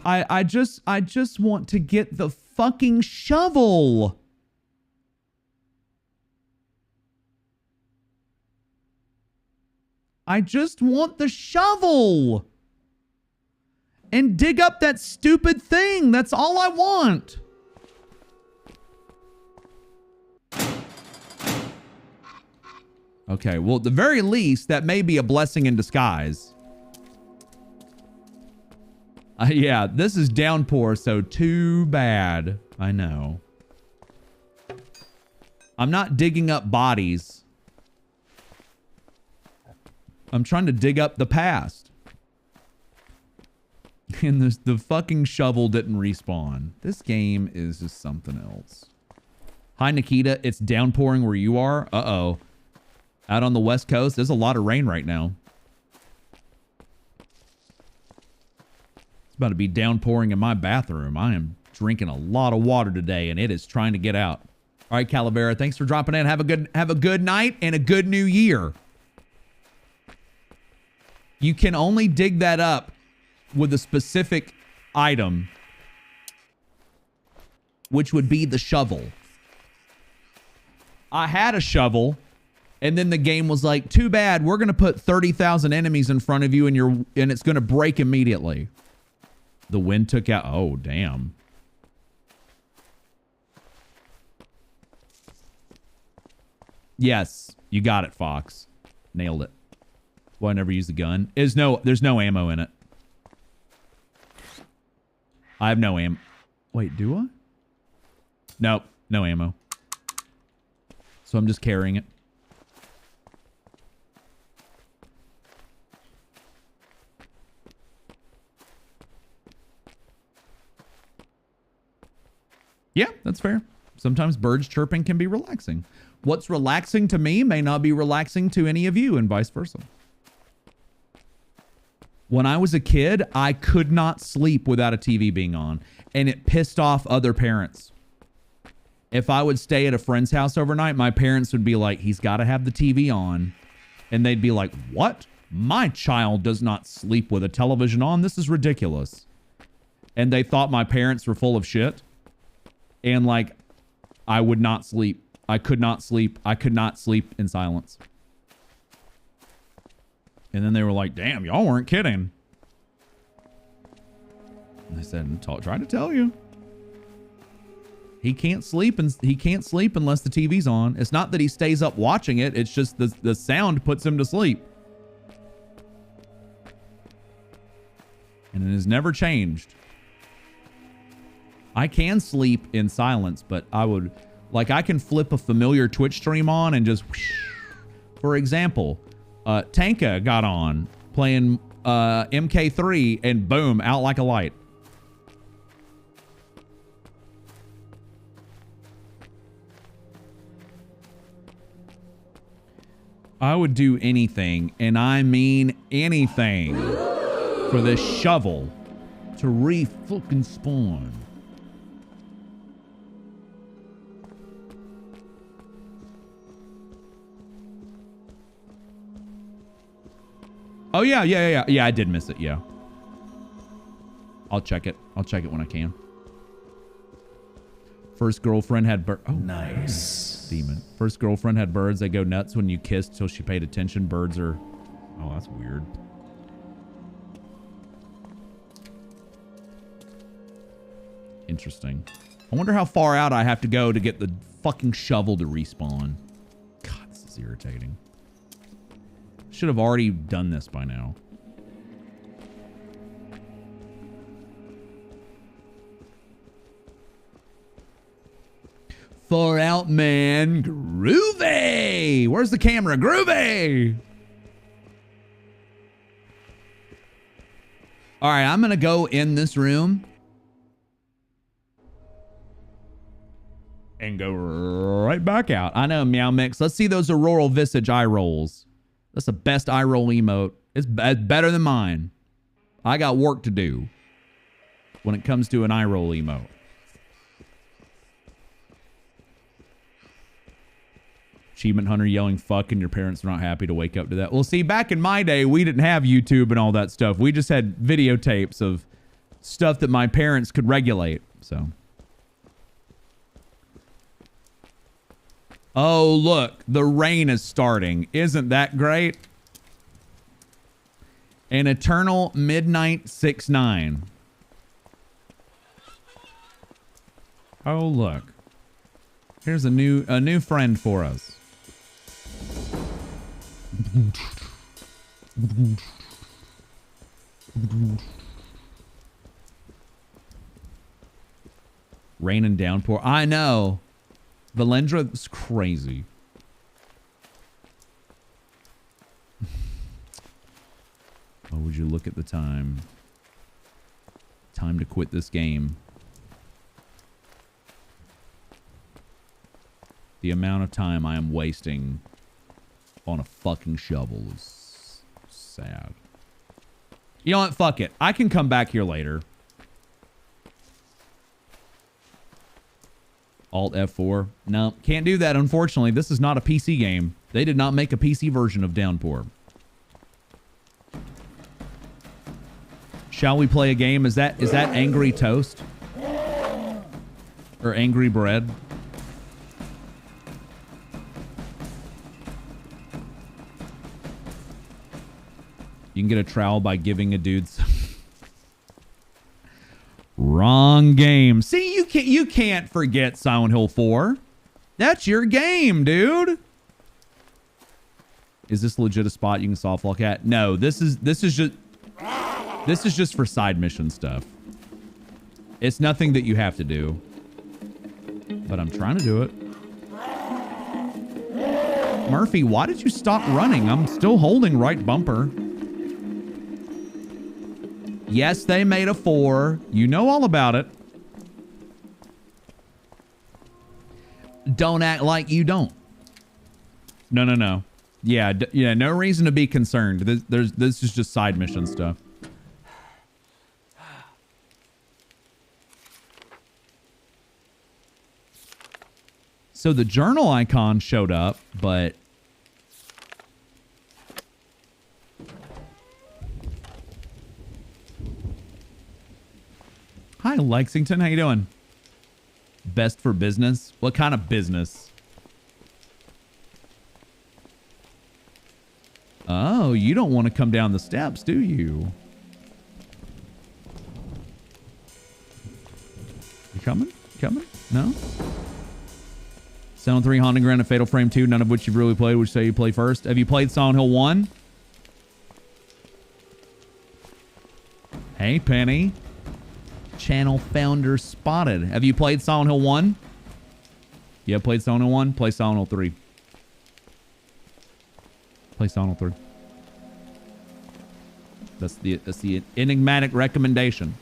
I just want to get the fucking shovel. I just want the shovel and dig up that stupid thing. That's all I want. Okay, well, at the very least, that may be a blessing in disguise. Yeah, this is Downpour, so too bad. I know. I'm not digging up bodies. I'm trying to dig up the past. And the fucking shovel didn't respawn. This game is just something else. Hi, Nikita. It's downpouring where you are. Uh-oh. Out on the West Coast, there's a lot of rain right now. It's about to be downpouring in my bathroom. I am drinking a lot of water today, and it is trying to get out. All right, Calavera, thanks for dropping in. Have a good night and a good new year. You can only dig that up with a specific item, which would be the shovel. I had a shovel, and then the game was like, too bad, we're going to put 30,000 enemies in front of you, and it's going to break immediately. The wind took out. Oh, damn. Yes, you got it, Fox. Nailed it. Well, I never used the gun. There's no ammo in it. I have no ammo. Wait, do I? Nope, no ammo. So I'm just carrying it. Yeah, that's fair. Sometimes birds chirping can be relaxing. What's relaxing to me may not be relaxing to any of you, and vice versa. When I was a kid, I could not sleep without a TV being on, and it pissed off other parents. If I would stay at a friend's house overnight, my parents would be like, he's got to have the TV on. And they'd be like, what? My child does not sleep with a television on. This is ridiculous. And they thought my parents were full of shit. And like, I would not sleep. I could not sleep. I could not sleep in silence. And then they were like, damn, y'all weren't kidding. And I said, trying to tell you. He can't sleep unless the TV's on. It's not that he stays up watching it. It's just the sound puts him to sleep. And it has never changed. I can sleep in silence, but I can flip a familiar Twitch stream on and just, whoosh. For example, Tanka got on playing MK3 and boom, out like a light. I would do anything, and I mean anything, for this shovel to re-fucking spawn. Oh, yeah, I did miss it, yeah. I'll check it. I'll check it when I can. First girlfriend had birds. Oh, nice. Demon. First girlfriend had birds. They go nuts when you kissed till she paid attention. Birds are... Oh, that's weird. Interesting. I wonder how far out I have to go to get the fucking shovel to respawn. God, this is irritating. Should have already done this by now. Far out, man. Groovy. Where's the camera? Groovy. All right, I'm going to go in this room and go right back out. I know, Meow Mix. Let's see those Auroral Visage eye rolls. That's the best eye roll emote. It's better than mine. I got work to do when it comes to an eye roll emote. Achievement Hunter yelling fuck and your parents are not happy to wake up to that. Well, see, back in my day, we didn't have YouTube and all that stuff. We just had videotapes of stuff that my parents could regulate. So. Oh, look, the rain is starting. Isn't that great? An Eternal Midnight 6-9. Oh, look. Here's a new friend for us. Rain and downpour. I know. Valendra is crazy. Why would you look at the time? Time to quit this game. The amount of time I am wasting on a fucking shovel is sad. You know what? Fuck it. I can come back here later. Alt F4. No, can't do that, unfortunately. This is not a PC game. They did not make a PC version of Downpour. Shall we play a game? Is that Angry Toast? Or Angry Bread? You can get a trowel by giving a dude some... Wrong game. See, you can't forget Silent Hill 4. That's your game, dude. Is this legit a spot you can soft lock at? No, this is just for side mission stuff. It's nothing that you have to do. But I'm trying to do it. Murphy, why did you stop running? I'm still holding right bumper. Yes, they made a 4. You know all about it. Don't act like you don't. No. Yeah, no reason to be concerned. This is just side mission stuff. So the journal icon showed up, but... Hi, Lexington. How you doing? Best for business? What kind of business? Oh, you don't want to come down the steps, do you? You coming? Coming? No? Silent 3, Haunting Ground, and Fatal Frame 2, none of which you've really played. Would you say you play first? Have you played Silent Hill 1? Hey, Penny. Channel founder spotted. Have you played Silent Hill 1? Yeah, played Silent Hill 1? Play Silent Hill 3. Play Silent Hill 3. That's the enigmatic recommendation.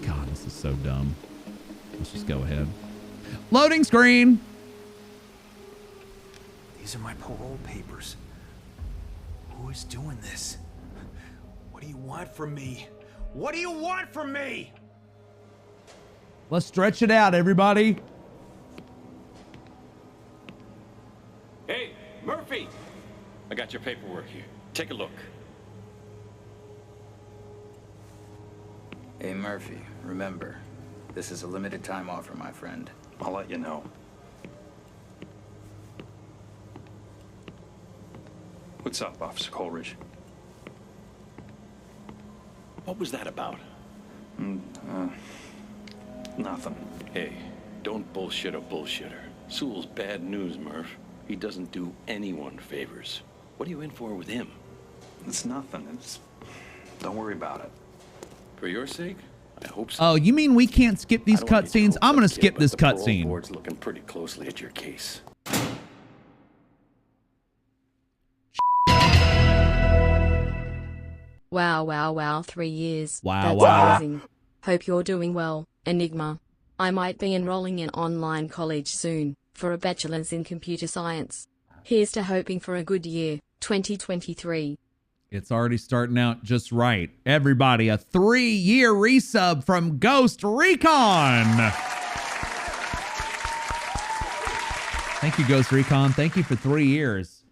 God, this is so dumb. Let's just go ahead. Loading screen. These are my parole papers. Who is doing this? What do you want from me? What do you want from me? Let's stretch it out, everybody. Hey, Murphy! I got your paperwork here. Take a look. Hey, Murphy, remember, this is a limited time offer, my friend. I'll let you know. What's up, Officer Coleridge? What was that about? Nothing. Hey, don't bullshit a bullshitter. Sewell's bad news, Murph. He doesn't do anyone favors. What are you in for with him? It's nothing. Don't worry about it. For your sake, I hope so. Oh, you mean we can't skip these cutscenes? I'm going to skip this cutscene. The board's looking pretty closely at your case. Wow, 3 years. Wow. That's amazing. Hope you're doing well, Enigma. I might be enrolling in online college soon, for a bachelor's in computer science. Here's to hoping for a good year, 2023. It's already starting out just right. Everybody, a 3-year resub from Ghost Recon. Thank you, Ghost Recon. Thank you for 3 years.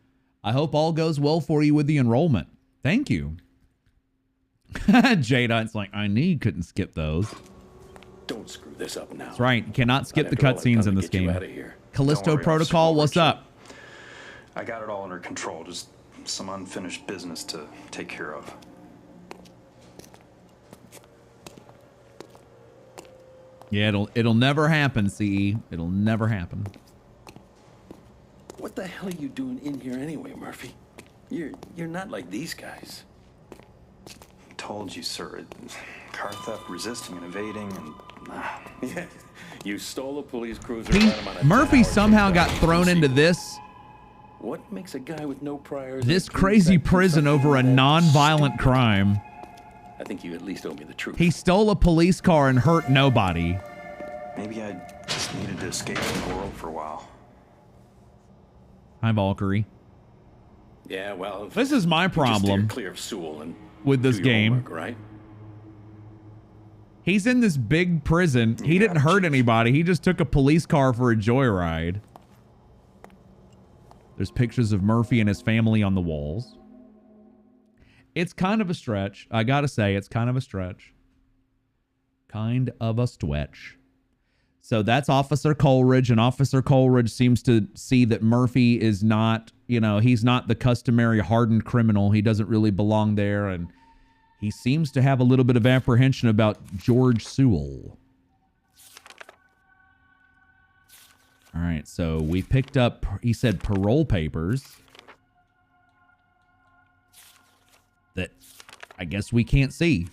I hope all goes well for you with the enrollment. Thank you. Jada, it's like, couldn't skip those. Don't screw this up now. That's right. You cannot skip the cutscenes in this game. Callisto Protocol, what's up? I got it all under control. Just some unfinished business to take care of. Yeah, it'll never happen, CE. It'll never happen. What the hell are you doing in here anyway, Murphy? You're not like these guys. Told you, sir. Car theft, resisting and evading, and... Yeah, you stole a police cruiser. Ran him on a Murphy 10-hour somehow chase got down thrown the into sequel. this What makes a guy with no priors... this crazy prison over a non-violent crime? I think you at least owe me the truth. He stole a police car and hurt nobody. Maybe I just needed to escape from the world for a while. Hi, Valkyrie. Yeah, well... This is my you just problem steer clear of Sewell and with this do your game. homework, right? He's in this big prison. He didn't hurt anybody. He just took a police car for a joyride. There's pictures of Murphy and his family on the walls. It's kind of a stretch. I gotta say, it's kind of a stretch. Kind of a stretch. So that's Officer Coleridge, and Officer Coleridge seems to see that Murphy is not, you know, he's not the customary hardened criminal. He doesn't really belong there, and he seems to have a little bit of apprehension about George Sewell. All right, so we picked up, he said, parole papers that I guess we can't see.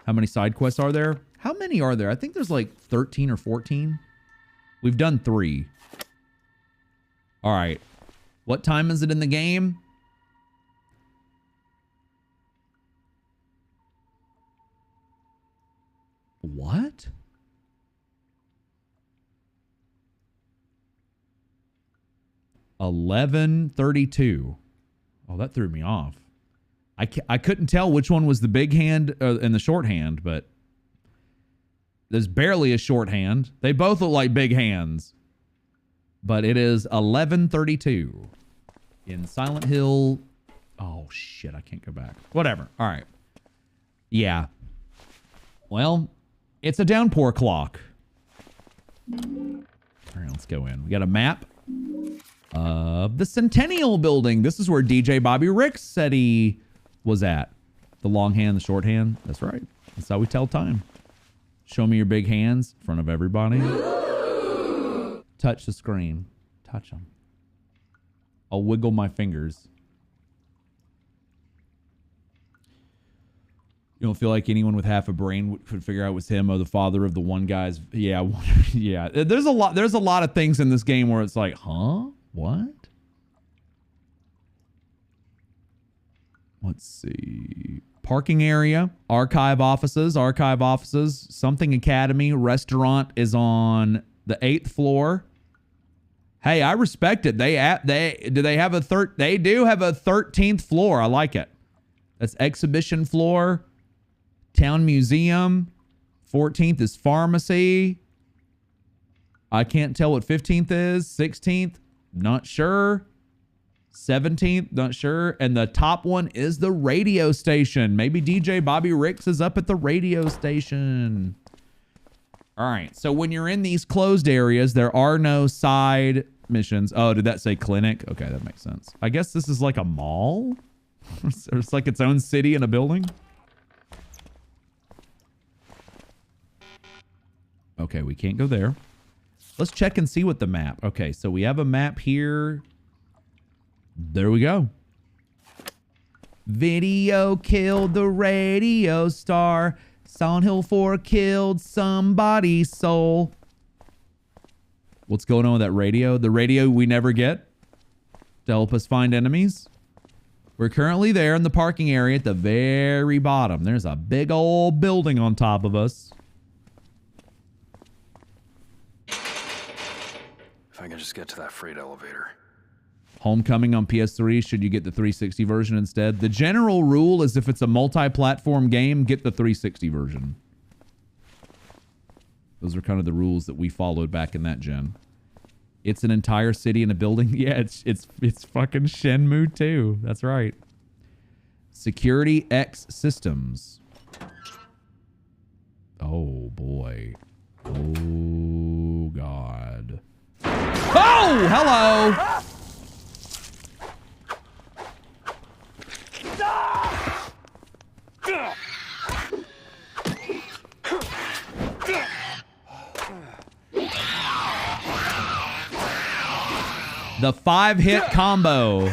How many side quests are there? How many are there? I think there's like 13 or 14. We've done 3. All right. What time is it in the game? What? $11:32. Oh, that threw me off. I couldn't tell which one was the big hand and the short hand, but there's barely a short hand. They both look like big hands. But it is 11:32 in Silent Hill. Oh, shit. I can't go back. Whatever. All right. Yeah. Well, it's a downpour clock. All right, let's go in. We got a map of the Centennial Building. This is where DJ Bobby Ricks said he was at. The long hand, the short hand. That's right. That's how we tell time. Show me your big hands in front of everybody. Touch the screen. Touch them. I'll wiggle my fingers. You don't feel like anyone with half a brain could figure out it was him or the father of the one guy's. Yeah, yeah. There's a lot of things in this game where it's like, huh? What? Let's see. Parking area, archive offices, something academy, restaurant is on the 8th floor. Hey, I respect it. They do have a 13th floor. I like it. That's exhibition floor, town museum. 14th is pharmacy. I can't tell what 15th is. 16th, not sure. 17th, not sure. And the top one is the radio station. Maybe DJ Bobby Ricks is up at the radio station. All right. So when you're in these closed areas, there are no side missions. Oh, did that say clinic? Okay, that makes sense. I guess this is like a mall. It's like its own city in a building. Okay, we can't go there. Let's check and see what the map. Okay, so we have a map here. There we go. Video killed the radio star. Silent Hill 4 killed somebody's soul. What's going on with that radio? The radio we never get to help us find enemies. We're currently there in the parking area at the very bottom. There's a big old building on top of us. If I can just get to that freight elevator. Homecoming on PS3, should you get the 360 version instead? The general rule is if it's a multi-platform game, get the 360 version. Those are kind of the rules that we followed back in that gen. It's an entire city in a building. Yeah, it's fucking Shenmue 2. That's right. Security X Systems. Oh boy. Oh God. Oh, hello. The 5-hit combo.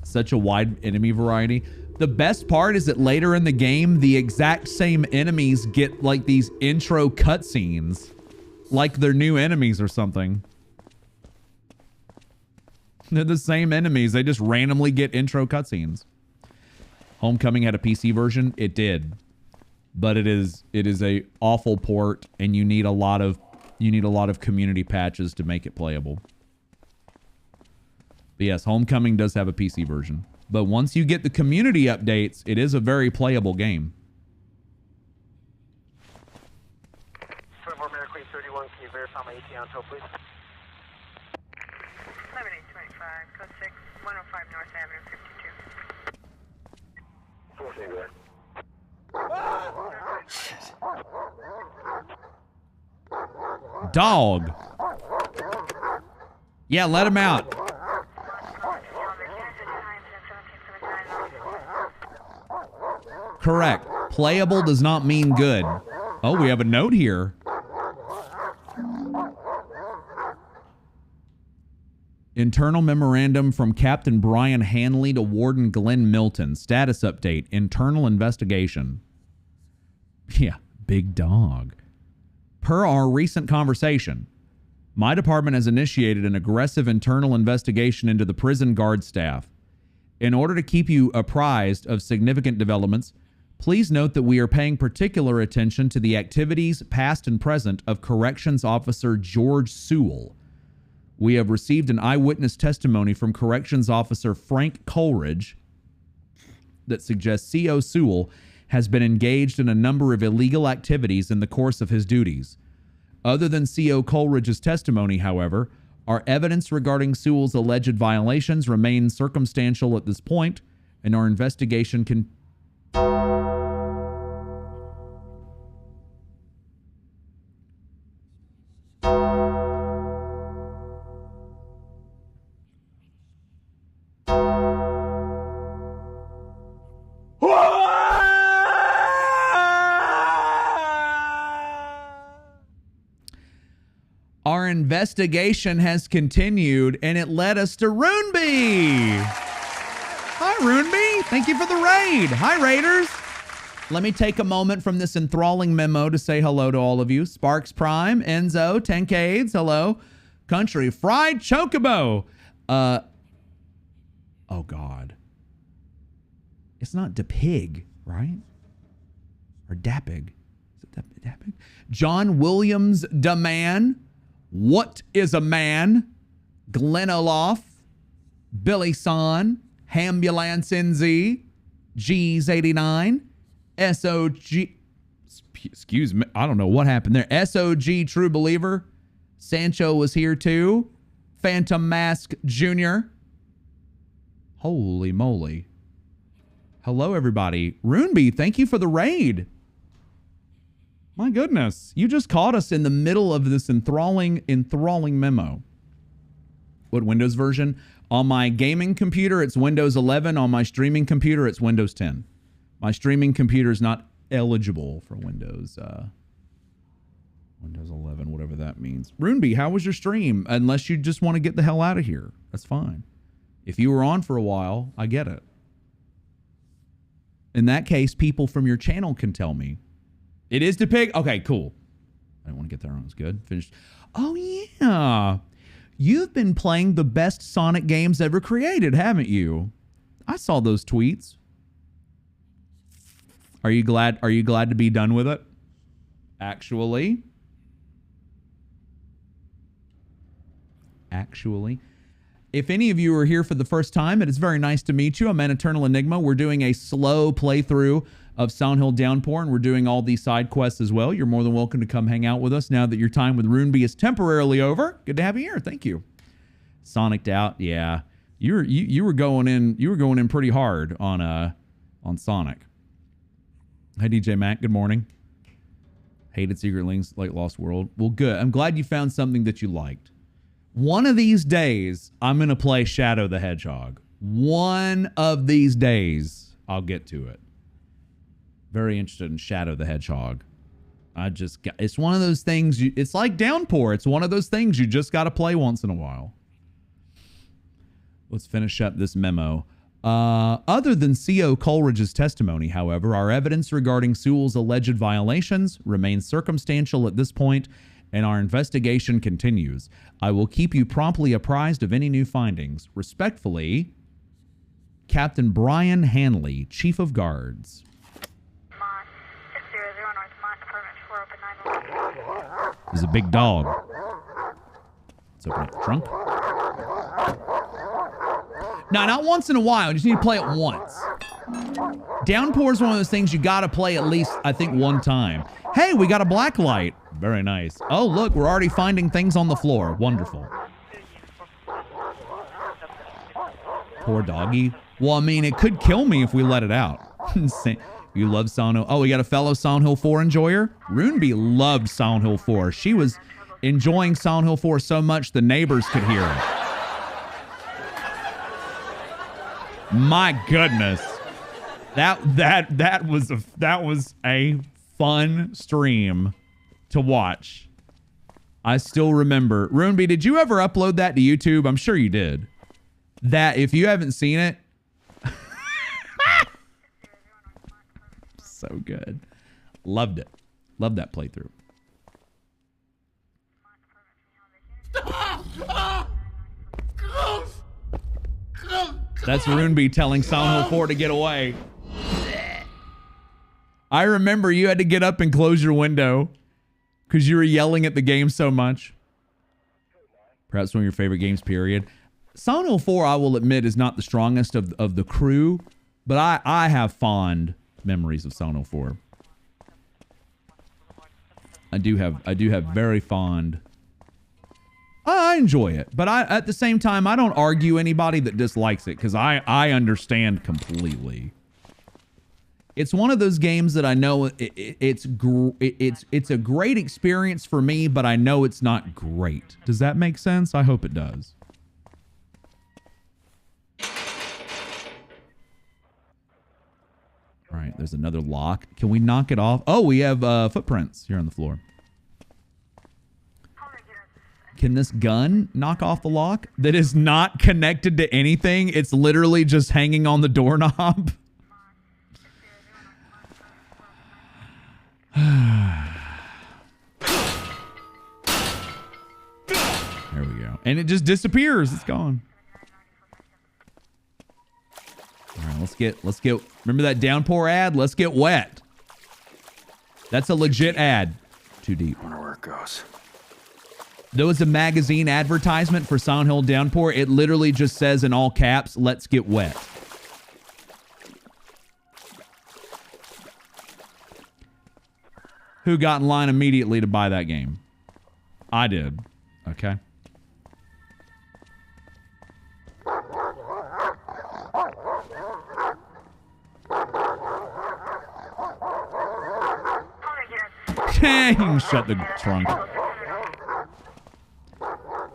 Such a wide enemy variety. The best part is that later in the game, the exact same enemies get like these intro cutscenes, like they're new enemies or something. They're the same enemies. They just randomly get intro cutscenes. Homecoming had a PC version. It did, but it is a awful port, and you need a lot of community patches to make it playable. But yes, Homecoming does have a PC version. But once you get the community updates, it is a very playable game. Mary Queen 31, can you verify my ETA on tow, please? 11825, code 6, 105 North Avenue, 52. Dog. Yeah, let him out. Correct. Playable does not mean good. Oh, we have a note here. Internal memorandum from Captain Brian Hanley to Warden Glenn Milton. Status update. Internal investigation. Yeah, big dog. Per our recent conversation, my department has initiated an aggressive internal investigation into the prison guard staff. In order to keep you apprised of significant developments, please note that we are paying particular attention to the activities, past and present, of Corrections Officer George Sewell. We have received an eyewitness testimony from Corrections Officer Frank Coleridge that suggests C.O. Sewell has been engaged in a number of illegal activities in the course of his duties. Other than C.O. Coleridge's testimony, however, our evidence regarding Sewell's alleged violations remains circumstantial at this point, and our investigation can... Our investigation has continued, and it led us to Runeby. Hi, Runeby. Thank you for the raid. Hi, Raiders. Let me take a moment from this enthralling memo to say hello to all of you. Sparks Prime, Enzo, Tencades, hello. Country Fried Chocobo. Oh, God. It's not DePig, right? Or Dapig. Is it Dapig? John Williams DeMan. What is a Man? Glenn Olof, Billy Son, Hambulance NZ, G's 89, SOG, excuse me, I don't know what happened there. SOG True Believer, Sancho was here too, Phantom Mask Jr. Holy moly. Hello, everybody. Runeby, thank you for the raid. My goodness, you just caught us in the middle of this enthralling memo. What Windows version? On my gaming computer, it's Windows 11. On my streaming computer, it's Windows 10. My streaming computer is not eligible for Windows 11, whatever that means. Runeby, how was your stream? Unless you just want to get the hell out of here. That's fine. If you were on for a while, I get it. In that case, people from your channel can tell me. It is DePig? Okay, cool. I don't want to get that wrong. It's good. Finished. Oh, yeah. You've been playing the best Sonic games ever created, haven't you? I saw those tweets. Are you glad to be done with it? Actually. If any of you are here for the first time, it is very nice to meet you. I'm AnEternalEnigma. We're doing a slow playthrough of Silent Hill Downpour, and we're doing all these side quests as well. You're more than welcome to come hang out with us now that your time with Runeby is temporarily over. Good to have you here. Thank you. Sonic'd out, yeah. You were going in pretty hard on Sonic. Hi DJ Mac, good morning. Hated Secret Links like Lost World. Well, good. I'm glad you found something that you liked. One of these days, I'm going to play Shadow the Hedgehog. One of these days, I'll get to it. Very interested in Shadow the Hedgehog. It's one of those things, it's like Downpour. It's one of those things you just got to play once in a while. Let's finish up this memo. Other than C.O. Coleridge's testimony, however, our evidence regarding Sewell's alleged violations remains circumstantial at this point, and our investigation continues. I will keep you promptly apprised of any new findings. Respectfully, Captain Brian Hanley, Chief of Guards. There's a big dog. Let's open up the trunk. No, not once in a while. You just need to play it once. Downpour is one of those things you got to play at least, I think, one time. Hey, we got a black light. Very nice. Oh, look, we're already finding things on the floor. Wonderful. Poor doggy. Well, I mean, it could kill me if we let it out. You love Silent Hill. Oh, we got a fellow Silent Hill 4 enjoyer. Runeby loved Silent Hill 4. She was enjoying Silent Hill 4 so much the neighbors could hear it. My goodness. That was a fun stream to watch. I still remember. Runeby, did you ever upload that to YouTube? I'm sure you did. That, if you haven't seen it, so good. Loved it. Loved that playthrough. That's Runeby telling Silent Hill 4 to get away. I remember you had to get up and close your window because you were yelling at the game so much. Perhaps one of your favorite games, period. Silent Hill 4, I will admit, is not the strongest of the crew, but I have fond memories of Silent Hill 4. I do have very fond. I enjoy it, but at the same time, I don't argue anybody that dislikes it because I understand completely. It's one of those games that I know it's a great experience for me, but I know it's not great. Does that make sense? I hope it does. All right, there's another lock. Can we knock it off? Oh, we have footprints here on the floor. Can this gun knock off the lock? That is not connected to anything. It's literally just hanging on the doorknob. There we go. And it just disappears. It's gone. All right, let's get, remember that Downpour ad? Let's get wet. That's a legit ad. Too deep. I wonder where it goes. There was a magazine advertisement for Silent Hill Downpour. It literally just says in all caps, let's get wet. Who got in line immediately to buy that game? I did. Okay. Shut the trunk.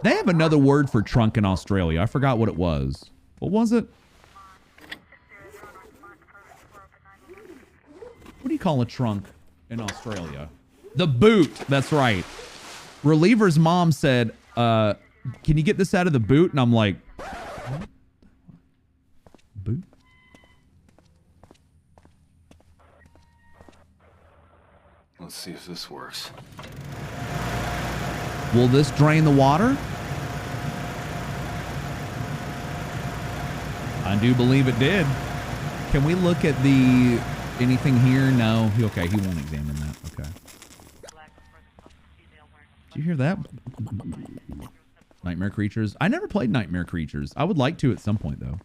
They have another word for trunk in Australia. I forgot what it was. What was it? What do you call a trunk in Australia? The boot. That's right. Reliever's mom said, can you get this out of the boot? And I'm like, what? Boot? Let's see if this works. Will this drain the water? I do believe it did. Can we look at anything here? No. Okay, he won't examine that. Okay. Did you hear that? Nightmare Creatures. I never played Nightmare Creatures. I would like to at some point, though.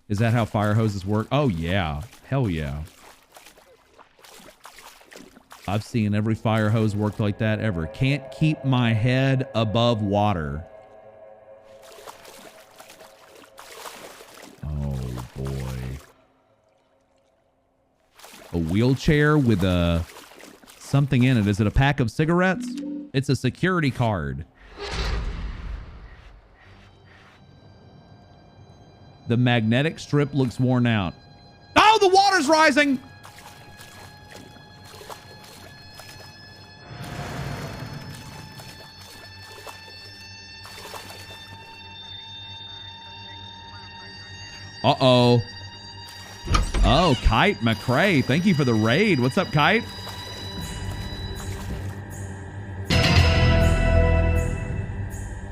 Is that how fire hoses work? Oh, yeah. Hell yeah. I've seen every fire hose work like that ever. Can't keep my head above water. Oh, boy. A wheelchair with something in it. Is it a pack of cigarettes? It's a security card. The magnetic strip looks worn out. Oh, the water's rising! Uh-oh. Oh, Kite McCrae. Thank you for the raid. What's up, Kite?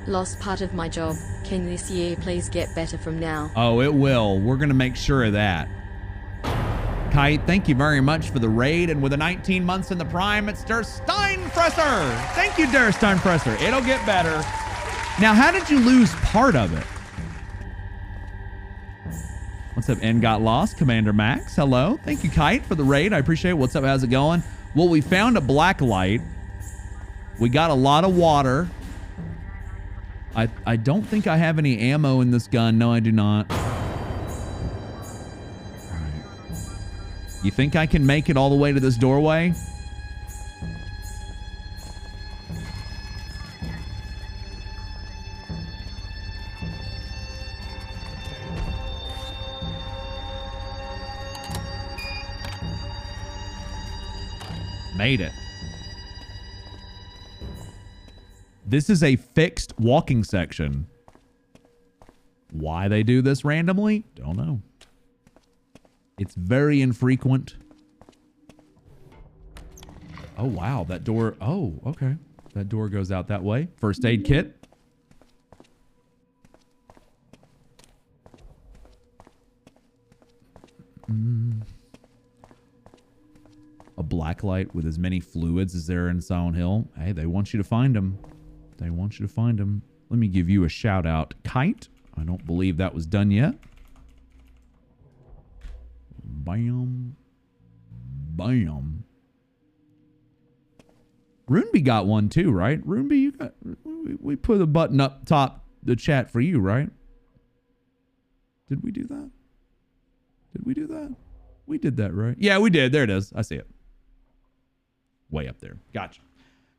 Lost part of my job. Can this year please get better from now? Oh, it will. We're going to make sure of that. Kite, thank you very much for the raid. And with the 19 months in the prime, it's Der Steinfresser. Thank you, Der Steinfresser. It'll get better. Now, how did you lose part of it? What's up, N Got Lost? Commander Max, hello. Thank you, Kite, for the raid. I appreciate it. What's up? How's it going? Well, we found a black light. We got a lot of water. I don't think I have any ammo in this gun. No, I do not. All right. You think I can make it all the way to this doorway? Made it. This is a fixed walking section. Why they do this randomly? Don't know. It's very infrequent. Oh, wow. That door. Oh, okay. That door goes out that way. First aid kit. A black light with as many fluids as there in Silent Hill. Hey, they want you to find them. They want you to find them. Let me give you a shout out. Kite. I don't believe that was done yet. Bam. Bam. Runeby got one too, right? Runeby, you got... We put a button up top the chat for you, right? Did we do that? Did we do that? We did that, right? Yeah, we did. There it is. I see it. Way up there. Gotcha.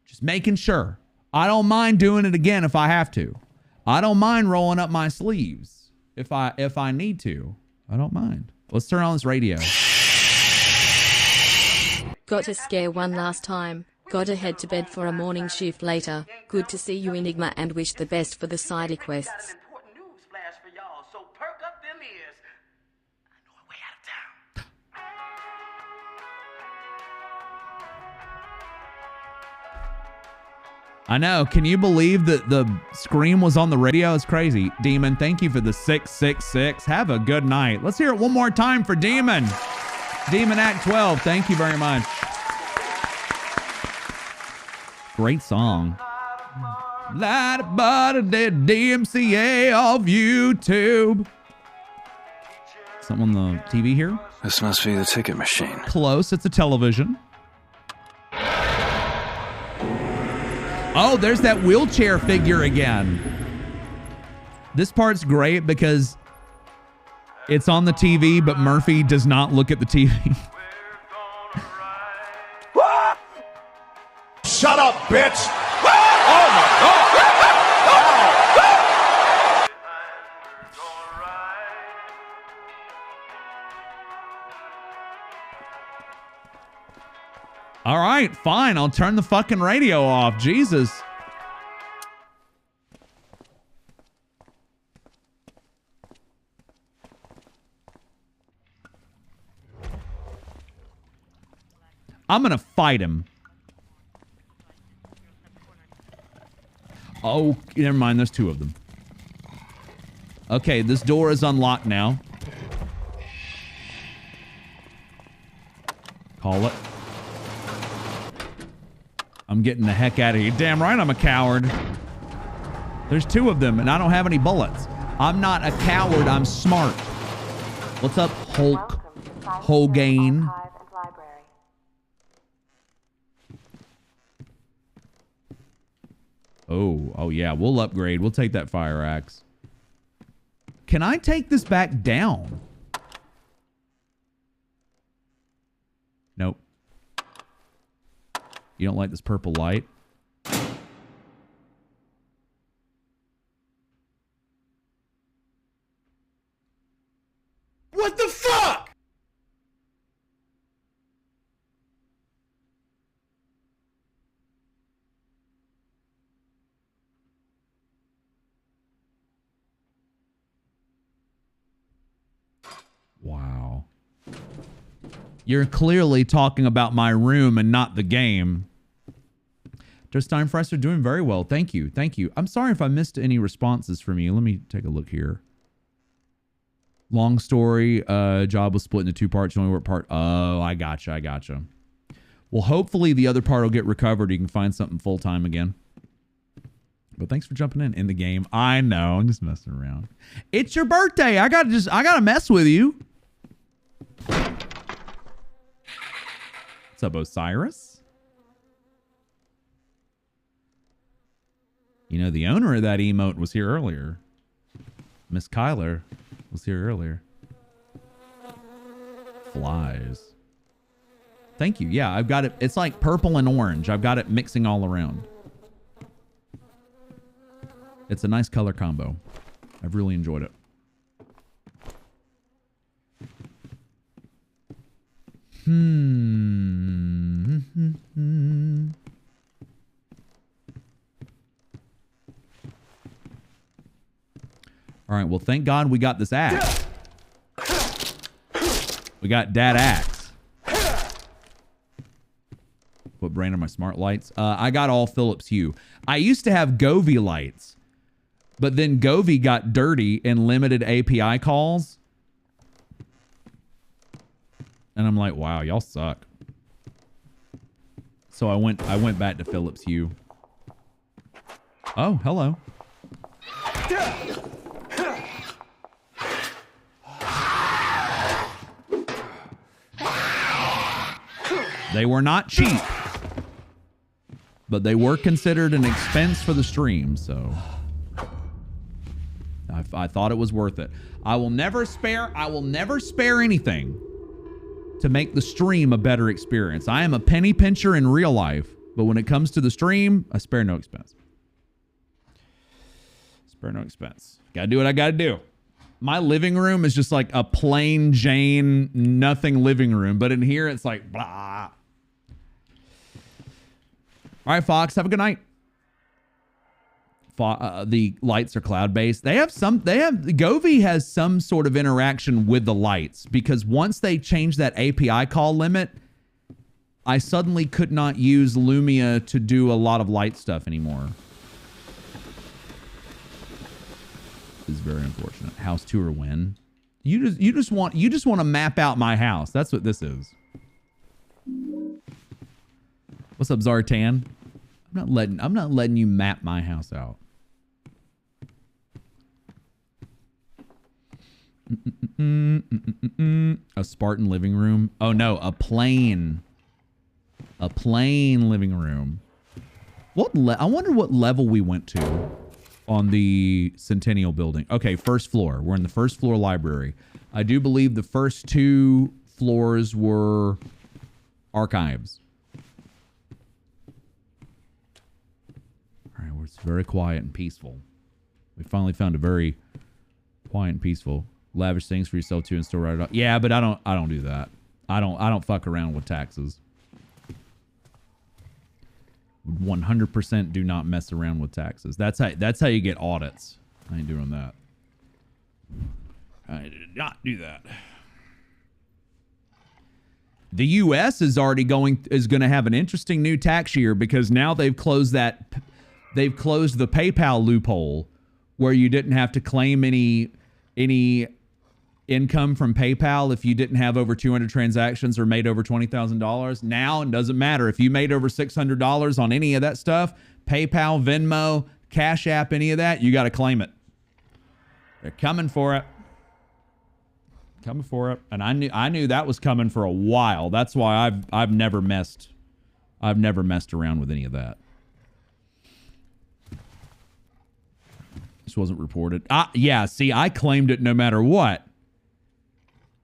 Just making sure. I don't mind doing it again if I have to. I don't mind rolling up my sleeves if I need to. I don't mind. Let's turn on this radio. Got to scare one last time. Gotta head to bed for a morning shift later. Good to see you, Enigma, and wish the best for the side quests. I know. Can you believe that the scream was on the radio? It's crazy. Demon, thank you for the 666. Have a good night. Let's hear it one more time for Demon. Demon Act 12. Thank you very much. Great song. Light about the DMCA of YouTube. Something on the TV here? This must be the ticket machine. Close. It's a television. Oh, there's that wheelchair figure again. This part's great because it's on the TV, but Murphy does not look at the TV. Shut up, bitch! Oh my God! All right, fine. I'll turn the fucking radio off. Jesus. I'm going to fight him. Oh, never mind. There's two of them. Okay, this door is unlocked now. Call it. I'm getting the heck out of here. Damn right I'm a coward. There's two of them, and I don't have any bullets. I'm not a coward. I'm smart. What's up, Hulk Hogan? Oh, yeah. We'll upgrade. We'll take that fire axe. Can I take this back down? Nope. You don't like this purple light? What the fuck? Wow. You're clearly talking about my room and not the game. Just Time Fresser doing very well. Thank you. Thank you. I'm sorry if I missed any responses from you. Let me take a look here. Long story. Job was split into 2 parts. You only work part. Oh, I gotcha. I gotcha. Well, hopefully the other part will get recovered. You can find something full-time again. But thanks for jumping in the game. I know. I'm just messing around. It's your birthday. I gotta mess with you. What's up, Osiris? You know, the owner of that emote was here earlier. Miss Kyler was here earlier. Flies. Thank you. Yeah, I've got it. It's like purple and orange. I've got it mixing all around. It's a nice color combo. I've really enjoyed it. All right, well, thank God we got this axe. We got Dad Axe. What brand are my smart lights? I got all Philips Hue. I used to have Govee lights, but then Govee got dirty and limited API calls. And I'm like, wow, y'all suck. So I went back to Philips Hue. Oh, hello. They were not cheap, but they were considered an expense for the stream, so I thought it was worth it. I will never spare anything to make the stream a better experience. I am a penny pincher in real life, but when it comes to the stream, I spare no expense. Spare no expense. Gotta do what I gotta do. My living room is just like a plain Jane, nothing living room, but in here it's like blah. All right, Fox, have a good night. The lights are cloud-based. Govee has some sort of interaction with the lights because once they changed that API call limit, I suddenly could not use Lumia to do a lot of light stuff anymore. This is very unfortunate. House tour win. You just want to map out my house. That's what this is. What's up, Zartan? I'm not letting you map my house out. A Spartan living room. Oh no, a plain living room. I wonder what level we went to on the Centennial building. Okay, first floor. We're in the first floor library. I do believe the first 2 floors were archives. All right, well, it's very quiet and peaceful. We finally found a very quiet and peaceful. Lavish things for yourself too and still write it off. Yeah, but I don't do that. I don't fuck around with taxes. 100% do not mess around with taxes. That's how you get audits. I ain't doing that. I did not do that. The U.S. is going to have an interesting new tax year because now they've closed the PayPal loophole where you didn't have to claim any income from PayPal if you didn't have over 200 transactions or made over $20,000. Now it doesn't matter if you made over $600 on any of that stuff, PayPal, Venmo, Cash App, any of that, you got to claim it. They're coming for it. Coming for it. And I knew that was coming for a while. That's why I've never messed around with any of that. This wasn't reported. Yeah, see, I claimed it no matter what.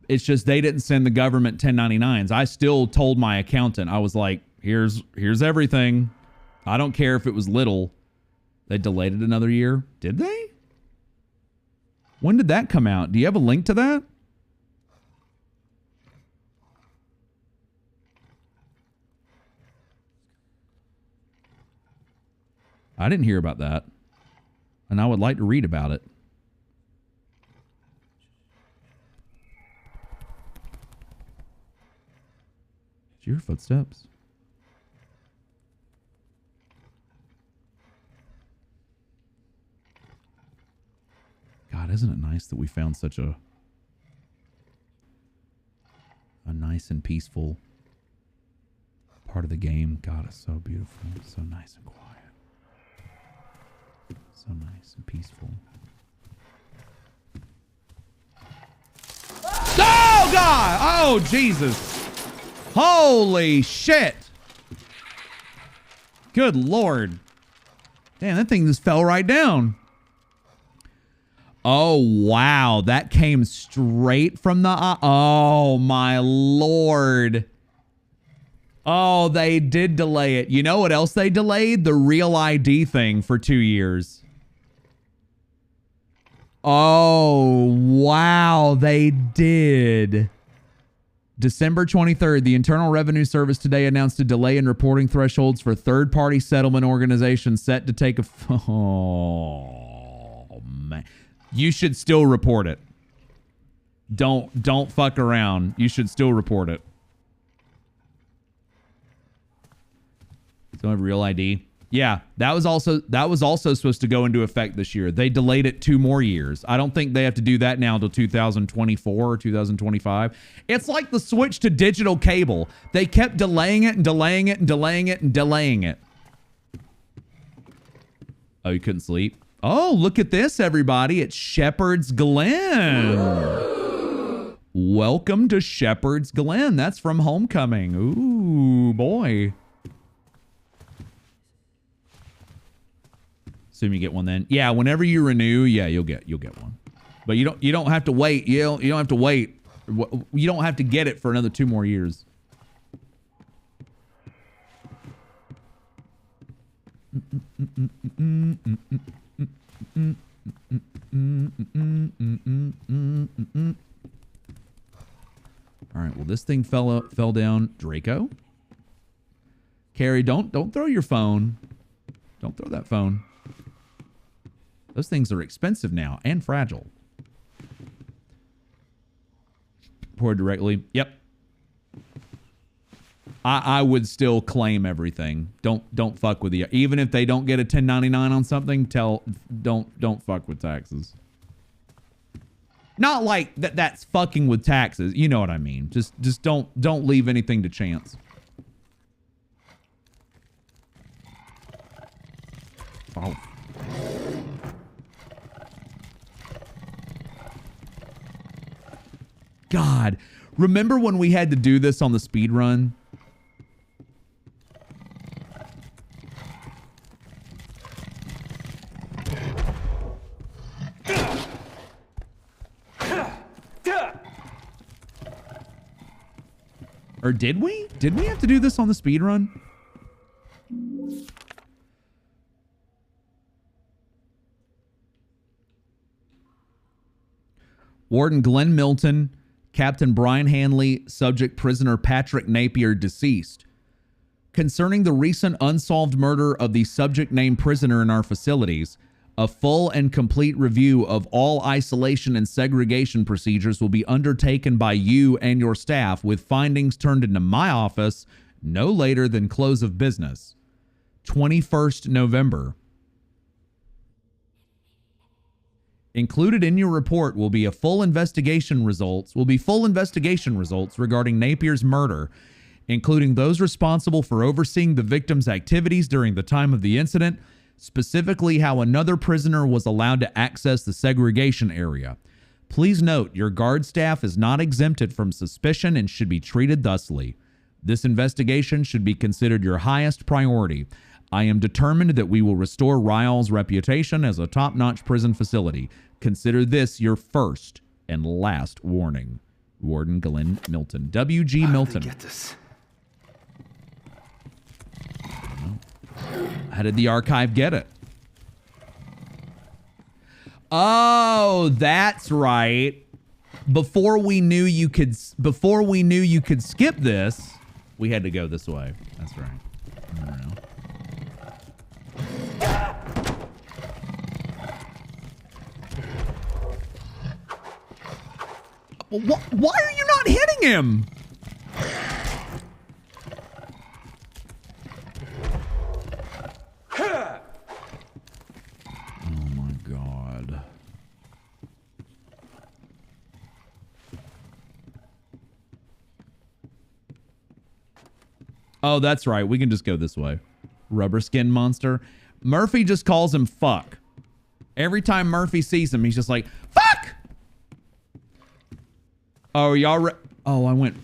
It's just they didn't send the government 1099s. I still told my accountant, I was like, here's everything. I don't care if it was little. They delayed it another year. Did they? When did that come out? Do you have a link to that? I didn't hear about that. And I would like to read about it. you hear footsteps? God, isn't it nice that we found such a nice and peaceful part of the game? God, it's so beautiful. It's so nice and quiet. So nice and peaceful. Oh, God! Oh, Jesus. Holy shit. Good Lord. Damn, that thing just fell right down. Oh, wow. That came straight from the... oh, my Lord. Oh, they did delay it. You know what else they delayed? The Real ID thing for 2 years. Oh, wow. They did. December 23rd, the Internal Revenue Service today announced a delay in reporting thresholds for third-party settlement organizations set to take a... oh, man. You should still report it. Don't fuck around. You should still report it. So have Real ID. Yeah, that was also supposed to go into effect this year. They delayed it 2 more years. I don't think they have to do that now until 2024 or 2025. It's like the switch to digital cable. They kept delaying it and delaying it and delaying it and delaying it. Oh, you couldn't sleep? Oh, look at this, everybody. It's Shepherd's Glen. Welcome to Shepherd's Glen. That's from Homecoming. Ooh, boy. Assume you get one then. Yeah, whenever you renew, yeah, you'll get one. But you don't have to wait. You don't have to wait. You don't have to get it for another 2 more years. All right, well, this thing fell down. Draco? Carrie, don't throw your phone. Don't throw that phone. Those things are expensive now and fragile. Pour directly. Yep. I would still claim everything. Don't fuck with the, even if they don't get a 1099 on something, don't fuck with taxes. Not like that's fucking with taxes. You know what I mean. Just don't leave anything to chance. Oh. God, remember when we had to do this on the speed run? Or did we? Did we have to do this on the speed run? Warden Glenn Milton, Captain Brian Hanley, subject prisoner Patrick Napier, deceased. Concerning the recent unsolved murder of the subject named prisoner in our facilities, a full and complete review of all isolation and segregation procedures will be undertaken by you and your staff, with findings turned into my office no later than close of business. 21st November. Included in your report will be full investigation results regarding Napier's murder, including those responsible for overseeing the victim's activities during the time of the incident, specifically how another prisoner was allowed to access the segregation area. Please note, your guard staff is not exempted from suspicion and should be treated thusly. This investigation should be considered your highest priority. I am determined that we will restore Ryall's reputation as a top-notch prison facility. Consider this your first and last warning. Warden Glenn Milton. W.G. Milton. Get this. How did the archive get it? Oh, that's right. Before we knew you could skip this, we had to go this way. That's right. I don't know. Why are you not hitting him? Oh, that's right. We can just go this way. Rubber skin monster. Murphy just calls him fuck. Every time Murphy sees him, he's just like, fuck! Oh, y'all I went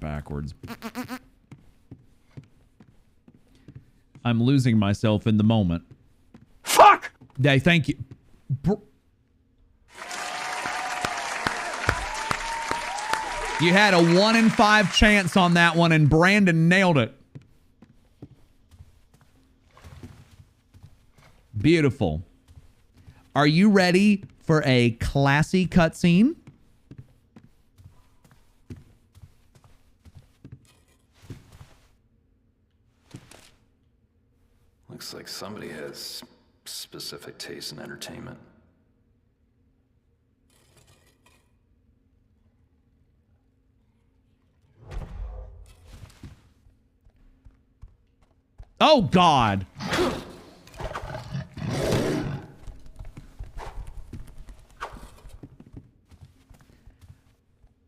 backwards. I'm losing myself in the moment. Fuck! Hey, thank you. You had a 1 in 5 chance on that one, and Brandon nailed it. Beautiful. Are you ready for a classy cutscene? Looks like somebody has specific taste in entertainment. Oh, God.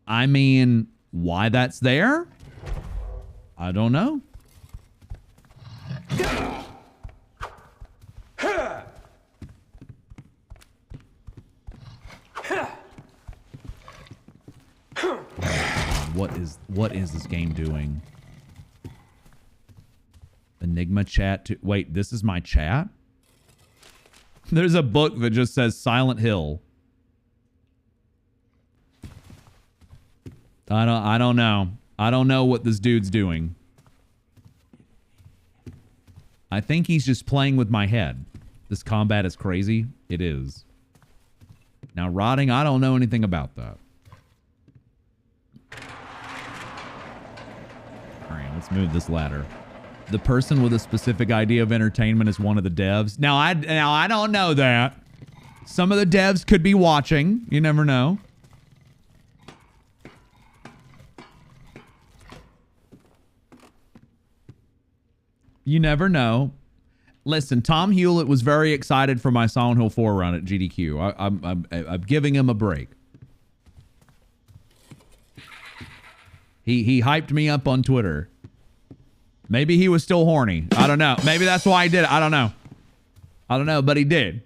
I mean, why that's there? I don't know. What is this game doing? Enigma chat. Wait, this is my chat? There's a book that just says Silent Hill. I don't know. I don't know what this dude's doing. I think he's just playing with my head. This combat is crazy. It is. Now, rotting, I don't know anything about that. All right, let's move this ladder. The person with a specific idea of entertainment is one of the devs. Now I don't know that. Some of the devs could be watching. You never know. You never know. Listen, Tom Hewlett was very excited for my Silent Hill 4 run at GDQ. I'm giving him a break. He hyped me up on Twitter. Maybe he was still horny. I don't know. Maybe that's why he did it. I don't know. I don't know, but he did.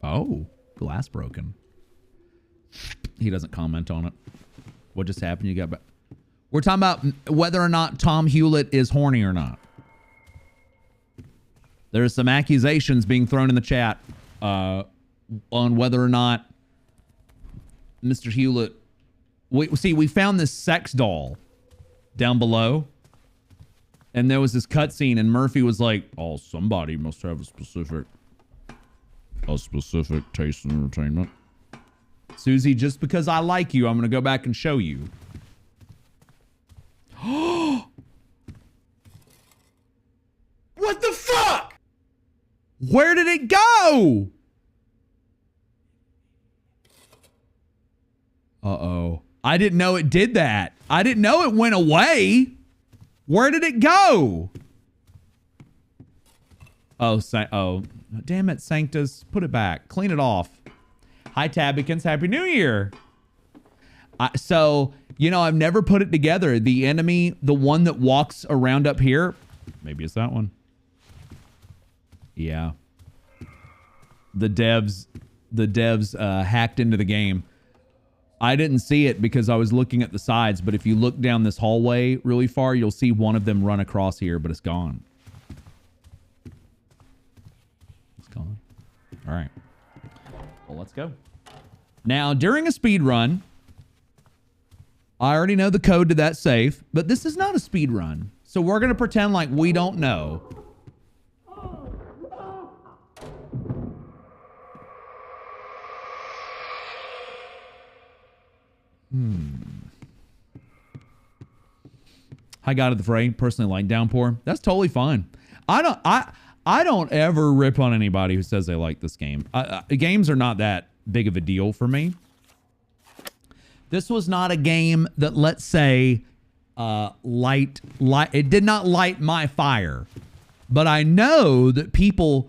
Oh, glass broken. He doesn't comment on it. What just happened? You got back. We're talking about whether or not Tom Hewlett is horny or not. There's some accusations being thrown in the chat on whether or not Mr. Hewlett... We found this sex doll down below. And there was this cutscene, and Murphy was like, oh, somebody must have a specific taste in entertainment. Susie, just because I like you, I'm going to go back and show you. What the fuck? Where did it go? Uh-oh. I didn't know it did that. I didn't know it went away. Where did it go? Oh, damn it, Sanctus. Put it back. Clean it off. Hi, Tabikins. Happy New Year. So, you know, I've never put it together. The enemy, the one that walks around up here. Maybe it's that one. Yeah. The devs hacked into the game. I didn't see it because I was looking at the sides, but if you look down this hallway really far, you'll see one of them run across here, but it's gone. It's gone. All right. Well, let's go. Now, during a speed run, I already know the code to that safe, but this is not a speed run. So we're going to pretend like we don't know. Hi, God of the Fray. Personally like Downpour. That's totally fine. I don't ever rip on anybody who says they like this game. Games are not that big of a deal for me. This was not a game that, let's say, it did not light my fire. But I know that people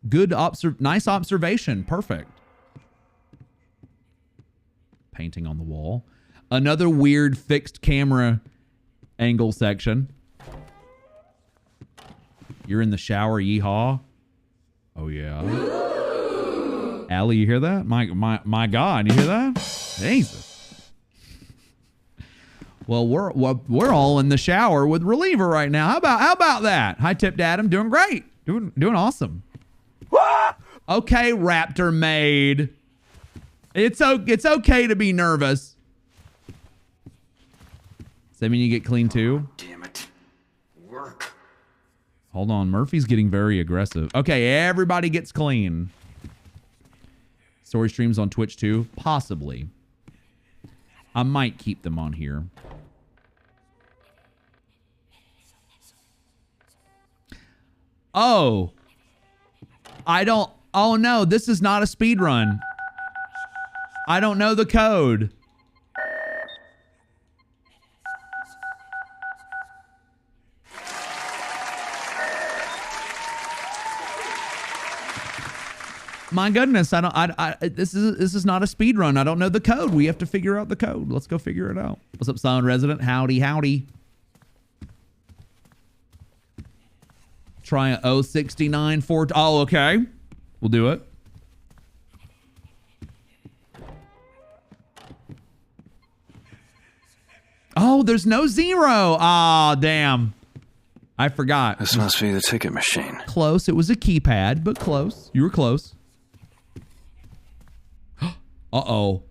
Nice observation. Perfect. Painting on the wall. Another weird fixed camera angle section. You're in the shower, yeehaw. Oh yeah. Allie, you hear that? My God, you hear that? Jesus. Well, we're all in the shower with Reliever right now. How about that? Hi, Tipped Adam. Doing great. Doing awesome. Okay, Raptor Maid. It's okay to be nervous. Does that mean you get clean too? Damn it. Work. Hold on. Murphy's getting very aggressive. Okay, everybody gets clean. Story streams on Twitch too? Possibly. I might keep them on here. Oh. Oh no, this is not a speed run. I don't know the code. My goodness, this is not a speed run. I don't know the code. We have to figure out the code. Let's go figure it out. What's up, Silent Resident? Howdy, howdy. Try a 069 4. Oh, okay. We'll do it. Oh, there's no 0. Ah, damn. I forgot. This must be the ticket machine. Close. It was a keypad, but close. You were close. Uh-oh.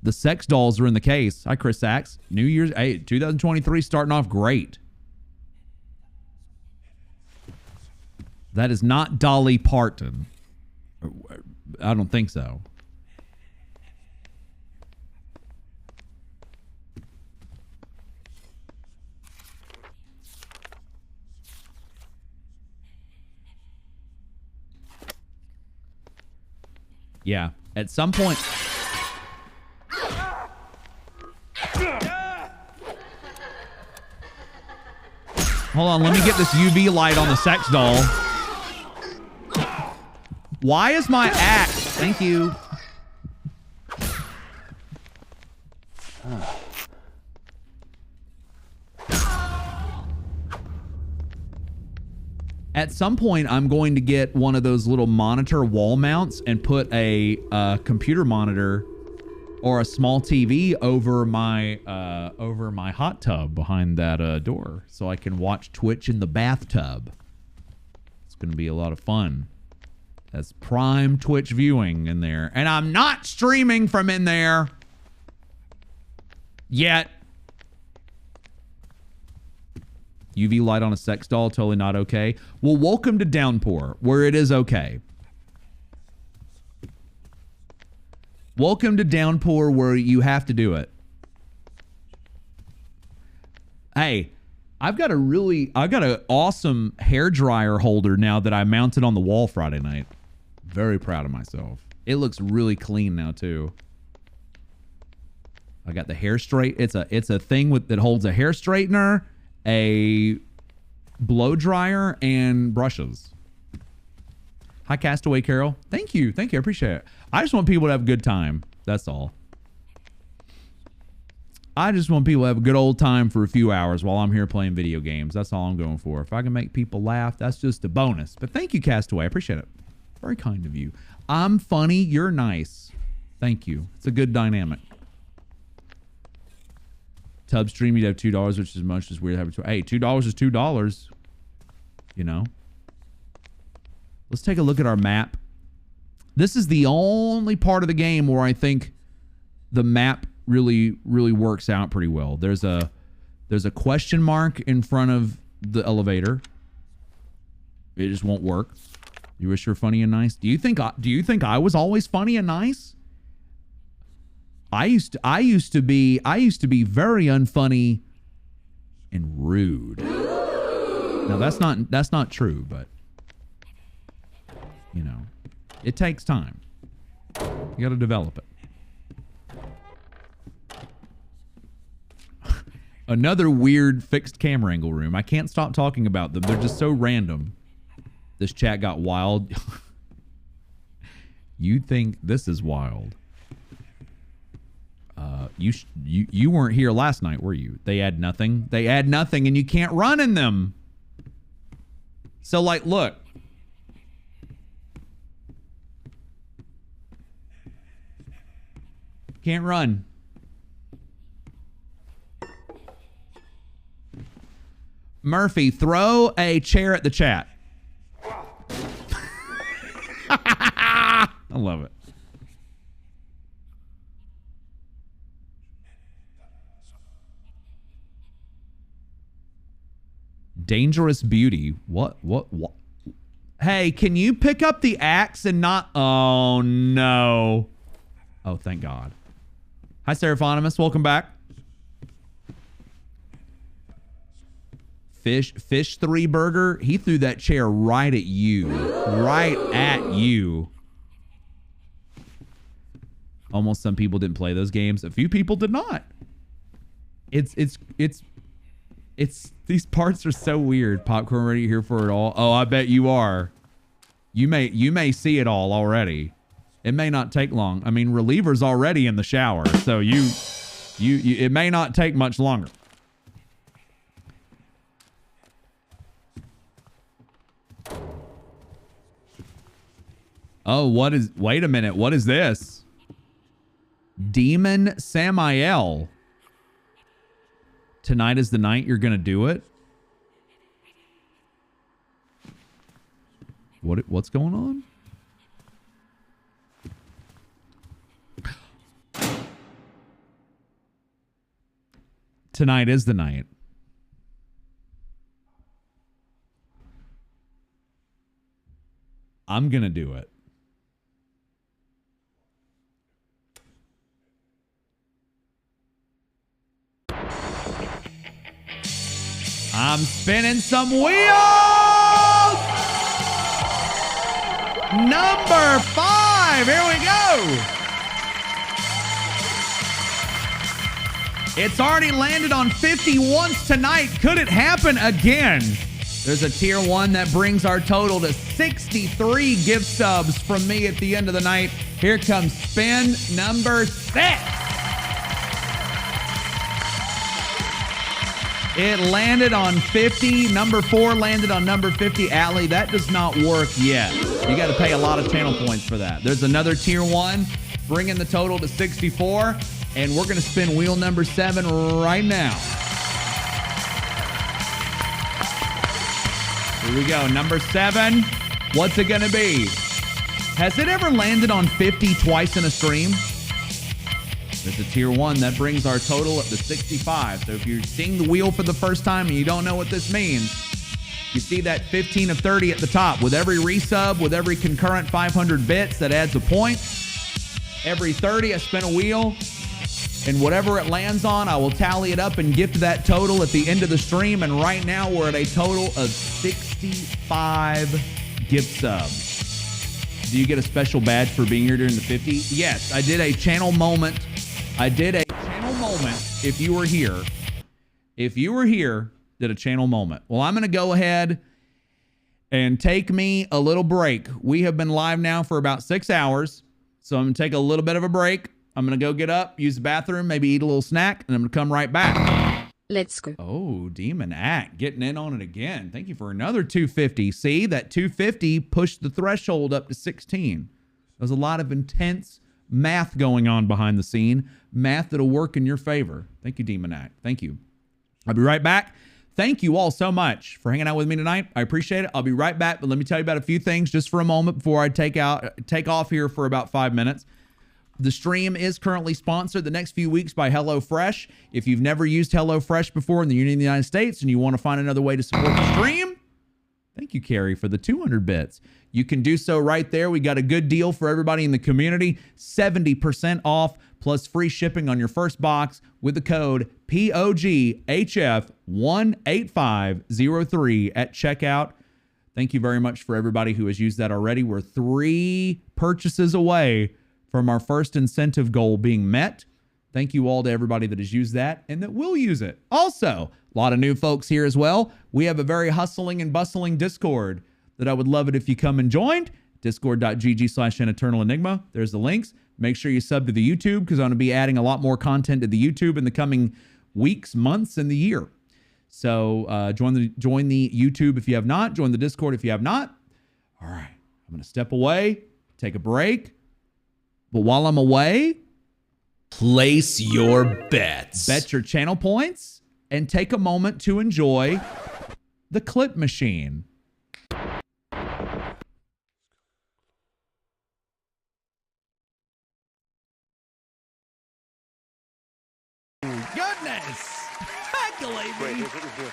The sex dolls are in the case. Hi, Chris Sachs. New Year's, hey, 2023 starting off great. That is not Dolly Parton. I don't think so. Yeah, at some point. Hold on, let me get this UV light on the sex doll. Why is my axe? Thank you. At some point, I'm going to get one of those little monitor wall mounts and put a computer monitor or a small TV over my hot tub behind that door, so I can watch Twitch in the bathtub. It's going to be a lot of fun. That's prime Twitch viewing in there, and I'm not streaming from in there yet. UV light on a sex doll, totally not okay. Well, welcome to Downpour, where it is okay. Welcome to Downpour, where you have to do it. Hey, I've got an awesome hair dryer holder now that I mounted on the wall Friday night. Very proud of myself. It looks really clean now too. I got the hair straight. It's a thing that holds a hair straightener, a blow dryer, and brushes. Hi, Castaway Carol. Thank you. I appreciate it. I just want people to have a good time. That's all. I just want people to have a good old time for a few hours while I'm here playing video games. That's all I'm going for. If I can make people laugh, that's just a bonus. But thank you, Castaway. I appreciate it. Very kind of you. I'm funny. You're nice. Thank you. It's a good dynamic. Tub stream, you'd have $2, which is much as weird. Hey, $2 is $2. You know. Let's take a look at our map. This is the only part of the game where I think the map really works out pretty well. There's a question mark in front of the elevator. It just won't work. You wish you were funny and nice. Do you think I was always funny and nice? I used to be very unfunny and rude. Now that's not true, but you know, it takes time. You got to develop it. Another weird fixed camera angle room. I can't stop talking about them. They're just so random. This chat got wild. You think this is wild? You weren't here last night, were you? They add nothing. They add nothing, and you can't run in them. So, like, look. Can't run. Murphy, throw a chair at the chat. I love it. Dangerous beauty. What? Hey, can you pick up the axe and not... Oh, no. Oh, thank God. Hi, Seraphonimus. Welcome back. Fish 3 Burger. He threw that chair right at you. Right at you. Almost some people didn't play those games. A few people did not. It's these parts are so weird. Popcorn ready here for it all. Oh, I bet you are. You may see it all already. It may not take long. I mean, Reliever's already in the shower, so you it may not take much longer. Oh, wait a minute. What is this? Demon Samael. Tonight is the night you're going to do it? What's going on? Tonight is the night. I'm going to do it. I'm spinning some wheels! Number 5, here we go! It's already landed on 50 once tonight. Could it happen again? There's a tier 1 that brings our total to 63 gift subs from me at the end of the night. Here comes spin number 6. It landed on 50. Number 4 landed on number 50. Allie, that does not work yet. You got to pay a lot of channel points for that. There's another tier 1, bringing the total to 64. And we're going to spin wheel number 7 right now. Here we go. Number 7. What's it going to be? Has it ever landed on 50 twice in a stream? There's a tier 1 that brings our total up to 65. So if you're seeing the wheel for the first time and you don't know what this means, you see that 15 of 30 at the top. With every resub, with every concurrent 500 bits, that adds a point. Every 30, I spin a wheel. And whatever it lands on, I will tally it up and gift that total at the end of the stream. And right now, we're at a total of 65 gift subs. Do you get a special badge for being here during the 50? Yes, I did a channel moment. If you were here. If you were here, did a channel moment. Well, I'm going to go ahead and take me a little break. We have been live now for about 6 hours. So I'm going to take a little bit of a break. I'm going to go get up, use the bathroom, maybe eat a little snack, and I'm going to come right back. Let's go. Oh, Demon Act, getting in on it again. Thank you for another 250. See, that 250 pushed the threshold up to 16. There's a lot of intense math going on behind the scene. Math that'll work in your favor. Thank you, Demon Act. Thank you. I'll be right back. Thank you all so much for hanging out with me tonight. I appreciate it. I'll be right back, but let me tell you about a few things just for a moment before I take off here for about 5 minutes. The stream is currently sponsored the next few weeks by HelloFresh. If you've never used HelloFresh before in the Union of the United States and you want to find another way to support the stream, thank you, Carrie, for the 200 bits. You can do so right there. We got a good deal for everybody in the community. 70% off plus free shipping on your first box with the code POGHF18503 at checkout. Thank you very much for everybody who has used that already. We're 3 purchases away from our first incentive goal being met. Thank you all to everybody that has used that and that will use it. Also, a lot of new folks here as well. We have a very hustling and bustling Discord that I would love it if you come and joined. Discord.gg/AnEternalEnigma. There's the links. Make sure you sub to the YouTube because I'm going to be adding a lot more content to the YouTube in the coming weeks, months, and the year. So join the YouTube if you have not. Join the Discord if you have not. All right. I'm going to step away, take a break. But while I'm away, place your bets. Bet your channel points and take a moment to enjoy the clip machine. Goodness! Wait, here's what you do.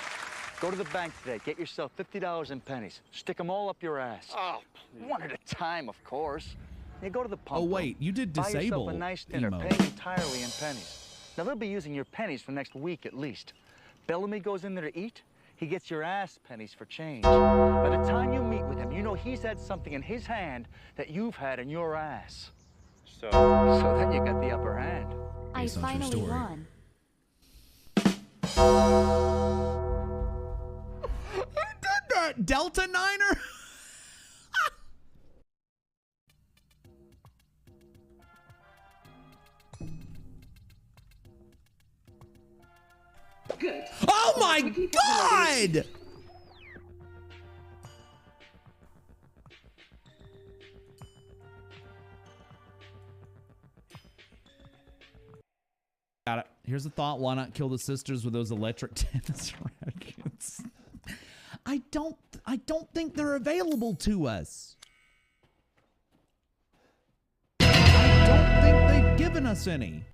Go to the bank today. Get yourself $50 in pennies. Stick them all up your ass. Oh, one at a time, of course. You go to the pump. Oh, wait, you did disable buy yourself a nice dinner, emo. paying entirely in pennies. Now, they'll be using your pennies for next week at least. Bellamy goes in there to eat. He gets your ass pennies for change. By the time you meet with him, you know he's had something in his hand that you've had in your ass. So then you got the upper hand. I finally won. Who did that? Delta Niner? Good. Oh my God! Got it. Here's a thought. Why not kill the sisters with those electric tennis rackets? I don't think they're available to us. I don't think they've given us any.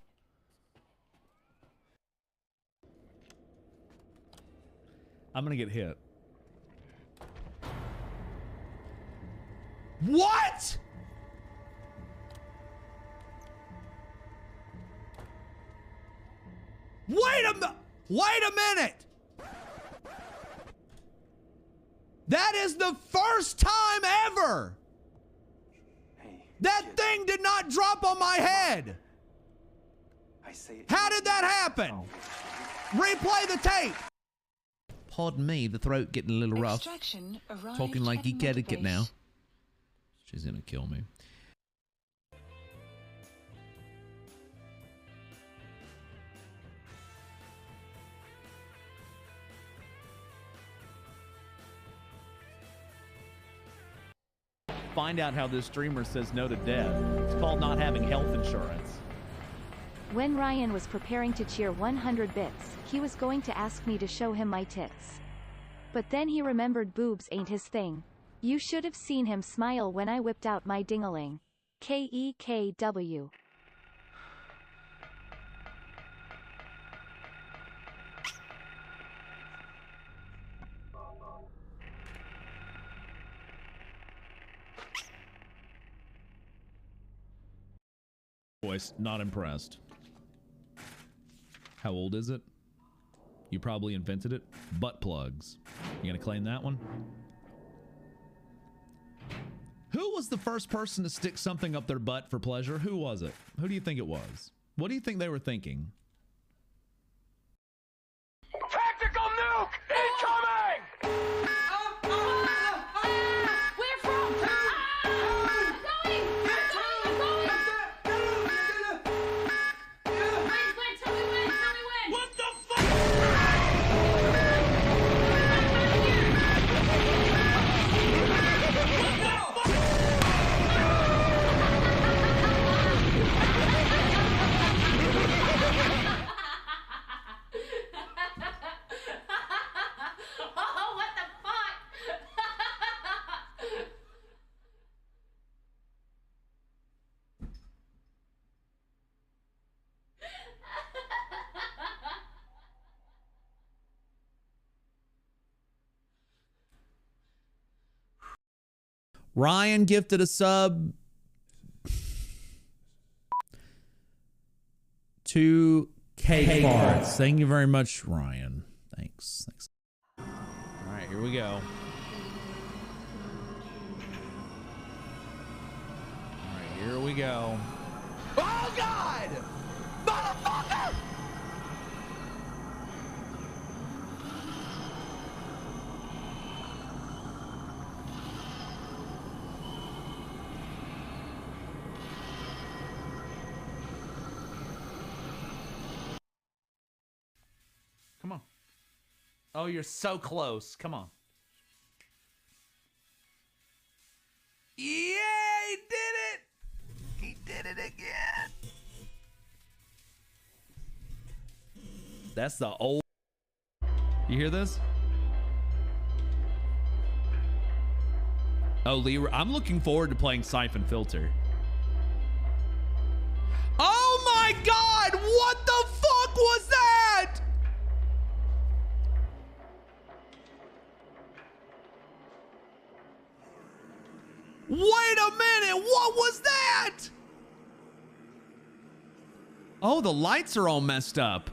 I'm gonna get hit. What? Wait a minute. That is the first time ever. That thing did not drop on my head. How did that happen? Replay the tape. Pardon me, the throat getting a little rough. Talking like geek etiquette now. She's gonna kill me. Find out how this streamer says no to death. It's called not having health insurance. When Ryan was preparing to cheer 100 bits, he was going to ask me to show him my tits. But then he remembered boobs ain't his thing. You should have seen him smile when I whipped out my dingaling. KEKW. Voice, not impressed. How old is it? You probably invented it. Butt plugs. You gonna claim that one? Who was the first person to stick something up their butt for pleasure? Who was it? Who do you think it was? What do you think they were thinking? Tactical nuke incoming! Where from? I'm going! When? Tell me when! What the Ryan gifted a sub to K Farts. Thank you very much, Ryan. Thanks. All right, here we go. All right, here we go. Oh, God! Motherfucker! Oh, you're so close. Come on. Yeah, he did it. He did it again. That's the old. You hear this? Oh, Leroy, I'm looking forward to playing Siphon Filter. Oh my God! What the fuck was that? Wait a minute! What was that? Oh, the lights are all messed up.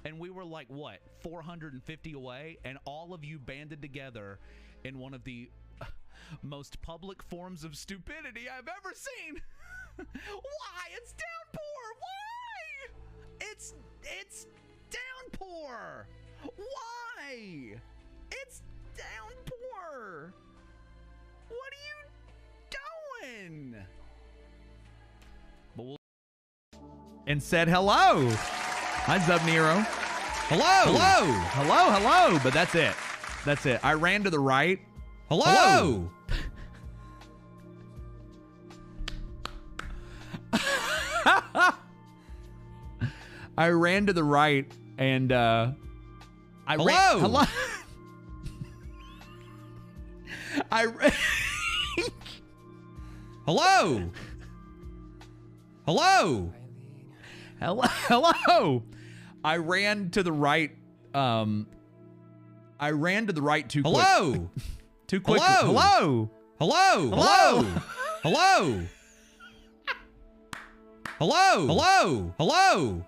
And we were like, what, 450 away? And all of you banded together in one of the most public forms of stupidity I've ever seen. Why? It's Downpour. Why? It's Downpour. Why? It's Downpour. What are you doing? And said hello. Hi, Zub Nero. Hello. Hello. Hello. Hello. But that's it. That's it. I ran to the right. Hello. Hello. I ran to the right and hello. I ran. Hello. Hello. Hello. I ran to the right. I ran to the right too quick. Hello. Too quick. Hello. Hello. Hello. Hello. Hello. Hello. Hello.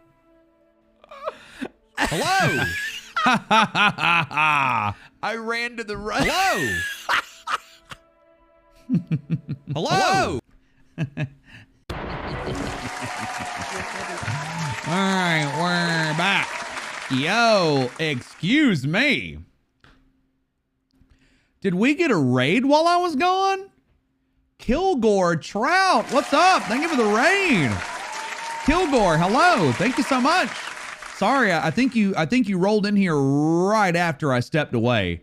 Hello. I ran to the right. Hello. Hello. All right, we're back. Yo, excuse me. Did we get a raid while I was gone? Kilgore Trout, what's up? Thank you for the raid. Kilgore, hello. Thank you so much. Sorry, I think you rolled in here right after I stepped away.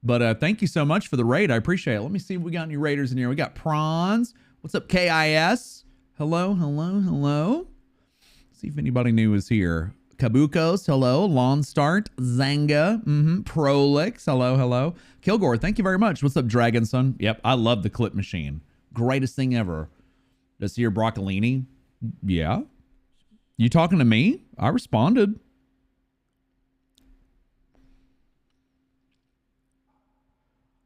But thank you so much for the raid. I appreciate it. Let me see if we got any raiders in here. We got Prawns. What's up, KIS? Hello, hello, hello. See if anybody new is here. Kabukos, hello. Lawn Start, Zanga, Prolix, hello, hello. Kilgore, thank you very much. What's up, Dragonson? Yep, I love the clip machine. Greatest thing ever. Does see your broccolini? Yeah. You talking to me? I responded.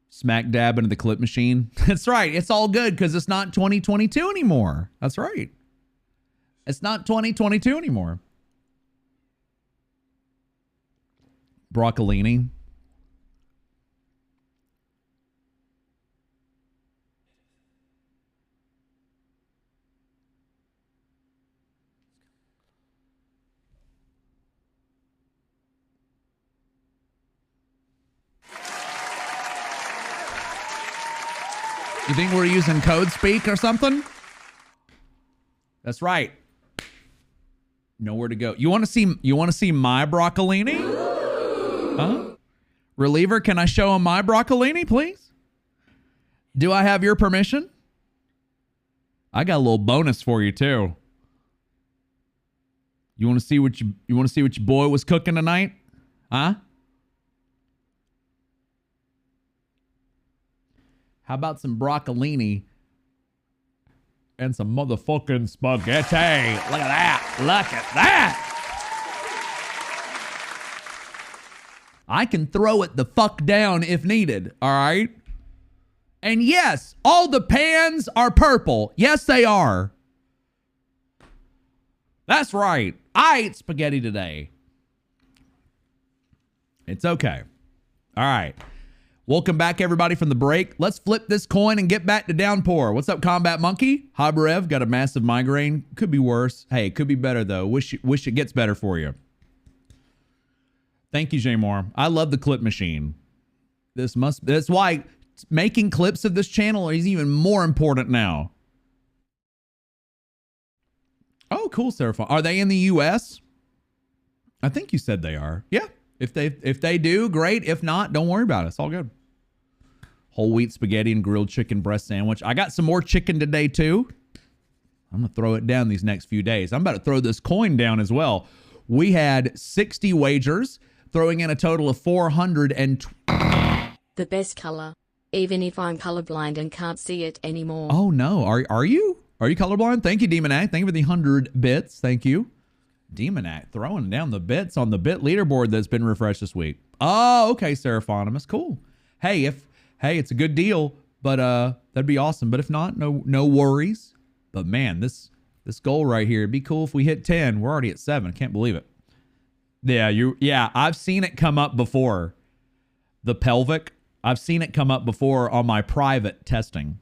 Smack dab into the clip machine. That's right. It's all good because it's not 2022 anymore. That's right. It's not 2022 anymore. Broccolini. You think we're using code speak or something? That's right. Nowhere to go. You want to see my broccolini? Huh? Reliever, can I show him my broccolini, please? Do I have your permission? I got a little bonus for you too. You want to see what your boy was cooking tonight? Huh? How about some broccolini and some motherfucking spaghetti? Look at that. Look at that. I can throw it the fuck down if needed. All right. And yes, all the pans are purple. Yes, they are. That's right. I ate spaghetti today. It's okay. All right. Welcome back, everybody, from the break. Let's flip this coin and get back to Downpour. What's up, Combat Monkey? Habrev, got a massive migraine. Could be worse. Hey, it could be better, though. Wish it gets better for you. Thank you, Jamor. I love the clip machine. That's why making clips of this channel is even more important now. Oh, cool, Seraphon. Are they in the U.S.? I think you said they are. Yeah, If they do, great. If not, don't worry about it. It's all good. Whole wheat spaghetti and grilled chicken breast sandwich. I got some more chicken today too. I'm going to throw it down these next few days. I'm about to throw this coin down as well. We had 60 wagers, throwing in a total of 420. The best color, even if I'm colorblind and can't see it anymore. Oh no, are you? Are you colorblind? Thank you, Demon Act. Thank you for the 100 bits. Thank you. Demon Act throwing down the bits on the bit leaderboard that's been refreshed this week. Oh, okay, Seraphonimus. Cool. Hey, it's a good deal, but that'd be awesome. But if not, no worries. But man, this goal right here, it'd be cool if we hit 10. We're already at 7. Can't believe it. Yeah, I've seen it come up before. The pelvic. I've seen it come up before on my private testing.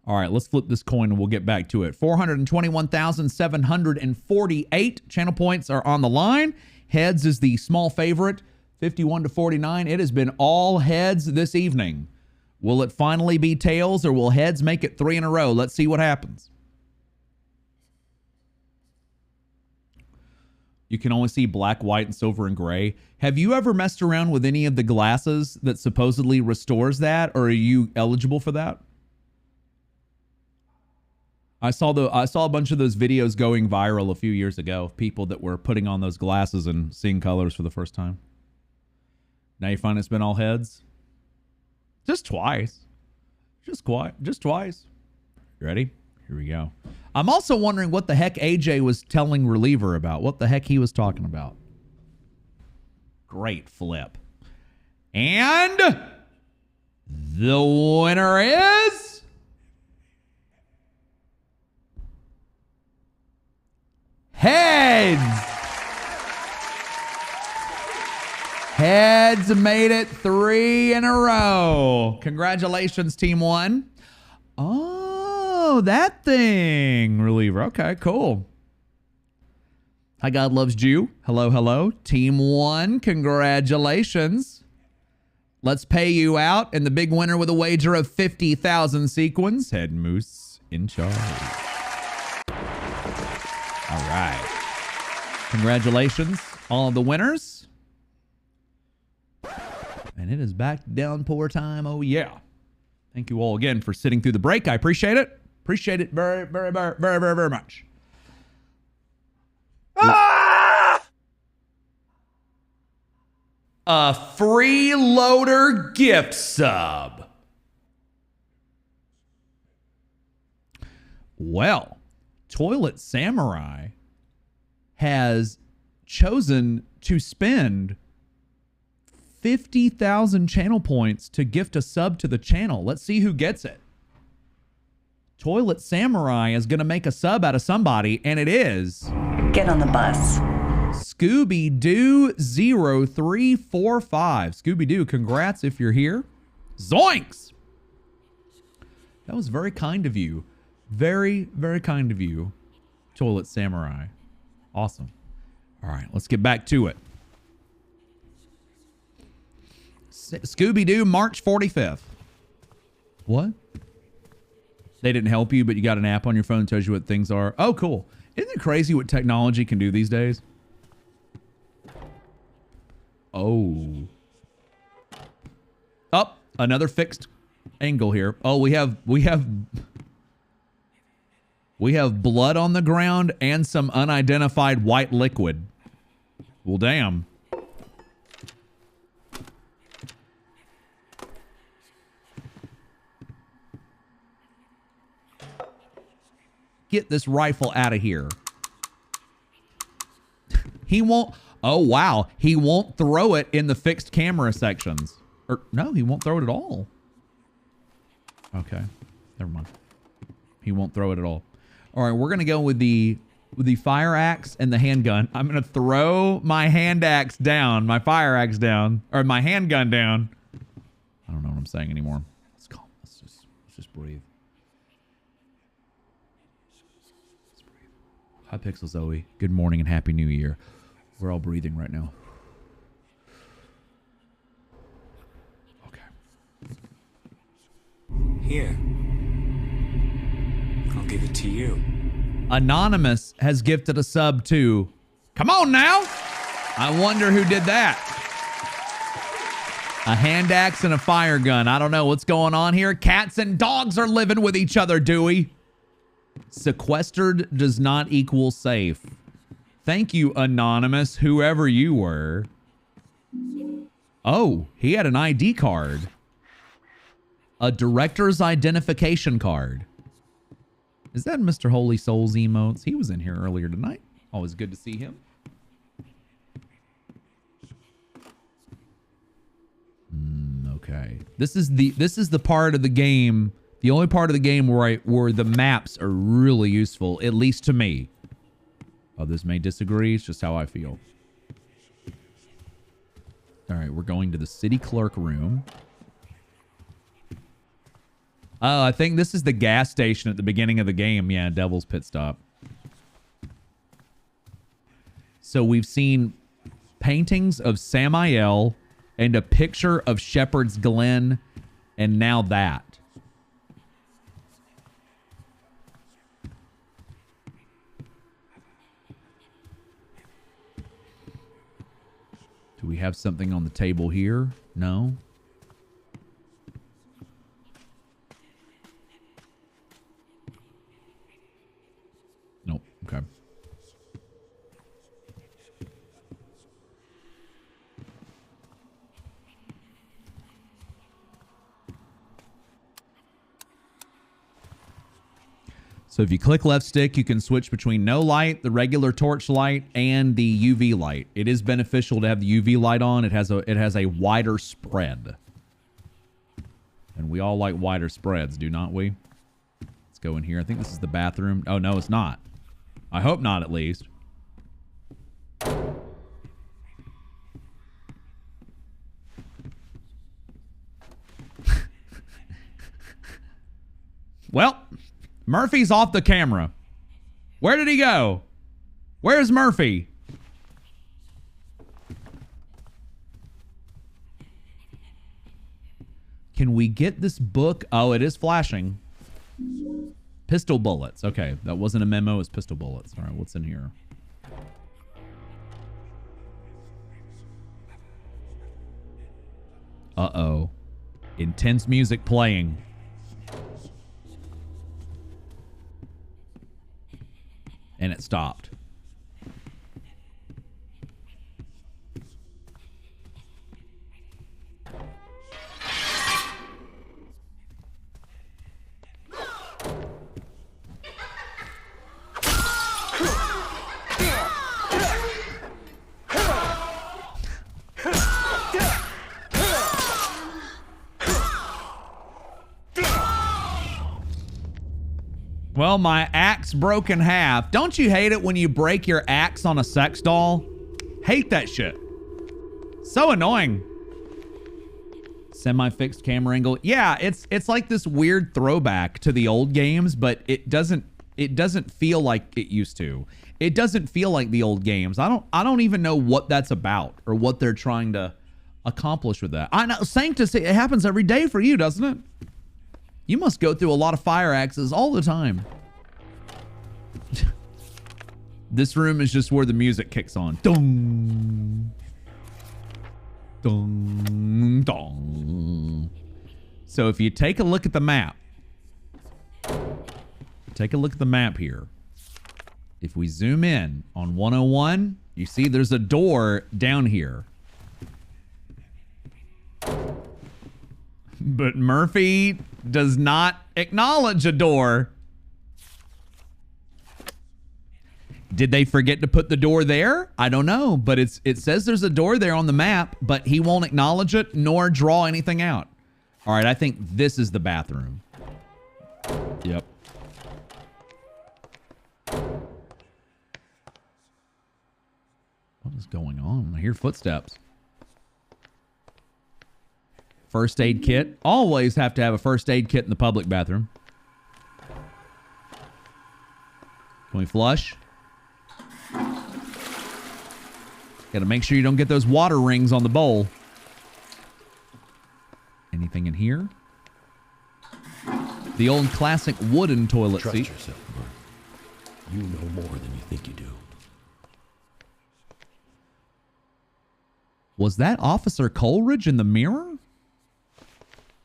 All right, let's flip this coin and we'll get back to it. 421,748 channel points are on the line. Heads is the small favorite, 51-49. It has been all heads this evening. Will it finally be tails or will heads make it 3 in a row? Let's see what happens. You can only see black, white, and silver and gray. Have you ever messed around with any of the glasses that supposedly restores that, or are you eligible for that? I saw a bunch of those videos going viral a few years ago of people that were putting on those glasses and seeing colors for the first time. Now you find it's been all heads? Just twice. Just twice. You ready? Here we go. I'm also wondering what the heck AJ was telling Reliever about. What the heck he was talking about. Great flip. And the winner is Heads. Heads made it 3 in a row. Congratulations, Team 1. Oh, that thing. Reliever. Okay, cool. Hi, God Loves Jew. Hello, hello. Team 1, congratulations. Let's pay you out. And the big winner with a wager of 50,000 sequins, Head Moose in charge. All right. Congratulations, all of the winners. And it is back to downpour time. Oh, yeah. Thank you all again for sitting through the break. I appreciate it. Appreciate it very, very, very, very, very, very much. Ah! A freeloader gift sub. Well, Toilet Samurai has chosen to spend 50,000 channel points to gift a sub to the channel. Let's see who gets it. Toilet Samurai is going to make a sub out of somebody, and it is... Get on the bus. Scooby-Doo 0345. Scooby-Doo, congrats if you're here. Zoinks! That was very kind of you. Very, very kind of you, Toilet Samurai. Awesome. All right, let's get back to it. Scooby-Doo, March 45th. What? They didn't help you, but you got an app on your phone that tells you what things are. Oh, cool. Isn't it crazy what technology can do these days? Oh. Oh, another fixed angle here. Oh, we have blood on the ground and some unidentified white liquid. Well, damn. Get this rifle out of here. He won't. Oh, wow. He won't throw it in the fixed camera sections. Or no, he won't throw it at all. Okay. Never mind. He won't throw it at all. All right, we're going to go with the fire axe and the handgun. I'm going to throw my hand axe down, my fire axe down, or my handgun down. I don't know what I'm saying anymore. Let's calm. Let's just breathe. Hi, Pixel Zoe. Good morning and Happy New Year. We're all breathing right now. Okay. Here. I'll give it to you. Anonymous has gifted a sub to... Come on now! I wonder who did that. A hand axe and a fire gun. I don't know what's going on here. Cats and dogs are living with each other, Dewey. Sequestered does not equal safe. Thank you, Anonymous, whoever you were. Oh, he had an ID card. A director's identification card. Is that Mr. Holy Souls emotes? He was in here earlier tonight. Always good to see him. Okay. This is the part of the game, the only part of the game where the maps are really useful, at least to me. Others may disagree. It's just how I feel. All right, we're going to the city clerk room. Oh, I think this is the gas station at the beginning of the game. Yeah, Devil's Pit Stop. So we've seen paintings of Samael and a picture of Shepherd's Glen, and now that. Do we have something on the table here? No. Nope. Okay. So if you click left stick, you can switch between no light, the regular torch light, and the UV light. It is beneficial to have the UV light on. It has a wider spread. And we all like wider spreads, do not we? Let's go in here. I think this is the bathroom. Oh, no, it's not. I hope not, at least. Well, Murphy's off the camera. Where did he go? Where's Murphy? Can we get this book? Oh, it is flashing. Pistol bullets. Okay, that wasn't a memo. It's pistol bullets. All right, what's in here? Uh-oh. Intense music playing. And it stopped. Well, my axe broke in half. Don't you hate it when you break your axe on a sex doll? Hate that shit. So annoying. Semi-fixed camera angle. Yeah, it's like this weird throwback to the old games, but it doesn't feel like it used to. It doesn't feel like the old games. I don't even know what that's about or what they're trying to accomplish with that. I know, Sanctus, it happens every day for you, doesn't it? You must go through a lot of fire axes all the time. This room is just where the music kicks on. Dong. Dong. Dong. So if you take a look at the map. Take a look at the map here. If we zoom in on 101, you see there's a door down here. But Murphy does not acknowledge a door. Did they forget to put the door there? I don't know, but it says there's a door there on the map, but he won't acknowledge it nor draw anything out. All right, I think this is the bathroom. Yep. What is going on? I hear footsteps. First aid kit. Always have to have a first aid kit in the public bathroom. Can we flush? Got to make sure you don't get those water rings on the bowl. Anything in here? The old classic wooden toilet seat. Trust yourself, Bert. You know more than you think you do. Was that Officer Coleridge in the mirror?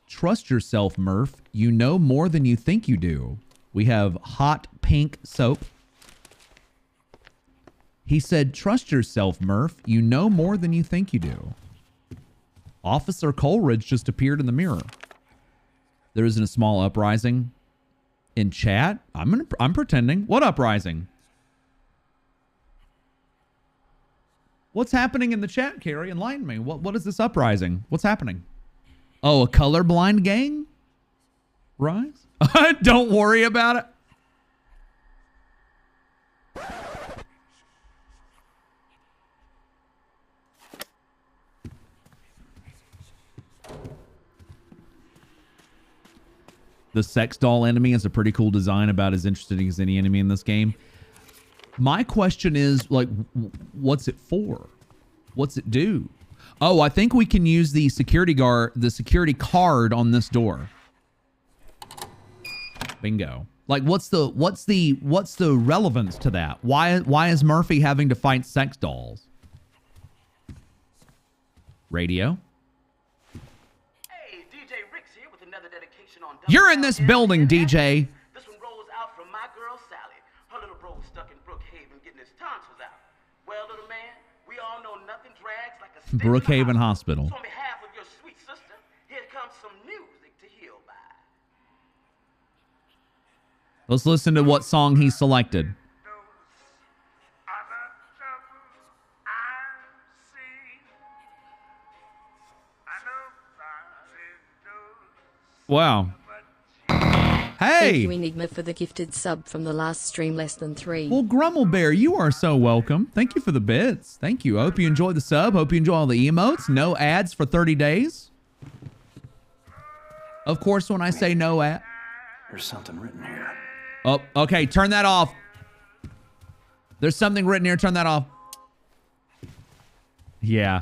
Trust yourself, Murph. You know more than you think you do. We have hot pink soap. He said, trust yourself, Murph. You know more than you think you do. Officer Coleridge just appeared in the mirror. There isn't a small uprising in chat. I'm pretending. What uprising? What's happening in the chat, Carrie? Enlighten me. What is this uprising? What's happening? Oh, a colorblind gang? Rise? Don't worry about it. The sex doll enemy is a pretty cool design, about as interesting as any enemy in this game. My question is, like, what's it for? What's it do? Oh, I think we can use the security card on this door. Bingo. Like, what's the relevance to that? Why is Murphy having to fight sex dolls? Radio. Hey, DJ Rick's here with another dedication on You're in this building, DJ. This one rolls out from my girl Sally. Her little bro stuck in Brookhaven getting his tonsils out. Well, little man, we all know nothing drags like a stick in the Brookhaven Hospital. So on behalf of your sweet sister, here comes some music to heal by. Let's listen to what song he selected. Wow. Hey! Thank you, Enigma, for the gifted sub from the last stream less than 3. Well, Grumblebear, you are so welcome. Thank you for the bits. Thank you. I hope you enjoyed the sub. Hope you enjoy all the emotes. No ads for 30 days. Of course, when I say no ad... There's something written here. Oh, okay. Turn that off. There's something written here. Turn that off. Yeah,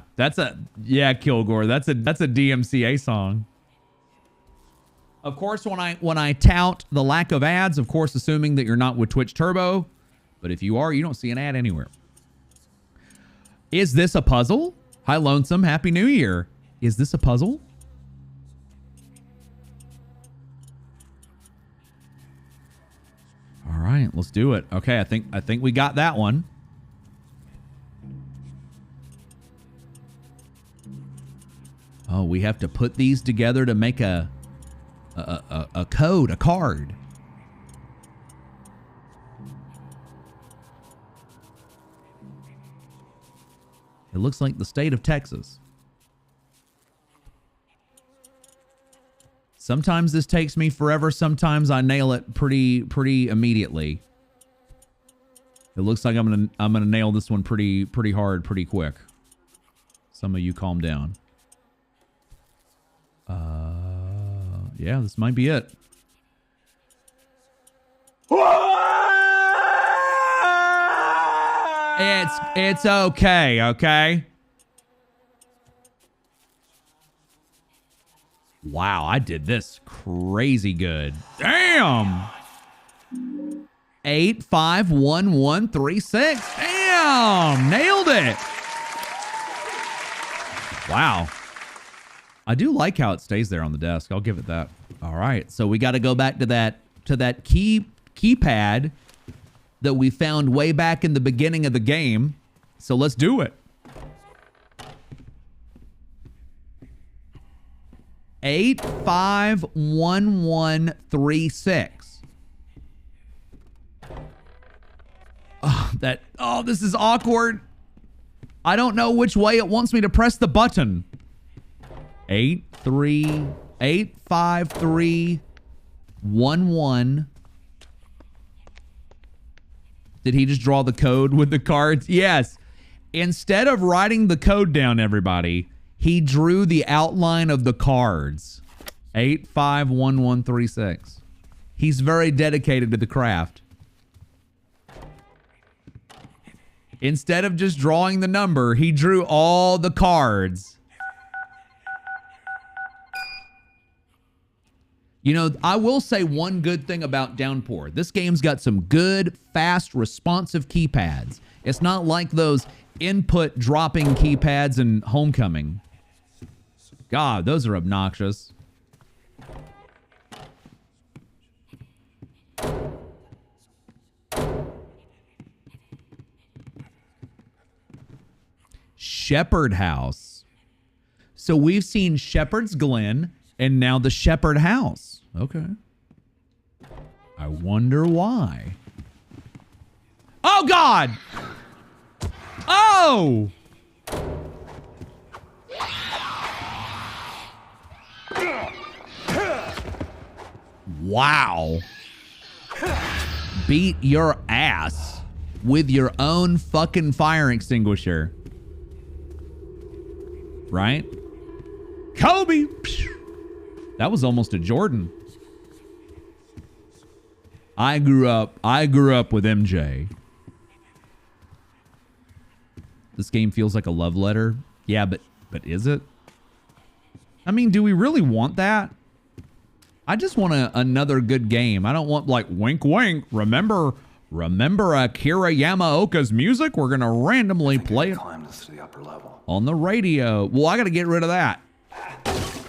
yeah, Kilgore. That's a DMCA song. Of course, when I tout the lack of ads, of course, assuming that you're not with Twitch Turbo, but if you are, you don't see an ad anywhere. Is this a puzzle? Hi, Lonesome. Happy New Year. Is this a puzzle? All right, let's do it. Okay, I think we got that one. Oh, we have to put these together to make a code, a card. It looks like the state of Texas. Sometimes this takes me forever. Sometimes I nail it pretty immediately. It looks like I'm gonna nail this one pretty hard, pretty quick. Some of you calm down. Yeah, this might be it. It's okay, okay? Wow, I did this crazy good. Damn! 851136. Damn! Nailed it! Wow. I do like how it stays there on the desk. I'll give it that. All right, so we got to go back to that keypad that we found way back in the beginning of the game. So let's do it. 851136. Oh, this is awkward. I don't know which way it wants me to press the button. 85311. Did he just draw the code with the cards? Yes. Instead of writing the code down, everybody, he drew the outline of the cards. 851136. He's very dedicated to the craft. Instead of just drawing the number, he drew all the cards. You know, I will say one good thing about Downpour. This game's got some good, fast, responsive keypads. It's not like those input dropping keypads in Homecoming. God, those are obnoxious. Shepherd House. So we've seen Shepherd's Glen and now the Shepherd House. Okay. I wonder why. Oh, God! Oh! Wow. Beat your ass with your own fucking fire extinguisher. Right? Kobe! That was almost a Jordan. I grew up with MJ. This game feels like a love letter. Yeah, but is it? I mean, do we really want that? I just want another good game. I don't want like wink wink. Remember Akira Yamaoka's music? We're gonna randomly play it Climb this to the upper level. on the radio. Well, I gotta get rid of that.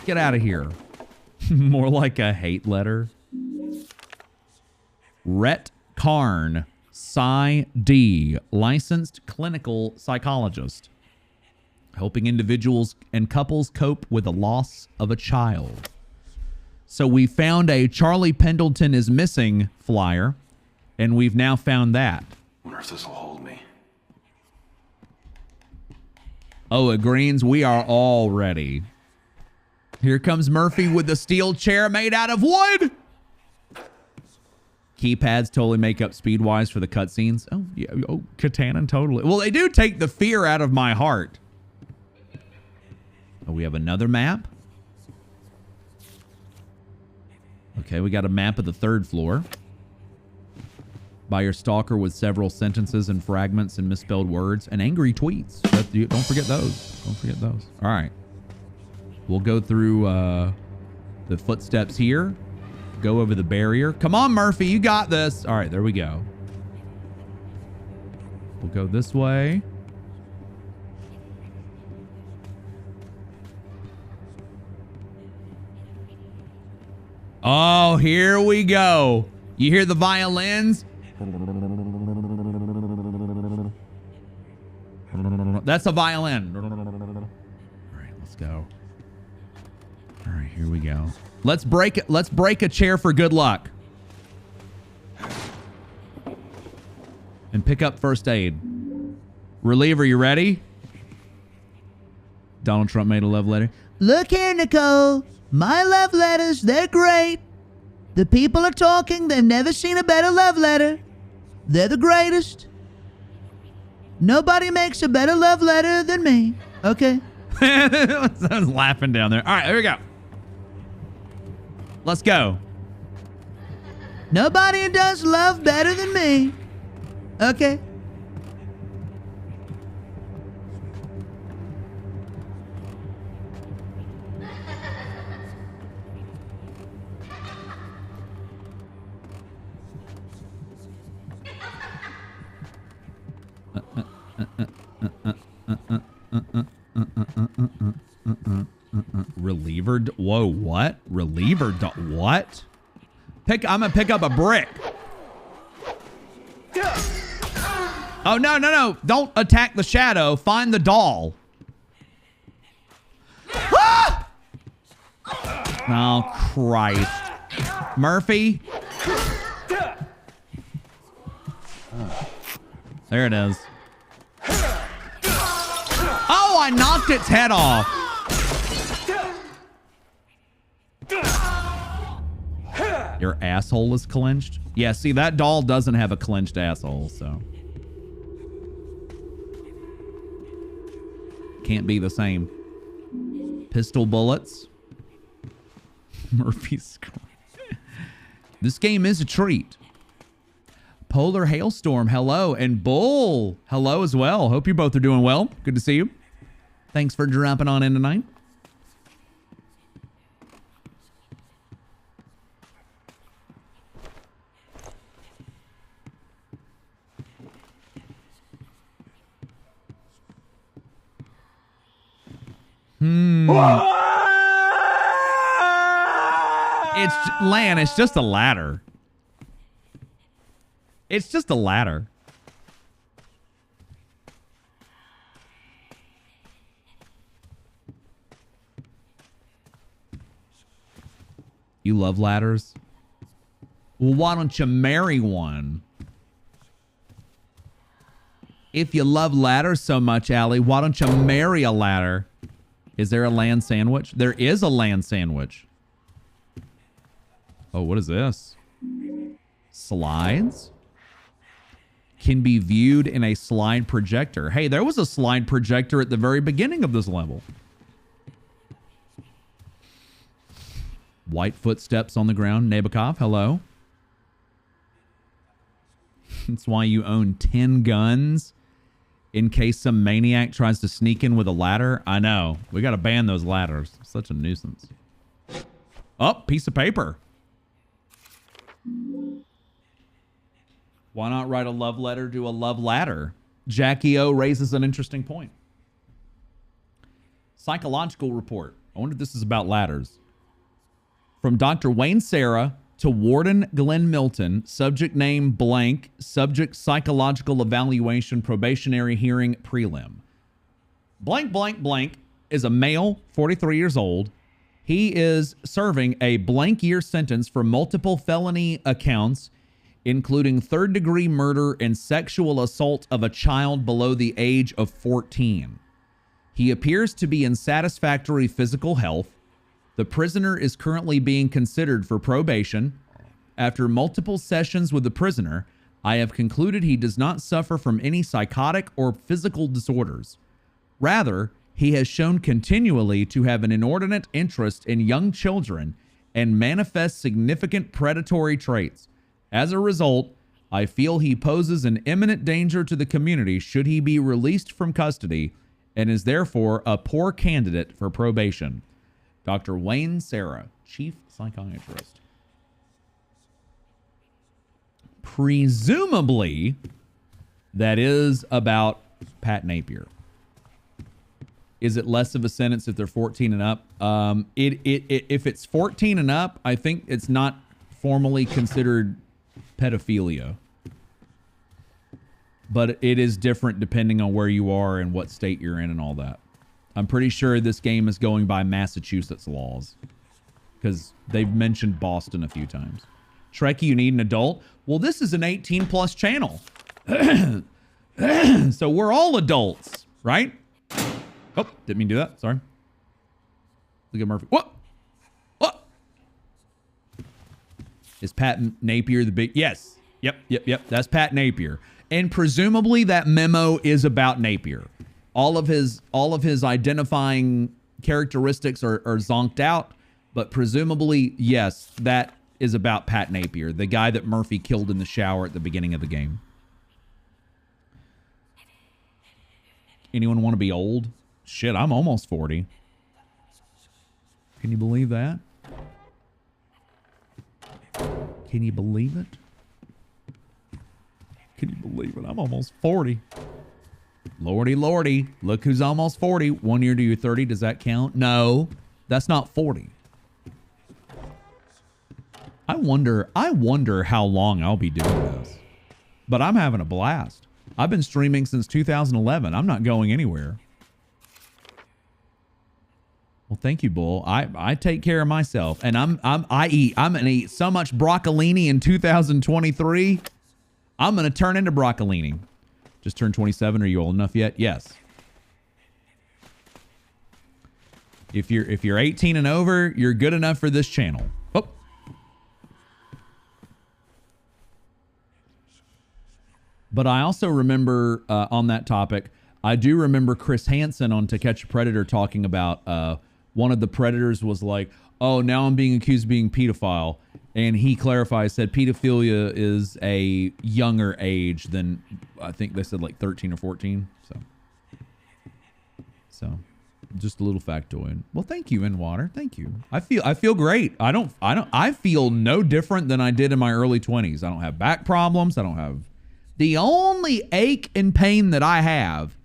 Get out of here. More like a hate letter. Rhett Karn, PsyD, licensed clinical psychologist, helping individuals and couples cope with the loss of a child. So we found a Charlie Pendleton is missing flyer, and we've now found that. Wonder if this will hold me. Oh, it greens. We are all ready. Here comes Murphy with the steel chair made out of wood. Keypads totally make up speed-wise for the cutscenes. Oh, yeah. Oh, Katana totally. Well, they do take the fear out of my heart. Oh, we have another map. Okay, we got a map of the 3rd floor. By your stalker with several sentences and fragments and misspelled words and angry tweets. Don't forget those. Don't forget those. All right. We'll go through the footsteps here. Go over the barrier. Come on, Murphy. You got this. All right, there we go. We'll go this way. Oh, here we go. You hear the violins? That's a violin. All right, let's go. All right, here we go. Let's break a chair for good luck. And pick up first aid. Reliever, you ready? Donald Trump made a love letter. Look here, Nicole. My love letters, they're great. The people are talking. They've never seen a better love letter. They're the greatest. Nobody makes a better love letter than me. Okay. I was laughing down there. All right, here we go. Let's go. Nobody does love better than me. Okay. Reliever. Whoa, what? Reliever. What? I'm gonna pick up a brick. Oh, no. Don't attack the shadow. Find the doll. Ah! Oh, Christ. Murphy. There it is. Oh, I knocked its head off. Your asshole is clenched? Yeah, see, that doll doesn't have a clenched asshole, so. Can't be the same. Pistol bullets. Murphy's. This game is a treat. Polar Hailstorm, hello. And Bull, hello as well. Hope you both are doing well. Good to see you. Thanks for dropping on in tonight. It's Lan. It's just a ladder. It's just a ladder. You love ladders? Well, why don't you marry one? If you love ladders so much, Allie, why don't you marry a ladder? Is there a land sandwich? There is a land sandwich. Oh, what is this? Slides? Can be viewed in a slide projector. Hey, there was a slide projector at the very beginning of this level. White footsteps on the ground. Nabokov, hello. That's why you own 10 guns in case some maniac tries to sneak in with a ladder. I know. We got to ban those ladders. Such a nuisance. Oh, piece of paper. Why not write a love letter to a love ladder? Jackie O raises an interesting point. Psychological report. I wonder if this is about ladders. From Dr. Wayne Sarah to Warden Glenn Milton, subject name blank, subject psychological evaluation, probationary hearing prelim. Blank, blank, blank is a male, 43 years old. He is serving a blank year sentence for multiple felony accounts, including third-degree murder and sexual assault of a child below the age of 14. He appears to be in satisfactory physical health. The prisoner is currently being considered for probation. After multiple sessions with the prisoner, I have concluded he does not suffer from any psychotic or physical disorders. Rather, he has shown continually to have an inordinate interest in young children and manifests significant predatory traits. As a result, I feel he poses an imminent danger to the community should he be released from custody and is therefore a poor candidate for probation. Dr. Wayne Sarah, Chief Psychiatrist. Presumably, that is about Pat Napier. Is it less of a sentence if they're 14 and up? If it's 14 and up, I think it's not formally considered pedophilia. But it is different depending on where you are and what state you're in and all that. I'm pretty sure this game is going by Massachusetts laws because they've mentioned Boston a few times. Trekkie, you need an adult? Well, this is an 18 plus channel. So we're all adults, right? Oh, didn't mean to do that. Sorry. Look at Murphy. What? What? Is Pat Napier the big? Yes. Yep. That's Pat Napier. And presumably that memo is about Napier. All of his identifying characteristics are zonked out, but presumably, yes, that is about Pat Napier, the guy that Murphy killed in the shower at the beginning of the game. Anyone want to be old? Shit, I'm almost 40. Can you believe that? Can you believe it? Can you believe it? I'm almost 40. Lordy, lordy. Look who's almost 40. 1 year to your 30. Does that count? No, that's not 40. I wonder how long I'll be doing this. But I'm having a blast. I've been streaming since 2011. I'm not going anywhere. Well, thank you, Bull. I take care of myself, and I'm gonna eat so much broccolini in 2023. I'm gonna turn into broccolini. Just turned 27. Are you old enough yet? Yes. If you're 18 and over, you're good enough for this channel. Oh. But I also remember on that topic, I do remember Chris Hansen on To Catch a Predator talking about one of the predators was like, oh, now I'm being accused of being pedophile. And he clarified, said pedophilia is a younger age than, I think they said like 13 or 14. So just a little factoid. Well, thank you, InWater. Thank you. I feel great. I feel no different than I did in my early 20s. I don't have back problems. I don't have the only ache and pain that I have.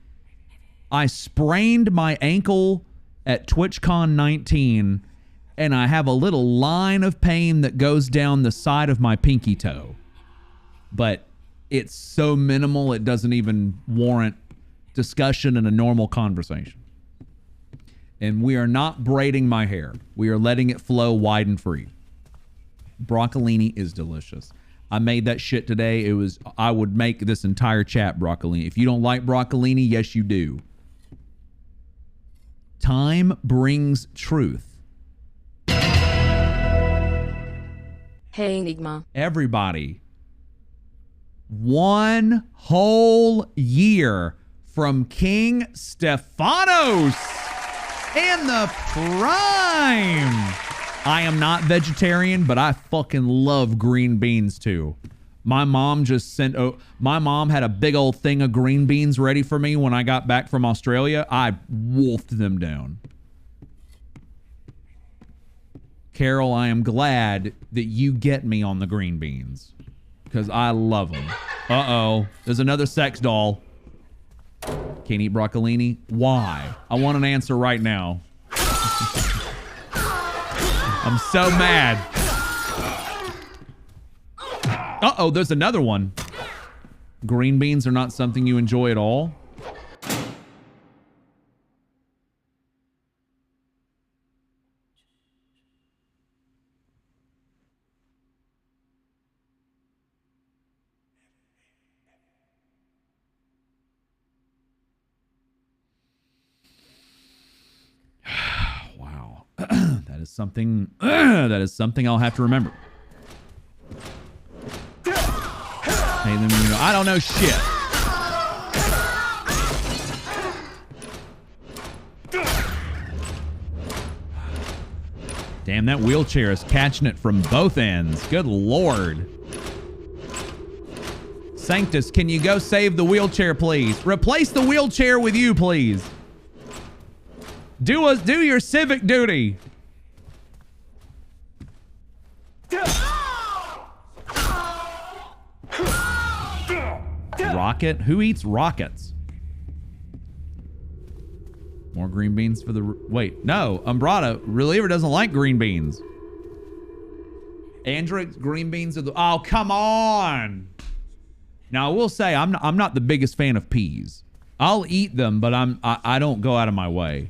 I sprained my ankle at TwitchCon 19, and I have a little line of pain that goes down the side of my pinky toe. But it's so minimal, it doesn't even warrant discussion in a normal conversation. And we are not braiding my hair. We are letting it flow wide and free. Broccolini is delicious. I made that shit today. I would make this entire chat broccolini. If you don't like broccolini, yes, you do. Time brings truth. Hey, Enigma. Everybody. 1 whole year from King Stephanos in the prime. I am not vegetarian, but I fucking love green beans too. My mom just sent, my mom had a big old thing of green beans ready for me when I got back from Australia. I wolfed them down. Carol, I am glad that you get me on the green beans because I love them. Uh-oh, there's another sex doll. Can't eat broccolini? Why? I want an answer right now. I'm so mad. Uh-oh, there's another one. Green beans are not something you enjoy at all? Wow. That is something I'll have to remember. Hey, then, you know, I don't know shit. Damn, that wheelchair is catching it from both ends. Good Lord. Sanctus, can you go save the wheelchair, please? Replace the wheelchair with you, please. Do your civic duty. Rocket? Who eats rockets? More green beans for the... Wait, no. Umbrata. Reliever doesn't like green beans. Android green beans are the... Oh, come on. Now, I will say, I'm not the biggest fan of peas. I'll eat them, but I don't go out of my way.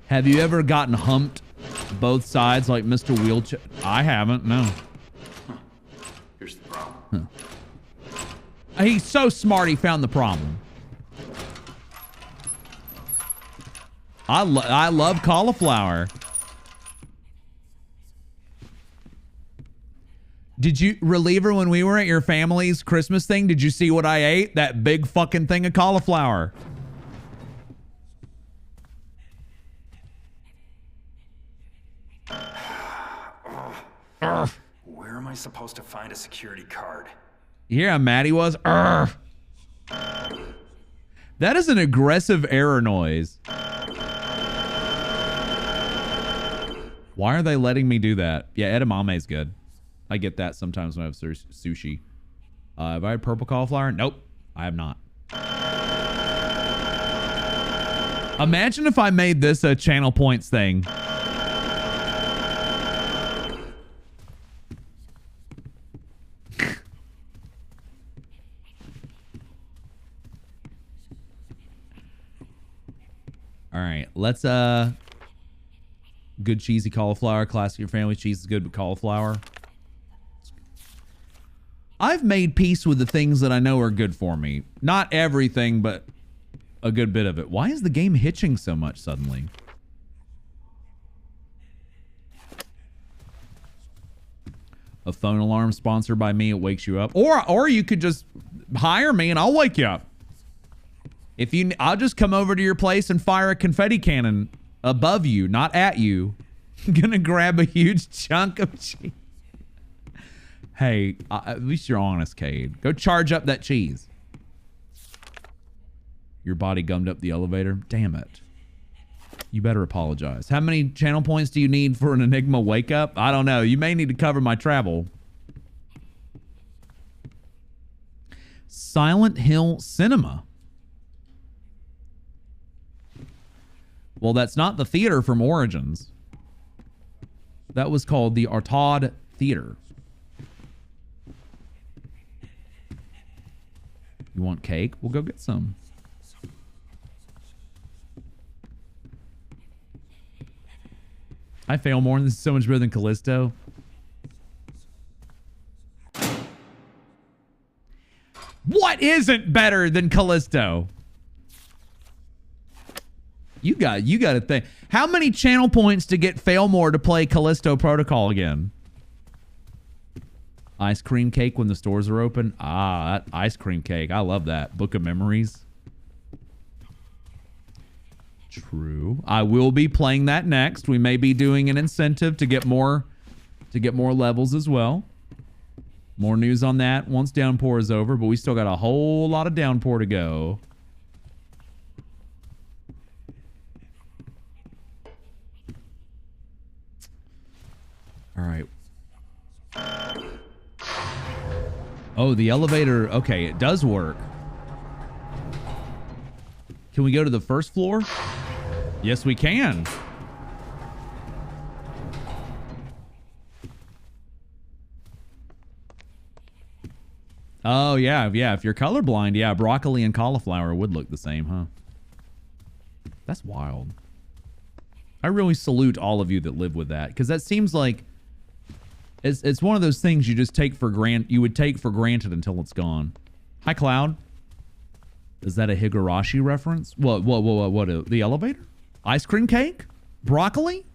Have you ever gotten humped both sides like Mr. Wheelchair? I haven't, no. Here's the problem. Huh. He's so smart he found the problem. I love cauliflower. Did you, Reliever, when we were at your family's Christmas thing, did you see what I ate? That big fucking thing of cauliflower. Where am I supposed to find a security card? Yeah, Maddie was. That is an aggressive error noise. Why are they letting me do that? Yeah, edamame is good. I get that sometimes when I have sushi. Have I had purple cauliflower? Nope, I have not. Imagine if I made this a channel points thing. All right, let's good cheesy cauliflower. Classic your family cheese is good, but cauliflower. I've made peace with the things that I know are good for me. Not everything, but a good bit of it. Why is the game hitching so much suddenly? A phone alarm sponsored by me, it wakes you up. Or you could just hire me and I'll wake you up. If you, I'll just come over to your place and fire a confetti cannon above you, not at you. I'm gonna grab a huge chunk of cheese. Hey, at least you're honest, Cade. Go charge up that cheese. Your body gummed up the elevator. Damn it. You better apologize. How many channel points do you need for an Enigma wake up? I don't know. You may need to cover my travel. Silent Hill Cinema. Well, that's not the theater from Origins. That was called the Artaud Theater. You want cake? We'll go get some. I fail more. This is so much better than Callisto. What isn't better than Callisto? You got to think. How many channel points to get fail more to play Callisto Protocol again? Ice cream cake when the stores are open. Ah, that ice cream cake. I love that. Book of Memories. True. I will be playing that next. We may be doing an incentive to get more levels as well. More news on that once Downpour is over, but we still got a whole lot of Downpour to go. All right. Oh, the elevator. Okay, it does work. Can we go to the first floor? Yes, we can. Oh, yeah. Yeah, if you're colorblind, yeah, broccoli and cauliflower would look the same, huh? That's wild. I really salute all of you that live with that, because that seems like it's one of those things you just take for granted until it's gone. Hi, Cloud. Is that a Higurashi reference? What, the elevator? Ice cream cake? Broccoli?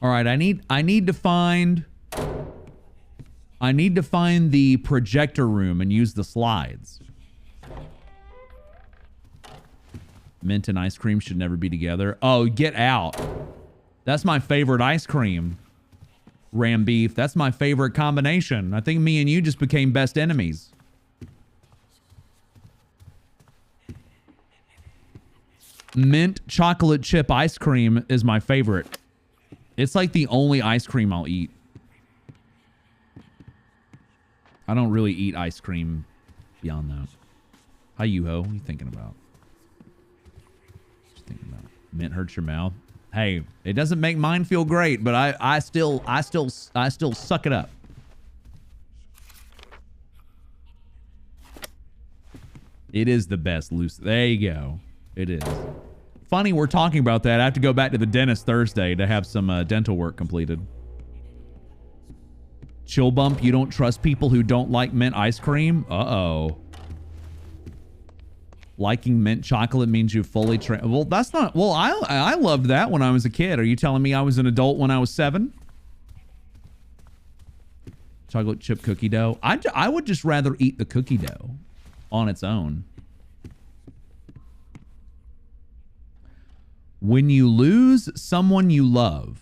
All right, I need to find the projector room and use the slides. Mint and ice cream should never be together. Oh, get out. That's my favorite ice cream. Ram beef. That's my favorite combination. I think me and you just became best enemies. Mint chocolate chip ice cream is my favorite. It's like the only ice cream I'll eat. I don't really eat ice cream beyond that. Hi, Yuho. What are you thinking about? What you thinking about? Mint hurts your mouth. Hey, it doesn't make mine feel great, but I still suck it up. It is the best loose. There you go. It is. Funny we're talking about that. I have to go back to the dentist Thursday to have some dental work completed. Chill bump, you don't trust people who don't like mint ice cream? Uh-oh. Liking mint chocolate means you fully well, that's not... Well, I loved that when I was a kid. Are you telling me I was an adult when I was 7? Chocolate chip cookie dough. I would just rather eat the cookie dough on its own. When you lose someone you love.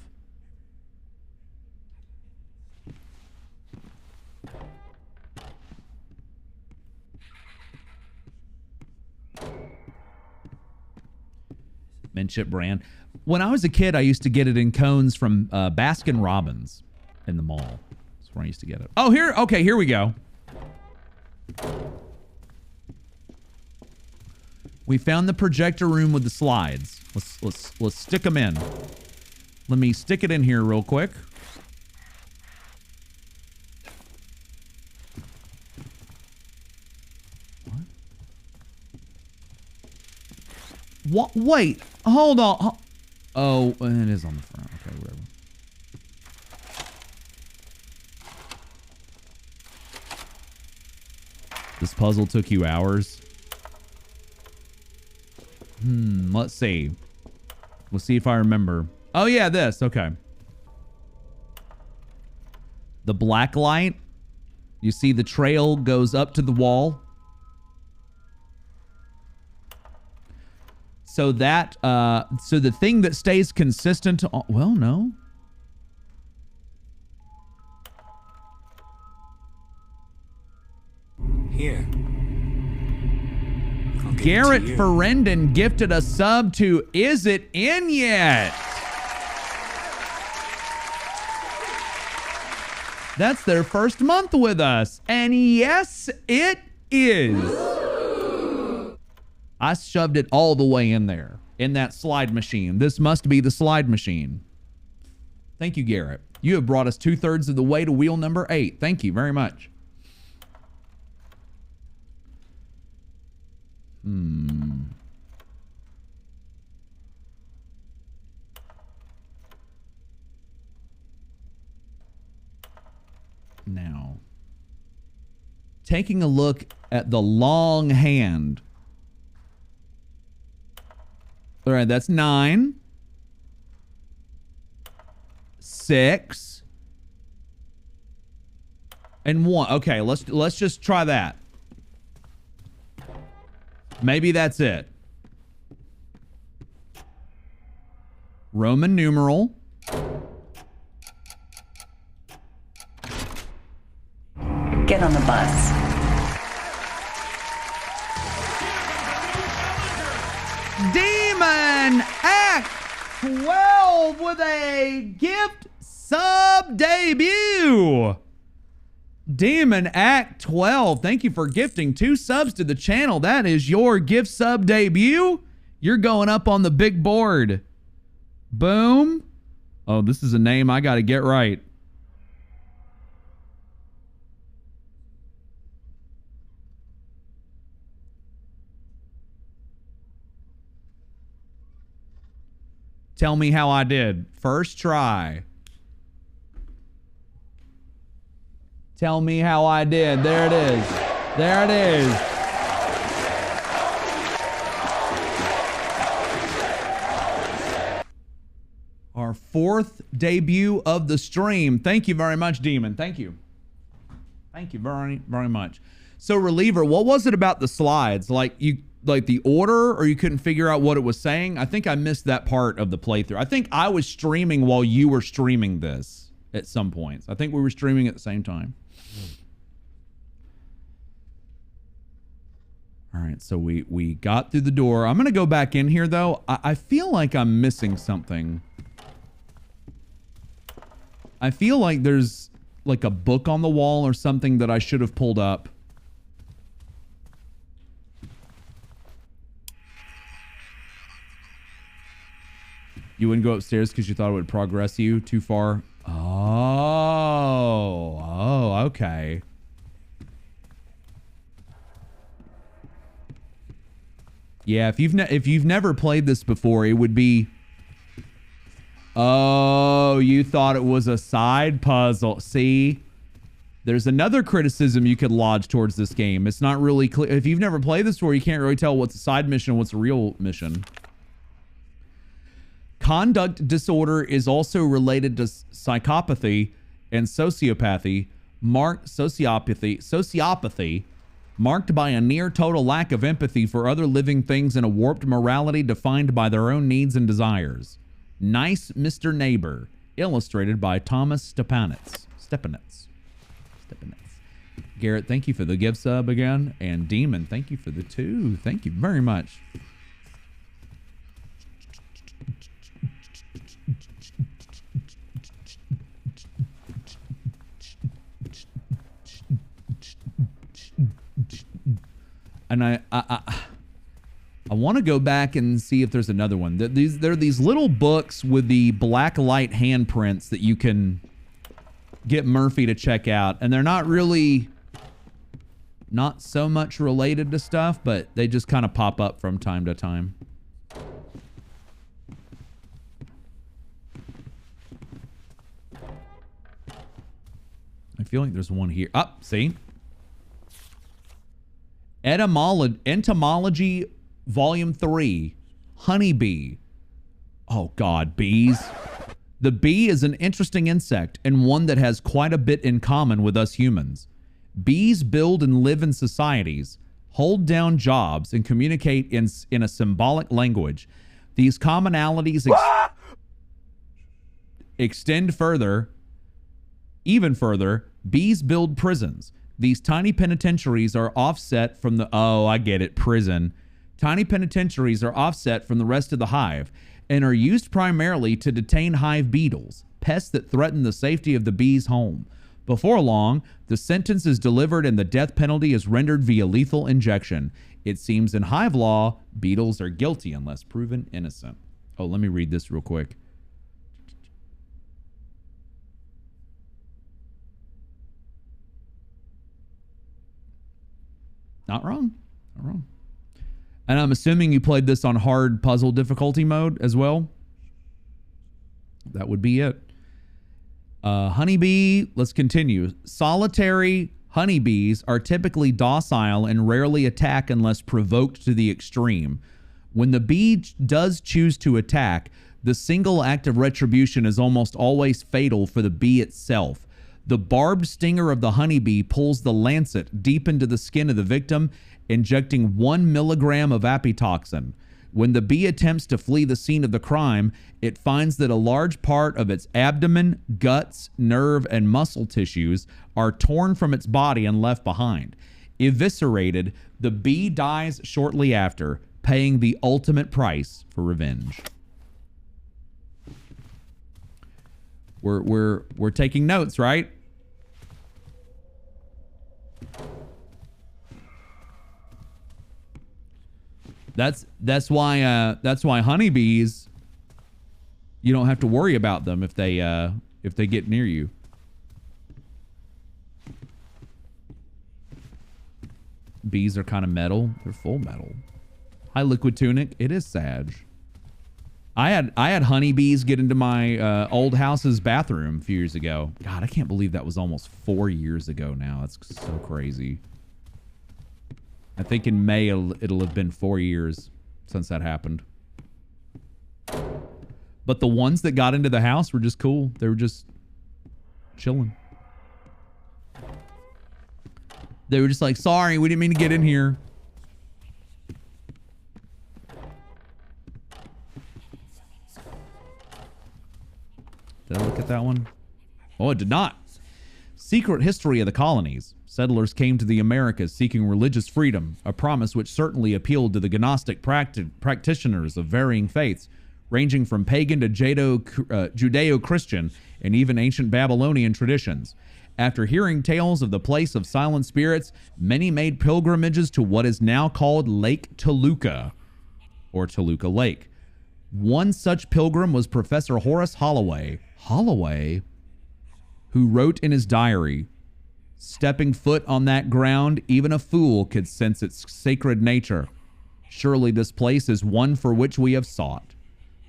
Mint chip brand. When I was a kid, I used to get it in cones from Baskin Robbins in the mall. That's where I used to get it. Oh, here. Okay, here we go. We found the projector room with the slides. Let's stick them in. Let me stick it in here real quick. What? Wait, hold on. Oh, it is on the front. Okay, whatever. This puzzle took you hours. Let's see. We'll see if I remember. Oh, yeah, this. Okay. The black light. You see the trail goes up to the wall. So that, so the thing that stays consistent, well, no. Here. Garrett Ferendon gifted a sub to Is It In Yet? That's their first month with us. And yes, it is. I shoved it all the way in there, in that slide machine. This must be the slide machine. Thank you, Garrett. You have brought us 2/3 of the way to wheel number 8. Thank you very much. Now, taking a look at the long hand. All right, that's 9. 6. And 1. Okay, let's just try that. Maybe that's it. Roman numeral. Get on the bus. Demon Act 12 with a gift sub debut. Demon Act 12, thank you for gifting 2 subs to the channel. That is your gift sub debut. You're going up on the big board. Boom. Oh, this is a name I got to get right. Tell me how I did. First try. Tell me how I did. There it is. There it is. Our 4th debut of the stream. Thank you very much, Demon. Thank you. Thank you very, very much. So, Reliever, what was it about the slides? Like the order, or you couldn't figure out what it was saying? I think I missed that part of the playthrough. I think I was streaming while you were streaming this at some points. I think we were streaming at the same time. All right, so we got through the door. I'm going to go back in here, though. I feel like I'm missing something. I feel like there's like a book on the wall or something that I should have pulled up. You wouldn't go upstairs because you thought it would progress you too far? Oh, okay. Yeah, if you've never played this before, it would be... Oh, you thought it was a side puzzle. See? There's another criticism you could lodge towards this game. It's not really clear. If you've never played this before, you can't really tell what's a side mission and what's a real mission. Conduct disorder is also related to psychopathy and sociopathy, marked by a near total lack of empathy for other living things and a warped morality defined by their own needs and desires. Nice Mr. Neighbor, illustrated by Thomas Stepanitz. Garrett, thank you for the gift sub again. And Demon, thank you for the 2. Thank you very much. And I want to go back and see if there's another one. There are these little books with the black light handprints that you can get Murphy to check out. And they're not so much related to stuff, but they just kind of pop up from time to time. I feel like there's one here. Oh, see? Entomology, Volume 3. Honeybee. Oh, God, bees. The bee is an interesting insect and one that has quite a bit in common with us humans. Bees build and live in societies, hold down jobs, and communicate in a symbolic language. These commonalities extend further. Even further, bees build prisons. These tiny penitentiaries are offset from the... Oh, I get it. Prison. Tiny penitentiaries are offset from the rest of the hive and are used primarily to detain hive beetles, pests that threaten the safety of the bees' home. Before long, the sentence is delivered and the death penalty is rendered via lethal injection. It seems in hive law, beetles are guilty unless proven innocent. Oh, let me read this real quick. Not wrong. Not wrong. And I'm assuming you played this on hard puzzle difficulty mode as well. That would be it. Honeybee, let's continue. Solitary honeybees are typically docile and rarely attack unless provoked to the extreme. When the bee does choose to attack, the single act of retribution is almost always fatal for the bee itself. The barbed stinger of the honeybee pulls the lancet deep into the skin of the victim, injecting 1 milligram of apitoxin. When the bee attempts to flee the scene of the crime, it finds that a large part of its abdomen, guts, nerve, and muscle tissues are torn from its body and left behind. Eviscerated, the bee dies shortly after, paying the ultimate price for revenge. We're taking notes, right? That's why honeybees, you don't have to worry about them if they get near you. Bees are kind of metal. They're full metal. Hi, Liquid Tunic. It is Sag. I had honeybees get into my old house's bathroom a few years ago. God, I can't believe that was almost 4 years ago now. That's so crazy. I think in May it'll have been 4 years since that happened. But the ones that got into the house were just cool. They were just chilling. They were just like, sorry, we didn't mean to get in here. Did I look at that one? Oh, it did not. Secret history of the colonies. Settlers came to the Americas seeking religious freedom, a promise which certainly appealed to the Gnostic practitioners of varying faiths, ranging from pagan to Judeo-Christian and even ancient Babylonian traditions. After hearing tales of the place of silent spirits, many made pilgrimages to what is now called Lake Toluca, or Toluca Lake. One such pilgrim was Professor Horace Holloway, who wrote in his diary, "Stepping foot on that ground, even a fool could sense its sacred nature. Surely this place is one for which we have sought."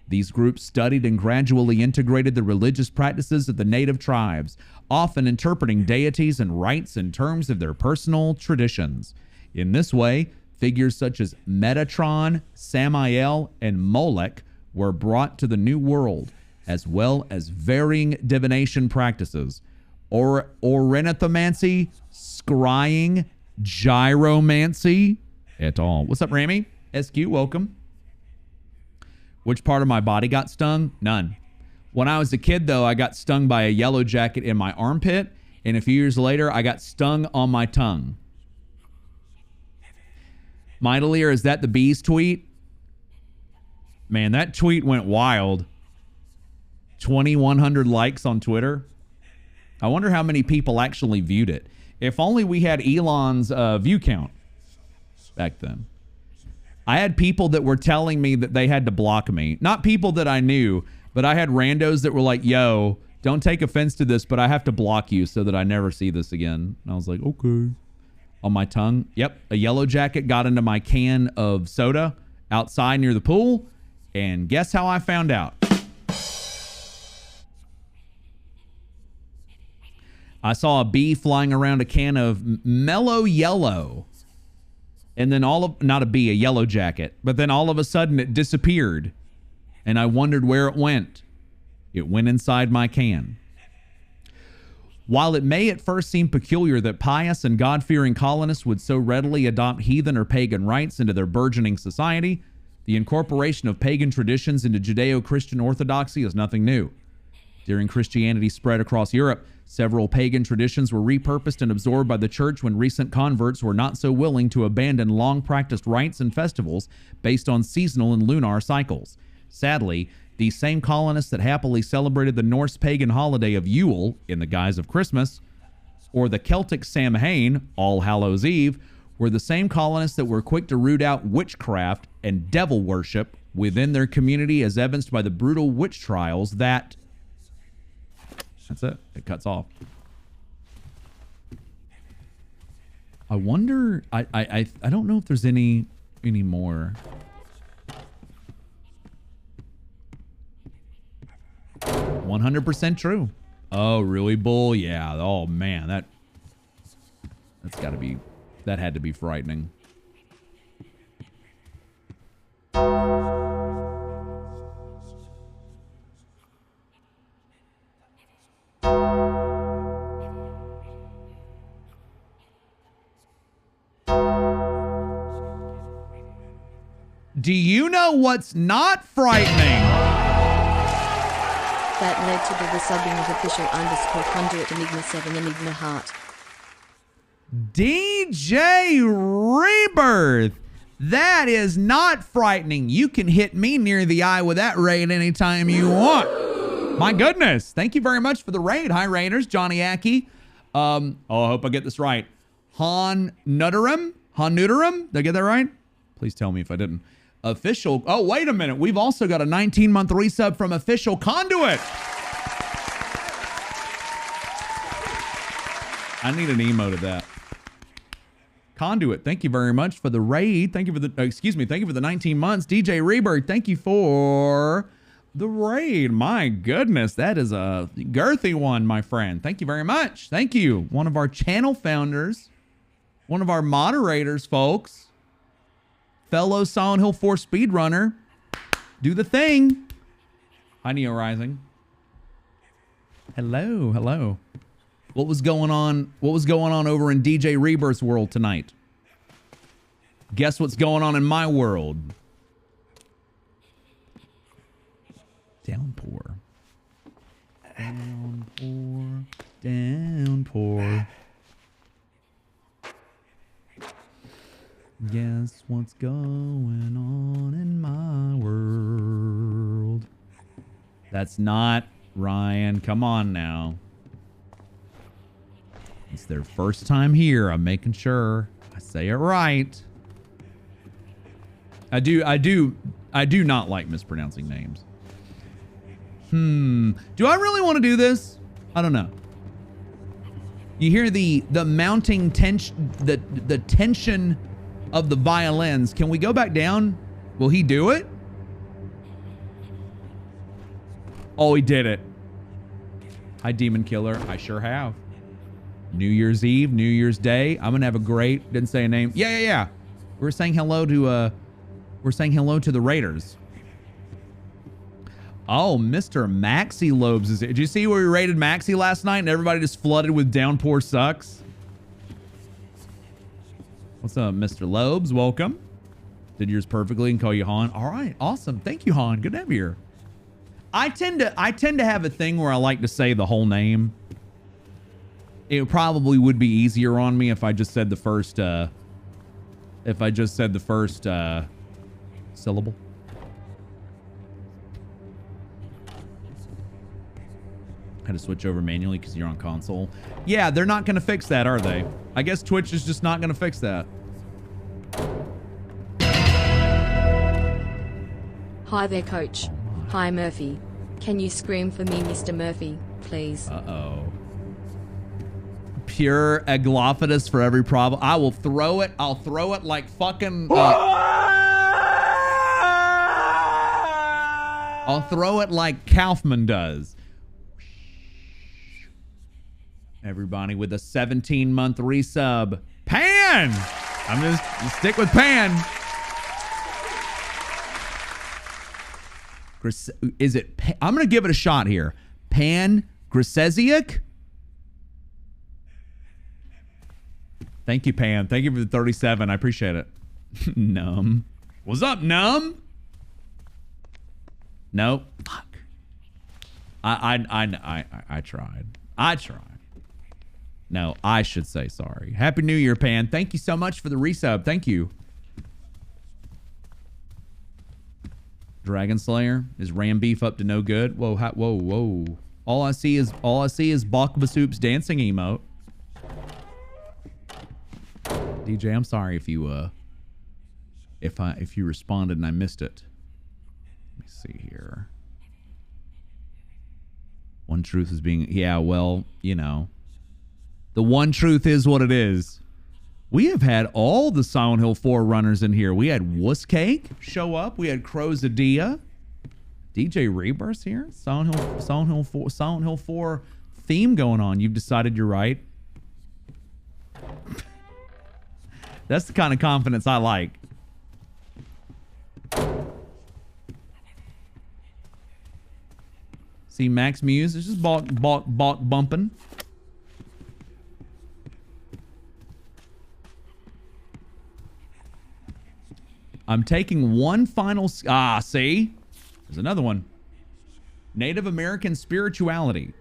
These groups studied and gradually integrated the religious practices of the native tribes, often interpreting deities and rites in terms of their personal traditions. In this way, figures such as Metatron, Samael, and Molech were brought to the New World, as well as varying divination practices. Ornithomancy, scrying, gyromancy, et al. What's up, Rami? SQ, welcome. Which part of my body got stung? None. When I was a kid, though, I got stung by a yellow jacket in my armpit, and a few years later, I got stung on my tongue. Mitalier, is that the bees tweet? Man, that tweet went wild. 2,100 likes on Twitter. I wonder how many people actually viewed it. If only we had Elon's view count back then. I had people that were telling me that they had to block me. Not people that I knew, but I had randos that were like, yo, don't take offense to this, but I have to block you so that I never see this again. And I was like, okay. On my tongue. Yep. A yellow jacket got into my can of soda outside near the pool. And guess how I found out? I saw a bee flying around a can of mellow yellow. And then not a bee, a yellow jacket. But then all of a sudden it disappeared. And I wondered where it went. It went inside my can. While it may at first seem peculiar that pious and God-fearing colonists would so readily adopt heathen or pagan rites into their burgeoning society, the incorporation of pagan traditions into Judeo-Christian orthodoxy is nothing new. During Christianity's spread across Europe, several pagan traditions were repurposed and absorbed by the church when recent converts were not so willing to abandon long-practiced rites and festivals based on seasonal and lunar cycles. Sadly, these same colonists that happily celebrated the Norse pagan holiday of Yule in the guise of Christmas or the Celtic Samhain, All Hallows Eve, were the same colonists that were quick to root out witchcraft and devil worship within their community, as evidenced by the brutal witch trials that... That's it. It cuts off. I wonder... I don't know if there's any more. 100% true. Oh, really, Bull? Yeah. Oh, man. That's got to be... That had to be frightening. Do you know what's not frightening? That led to the subbing of official _conduit Enigma 7 Enigma Heart. DJ Rebirth. That is not frightening. You can hit me near the eye with that raid anytime you want. My goodness. Thank you very much for the raid. Hi, Raiders. Johnny Aki. I hope I get this right. Han Nuderum? Did I get that right? Please tell me if I didn't. Official. Oh, wait a minute. We've also got a 19-month resub from Official Conduit. I need an emote of that. Conduit, thank you very much for the raid. Thank you for the, thank you for the 19 months. DJ Rebirth, thank you for the raid. My goodness, that is a girthy one, my friend. Thank you very much. Thank you. One of our channel founders, one of our moderators, folks. Fellow Silent Hill 4 speedrunner. Do the thing. Hi, Neo Rising. Hello, hello. What was going on? What was going on over in DJ Rebirth's world tonight? Guess what's going on in my world? Downpour. Downpour. Downpour. Guess what's going on in my world? That's not Ryan. Come on now. It's their first time here. I'm making sure I say it right. I do not like mispronouncing names. Do I really want to do this? I don't know. You hear the mounting tension, the tension of the violins. Can we go back down? Will he do it? Oh, he did it. Hi, Demon Killer. I sure have. New Year's Eve, New Year's Day. I'm gonna have a great. Didn't say a name. Yeah. We're saying hello to the Raiders. Oh, Mr. Maxi Lobes is here. Did you see where we raided Maxi last night and everybody just flooded with Downpour sucks? What's up, Mr. Lobes? Welcome. Did yours perfectly and call you Han. All right, awesome. Thank you, Han. Good to have you here. I tend to have a thing where I like to say the whole name. It probably would be easier on me if I just said the first syllable. Had to switch over manually because you're on console. Yeah, they're not going to fix that, are they? I guess Twitch is just not going to fix that. Hi there, Coach. Hi, Murphy. Can you scream for me, Mr. Murphy, please? Uh-oh. Pure Aglophidus for every problem. I will throw it. I'll throw it like fucking... I'll throw it like Kaufman does. Everybody with a 17-month resub. Pan! I'm just stick with Pan. Is it... I'm going to give it a shot here. Pan Grisesiak? Thank you, Pan. Thank you for the 37. I appreciate it. Numb. What's up, Numb? Nope. Fuck. I tried. I tried. No, I should say sorry. Happy New Year, Pan. Thank you so much for the resub. Thank you. Dragon Slayer is Ram Beef up to no good. Whoa, whoa. All I see is Bakva Soup's dancing emote. DJ, I'm sorry if you if you responded and I missed it. Let me see here. One truth is being, yeah, well, you know, the one truth is what it is. We have had all the Silent Hill 4 runners in here. We had Wuss Cake show up. We had Crowzadia. DJ Rebirth's here. Silent Hill 4 theme going on. You've decided you're right. That's the kind of confidence I like. See, Max Muse is just balk bumping. I'm taking one final... see? There's another one. Native American spirituality.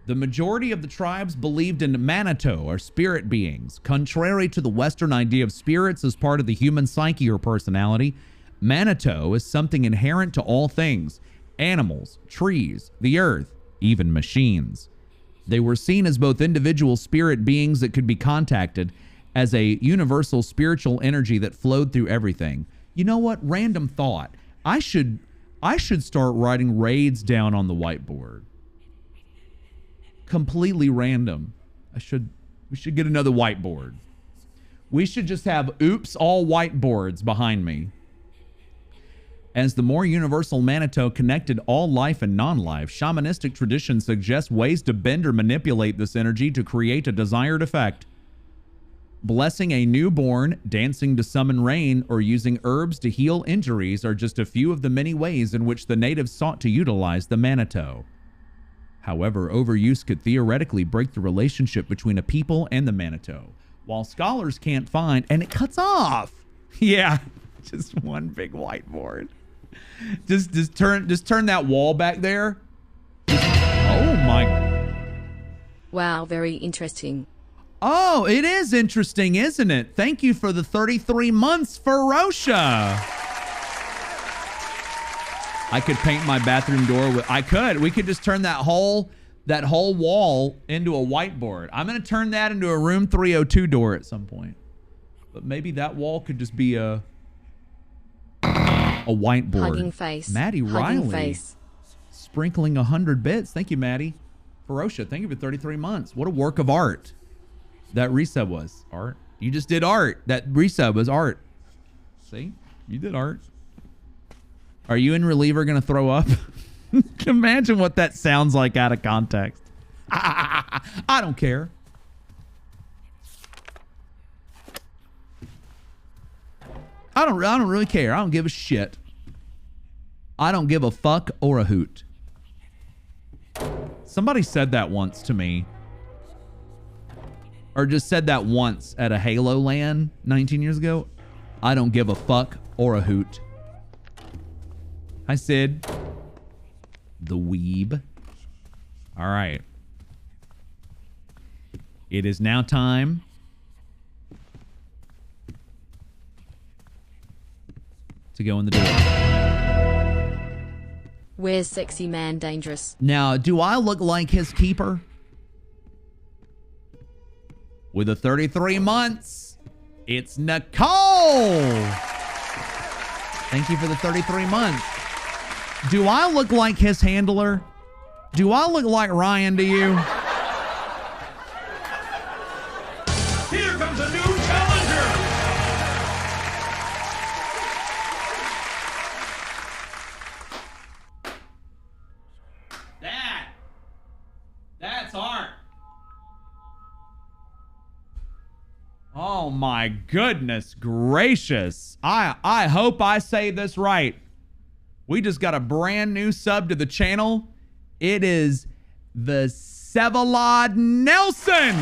The majority of the tribes believed in Manitou, or spirit beings. Contrary to the Western idea of spirits as part of the human psyche or personality, Manitou is something inherent to all things. Animals, trees, the earth, even machines. They were seen as both individual spirit beings that could be contacted, as a universal spiritual energy that flowed through everything. You know what? Random thought. I should start writing raids down on the whiteboard. Completely random. We should get another whiteboard. We should just have oops all whiteboards behind me. As the more universal Manitou connected all life and non-life, shamanistic tradition suggests ways to bend or manipulate this energy to create a desired effect. Blessing a newborn, dancing to summon rain, or using herbs to heal injuries are just a few of the many ways in which the natives sought to utilize the Manitou. However, overuse could theoretically break the relationship between a people and the Manitou. While scholars can't find... And it cuts off! Yeah, just one big whiteboard. Just turn that wall back there. Oh my... Wow, very interesting. Oh, it is interesting, isn't it? Thank you for the 33 months, Ferosha. I could paint my bathroom door with... We could just turn that whole wall into a whiteboard. I'm going to turn that into a room 302 door at some point. But maybe that wall could just be a whiteboard. Hugging face. Maddie Hugging Riley. Face. Sprinkling 100 bits. Thank you, Maddie. Ferosha, thank you for 33 months. What a work of art. That resub was art. You just did art. That resub was art. See? You did art. Are you and Reliever going to throw up? Imagine what that sounds like out of context. I don't care. I don't really care. I don't give a shit. I don't give a fuck or a hoot. Somebody said that once to me. Or just said that once at a Halo LAN 19 years ago. I don't give a fuck or a hoot. I said, the weeb. All right. It is now time to go in the door. Where's sexy man dangerous? Now, do I look like his keeper? With the 33 months, it's Nicole. Thank you for the 33 months. Do I look like his handler? Do I look like Ryan to you? Here comes a new challenger! That's art. Oh my goodness gracious. I hope I say this right. We just got a brand new sub to the channel. It is the Sevalod Nelson.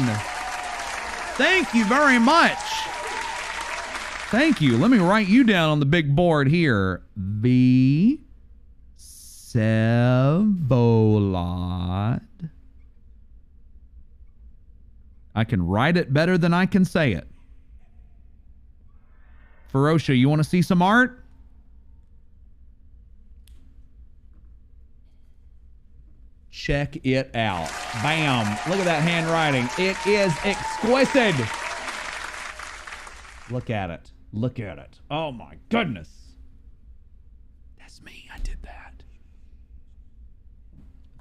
Thank you very much. Thank you. Let me write you down on the big board here. The Sevalod. I can write it better than I can say it. Ferosha, you want to see some art? Check it out. Bam. Look at that handwriting. It is exquisite. Look at it. Look at it. Oh my goodness. That's me. I did that.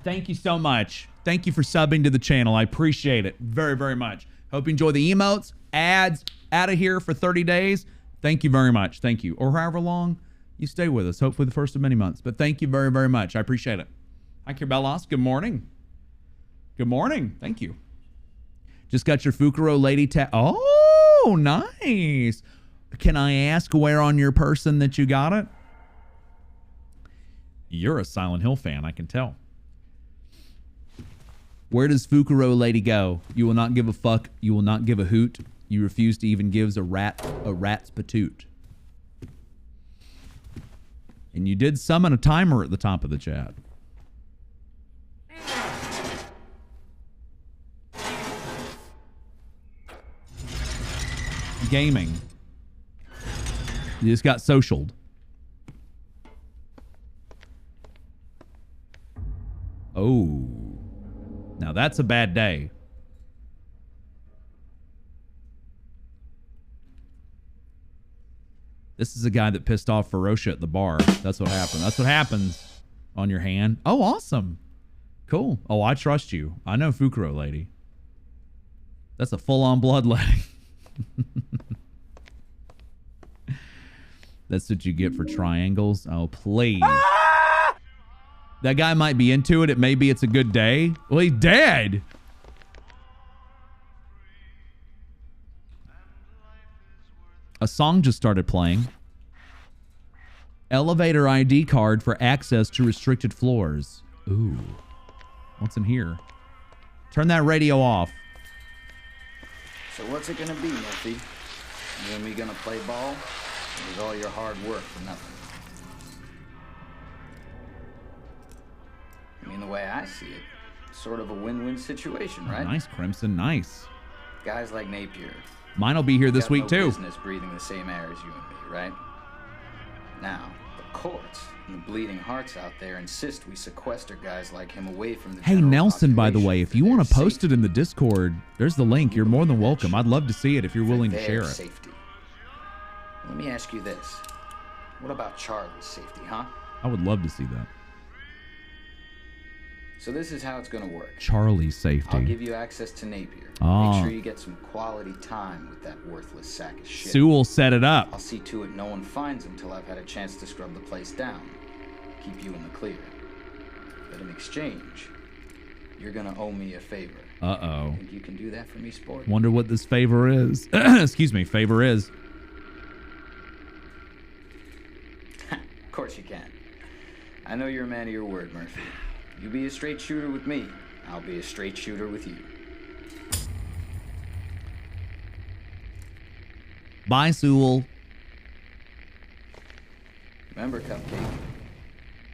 Thank you so much. Thank you for subbing to the channel. I appreciate it very, very much. Hope you enjoy the emotes, ads, out of here for 30 days. Thank you very much. Thank you. Or however long you stay with us. Hopefully the first of many months. But thank you very, very much. I appreciate it. Hi, Kirbelos. Good morning. Good morning. Thank you. Just got your Fukuro lady Oh, nice. Can I ask where on your person that you got it? You're a Silent Hill fan, I can tell. Where does Fukuro lady go? You will not give a fuck. You will not give a hoot. You refuse to even give a rat's patoot. And you did summon a timer at the top of the chat. Gaming. You just got socialed. Oh. Now that's a bad day. This is a guy that pissed off Ferocia at the bar. That's what happened. That's what happens on your hand. Oh, awesome. Cool. Oh, I trust you. I know Fukuro lady. That's a full-on bloodletting. That's what you get for triangles. Oh, please. That guy might be into it. It may be it's a good day. Well, he's dead. A song just started playing. Elevator ID card for access to restricted floors. Ooh. What's in here? Turn that radio off. So what's it gonna be, Murphy? You and me gonna play ball? Or is all your hard work for nothing? I mean, the way I see it, sort of a win-win situation, right? Nice, Crimson. Nice. Guys like Napier. Mine will be here this week, no too. Business breathing the same air as you and me, right? Now, the courts and the bleeding hearts out there insist we sequester guys like him away from the Hey, Nelson, by the way, if you want to post it in the Discord, there's the link. You're more than welcome. I'd love to see it if you're willing to share it. Safety. Let me ask you this. What about Charlie's safety, huh? I would love to see that. So this is how it's gonna work. Charlie's safety. I'll give you access to Napier. Oh. Make sure you get some quality time with that worthless sack of shit. Sewell set it up. I'll see to it no one finds him till I've had a chance to scrub the place down. Keep you in the clear. But in exchange, you're gonna owe me a favor. Uh-oh. Think you can do that for me, sport? Wonder what this favor is. Excuse me, favor is. Of course you can. I know you're a man of your word, Murphy. You be a straight shooter with me, I'll be a straight shooter with you. Bye, Sewell. Remember, Cupcake,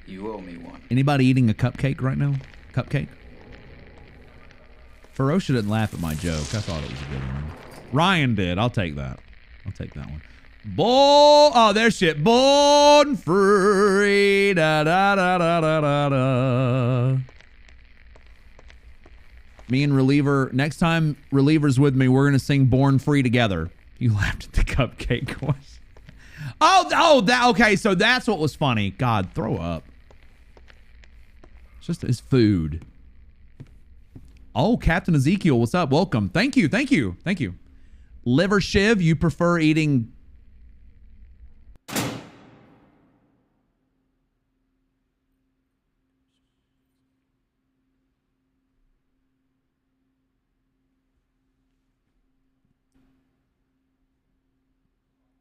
you owe me one. Anybody eating a cupcake right now? Cupcake? Ferocia didn't laugh at my joke. I thought it was a good one. Ryan did. I'll take that. I'll take that one. Oh, there's shit. Born free. Da, da, da, da, da, da, da. Me and Reliever, next time Reliever's with me, we're going to sing Born Free together. You laughed at the cupcake question. Okay, so that's what was funny. God, throw up. It's just his food. Oh, Captain Ezekiel, what's up? Welcome. Thank you, thank you, thank you. Liver Shiv, you prefer eating...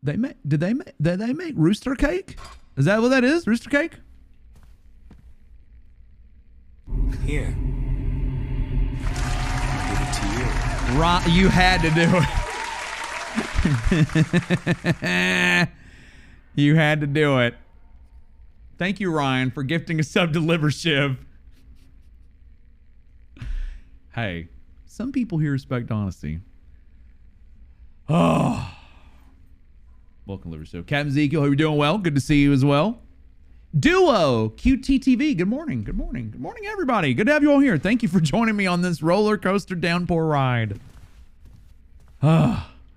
Did they make rooster cake? Is that what that is? Rooster cake? Here. I'll give it to you. Right, you had to do it. You had to do it. Thank you, Ryan, for gifting a sub to Liver Shiv. Hey, some people here respect honesty. Oh. Welcome, Liver Shiv. Captain Ezekiel, hope you're doing well. Good to see you as well. Duo, QTTV, good morning. Good morning. Good morning, everybody. Good to have you all here. Thank you for joining me on this roller coaster downpour ride.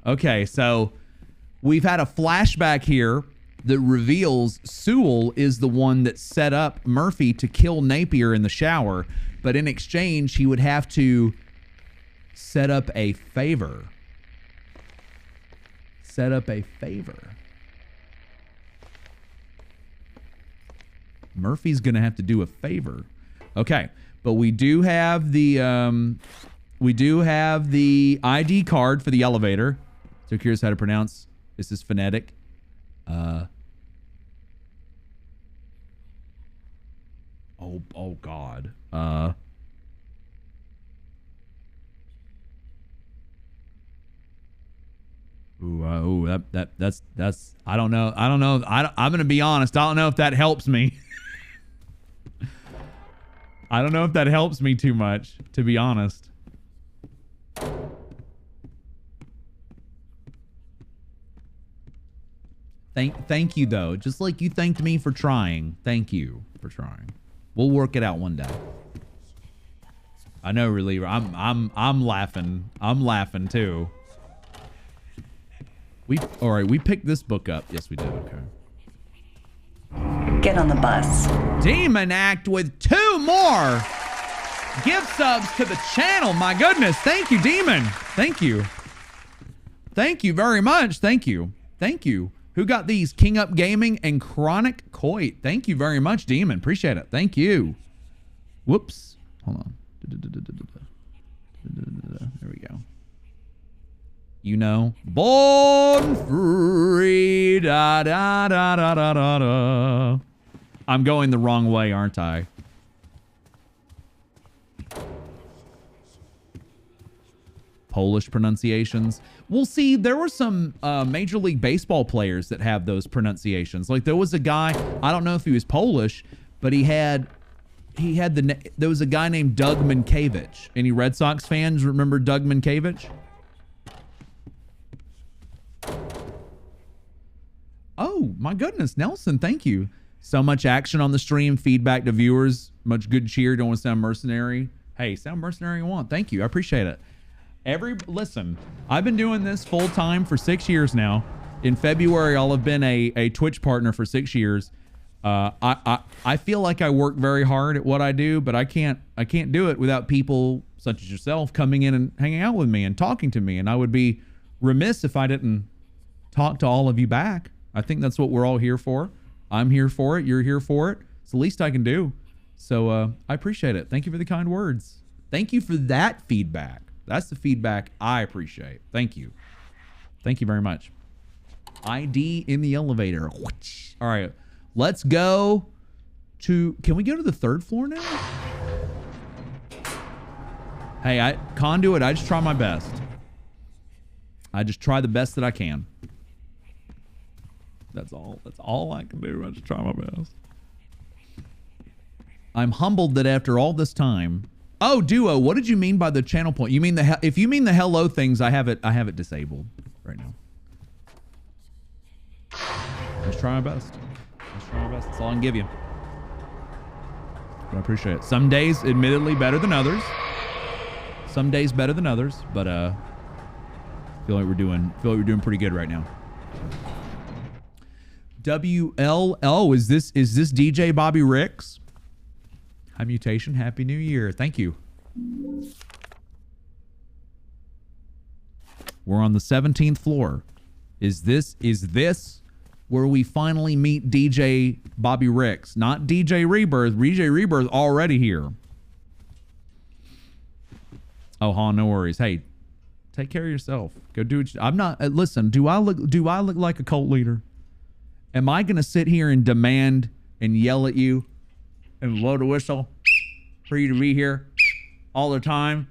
Okay, so we've had a flashback here that reveals Sewell is the one that set up Murphy to kill Napier in the shower, but in exchange, he would have to set up a favor. Set up a favor. Murphy's going to have to do a favor. Okay, but we do have the ID card for the elevator. So curious how to pronounce. This is phonetic. Oh God. That's I don't know. I'm gonna be honest. I don't know if that helps me. I don't know if that helps me too much, to be honest. Thank you though. Just like you thanked me for trying. Thank you for trying. We'll work it out one day. I know, reliever. I'm laughing. I'm laughing too. All right, we picked this book up. Yes, we did. Okay. Get on the bus. Demon Act with 2 more gift subs to the channel. My goodness. Thank you, Demon. Thank you. Thank you very much. Thank you. Thank you. Who got these? King Up Gaming and Chronic Coit. Thank you very much, Demon. Appreciate it. Thank you. Whoops. Hold on. There we go. You know, born free. Da, da, da, da, da, da, da. I'm going the wrong way, aren't I? Polish pronunciations. Well, see, there were some Major League Baseball players that have those pronunciations. Like there was a guy, I don't know if he was Polish, but there was a guy named Doug Mankiewicz. Any Red Sox fans remember Doug Mankiewicz? Oh, my goodness. Nelson, thank you. So much action on the stream. Feedback to viewers. Much good cheer. Don't want to sound mercenary. Hey, sound mercenary you want. Thank you. I appreciate it. Listen, I've been doing this full time for 6 years now. In February, I'll have been a Twitch partner for 6 years. I feel like I work very hard at what I do, but I can't do it without people such as yourself coming in and hanging out with me and talking to me. And I would be remiss if I didn't talk to all of you back. I think that's what we're all here for. I'm here for it. You're here for it. It's the least I can do. So I appreciate it. Thank you for the kind words. Thank you for that feedback. That's the feedback I appreciate. Thank you. Thank you very much. ID in the elevator. All right. Let's go to... Can we go to the 3rd floor now? Hey, Conduit, I just try my best. I just try the best that I can. That's all I can do. I just try my best. I'm humbled that after all this time... Oh, Duo, what did you mean by the channel point? You mean if you mean the hello things, I have it disabled right now. Just try my best. Just try my best. That's all I can give you. But I appreciate it. Some days, admittedly, better than others. Some days better than others, but feel like we're doing pretty good right now. WLO, is this DJ Bobby Ricks? Hi, Mutation. Happy New Year. Thank you. We're on the 17th floor. Is this where we finally meet DJ Bobby Ricks? Not DJ Rebirth. DJ Rebirth already here. Oh, no worries. Hey, take care of yourself. Go do it. I'm not. Listen. Do I look like a cult leader? Am I gonna sit here and demand and yell at you and blow the whistle for you to be here all the time?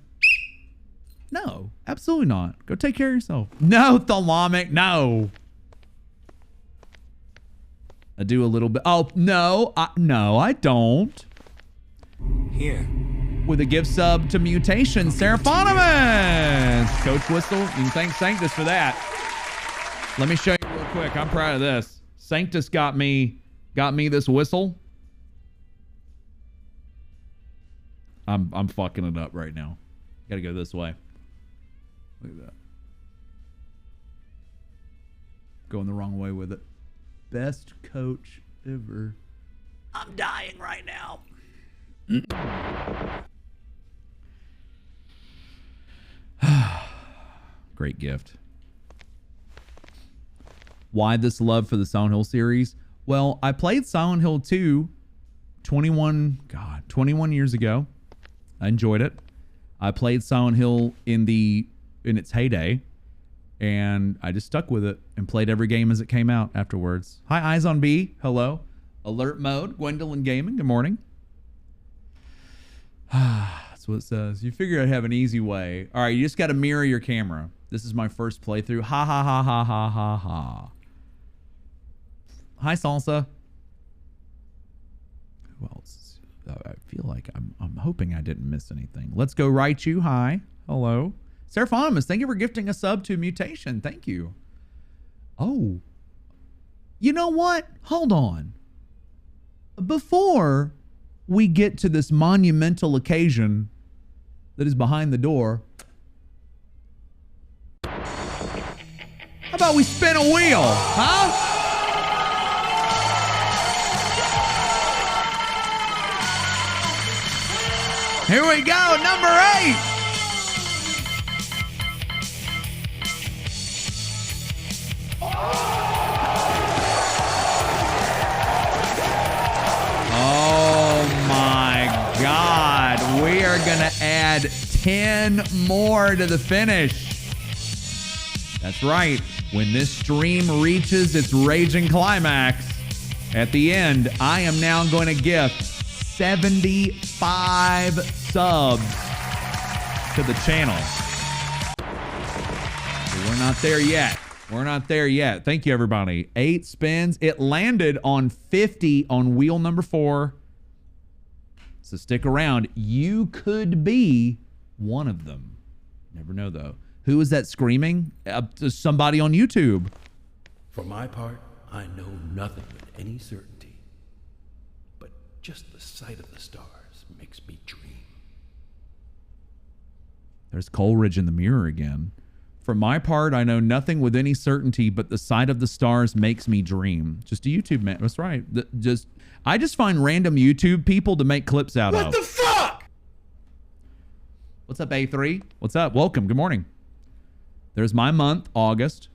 No, absolutely not. Go take care of yourself. No, Thalamic, no. I do a little bit. Oh, no, I don't. Here. With a gift sub to Mutation, Seraphonimus. Coach Whistle, you can thank Sanctus for that. Let me show you real quick. I'm proud of this. Sanctus got me this whistle. I'm fucking it up right now. Gotta go this way. Look at that. Going the wrong way with it. Best coach ever. I'm dying right now. Great gift. Why this love for the Silent Hill series? Well, I played Silent Hill 2 21 years ago. I enjoyed it. I played Silent Hill in its heyday, and I just stuck with it and played every game as it came out afterwards. Hi, Eyes on B. Hello. Alert mode. Gwendolyn Gaming. Good morning. That's what it says. You figure I'd have an easy way. All right, you just got to mirror your camera. This is my first playthrough. Ha ha ha ha ha ha ha. Hi, Salsa. Who else? I feel like I'm hoping I didn't miss anything. Let's go Raichu. Hi. Hello. Seraphonimus, thank you for gifting a sub to Mutation. Thank you. Oh. You know what? Hold on. Before we get to this monumental occasion that is behind the door, how about we spin a wheel, huh? Here we go, number 8. Oh my God. We are going to add 10 more to the finish. That's right. When this stream reaches its raging climax, at the end, I am now going to gift 75 subs to the channel. We're not there yet. We're not there yet. Thank you, everybody. 8 spins. It landed on 50 on wheel number 4. So stick around. You could be one of them. Never know, though. Who is that screaming? Somebody on YouTube. For my part, I know nothing with any certainty. But just the sight of the stars makes me dream. There's Coleridge in the mirror again. For my part, I know nothing with any certainty, but the sight of the stars makes me dream. Just a YouTube man. That's right. I just find random YouTube people to make clips out of. What the fuck? What's up, A3? What's up? Welcome. Good morning. There's my month, August.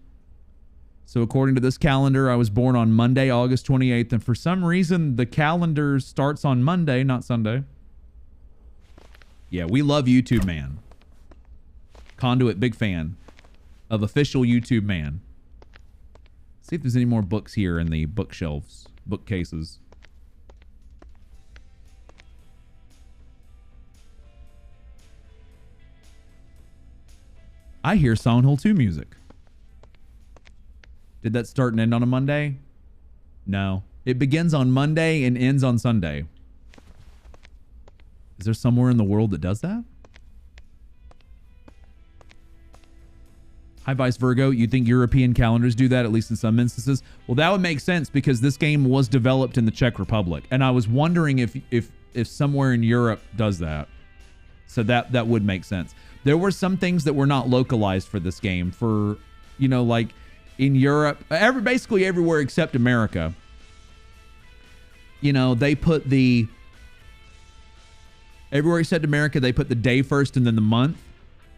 So according to this calendar, I was born on Monday, August 28th. And for some reason, the calendar starts on Monday, not Sunday. Yeah, we love YouTube Man. Conduit, big fan of official YouTube Man. See if there's any more books here in the bookshelves, bookcases. I hear Silent Hill 2 music. Did that start and end on a Monday? No. It begins on Monday and ends on Sunday. Is there somewhere in the world that does that? Hi, Vice Virgo. You think European calendars do that, at least in some instances? Well, that would make sense because this game was developed in the Czech Republic. And I was wondering if somewhere in Europe does that. So that would make sense. There were some things that were not localized for this game. For, you know, like in Europe, basically everywhere except America. You know, they put everywhere except America, they put the day first and then the month.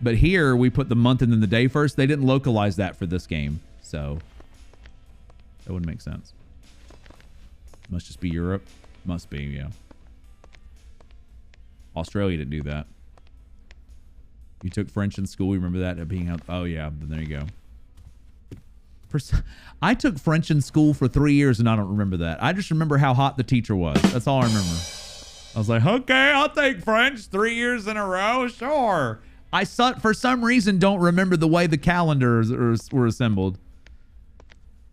But here, we put the month and then the day first. They didn't localize that for this game. So, that wouldn't make sense. Must just be Europe. Must be, yeah. Australia didn't do that. You took French in school. You remember that being out? Oh, yeah. Then there you go. I took French in school for 3 years, and I don't remember that. I just remember how hot the teacher was. That's all I remember. I was like, okay, I'll take French 3 years in a row. Sure. I, for some reason, don't remember the way the calendars were assembled.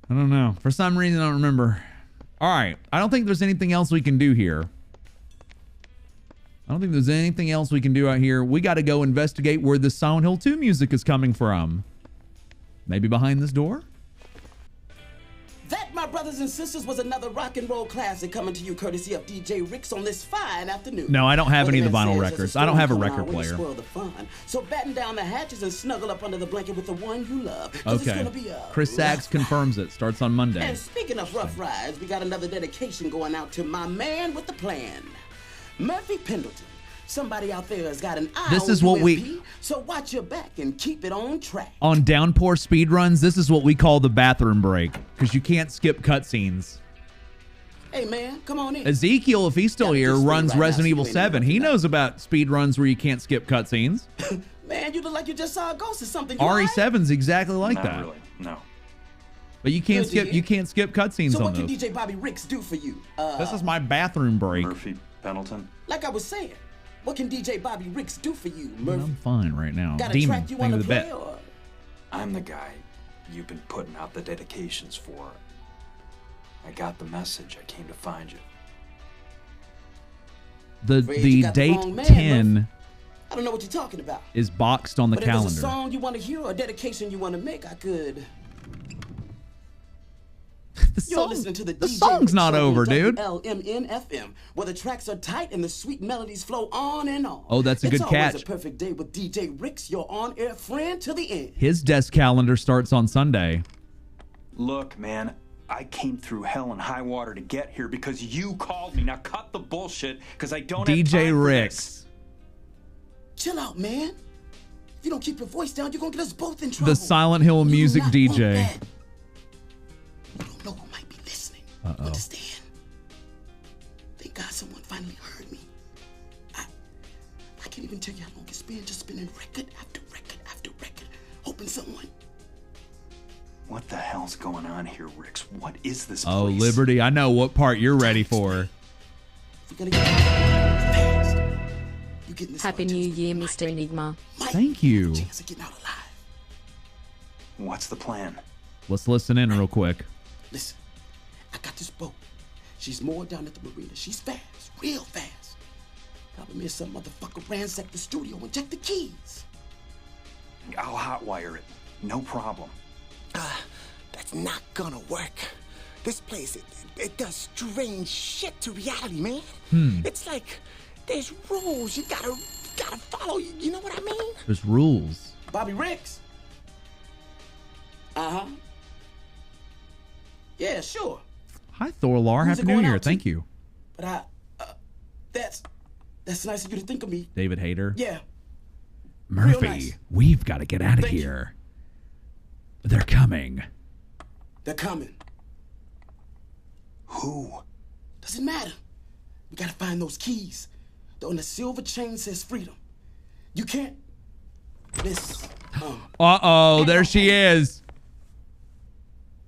I don't know. For some reason, I don't remember. All right. I don't think there's anything else we can do here. I don't think there's anything else we can do out here. We got to go investigate where the Silent Hill 2 music is coming from. Maybe behind this door? That, my brother, brothers and sisters, was another rock and roll classic coming to you courtesy of DJ Ricks on this fine afternoon. No, I don't have any of the Weatherman vinyl says records. there's a I don't have a storm record coming on when you player. spoil the fun. So batten down the hatches and snuggle up under the blanket with the one you love. 'Cause it's Okay. gonna be a Chris Sachs confirms it. Starts on Monday. And speaking of rough rides, we got another dedication going out to my man with the plan, Murphy Pendleton. Somebody out there has got an eye This on is what we- UMP, so watch your back and keep it on track. On Downpour speedruns, this is what we call the bathroom break because you can't skip cutscenes. Hey man, come on in. Ezekiel, if he's still here, runs right now, Resident so Evil you ain't 7. He knows about speedruns where you can't skip cutscenes. Man, you look like you just saw a ghost or something. You all right? RE7's exactly like Not that. really, no. But you can't Good to skip. hear. You can't skip cutscenes So on what can those. DJ Bobby Ricks do for you? This is my bathroom break. Murphy Pendleton. Like I was saying, what can DJ Bobby Ricks do for you, Murphy? I'm fine right now. Got a Demon, track you thing want of to the play, bet. or I'm the guy you've been putting out the dedications for. I got the message. I came to find you. Afraid you got the date wrong man, 10 I don't know what you're talking about. is boxed on the But if there's a calendar. song you want to hear or a dedication you want to make, I could. You're listening to the DJ song's Ricks not show over, on dude. WLMN-FM, where the tracks are tight and the sweet melodies flow on and on. Oh, that's a good It's catch. always a perfect day with DJ Ricks, your on-air friend to the end. His desk calendar starts on Sunday. Look, man, I came through hell and high water to get here because you called me. Now cut the bullshit, because I don't have DJ time for Ricks. this. Chill out, man. If you don't keep your voice down, you're gonna get us both in trouble. The Silent Hill music DJ. Uh-oh. Understand? Thank God someone finally heard me. I can't even tell you how long it's been just spinning record after record after record, hoping someone. What the hell's going on here, Ricks? What is this Oh, place? Liberty, I know what part you're ready for. Happy New Year, Mr. Enigma. Thank you. What's the plan? Let's listen in real quick. Listen, I got this boat. She's moored down at the marina. She's fast, real fast. Problem is some motherfucker ransacked the studio and checked the keys. I'll hotwire it. No problem. That's not gonna work. This place, it does strange shit to reality, man. It's like there's rules you gotta follow. You know what I mean? There's rules. Bobby Ricks. Uh-huh. Yeah, sure. Hi, Thorlar. Who's Happy it New going Year. out to? Thank you. But that's nice of you to think of me. David Hayter. Yeah. Murphy, nice. we've got to get out of Thank you. here. They're coming. They're coming. Who? Doesn't matter. We gotta find those keys. On the silver chain says freedom. You can't. Miss. Uh-oh, there she is.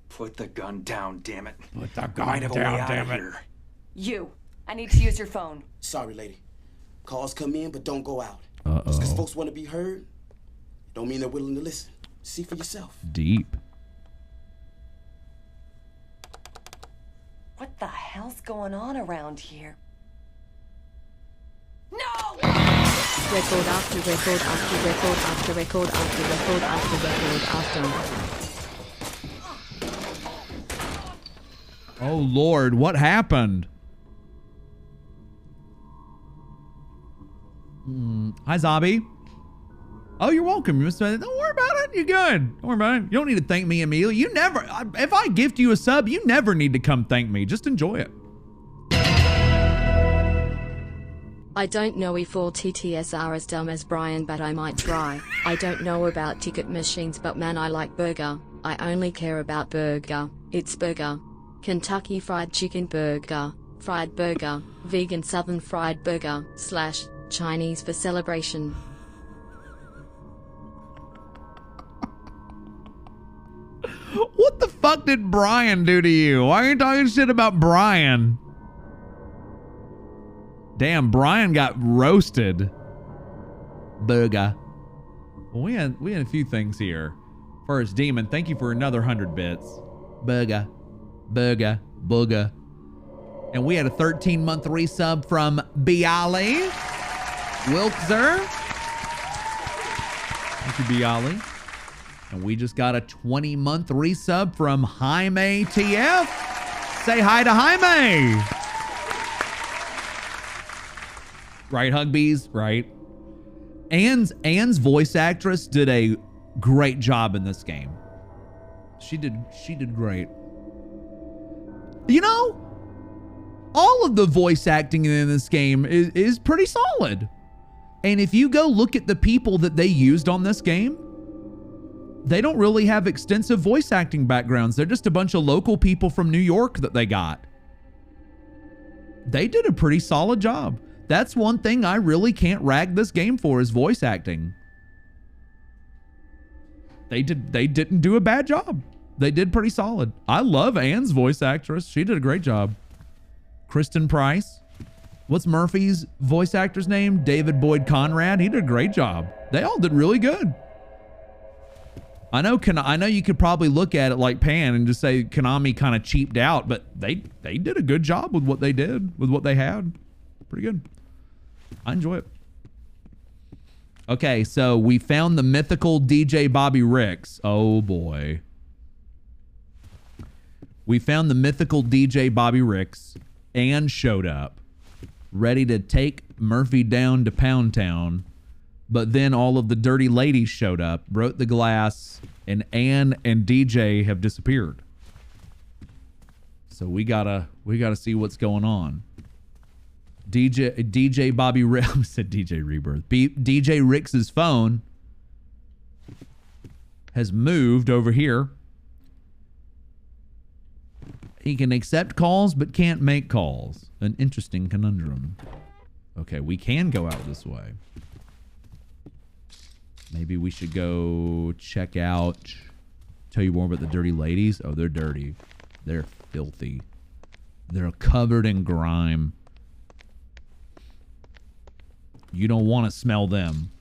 Put the gun down, damn it. Put the I might have a way out of here. You. I need to use your phone. Sorry, lady. Calls come in, but don't go out. Uh-oh. Just because folks want to be heard, don't mean they're willing to listen. See for yourself. Deep. What the hell's going on around here? Record after record after record after record after record after record after. Oh, Lord, what happened? Hi, Zobby. Oh, you're welcome. Don't worry about it. You're good. Don't worry about it. You don't need to thank me immediately. You never, if I gift you a sub, you never need to come thank me. Just enjoy it. I don't know if all TTS are as dumb as Brian, but I might try. I don't know about ticket machines, but man, I like burger. I only care about burger. It's burger. Kentucky Fried Chicken Burger, fried burger, vegan Southern fried burger, / Chinese for celebration. What the fuck did Brian do to you? Why are you talking shit about Brian? Damn, Brian got roasted. Burger. Well, we had a few things here. First, Demon, thank you for another 100 bits. Burger. Burger. Booga. And we had a 13-month resub from Bialy Wilkzer. Thank you, Bialy. And we just got a 20-month resub from Jaime TF. Say hi to Jaime. Right, Hugbees? Right. Anne's voice actress did a great job in this game. She did great. You know, all of the voice acting in this game is pretty solid. And if you go look at the people that they used on this game, they don't really have extensive voice acting backgrounds. They're just a bunch of local people from New York that they got. They did a pretty solid job. That's one thing I really can't rag this game for is voice acting. They didn't do a bad job. They did pretty solid. I love Anne's voice actress. She did a great job. Kristen Price. What's Murphy's voice actor's name? David Boyd Conrad. He did a great job. They all did really good. I know you could probably look at it like Pan and just say Konami kind of cheaped out, but they did a good job with what they did, with what they had. Pretty good. I enjoy it. Okay, so we found the mythical DJ Bobby Ricks. Oh boy. We found the mythical DJ Bobby Ricks and showed up, ready to take Murphy down to Pound Town. But then all of the dirty ladies showed up, broke the glass, and Ann and DJ have disappeared. So we gotta see what's going on. DJ Bobby Ricks said DJ Rebirth. DJ Ricks' phone has moved over here. He can accept calls but can't make calls. An interesting conundrum. Okay, we can go out this way. Maybe we should go check out, tell you more about the dirty ladies. Oh, they're dirty. They're filthy. They're covered in grime. You don't want to smell them.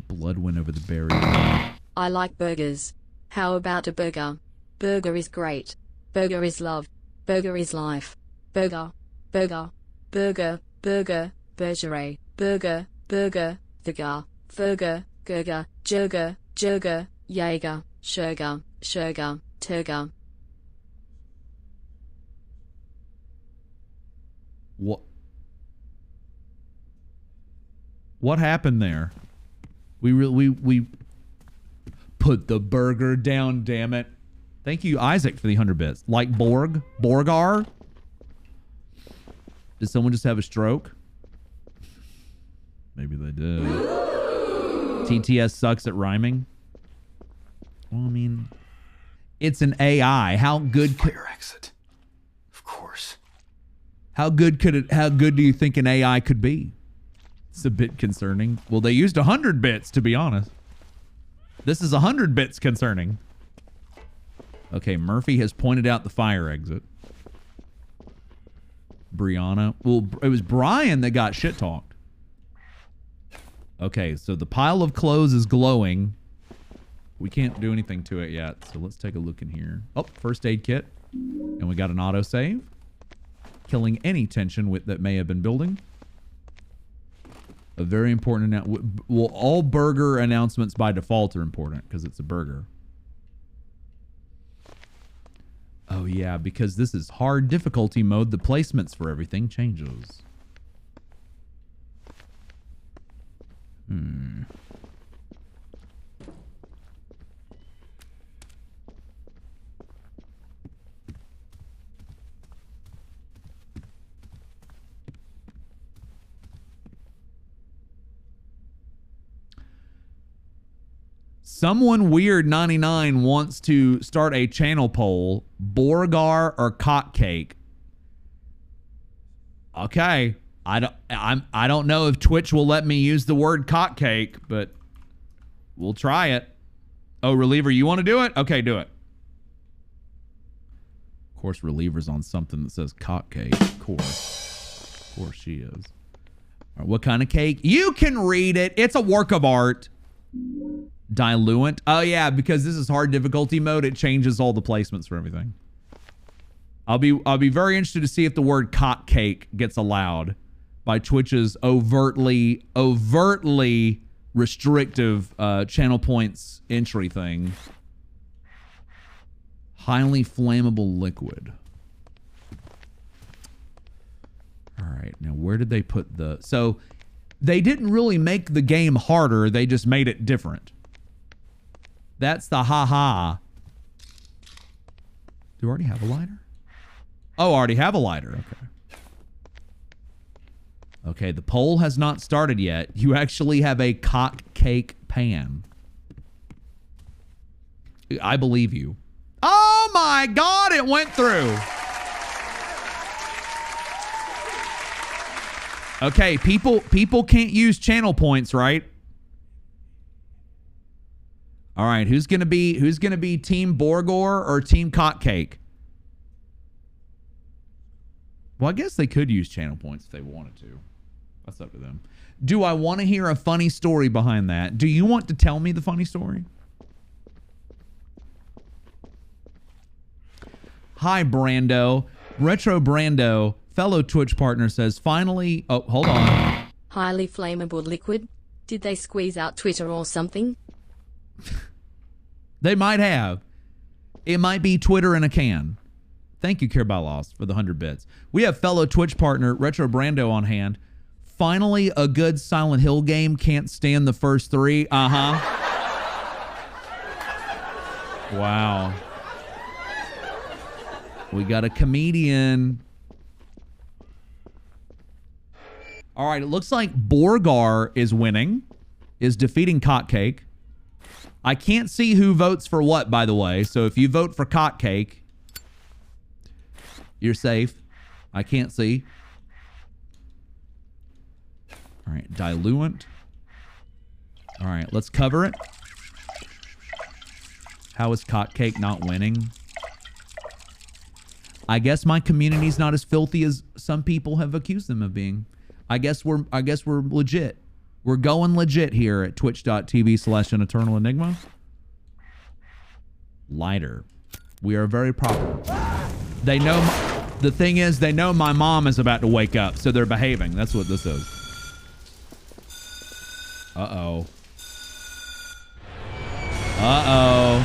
Blood went over the barrier. I like burgers. How about a burger? Burger is great. Burger is love. Burger is life. Burger. Burger. Burger. Burger. Bergeret. Burger. Burger. Thurger. Furger. Gurger. Jurger. Jurger. Jaeger. Sugar. Sugar. Turger. What happened there? We put the burger down, damn it. Thank you, Isaac, for the 100 bits. Like Borgar? Did someone just have a stroke? Maybe they did. TTS sucks at rhyming. Well, I mean, it's an AI. How good could Fire exit. Of course. How good do you think an AI could be? It's a bit concerning. Well, they used 100 bits, to be honest. This is 100 bits concerning. Okay, Murphy has pointed out the fire exit. Brianna. Well, it was Brian that got shit talked. Okay, so the pile of clothes is glowing. We can't do anything to it yet, so let's take a look in here. Oh, first aid kit. And we got an autosave. Killing any tension that may have been building. A very important well, all burger announcements by default are important because it's a burger. Oh yeah, because this is hard difficulty mode, the placements for everything changes. Someone weird 99 wants to start a channel poll. Borgar or cock cake? Okay. I don't know if Twitch will let me use the word cock cake, but we'll try it. Oh, Reliever, you want to do it? Okay, do it. Of course, Reliever's on something that says cock cake. Of course she is. All right, what kind of cake? You can read it. It's a work of art. Diluent. Oh yeah, because this is hard difficulty mode, it changes all the placements for everything. I'll be very interested to see if the word cock cake gets allowed by Twitch's overtly restrictive channel points entry thing. Highly flammable liquid. All right, now where did they put the... So they didn't really make the game harder. They just made it different. That's the ha-ha. Do you already have a lighter? Oh, I already have a lighter. Okay. Okay, the poll has not started yet. You actually have a cock cake pan. I believe you. Oh my God, it went through. Okay, people can't use channel points, right? All right, who's gonna be Team Borgor or Team Cockcake? Well, I guess they could use channel points if they wanted to. That's up to them. Do I want to hear a funny story behind that? Do you want to tell me the funny story? Hi, Brando. Retro Brando, fellow Twitch partner, says, finally... Oh, hold on. Highly flammable liquid? Did they squeeze out Twitter or something? They might have. It might be Twitter in a can. Thank you, Care by Lost, for the 100 bits. We have fellow Twitch partner Retro Brando on hand. Finally, a good Silent Hill game. Can't stand the first 3. Uh-huh. Wow. We got a comedian. All right, it looks like Borgar is winning, is defeating Cockcake. I can't see who votes for what, by the way. So if you vote for Cockcake, you're safe. I can't see. All right, diluent. All right, let's cover it. How is Cockcake not winning? I guess my community's not as filthy as some people have accused them of being. I guess we're legit. We're going legit here at twitch.tv/AnEternalEnigma. Lighter. We are very proper. They know, the thing is, they know my mom is about to wake up, so they're behaving. That's what this is. Uh-oh. Uh-oh.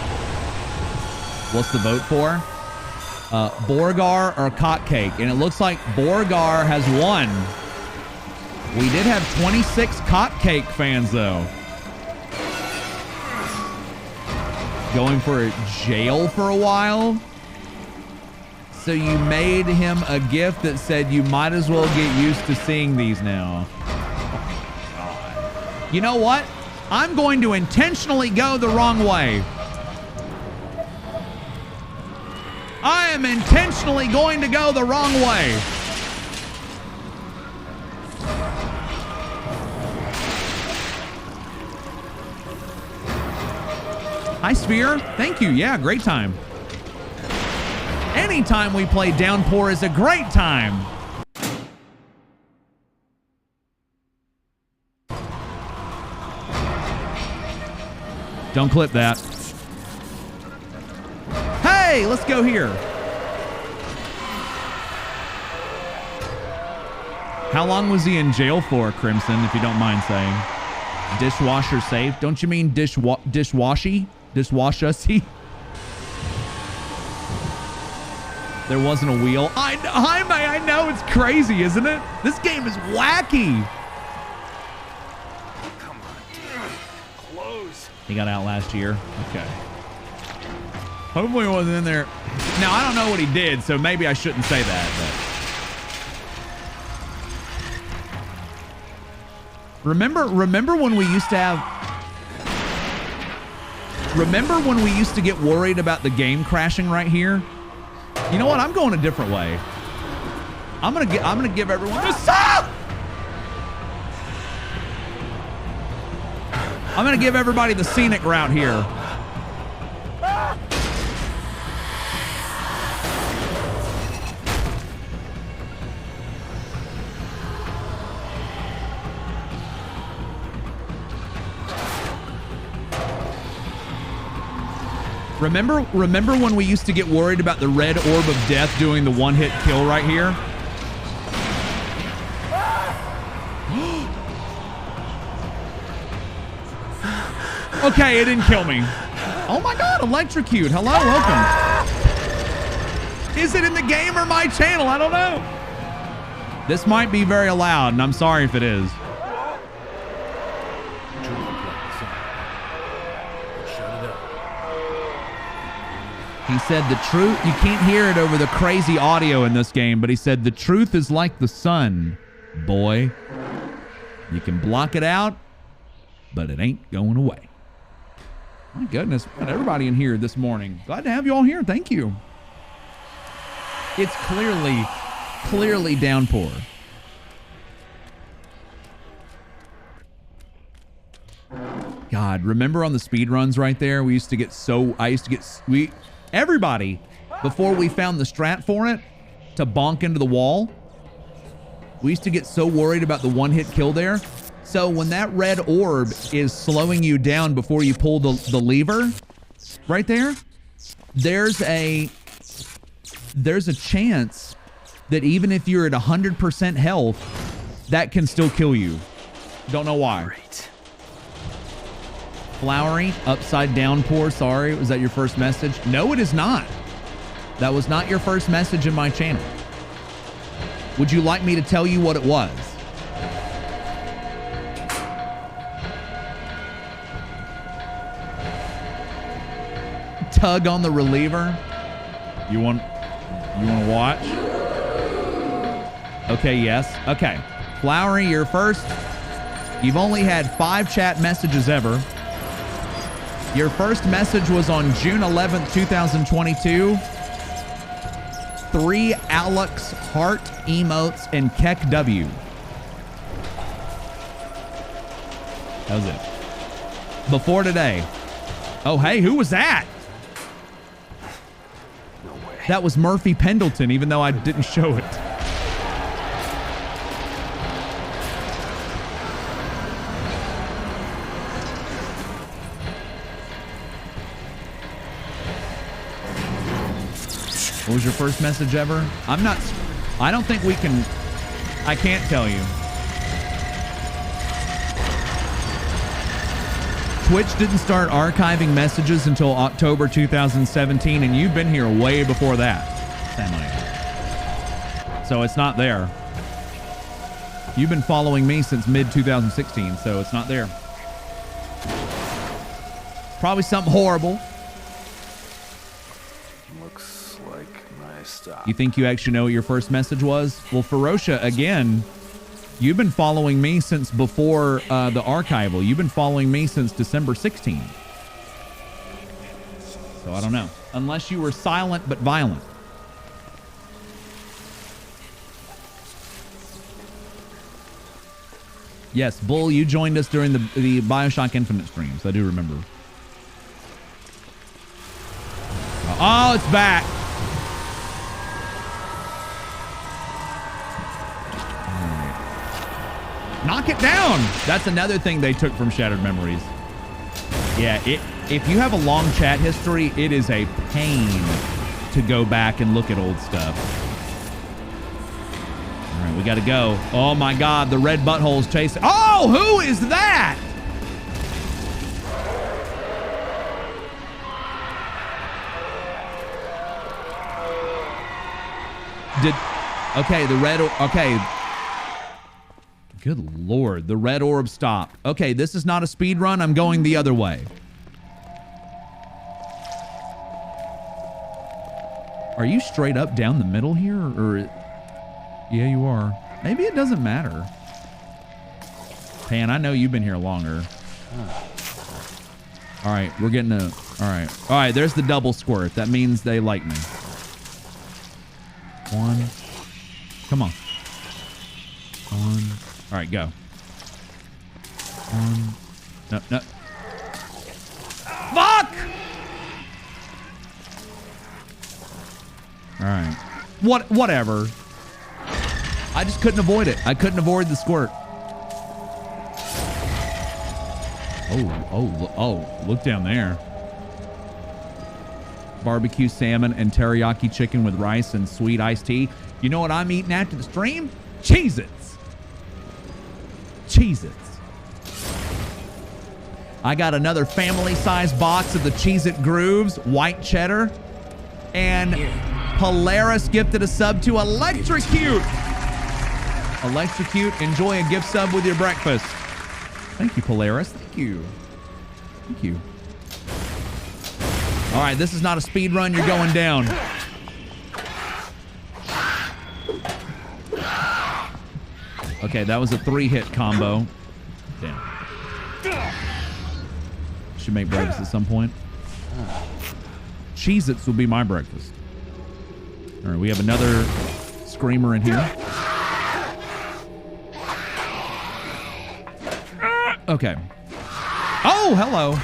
What's the vote for? Borgar or Cockcake? And it looks like Borgar has won. We did have 26 Cockcake fans, though. Going for jail for a while? So you made him a gift that said you might as well get used to seeing these now. Oh, you know what? I'm going to intentionally go the wrong way. I am intentionally going to go the wrong way. Hi, Sphere. Thank you. Yeah, great time. Anytime we play Downpour is a great time. Don't clip that. Hey, let's go here. How long was he in jail for, Crimson, if you don't mind saying? Dishwasher safe? Don't you mean dishwashy? Dishwashussy? There wasn't a wheel. I know, it's crazy, isn't it? This game is wacky. Come on, close. He got out last year. Okay. Hopefully he wasn't in there. Now, I don't know what he did, so maybe I shouldn't say that. But remember when we used to have... Remember when we used to get worried about the game crashing right here? You know what? I'm going a different way. I'm gonna give everyone a stop! I'm gonna give everybody the scenic route here. Remember when we used to get worried about the red orb of death doing the one-hit kill right here? Okay, it didn't kill me. Oh my God, electrocute. Hello, welcome. Is it in the game or my channel? I don't know. This might be very loud, and I'm sorry if it is. He said the truth, you can't hear it over the crazy audio in this game, but he said the truth is like the sun, boy. You can block it out, but it ain't going away. My goodness, we got everybody in here this morning. Glad to have you all here. Thank you. It's clearly Downpour. God, remember on the speed runs right there? Everybody, before we found the strat for it to bonk into the wall, we used to get so worried about the one-hit kill there. So when that red orb is slowing you down before you pull the lever right there, there's a chance that even if you're at 100% health, that can still kill you. Don't know why. Great. Flowery, upside downpour, sorry. Was that your first message? No, it is not. That was not your first message in my channel. Would you like me to tell you what it was? Tug on the reliever. You want to watch? Okay, yes. Okay. Flowery, you're first. You've only had 5 chat messages ever. Your first message was on June 11th, 2022. 3 Alex heart emotes and Keck W. That was it. Before today. Oh, hey, who was that? No way. That was Murphy Pendleton, even though I didn't show it. What was your first message ever? I don't think we can, I can't tell you. Twitch didn't start archiving messages until October 2017, and you've been here way before that, Emily. So it's not there. You've been following me since mid-2016, so it's not there. Probably something horrible. You think you actually know what your first message was? Well, Ferocia, again, you've been following me since before the archival. You've been following me since December 16th. So I don't know. Unless you were silent but violent. Yes, Bull, you joined us during the Bioshock Infinite streams. I do remember. Oh, it's back. Knock it down. That's another thing they took from Shattered Memories. Yeah, if you have a long chat history, it is a pain to go back and look at old stuff. All right, we got to go. Oh my God, the red butthole's chasing. Oh, who is that? Okay, the red, okay. Good Lord, the red orb stopped. Okay, this is not a speed run. I'm going the other way. Are you straight up down the middle here? Or yeah, you are. Maybe it doesn't matter. Pan, I know you've been here longer. All right, we're getting a... All right, there's the double squirt. That means they like me. 1. Come on. 1. All right, go. 1. No. Fuck! All right. Whatever. I just couldn't avoid it. I couldn't avoid the squirt. Oh, look down there. Barbecue salmon and teriyaki chicken with rice and sweet iced tea. You know what I'm eating after the stream? Cheez-Its. Cheez-Its. I got another family-sized box of the Cheez-It Grooves, white cheddar, and Polaris gifted a sub to Electrocute. Electrocute, enjoy a gift sub with your breakfast. Thank you, Polaris. Thank you. Thank you. All right, this is not a speed run. You're going down. Okay, that was a 3-hit combo. Damn. Should make breakfast at some point. Cheez-Its will be my breakfast. All right, we have another screamer in here. Okay. Oh, hello.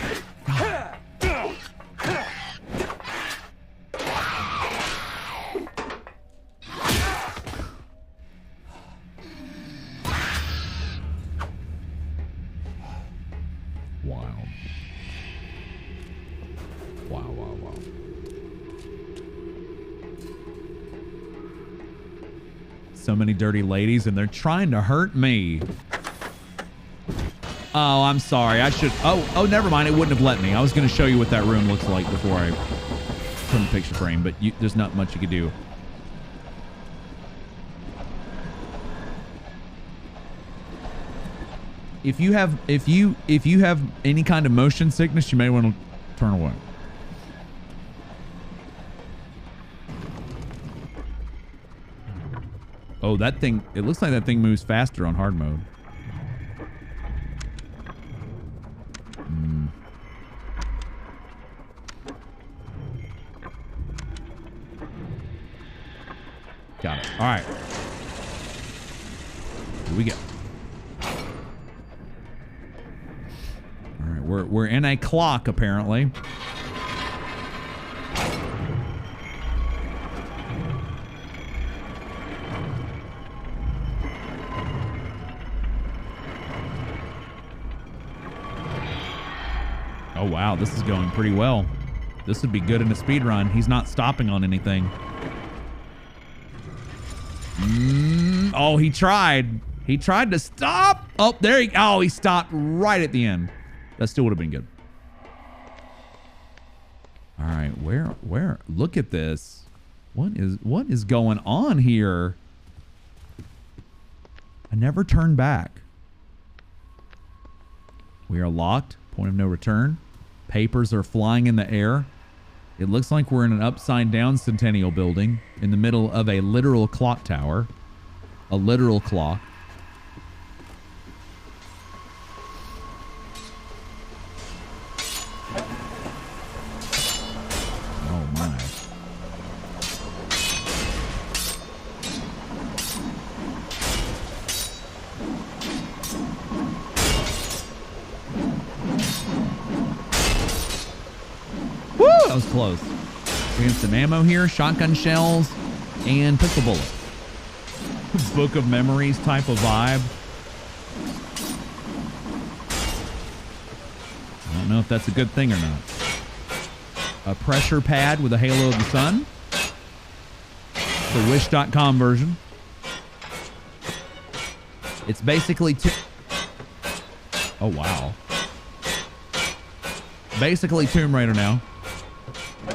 Wow. Wow, wow, wow. So many dirty ladies, and they're trying to hurt me. Oh, I'm sorry. I should... Oh, never mind. It wouldn't have let me. I was going to show you what that room looks like before I put in the picture frame, but there's not much you could do. If you have any kind of motion sickness, you may want to turn away. Oh, that thing... It looks like that thing moves faster on hard mode. Got it. All right. Here we go. All right, we're in a clock apparently. Oh wow, this is going pretty well. This would be good in a speed run. He's not stopping on anything. Oh, he tried. He tried to stop. Oh, there he... Oh, he stopped right at the end. That still would have been good. All right, where? Look at this. What is going on here? I never turned back. We are locked. Point of no return. Papers are flying in the air. It looks like we're in an upside-down Centennial building in the middle of a literal clock tower. A literal clock. Oh, my. Woo! That was close. We have some ammo here, shotgun shells, and pistol bullets. Book of Memories type of vibe. I don't know if that's a good thing or not. A pressure pad with a halo of the sun. The Wish.com version. It's basically oh, wow. Basically Tomb Raider now.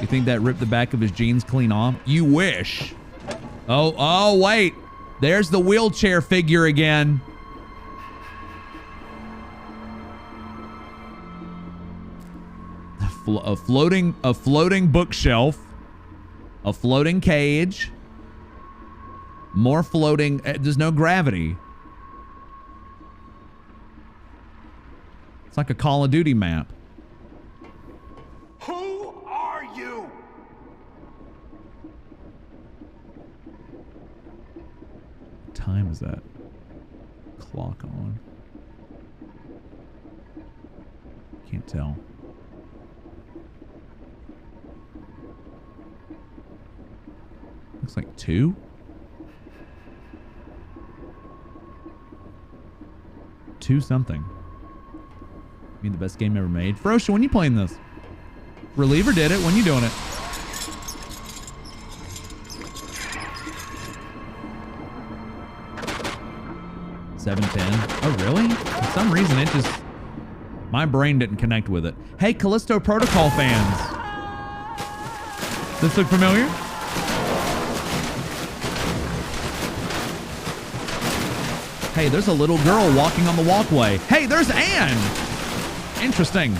You think that ripped the back of his jeans clean off? You wish. Oh, wait. There's the wheelchair figure again. A floating bookshelf. A floating cage. More floating. There's no gravity. It's like a Call of Duty map. Who are you? What time is that? Clock on. Can't tell. Looks like 2. Two something. Being the best game ever made. Frosha, when you playing this? Reliever did it. When you doing it? $7.10. Oh, really? For some reason, it just... My brain didn't connect with it. Hey, Callisto Protocol fans. This look familiar? Hey, there's a little girl walking on the walkway. Hey, there's Anne. Interesting.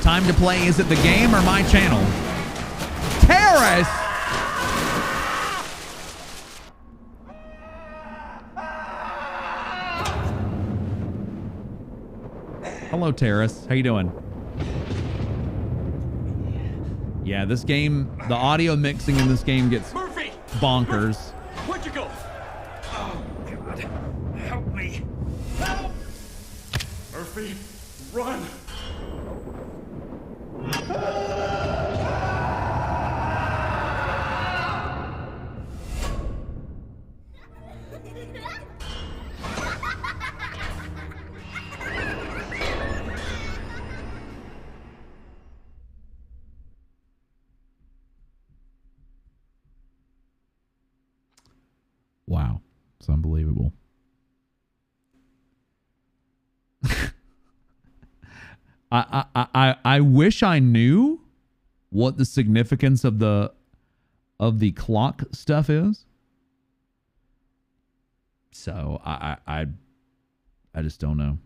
Time to play. Is it the game or my channel? Terrace! Hello, Terrace. How you doing? Yeah, this game, the audio mixing in this game gets bonkers. Where'd you go? Oh, God. Help me. Help! Murphy, run! Wow. It's unbelievable. I wish I knew what the significance of the clock stuff is. So I just don't know.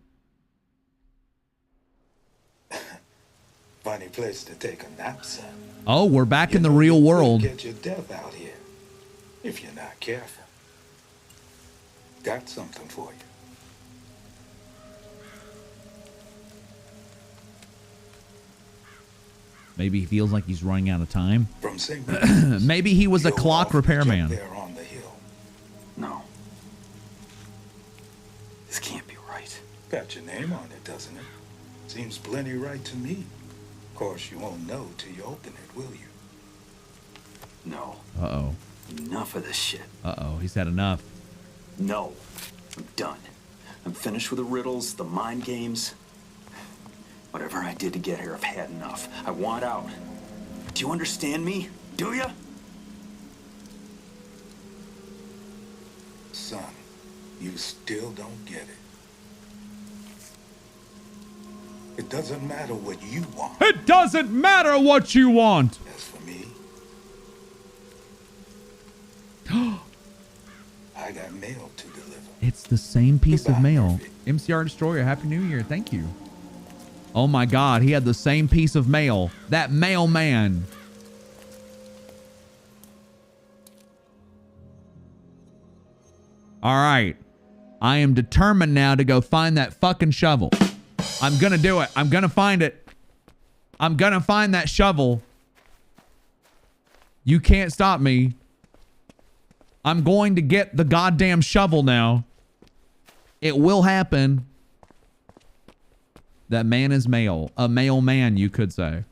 Funny place to take a nap, son. Oh, we're back in the real world. Get your death out here if you're not careful. Got something for you. Maybe he feels like he's running out of time. From St. Maybe he was a clock repairman. There on the hill. No. This can't be right. Got your name on it, doesn't it? Seems plenty right to me. Of course, you won't know till you open it, will you? No. Uh-oh. Enough of this shit. Uh-oh. He's had enough. No. I'm done. I'm finished with the riddles, the mind games. Whatever I did to get here, I've had enough. I want out. Do you understand me? Do you? Son, you still don't get it. It doesn't matter what you want. It doesn't matter what you want. As for me, I got mail to deliver. It's the same piece of mail. MCR Destroyer, Happy New Year. Thank you. Oh my God, he had the same piece of mail. That mailman. All right. I am determined now to go find that fucking shovel. I'm gonna do it. I'm gonna find it. I'm gonna find that shovel. You can't stop me. I'm going to get the goddamn shovel now. It will happen. That man is male. A mailman, you could say.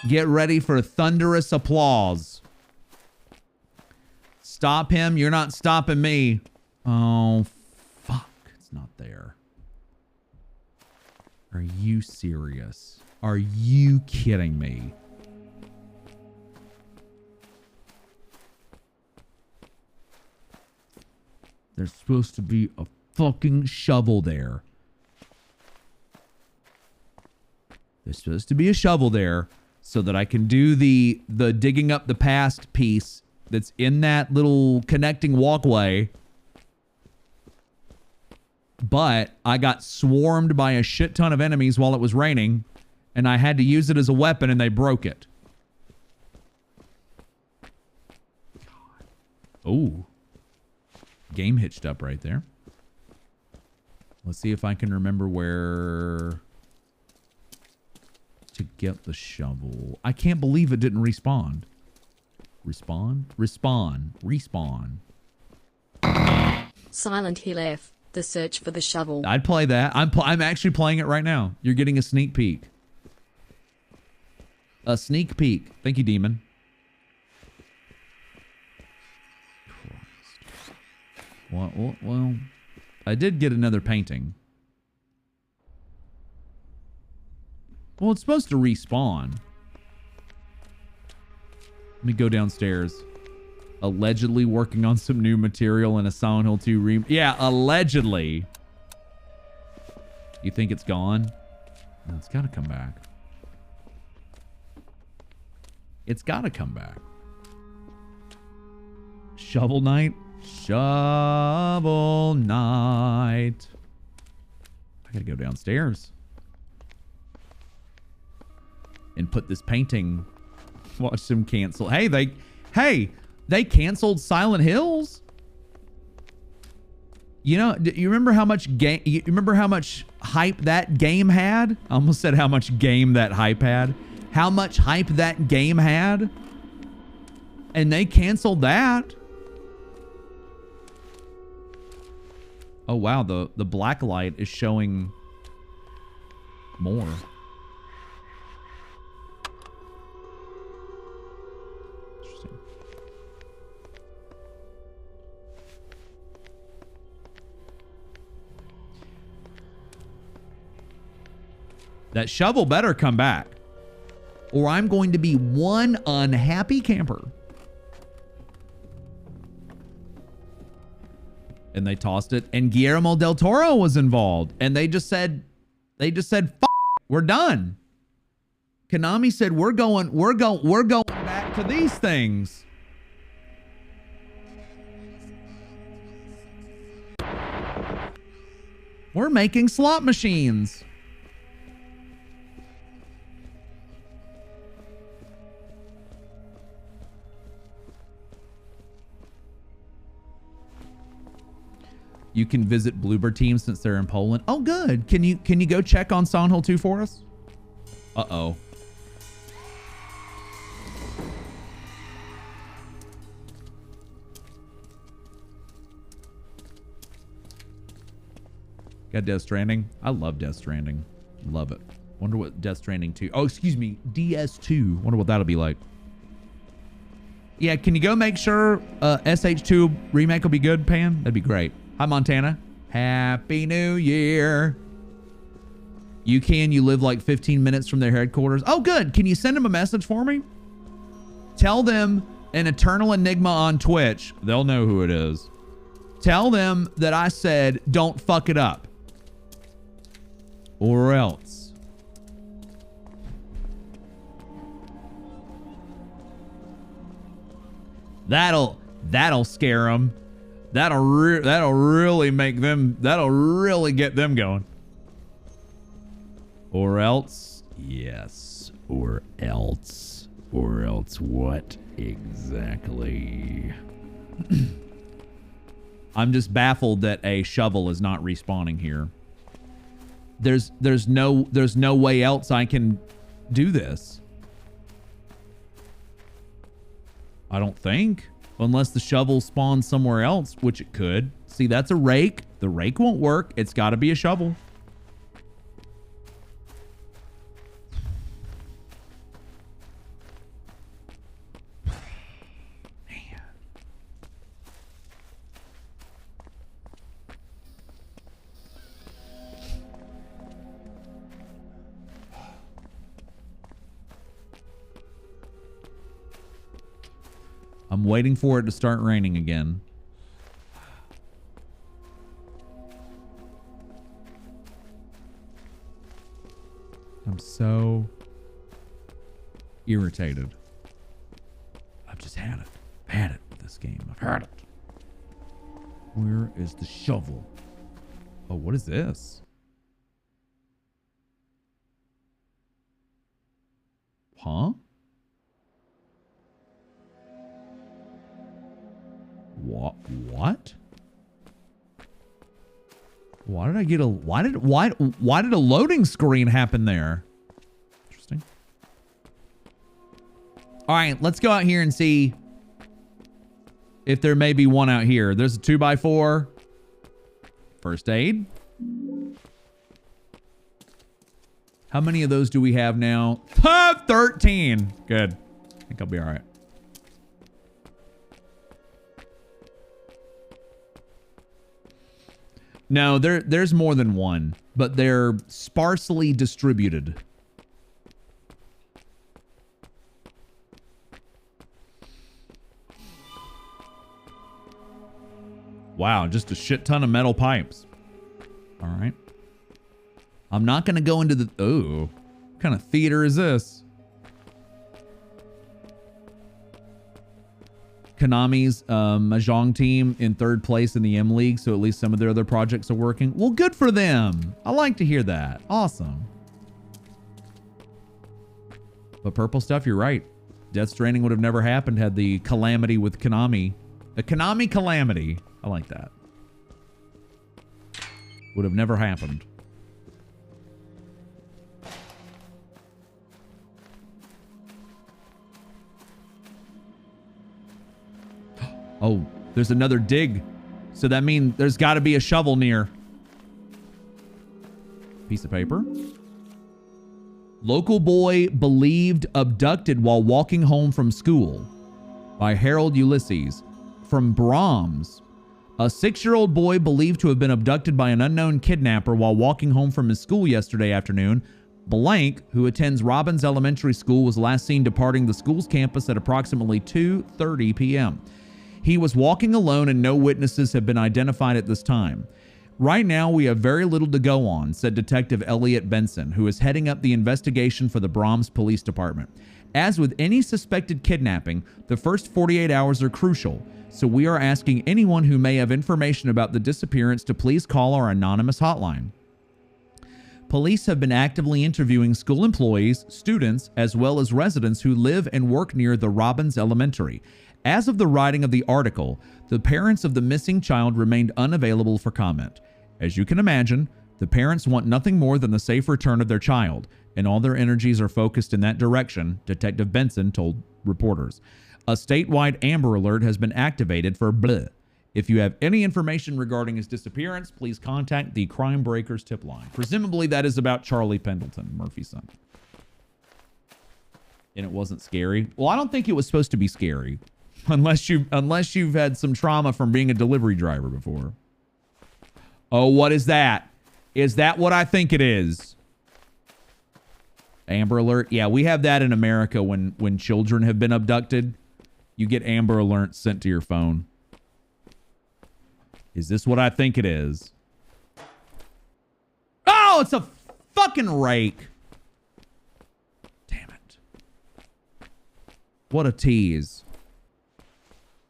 Get ready for thunderous applause. Stop him. You're not stopping me. Oh, fuck. It's not there. Are you serious? Are you kidding me? There's supposed to be a fucking shovel there. There's supposed to be a shovel there so that I can do the digging up the past piece that's in that little connecting walkway. But I got swarmed by a shit ton of enemies while it was raining, and I had to use it as a weapon, and they broke it. Oh. Game hitched up right there. Let's see if I can remember where to get the shovel. I can't believe it didn't respawn. Respawn? Respawn. Respawn. Silent Hill F. The search for the shovel. I'd play that. I'm actually playing it right now. You're getting a sneak peek. A sneak peek. Thank you, Demon. Well, I did get another painting. Well, it's supposed to respawn. Let me go downstairs. Allegedly working on some new material in a Silent Hill 2 Yeah, allegedly. You think it's gone? No, it's got to come back. It's got to come back. Shovel Knight. Shovel Knight. I gotta go downstairs and put this painting. Watch them cancel. Hey, they canceled Silent Hills. You know, you remember how much you remember how much hype that game had? I almost said how much game that hype had. How much hype that game had? And they canceled that. Oh wow, the black light is showing more. Interesting. That shovel better come back, or I'm going to be one unhappy camper. And they tossed it, and Guillermo del Toro was involved, and they just said, "Fuck, we're done." Konami said, "We're going back to these things." We're making slot machines. You can visit Bloober Team since they're in Poland. Oh, good. Can you go check on Silent Hill 2 for us? Uh-oh. Got Death Stranding? I love Death Stranding. Love it. Wonder what Death Stranding 2... Oh, excuse me. DS2. Wonder what that'll be like. Yeah, can you go make sure SH2 remake will be good, Pan? That'd be great. Hi, Montana. Happy New Year. You live like 15 minutes from their headquarters. Oh, good. Can you send them a message for me? Tell them an Eternal Enigma on Twitch. They'll know who it is. Tell them that I said, don't fuck it up. Or else. That'll scare them. That'll really make them, that'll really get them going. Or else, yes, or else what exactly? I'm just baffled that a shovel is not respawning here. There's no way else I can do this. I don't think. Unless the shovel spawns somewhere else, which it could. See, that's a rake. The rake won't work. It's got to be a shovel. Man. I'm waiting for it to start raining again. I'm so irritated. I've just had it. I've had it with this game. I've had it. Where is the shovel? Oh, what is this? Huh? What? Why did I get a why did a loading screen happen there? Interesting. All right, let's go out here and see if there may be one out here. There's a 2x4. First aid. How many of those do we have now? 13. Good. I think I'll be all right. No, there's more than one, but they're sparsely distributed. Wow, just a shit ton of metal pipes. All right. I'm not going to go into the... Oh, what kind of theater is this? Konami's Mahjong team in 3rd place in the M League, so at least some of their other projects are working. Well, good for them. I like to hear that. Awesome. But Purple Stuff, you're right. Death Stranding would have never happened had the calamity with Konami. The Konami calamity. I like that. Would have never happened. Oh, there's another dig. So that means there's got to be a shovel near. Piece of paper. Local boy believed abducted while walking home from school. By Harold Ulysses. From Brahms. A 6-year-old boy believed to have been abducted by an unknown kidnapper while walking home from his school yesterday afternoon. Blank, who attends Robbins Elementary School, was last seen departing the school's campus at approximately 2:30 p.m. He was walking alone and no witnesses have been identified at this time. Right now, we have very little to go on, said Detective Elliot Benson, who is heading up the investigation for the Brahms Police Department. As with any suspected kidnapping, the first 48 hours are crucial, so we are asking anyone who may have information about the disappearance to please call our anonymous hotline. Police have been actively interviewing school employees, students, as well as residents who live and work near the Robbins Elementary. As of the writing of the article, the parents of the missing child remained unavailable for comment. As you can imagine, the parents want nothing more than the safe return of their child, and all their energies are focused in that direction, Detective Benson told reporters. A statewide Amber Alert has been activated for bleh. If you have any information regarding his disappearance, please contact the Crime Breakers tip line. Presumably that is about Charlie Pendleton, Murphy's son. And it wasn't scary. Well, I don't think it was supposed to be scary. Unless you've had some trauma from being a delivery driver before. Oh, what is that? Is that what I think it is? Amber Alert. Yeah, we have that in America when children have been abducted. You get Amber Alerts sent to your phone. Is this what I think it is? Oh, it's a fucking rake. Damn it. What a tease.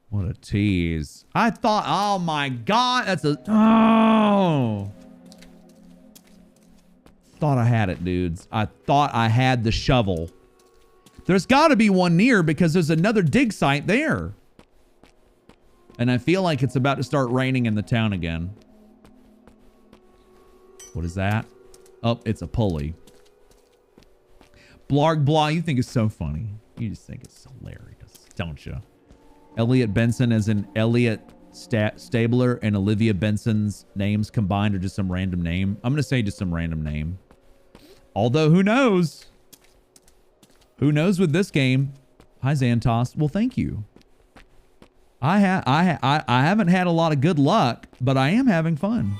What a tease. I thought, oh my God, that's a, oh. Thought I had it, dudes. I thought I had the shovel. There's got to be one near because there's another dig site there. And I feel like it's about to start raining in the town again. What is that? Oh, it's a pulley. Blarg blah, you think it's so funny. You just think it's hilarious, don't you? Elliot Benson as in Elliot Stabler and Olivia Benson's names combined or just some random name? I'm going to say just some random name. Although, who knows? Who knows with this game? Hi, Xantos. Well, thank you. I haven't had a lot of good luck, but I am having fun.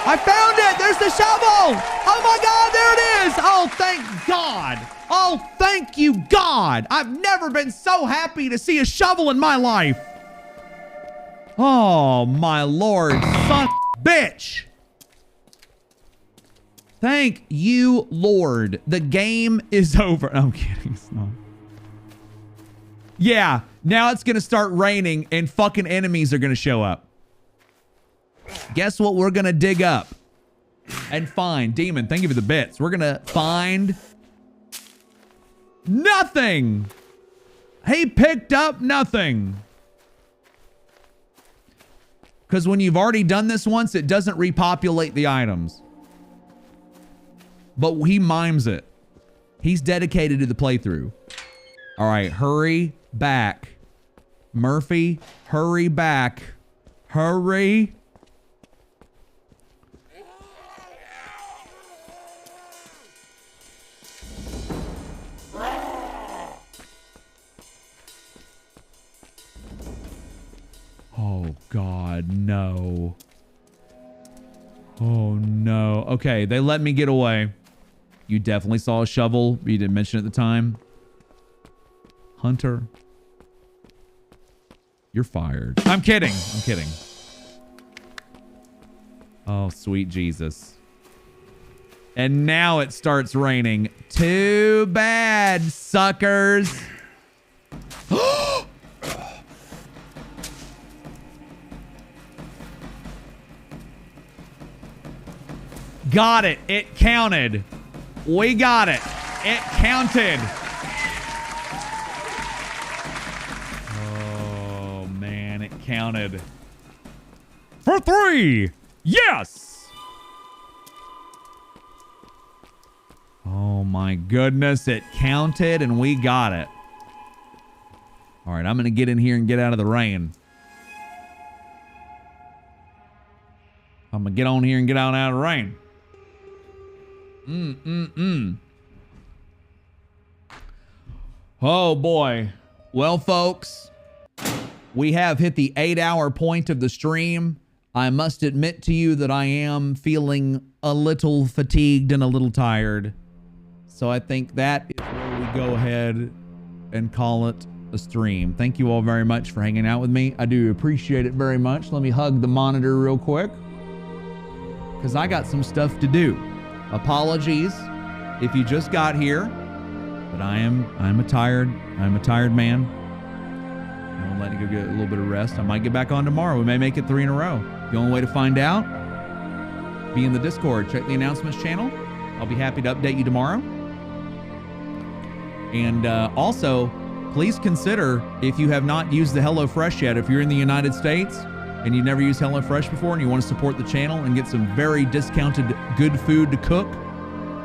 I found it! There's the shovel! Oh my God, there it is! Oh, thank God! Oh, thank you, God! I've never been so happy to see a shovel in my life! Oh, my Lord, son of a bitch! Thank you, Lord. The game is over. I'm kidding, it's not. Yeah, now it's gonna start raining and fucking enemies are gonna show up. Guess what we're gonna dig up and find? Demon, thank you for the bits. We're gonna find nothing. He picked up nothing. Because when you've already done this once, it doesn't repopulate the items. But he mimes it. He's dedicated to the playthrough. All right, hurry back. Murphy, hurry back. Hurry. Oh, God, no. Oh, no. Okay, they let me get away. You definitely saw a shovel. You didn't mention it at the time. Hunter. You're fired. I'm kidding. I'm kidding. Oh, sweet Jesus. And now it starts raining. Too bad, suckers. Got it. It counted. We got it. It counted. Oh, man. It counted. For 3. Yes. Oh, my goodness. It counted, and we got it. All right. I'm going to get in here and get out of the rain. I'm going to get on here and get out of the rain. Oh boy. Well, folks, we have hit the 8-hour point of the stream. I must admit to you that I am feeling a little fatigued and a little tired. So I think that is where we go ahead and call it a stream. Thank you all very much for hanging out with me. I do appreciate it very much. Let me hug the monitor real quick, because I got some stuff to do. Apologies if you just got here, but I'm a tired man. I'm gonna let you go get a little bit of rest. I might get back on tomorrow. We may make it 3 in a row. The only way to find out, be in the Discord. Check the announcements channel. I'll be happy to update you tomorrow. And also, please consider, if you have not used the HelloFresh yet, if you're in the United States and you've never used HelloFresh before and you want to support the channel and get some very discounted good food to cook,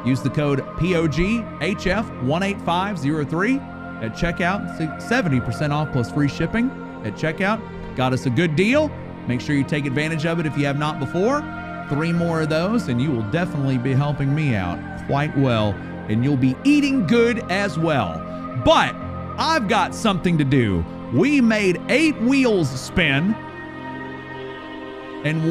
use the code POGHF18503 at checkout. 70% off plus free shipping at checkout. Got us a good deal. Make sure you take advantage of it if you have not before. 3 more of those and you will definitely be helping me out quite well, and you'll be eating good as well. But I've got something to do. We made 8 wheels spin, and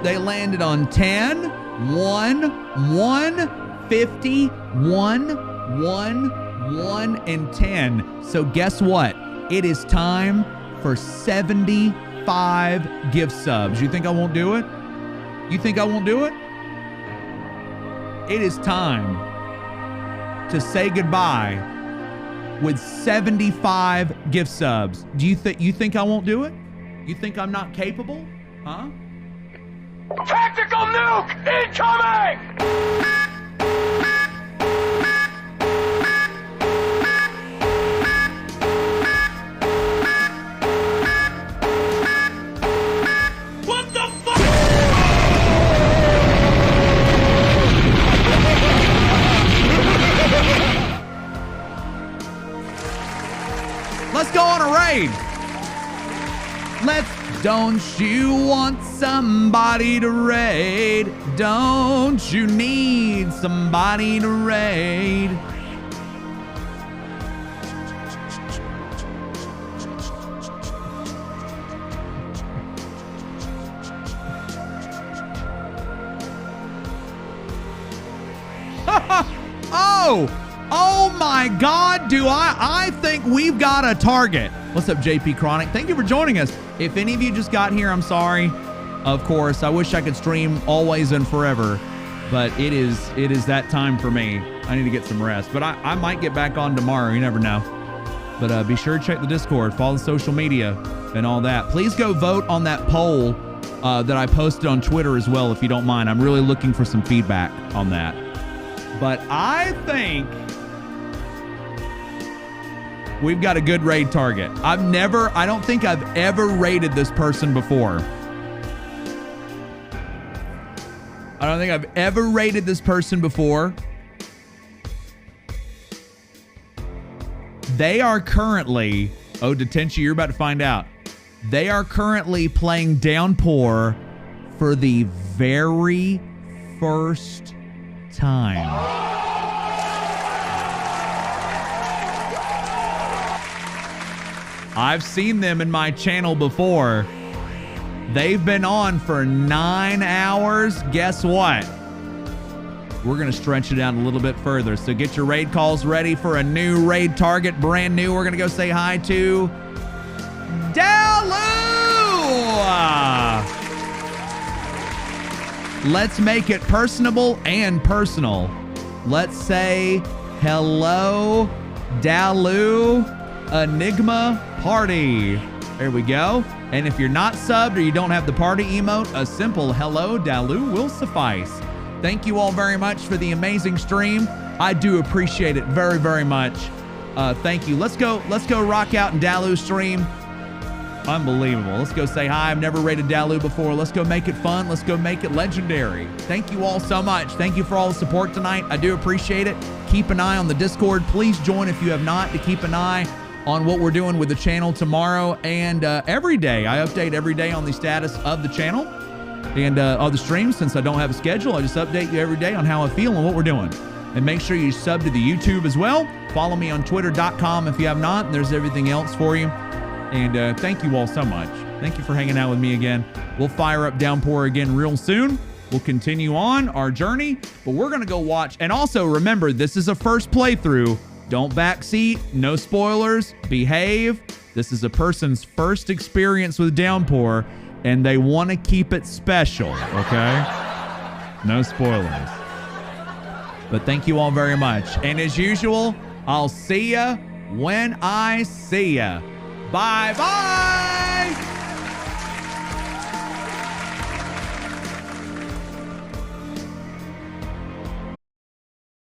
they landed on 10, 1, 1, 50, 1, 1, 1, and 10. So guess what? It is time for 75 gift subs. You think I won't do it? You think I won't do it? It is time to say goodbye with 75 gift subs. Do you think I won't do it? You think I'm not capable? Huh? Tactical nuke incoming! What the fuck? Let's go on a raid. Don't you want somebody to raid? Don't you need somebody to raid? Oh my God, I think we've got a target. What's up, JP Chronic? Thank you for joining us. If any of you just got here, I'm sorry. Of course, I wish I could stream always and forever, but it is that time for me. I need to get some rest, but I might get back on tomorrow. You never know. But be sure to check the Discord, follow the social media, and all that. Please go vote on that poll that I posted on Twitter as well, if you don't mind. I'm really looking for some feedback on that. But I think we've got a good raid target. I don't think I've ever raided this person before. I don't think I've ever raided this person before. They are currently, Detentia, you're about to find out. They are currently playing Downpour for the very first time. I've seen them in my channel before. They've been on for 9 hours. Guess what? We're going to stretch it out a little bit further. So get your raid calls ready for a new raid target, brand new. We're going to go say hi to Dalu. let's make it personable and personal. Let's say hello, AnEternalEnigma party. There we go. And if you're not subbed or you don't have the party emote, a simple hello, Dalu will suffice. Thank you all very much for the amazing stream. I do appreciate it very, very much. Thank you. Let's go rock out in Dalu's stream. Unbelievable. Let's go say hi. I've never rated Dalu before. Let's go make it fun. Let's go make it legendary. Thank you all so much. Thank you for all the support tonight. I do appreciate it. Keep an eye on the Discord. Please join if you have not, to keep an eye on what we're doing with the channel tomorrow and every day. I update every day on the status of the channel and of the stream. Since I don't have a schedule, I just update you every day on how I feel and what we're doing. And make sure you sub to the YouTube as well. Follow me on twitter.com if you have not. And there's everything else for you. And thank you all so much. Thank you for hanging out with me again. We'll fire up Downpour again real soon. We'll continue on our journey, but we're going to go watch. And also remember, this is a first playthrough. Don't backseat. No spoilers. Behave. This is a person's first experience with Downpour, and they want to keep it special, okay? No spoilers. But thank you all very much. And as usual, I'll see ya when I see ya. Bye-bye.